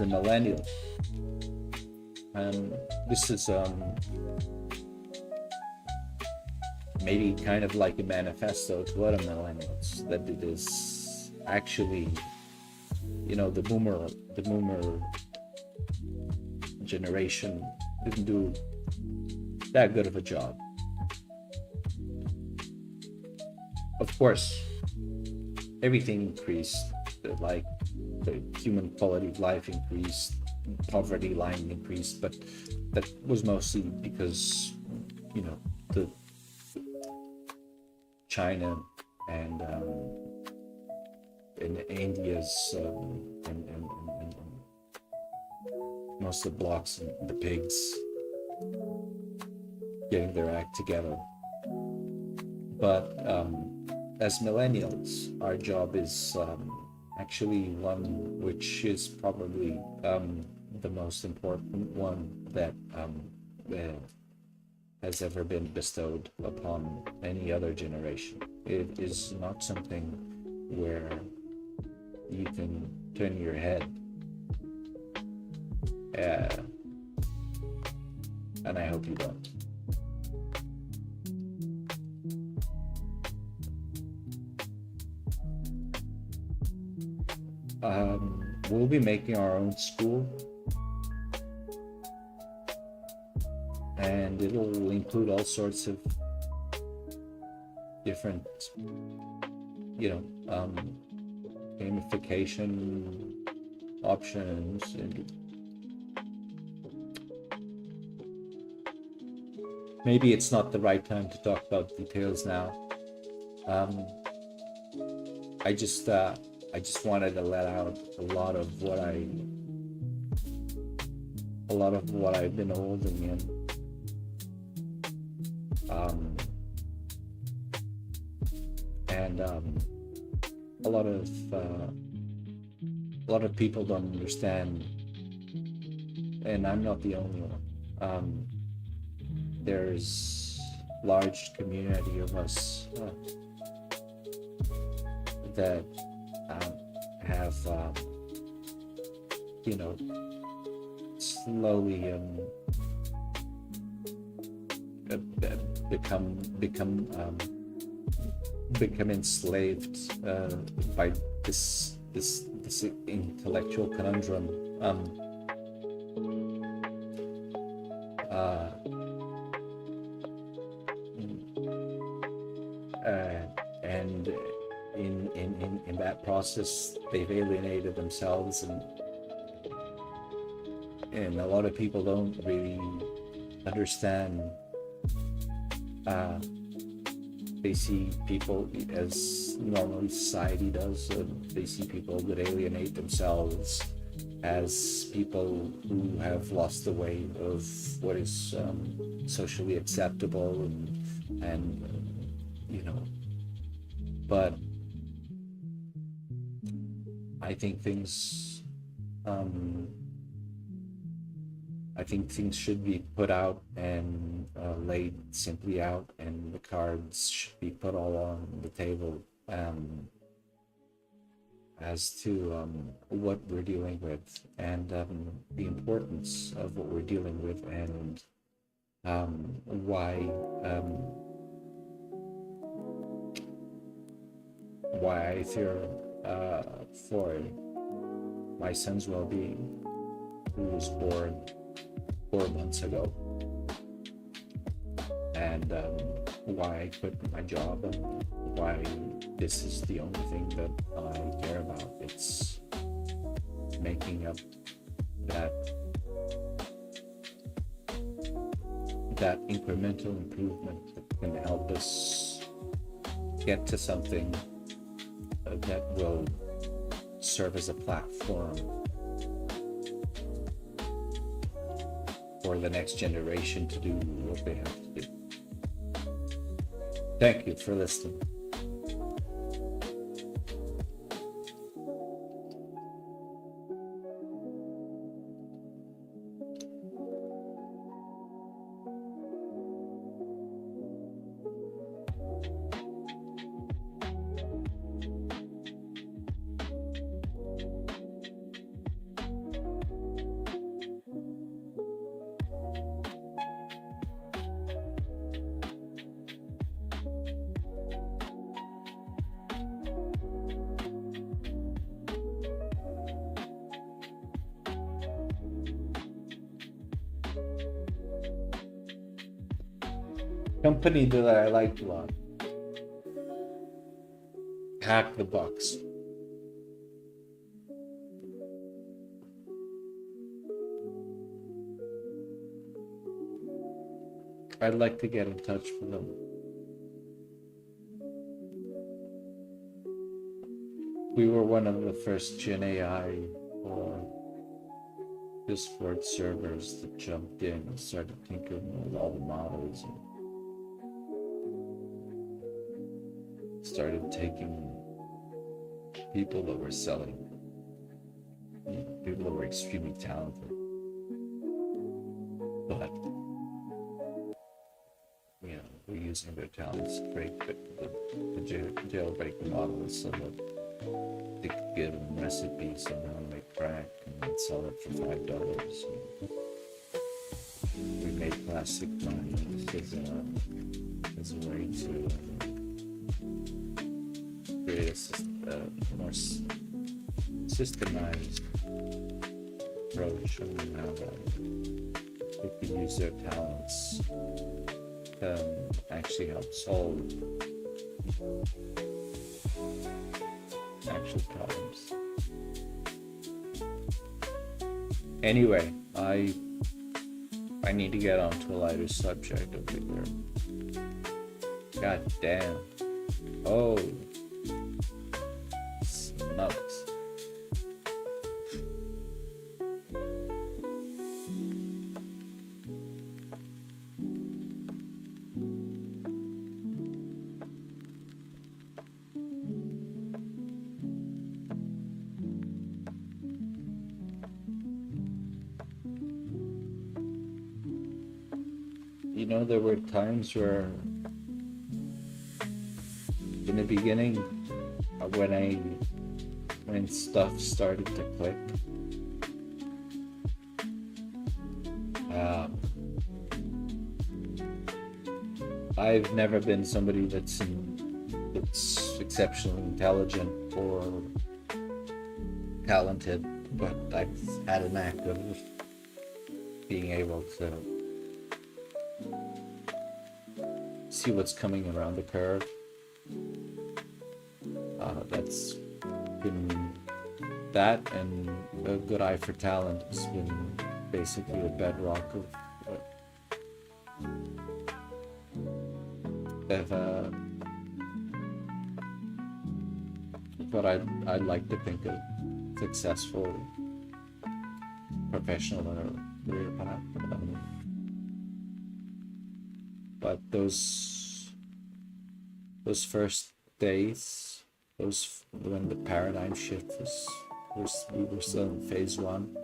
millennial, this is maybe kind of like a manifesto to other millennials, that it is actually, the boomer generation didn't do that good of a job. Of course, everything increased, like the human quality of life increased, poverty line increased, but that was mostly because, you know, the China and India's and most of the blocks and the pigs getting their act together. But as millennials, our job is actually one which is probably the most important one that has ever been bestowed upon any other generation. It is not something where you can turn your head and I hope you don't. We'll be making our own school, and it'll include all sorts of different, gamification options, and maybe it's not the right time to talk about details now. I just wanted to let out a lot of what I've been holding in. And a lot of people don't understand, and I'm not the only one. There's large community of us that have slowly become enslaved by this intellectual conundrum. And in that process, they've alienated themselves, and a lot of people don't really understand. They see people as normally society does. They see people that alienate themselves as people who have lost the way of what is socially acceptable, and but I think things should be put out and laid simply out, and the cards should be put all on the table as to what we're dealing with, and the importance of what we're dealing with, and why I fear for my son's well-being, who was born 4 months ago, and why I quit my job, and why this is the only thing that I care about. It's making up that incremental improvement that can help us get to something that will serve as a platform for the next generation to do what they have to do. Thank you for listening. Company that I liked a lot. Hack the Box. I'd like to get in touch with them. We were one of the first Gen AI or Discord servers that jumped in and started tinkering with all the models and started taking people that were selling, people that were extremely talented. But, we're using their talents to break the jailbreak models so that they could give them recipes on how to make crack and then sell it for $5. We made plastic money as a way to create a more systemized approach on how they could use their talents to actually help solve actual problems. Anyway, I need to get on to a lighter subject over here. God damn. Oh, smokes. There were times where in the beginning when stuff started to click, I've never been somebody that's exceptionally intelligent or talented, but I've had a knack of being able to see what's coming around the curve. That's been that, and a good eye for talent has been basically the bedrock of what I'd like to think of successful professional or career path. But those first days, when the paradigm shift was we were still in phase one.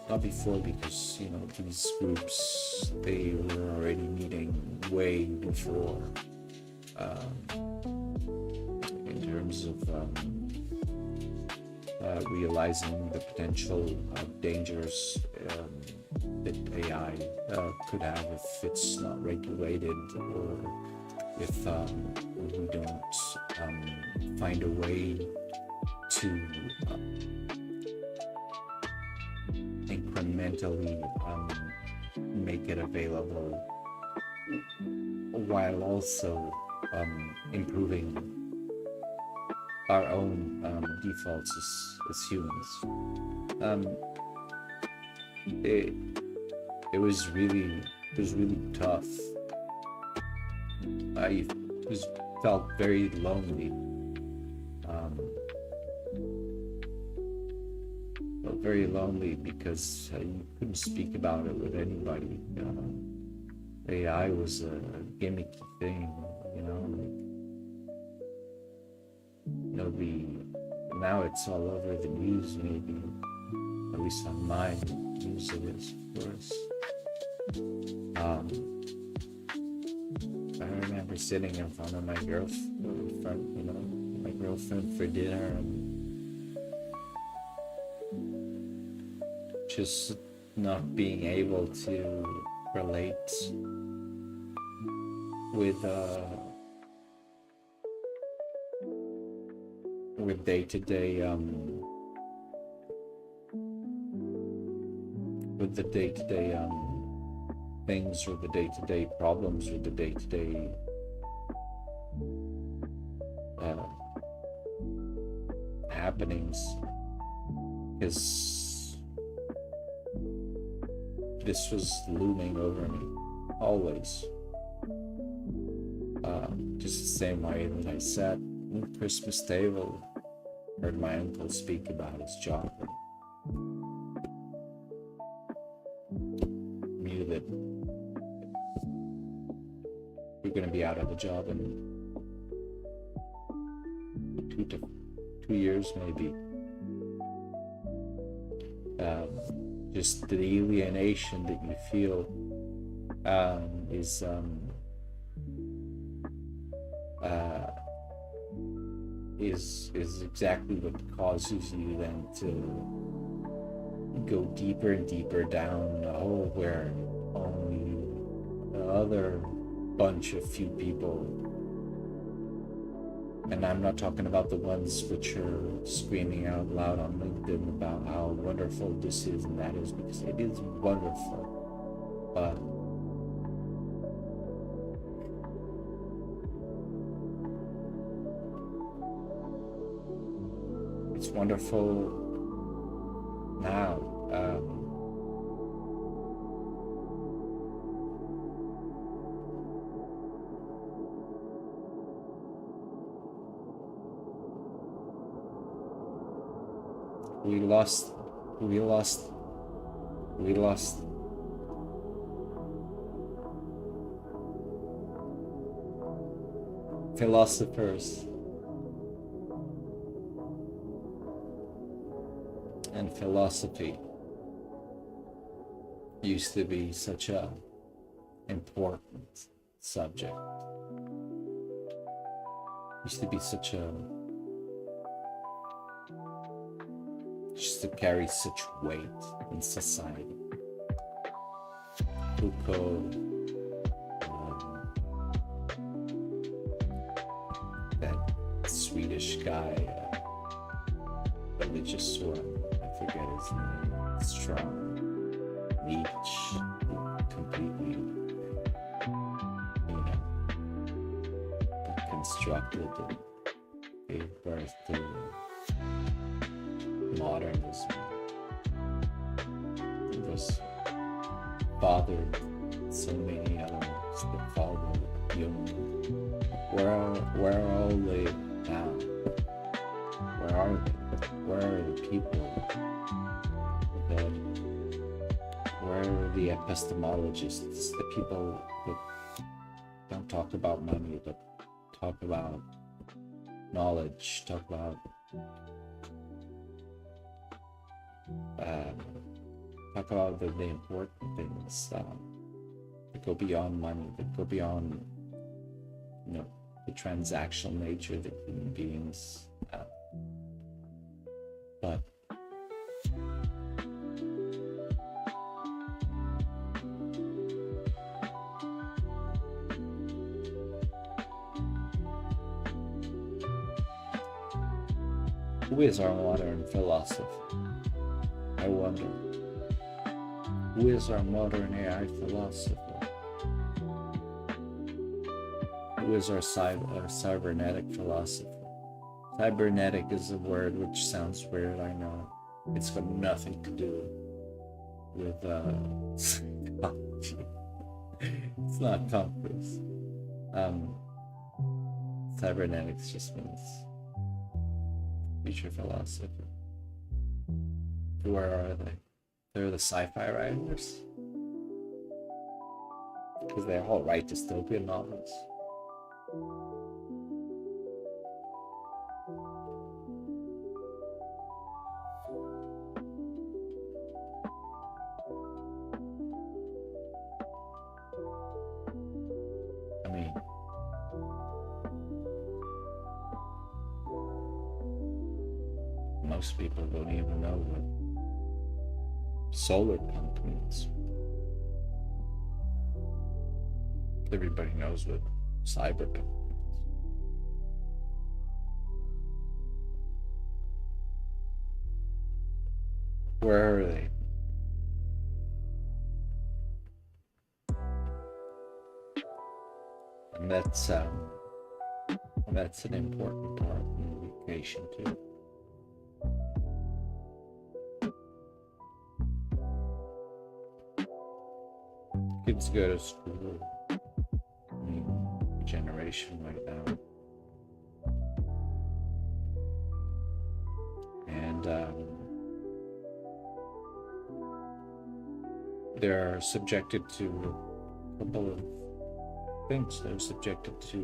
Not before, because these groups, they were already meeting way before, in terms of realizing the potential dangers that AI could have if it's not regulated, or if we don't find a way to incrementally make it available, while also improving our own defaults as humans. It was really tough. I felt very lonely. Felt very lonely because you couldn't speak about it with anybody. AI was a gimmicky thing, now it's all over the news, maybe, at least on my news it is, of course. I remember sitting in front of my girlfriend for dinner, and just not being able to relate with day-to-day with the day-to-day things, or the day-to-day problems, or the day-to-day happenings, because this was looming over me always. Just the same way that I sat on the Christmas table, heard my uncle speak about his job, and knew that you're going to be out of the job in 2 years maybe. Just the alienation that you feel is exactly what causes you then to go deeper and deeper down a hole where only the other bunch of few people, and I'm not talking about the ones which are screaming out loud on LinkedIn about how wonderful this is and that is, because it is wonderful, but it's wonderful now. We lost philosophers and philosophy. Used to be such a important subject. Used to be such a, used to carry such weight in society. Foucault, that Swedish guy, religious one, I forget his name, strong, Nietzsche, completely, constructed and gave birth to modernism. It was fathered so many elements that followed Jung. Where are all they now? Where are they? Where are the people that, where are the epistemologists, the people that don't talk about money, but talk about knowledge, talk about the important things that go beyond money, that go beyond, the transactional nature that human beings have. But who is our modern philosopher? I wonder. Who is our modern AI philosopher? Who is our cybernetic philosopher? Cybernetic is a word which sounds weird, I know. It's got nothing to do with psychology. It's not compass. Cybernetics just means future philosophy. Where are they? They're the sci-fi writers? Because they all write dystopian novels. I mean, most people don't even know what solar punk means. Everybody knows what cyberpunk means. Where are they? And that's an important part in education too. Kids go to school, generation right now, and they're subjected to a couple of things. They're subjected to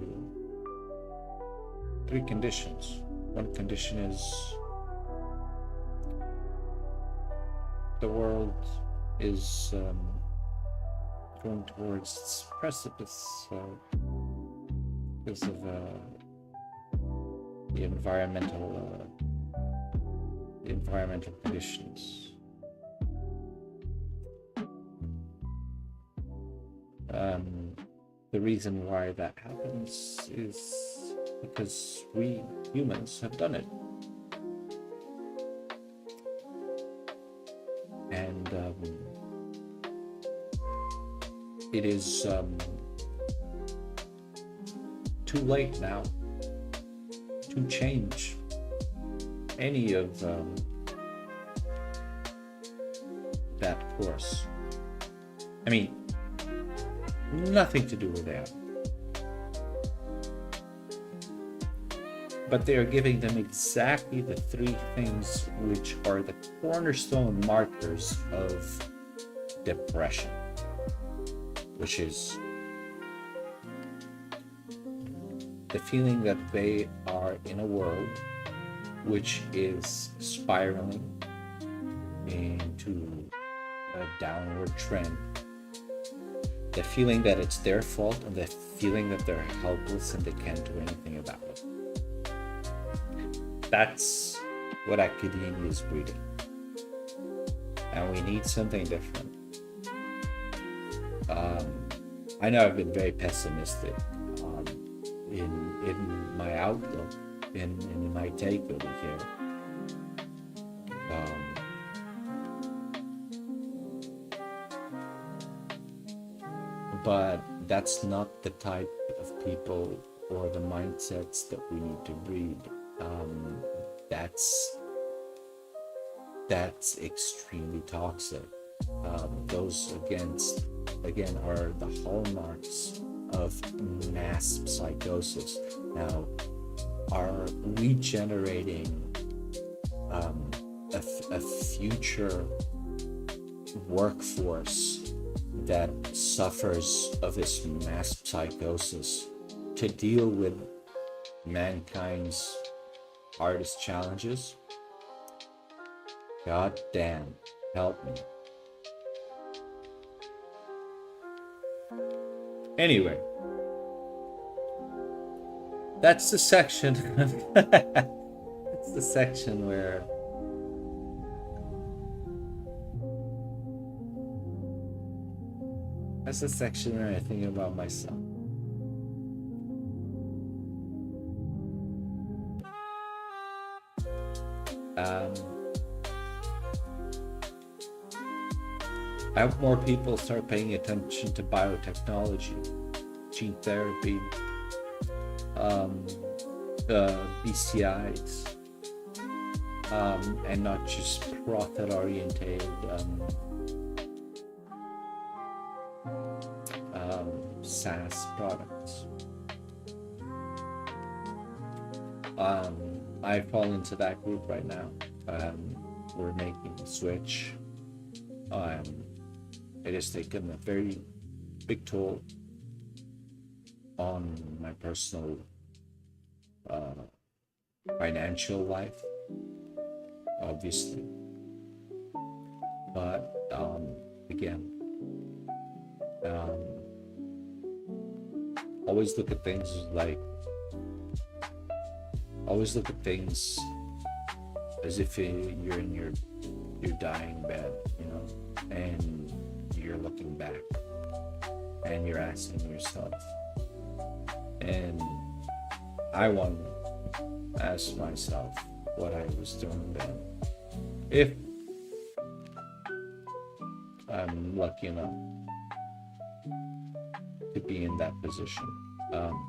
3 conditions. One condition is the world is going towards its precipice because of the environmental conditions. The reason why that happens is because we humans have done it. And it is too late now to change any of that course. I mean, nothing to do with that. But they are giving them exactly the 3 things which are the cornerstone markers of depression, which is the feeling that they are in a world which is spiraling into a downward trend, the feeling that it's their fault, and the feeling that they're helpless and they can't do anything about it. That's what academia is breeding. And we need something different. I know I've been very pessimistic in my outlook, in my take over here. But that's not the type of people or the mindsets that we need to breed. That's extremely toxic. Those again are the hallmarks of mass psychosis. Now, are we generating a future workforce that suffers of this mass psychosis to deal with mankind's hardest challenges? God damn, help me. Anyway, that's the section. That's the section where I think about myself. I hope more people start paying attention to biotechnology, gene therapy, BCIs, and not just profit-oriented SaaS products. I fall into that group right now. We're making a switch. It has taken a very big toll on my personal financial life, obviously. But again, always look at things as if you're in your dying bed, and you're looking back and you're asking yourself, and I want to ask myself what I was doing then, if I'm lucky enough to be in that position. Um,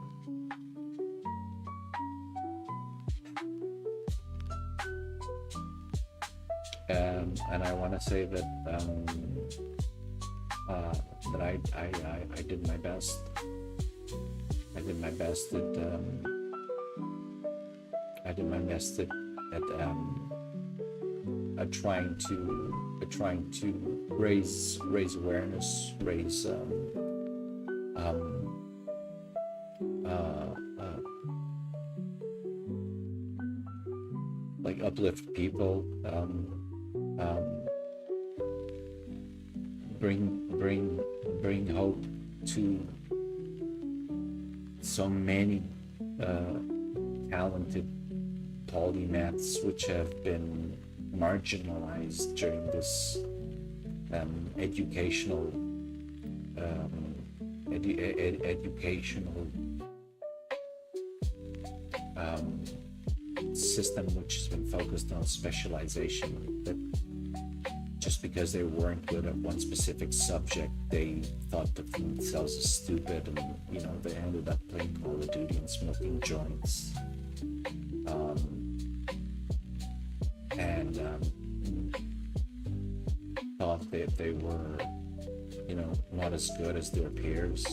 and I want to say that I did my best. I did my best at trying to raise awareness, raise like uplift people, bring hope to so many talented polymaths which have been marginalized during this educational system which has been focused on specialization, that just because they weren't good at one specific subject, they thought of themselves as stupid, and they ended up playing Call of Duty and smoking joints, and thought that they were not as good as their peers.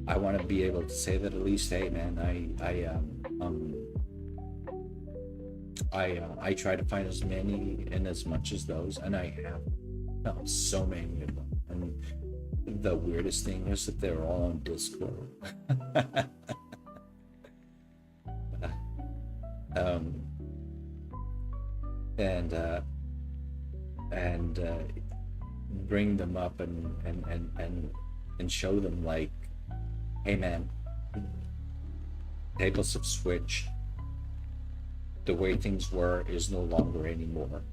I want to be able to say that at least, hey man, I try to find as many and as much as those, and I have found so many of them. And the weirdest thing is that they're all on Discord. And bring them up and show them, like, hey man, tables have switched. The way things were is no longer anymore.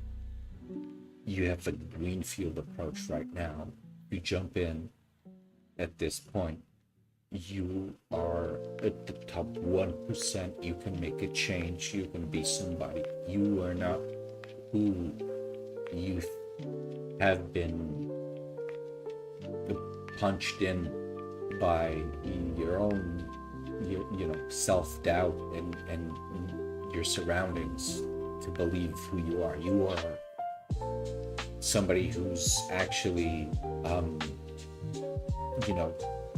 You have a greenfield approach right now. You jump in at this point, you are at the top 1%. You can make a change. You can be somebody. You are not who you have been punched in by your own self-doubt and your surroundings to believe who you are. You are somebody who's actually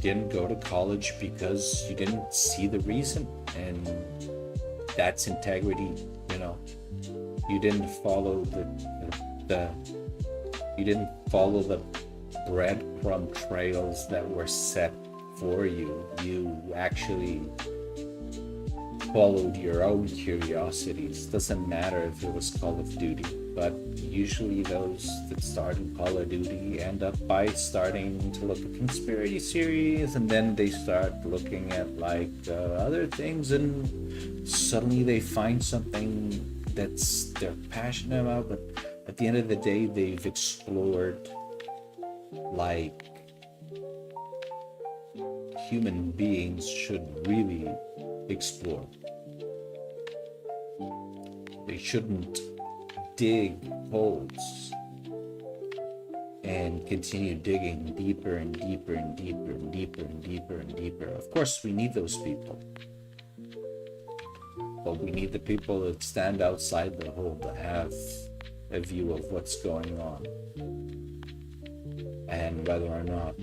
didn't go to college because you didn't see the reason, and that's integrity. You didn't follow the breadcrumb trails that were set for you. You actually followed your own curiosities. Doesn't matter if it was Call of Duty, but usually those that start in Call of Duty end up by starting to look at conspiracy series, and then they start looking at other things, and suddenly they find something that's they're passionate about. But at the end of the day, they've explored like human beings should really explore. They shouldn't dig holes and continue digging deeper and deeper and deeper and deeper and deeper and deeper. Of course, we need those people, but we need the people that stand outside the hole, that have a view of what's going on and whether or not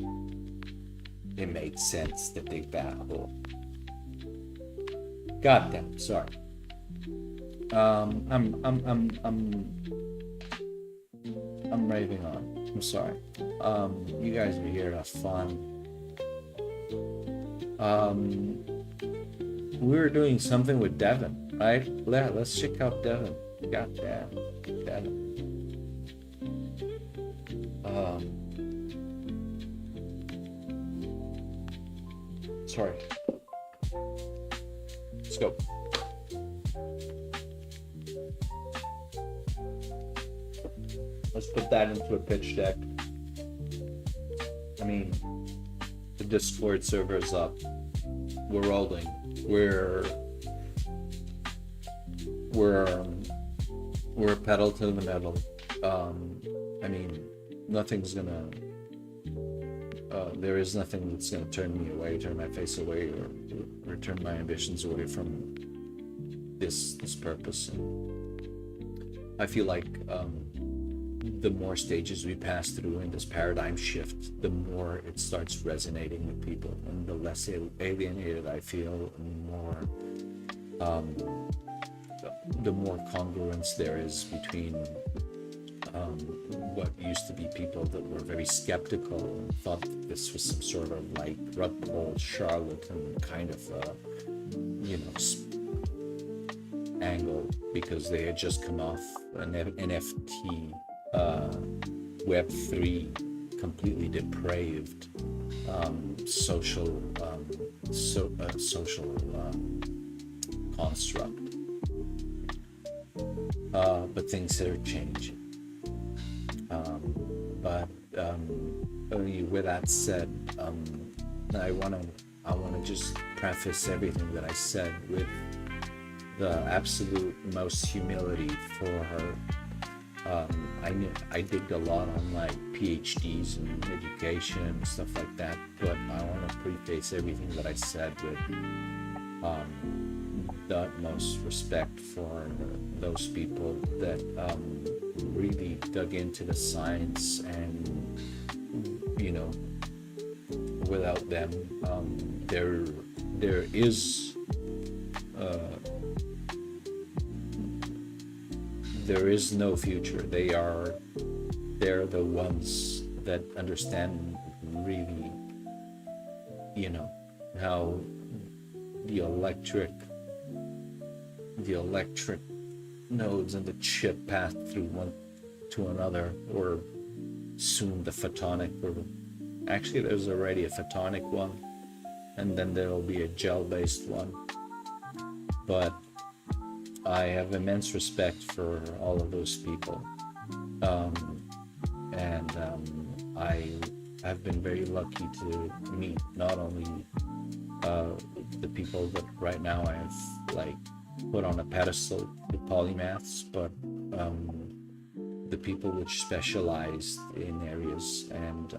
it makes sense to dig that hole. God damn, sorry. I'm raving on. I'm sorry. You guys are here to have fun. We were doing something with Devin, right? Let's check out Devin. God damn, Devin. Sorry. Let's go. Let's put that into a pitch deck. I mean, the Discord server is up. We're rolling. We're pedal to the metal. I mean, nothing's gonna there is nothing that's going to turn me away, turn my face away, or turn my ambitions away from this purpose. And I feel like the more stages we pass through in this paradigm shift, the more it starts resonating with people, and the less alienated I feel, and the more congruence there is between what used to be people that were very skeptical and thought that this was some sort of like rug pull charlatan kind of angle, because they had just come off an NFT Web3 completely depraved social construct, but things are changing. With that said, I want to just preface everything that I said with the absolute most humility for her. I digged a lot on like PhDs and education and stuff like that, but I want to preface everything that I said with the utmost respect for those people that really dug into the science, and without them, there is no future. They're the ones that understand really, how the electric nodes and the chip path through one to another, or soon the photonic, or actually there's already a photonic one, and then there'll be a gel-based one. But I have immense respect for all of those people, and I've been very lucky to meet not only the people that right now I've like put on a pedestal, the polymaths, but the people which specialized in areas, and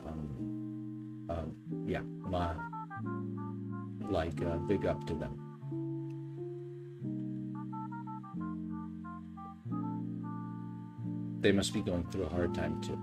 big up to them. They must be going through a hard time too.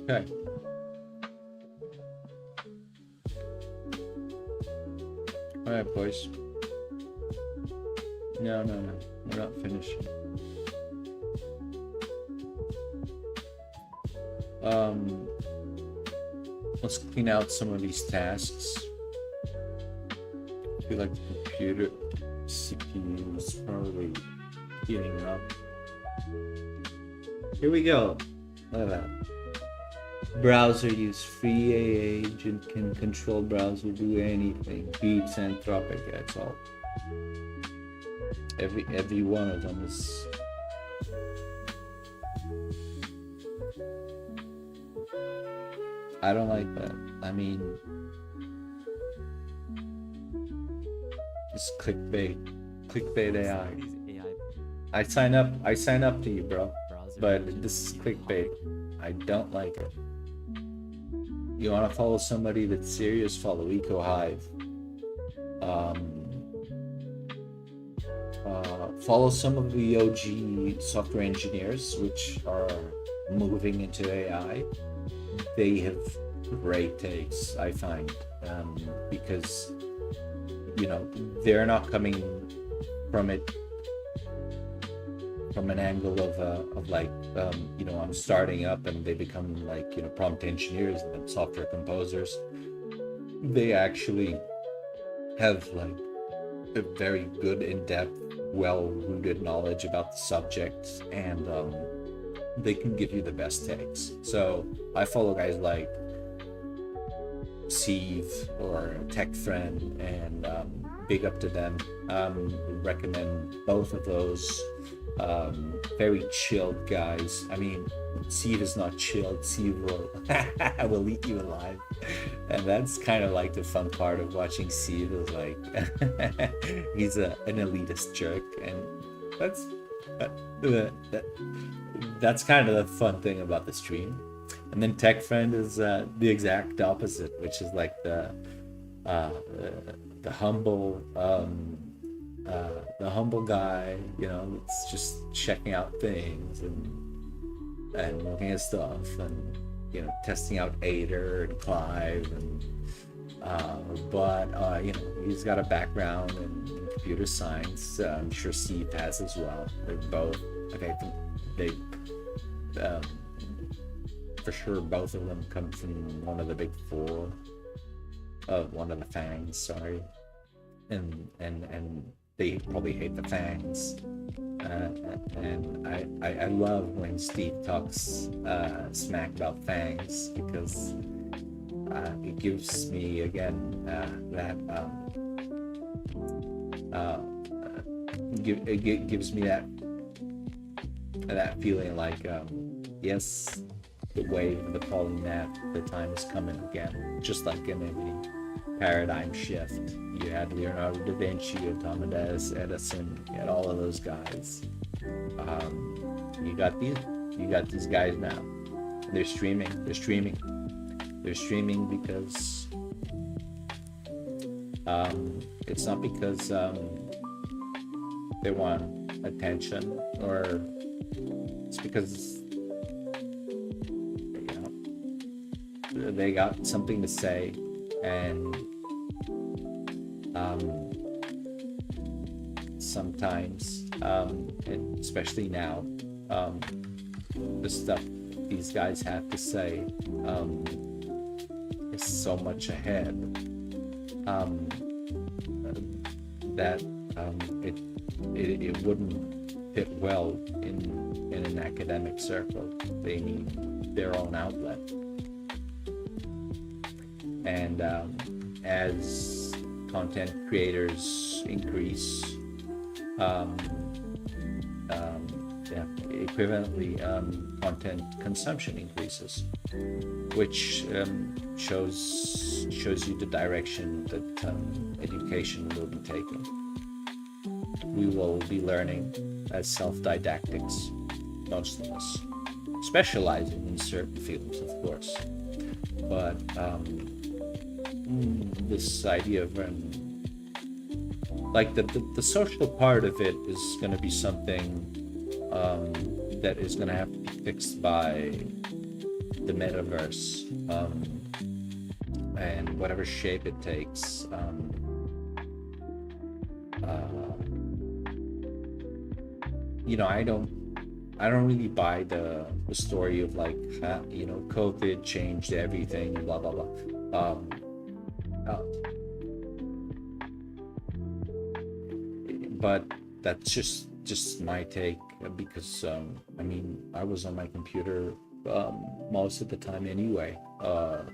Okay. All right, boys. No, we're not finished. Let's clean out some of these tasks. I feel like the computer CPU is probably heating up. Here we go. Look at that. Browser use free AA agent can control browser, do anything. Beats Anthropic, that's all. Every one of them is. I don't like that. I mean, it's clickbait AI. I sign up to you, bro. But this is clickbait. I don't like it. You want to follow somebody that's serious, follow EcoHive. Follow some of the OG software engineers which are moving into AI. They have great takes, I find, because they're not coming from it from an angle of like I'm starting up and they become like prompt engineers and then software composers. They actually have like a very good, in-depth, well-rooted knowledge about the subject, and they can give you the best takes. So I follow guys like Steve or Tech Friend, and big up to them. Recommend both of those. Very chilled guys. I mean, Steve is not chilled. Steve will eat you alive, and that's kind of like the fun part of watching Steve. Is like he's an elitist jerk, and that's kind of the fun thing about the stream. And then Tech Friend is the exact opposite, which is like the humble guy, you know, it's just checking out things and looking at stuff, and you know, testing out Ader and Clive, and but you know, he's got a background in computer science. I'm sure Steve has as well. They're both, okay, they for sure both of them come from one of the big four, one of the fangs, sorry, and they probably hate the fangs, and I love when Steve talks smack about fangs, because it gives me again it gives me that feeling like yes, the wave of the polymath, the time is coming again, just like in any paradigm shift. You had Leonardo da Vinci, Thomas Edison, you had all of those guys. You got these guys now. They're streaming because it's not because they want attention, or it's because they got something to say, and sometimes, and especially now, the stuff these guys have to say is so much ahead that it wouldn't fit well in an academic circle. They need their own outlet. And as content creators increase, equivalently, content consumption increases, which shows you the direction that education will be taking. We will be learning as self-didactics, most of us, specializing in certain fields, of course, but this idea of like the social part of it is going to be something that is going to have to be fixed by the metaverse, and whatever shape it takes. I don't really buy the story of like, COVID changed everything, blah blah blah. But that's just my take, because I was on my computer most of the time anyway,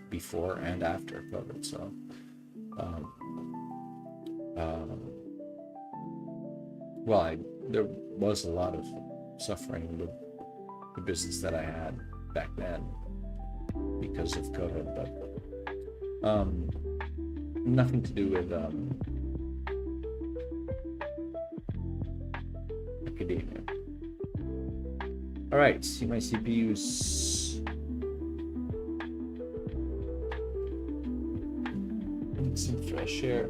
before and after COVID. So there was a lot of suffering with the business that I had back then because of COVID, but nothing to do with academia. All right, see my CPUs. Need some fresh air.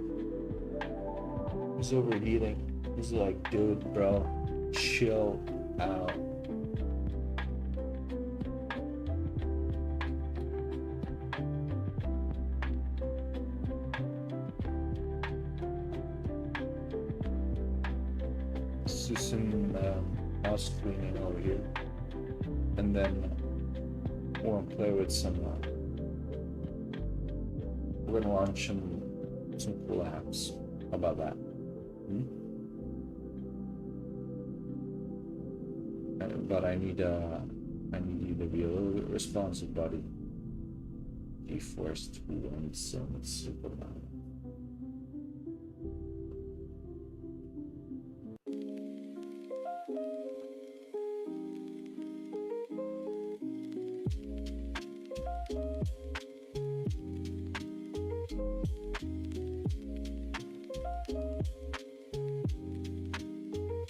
It's overheating. He's like, dude, bro, chill out. Let's do some house cleaning over here, and then we'll play with some. We're gonna launch some cool apps. How about that? But I need you to be a little bit responsive, buddy. GeForce 217 Superman.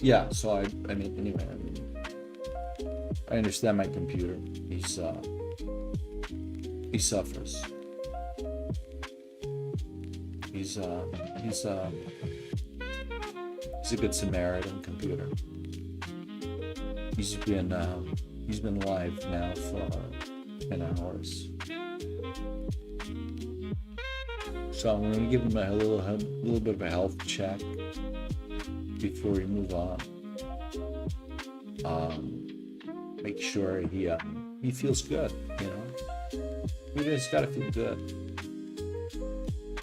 Yeah, so I mean, anyway, I understand my computer. He suffers. He's a good Samaritan computer. He's been live now for 10 hours. So I'm gonna give him a little bit of a health check before we move on. Make sure he feels good, you know. He just gotta feel good.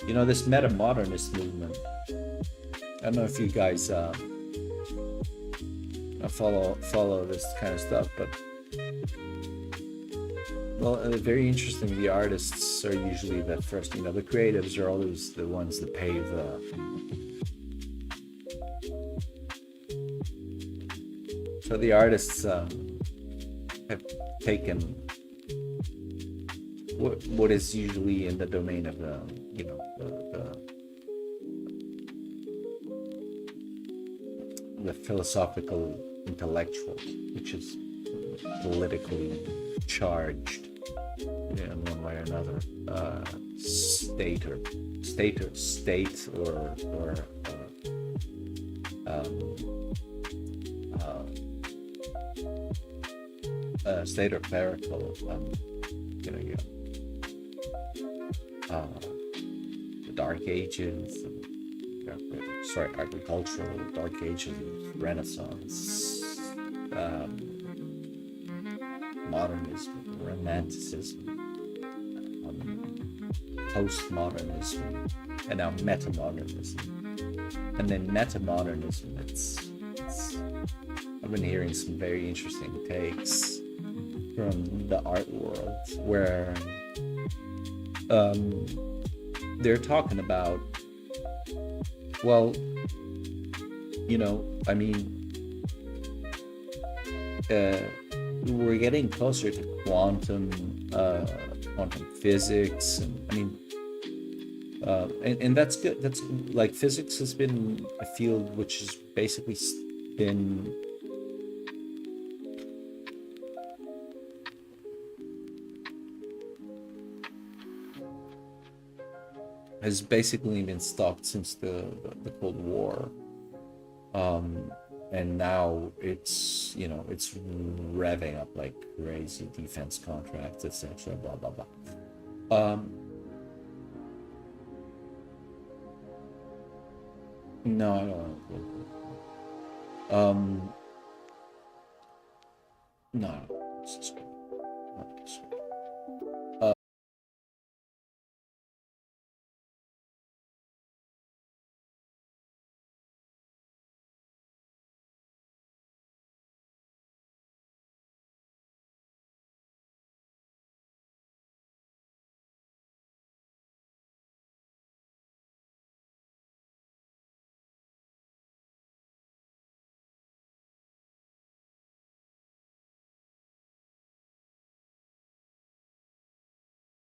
You know, this meta-modernist movement. I don't know if you guys follow this kind of stuff, but well, very interesting. The artists are usually the first. You know, the creatives are always the ones that pave so the artists have taken what is usually in the domain of the philosophical intellectual, which is politically charged in one way or another, state or state or clerical, the Dark Ages, agricultural Dark Ages, Renaissance, modernism, romanticism, postmodernism, and now metamodernism. And then metamodernism, I've been hearing some very interesting takes from the art world where they're talking about, well, you know, I mean, we're getting closer to quantum physics, and I mean, and that's good. That's like, physics has been a field which has basically been stopped since the Cold War, and now it's revving up like crazy, defense contracts, etc. Blah blah blah. No, I don't want to. No.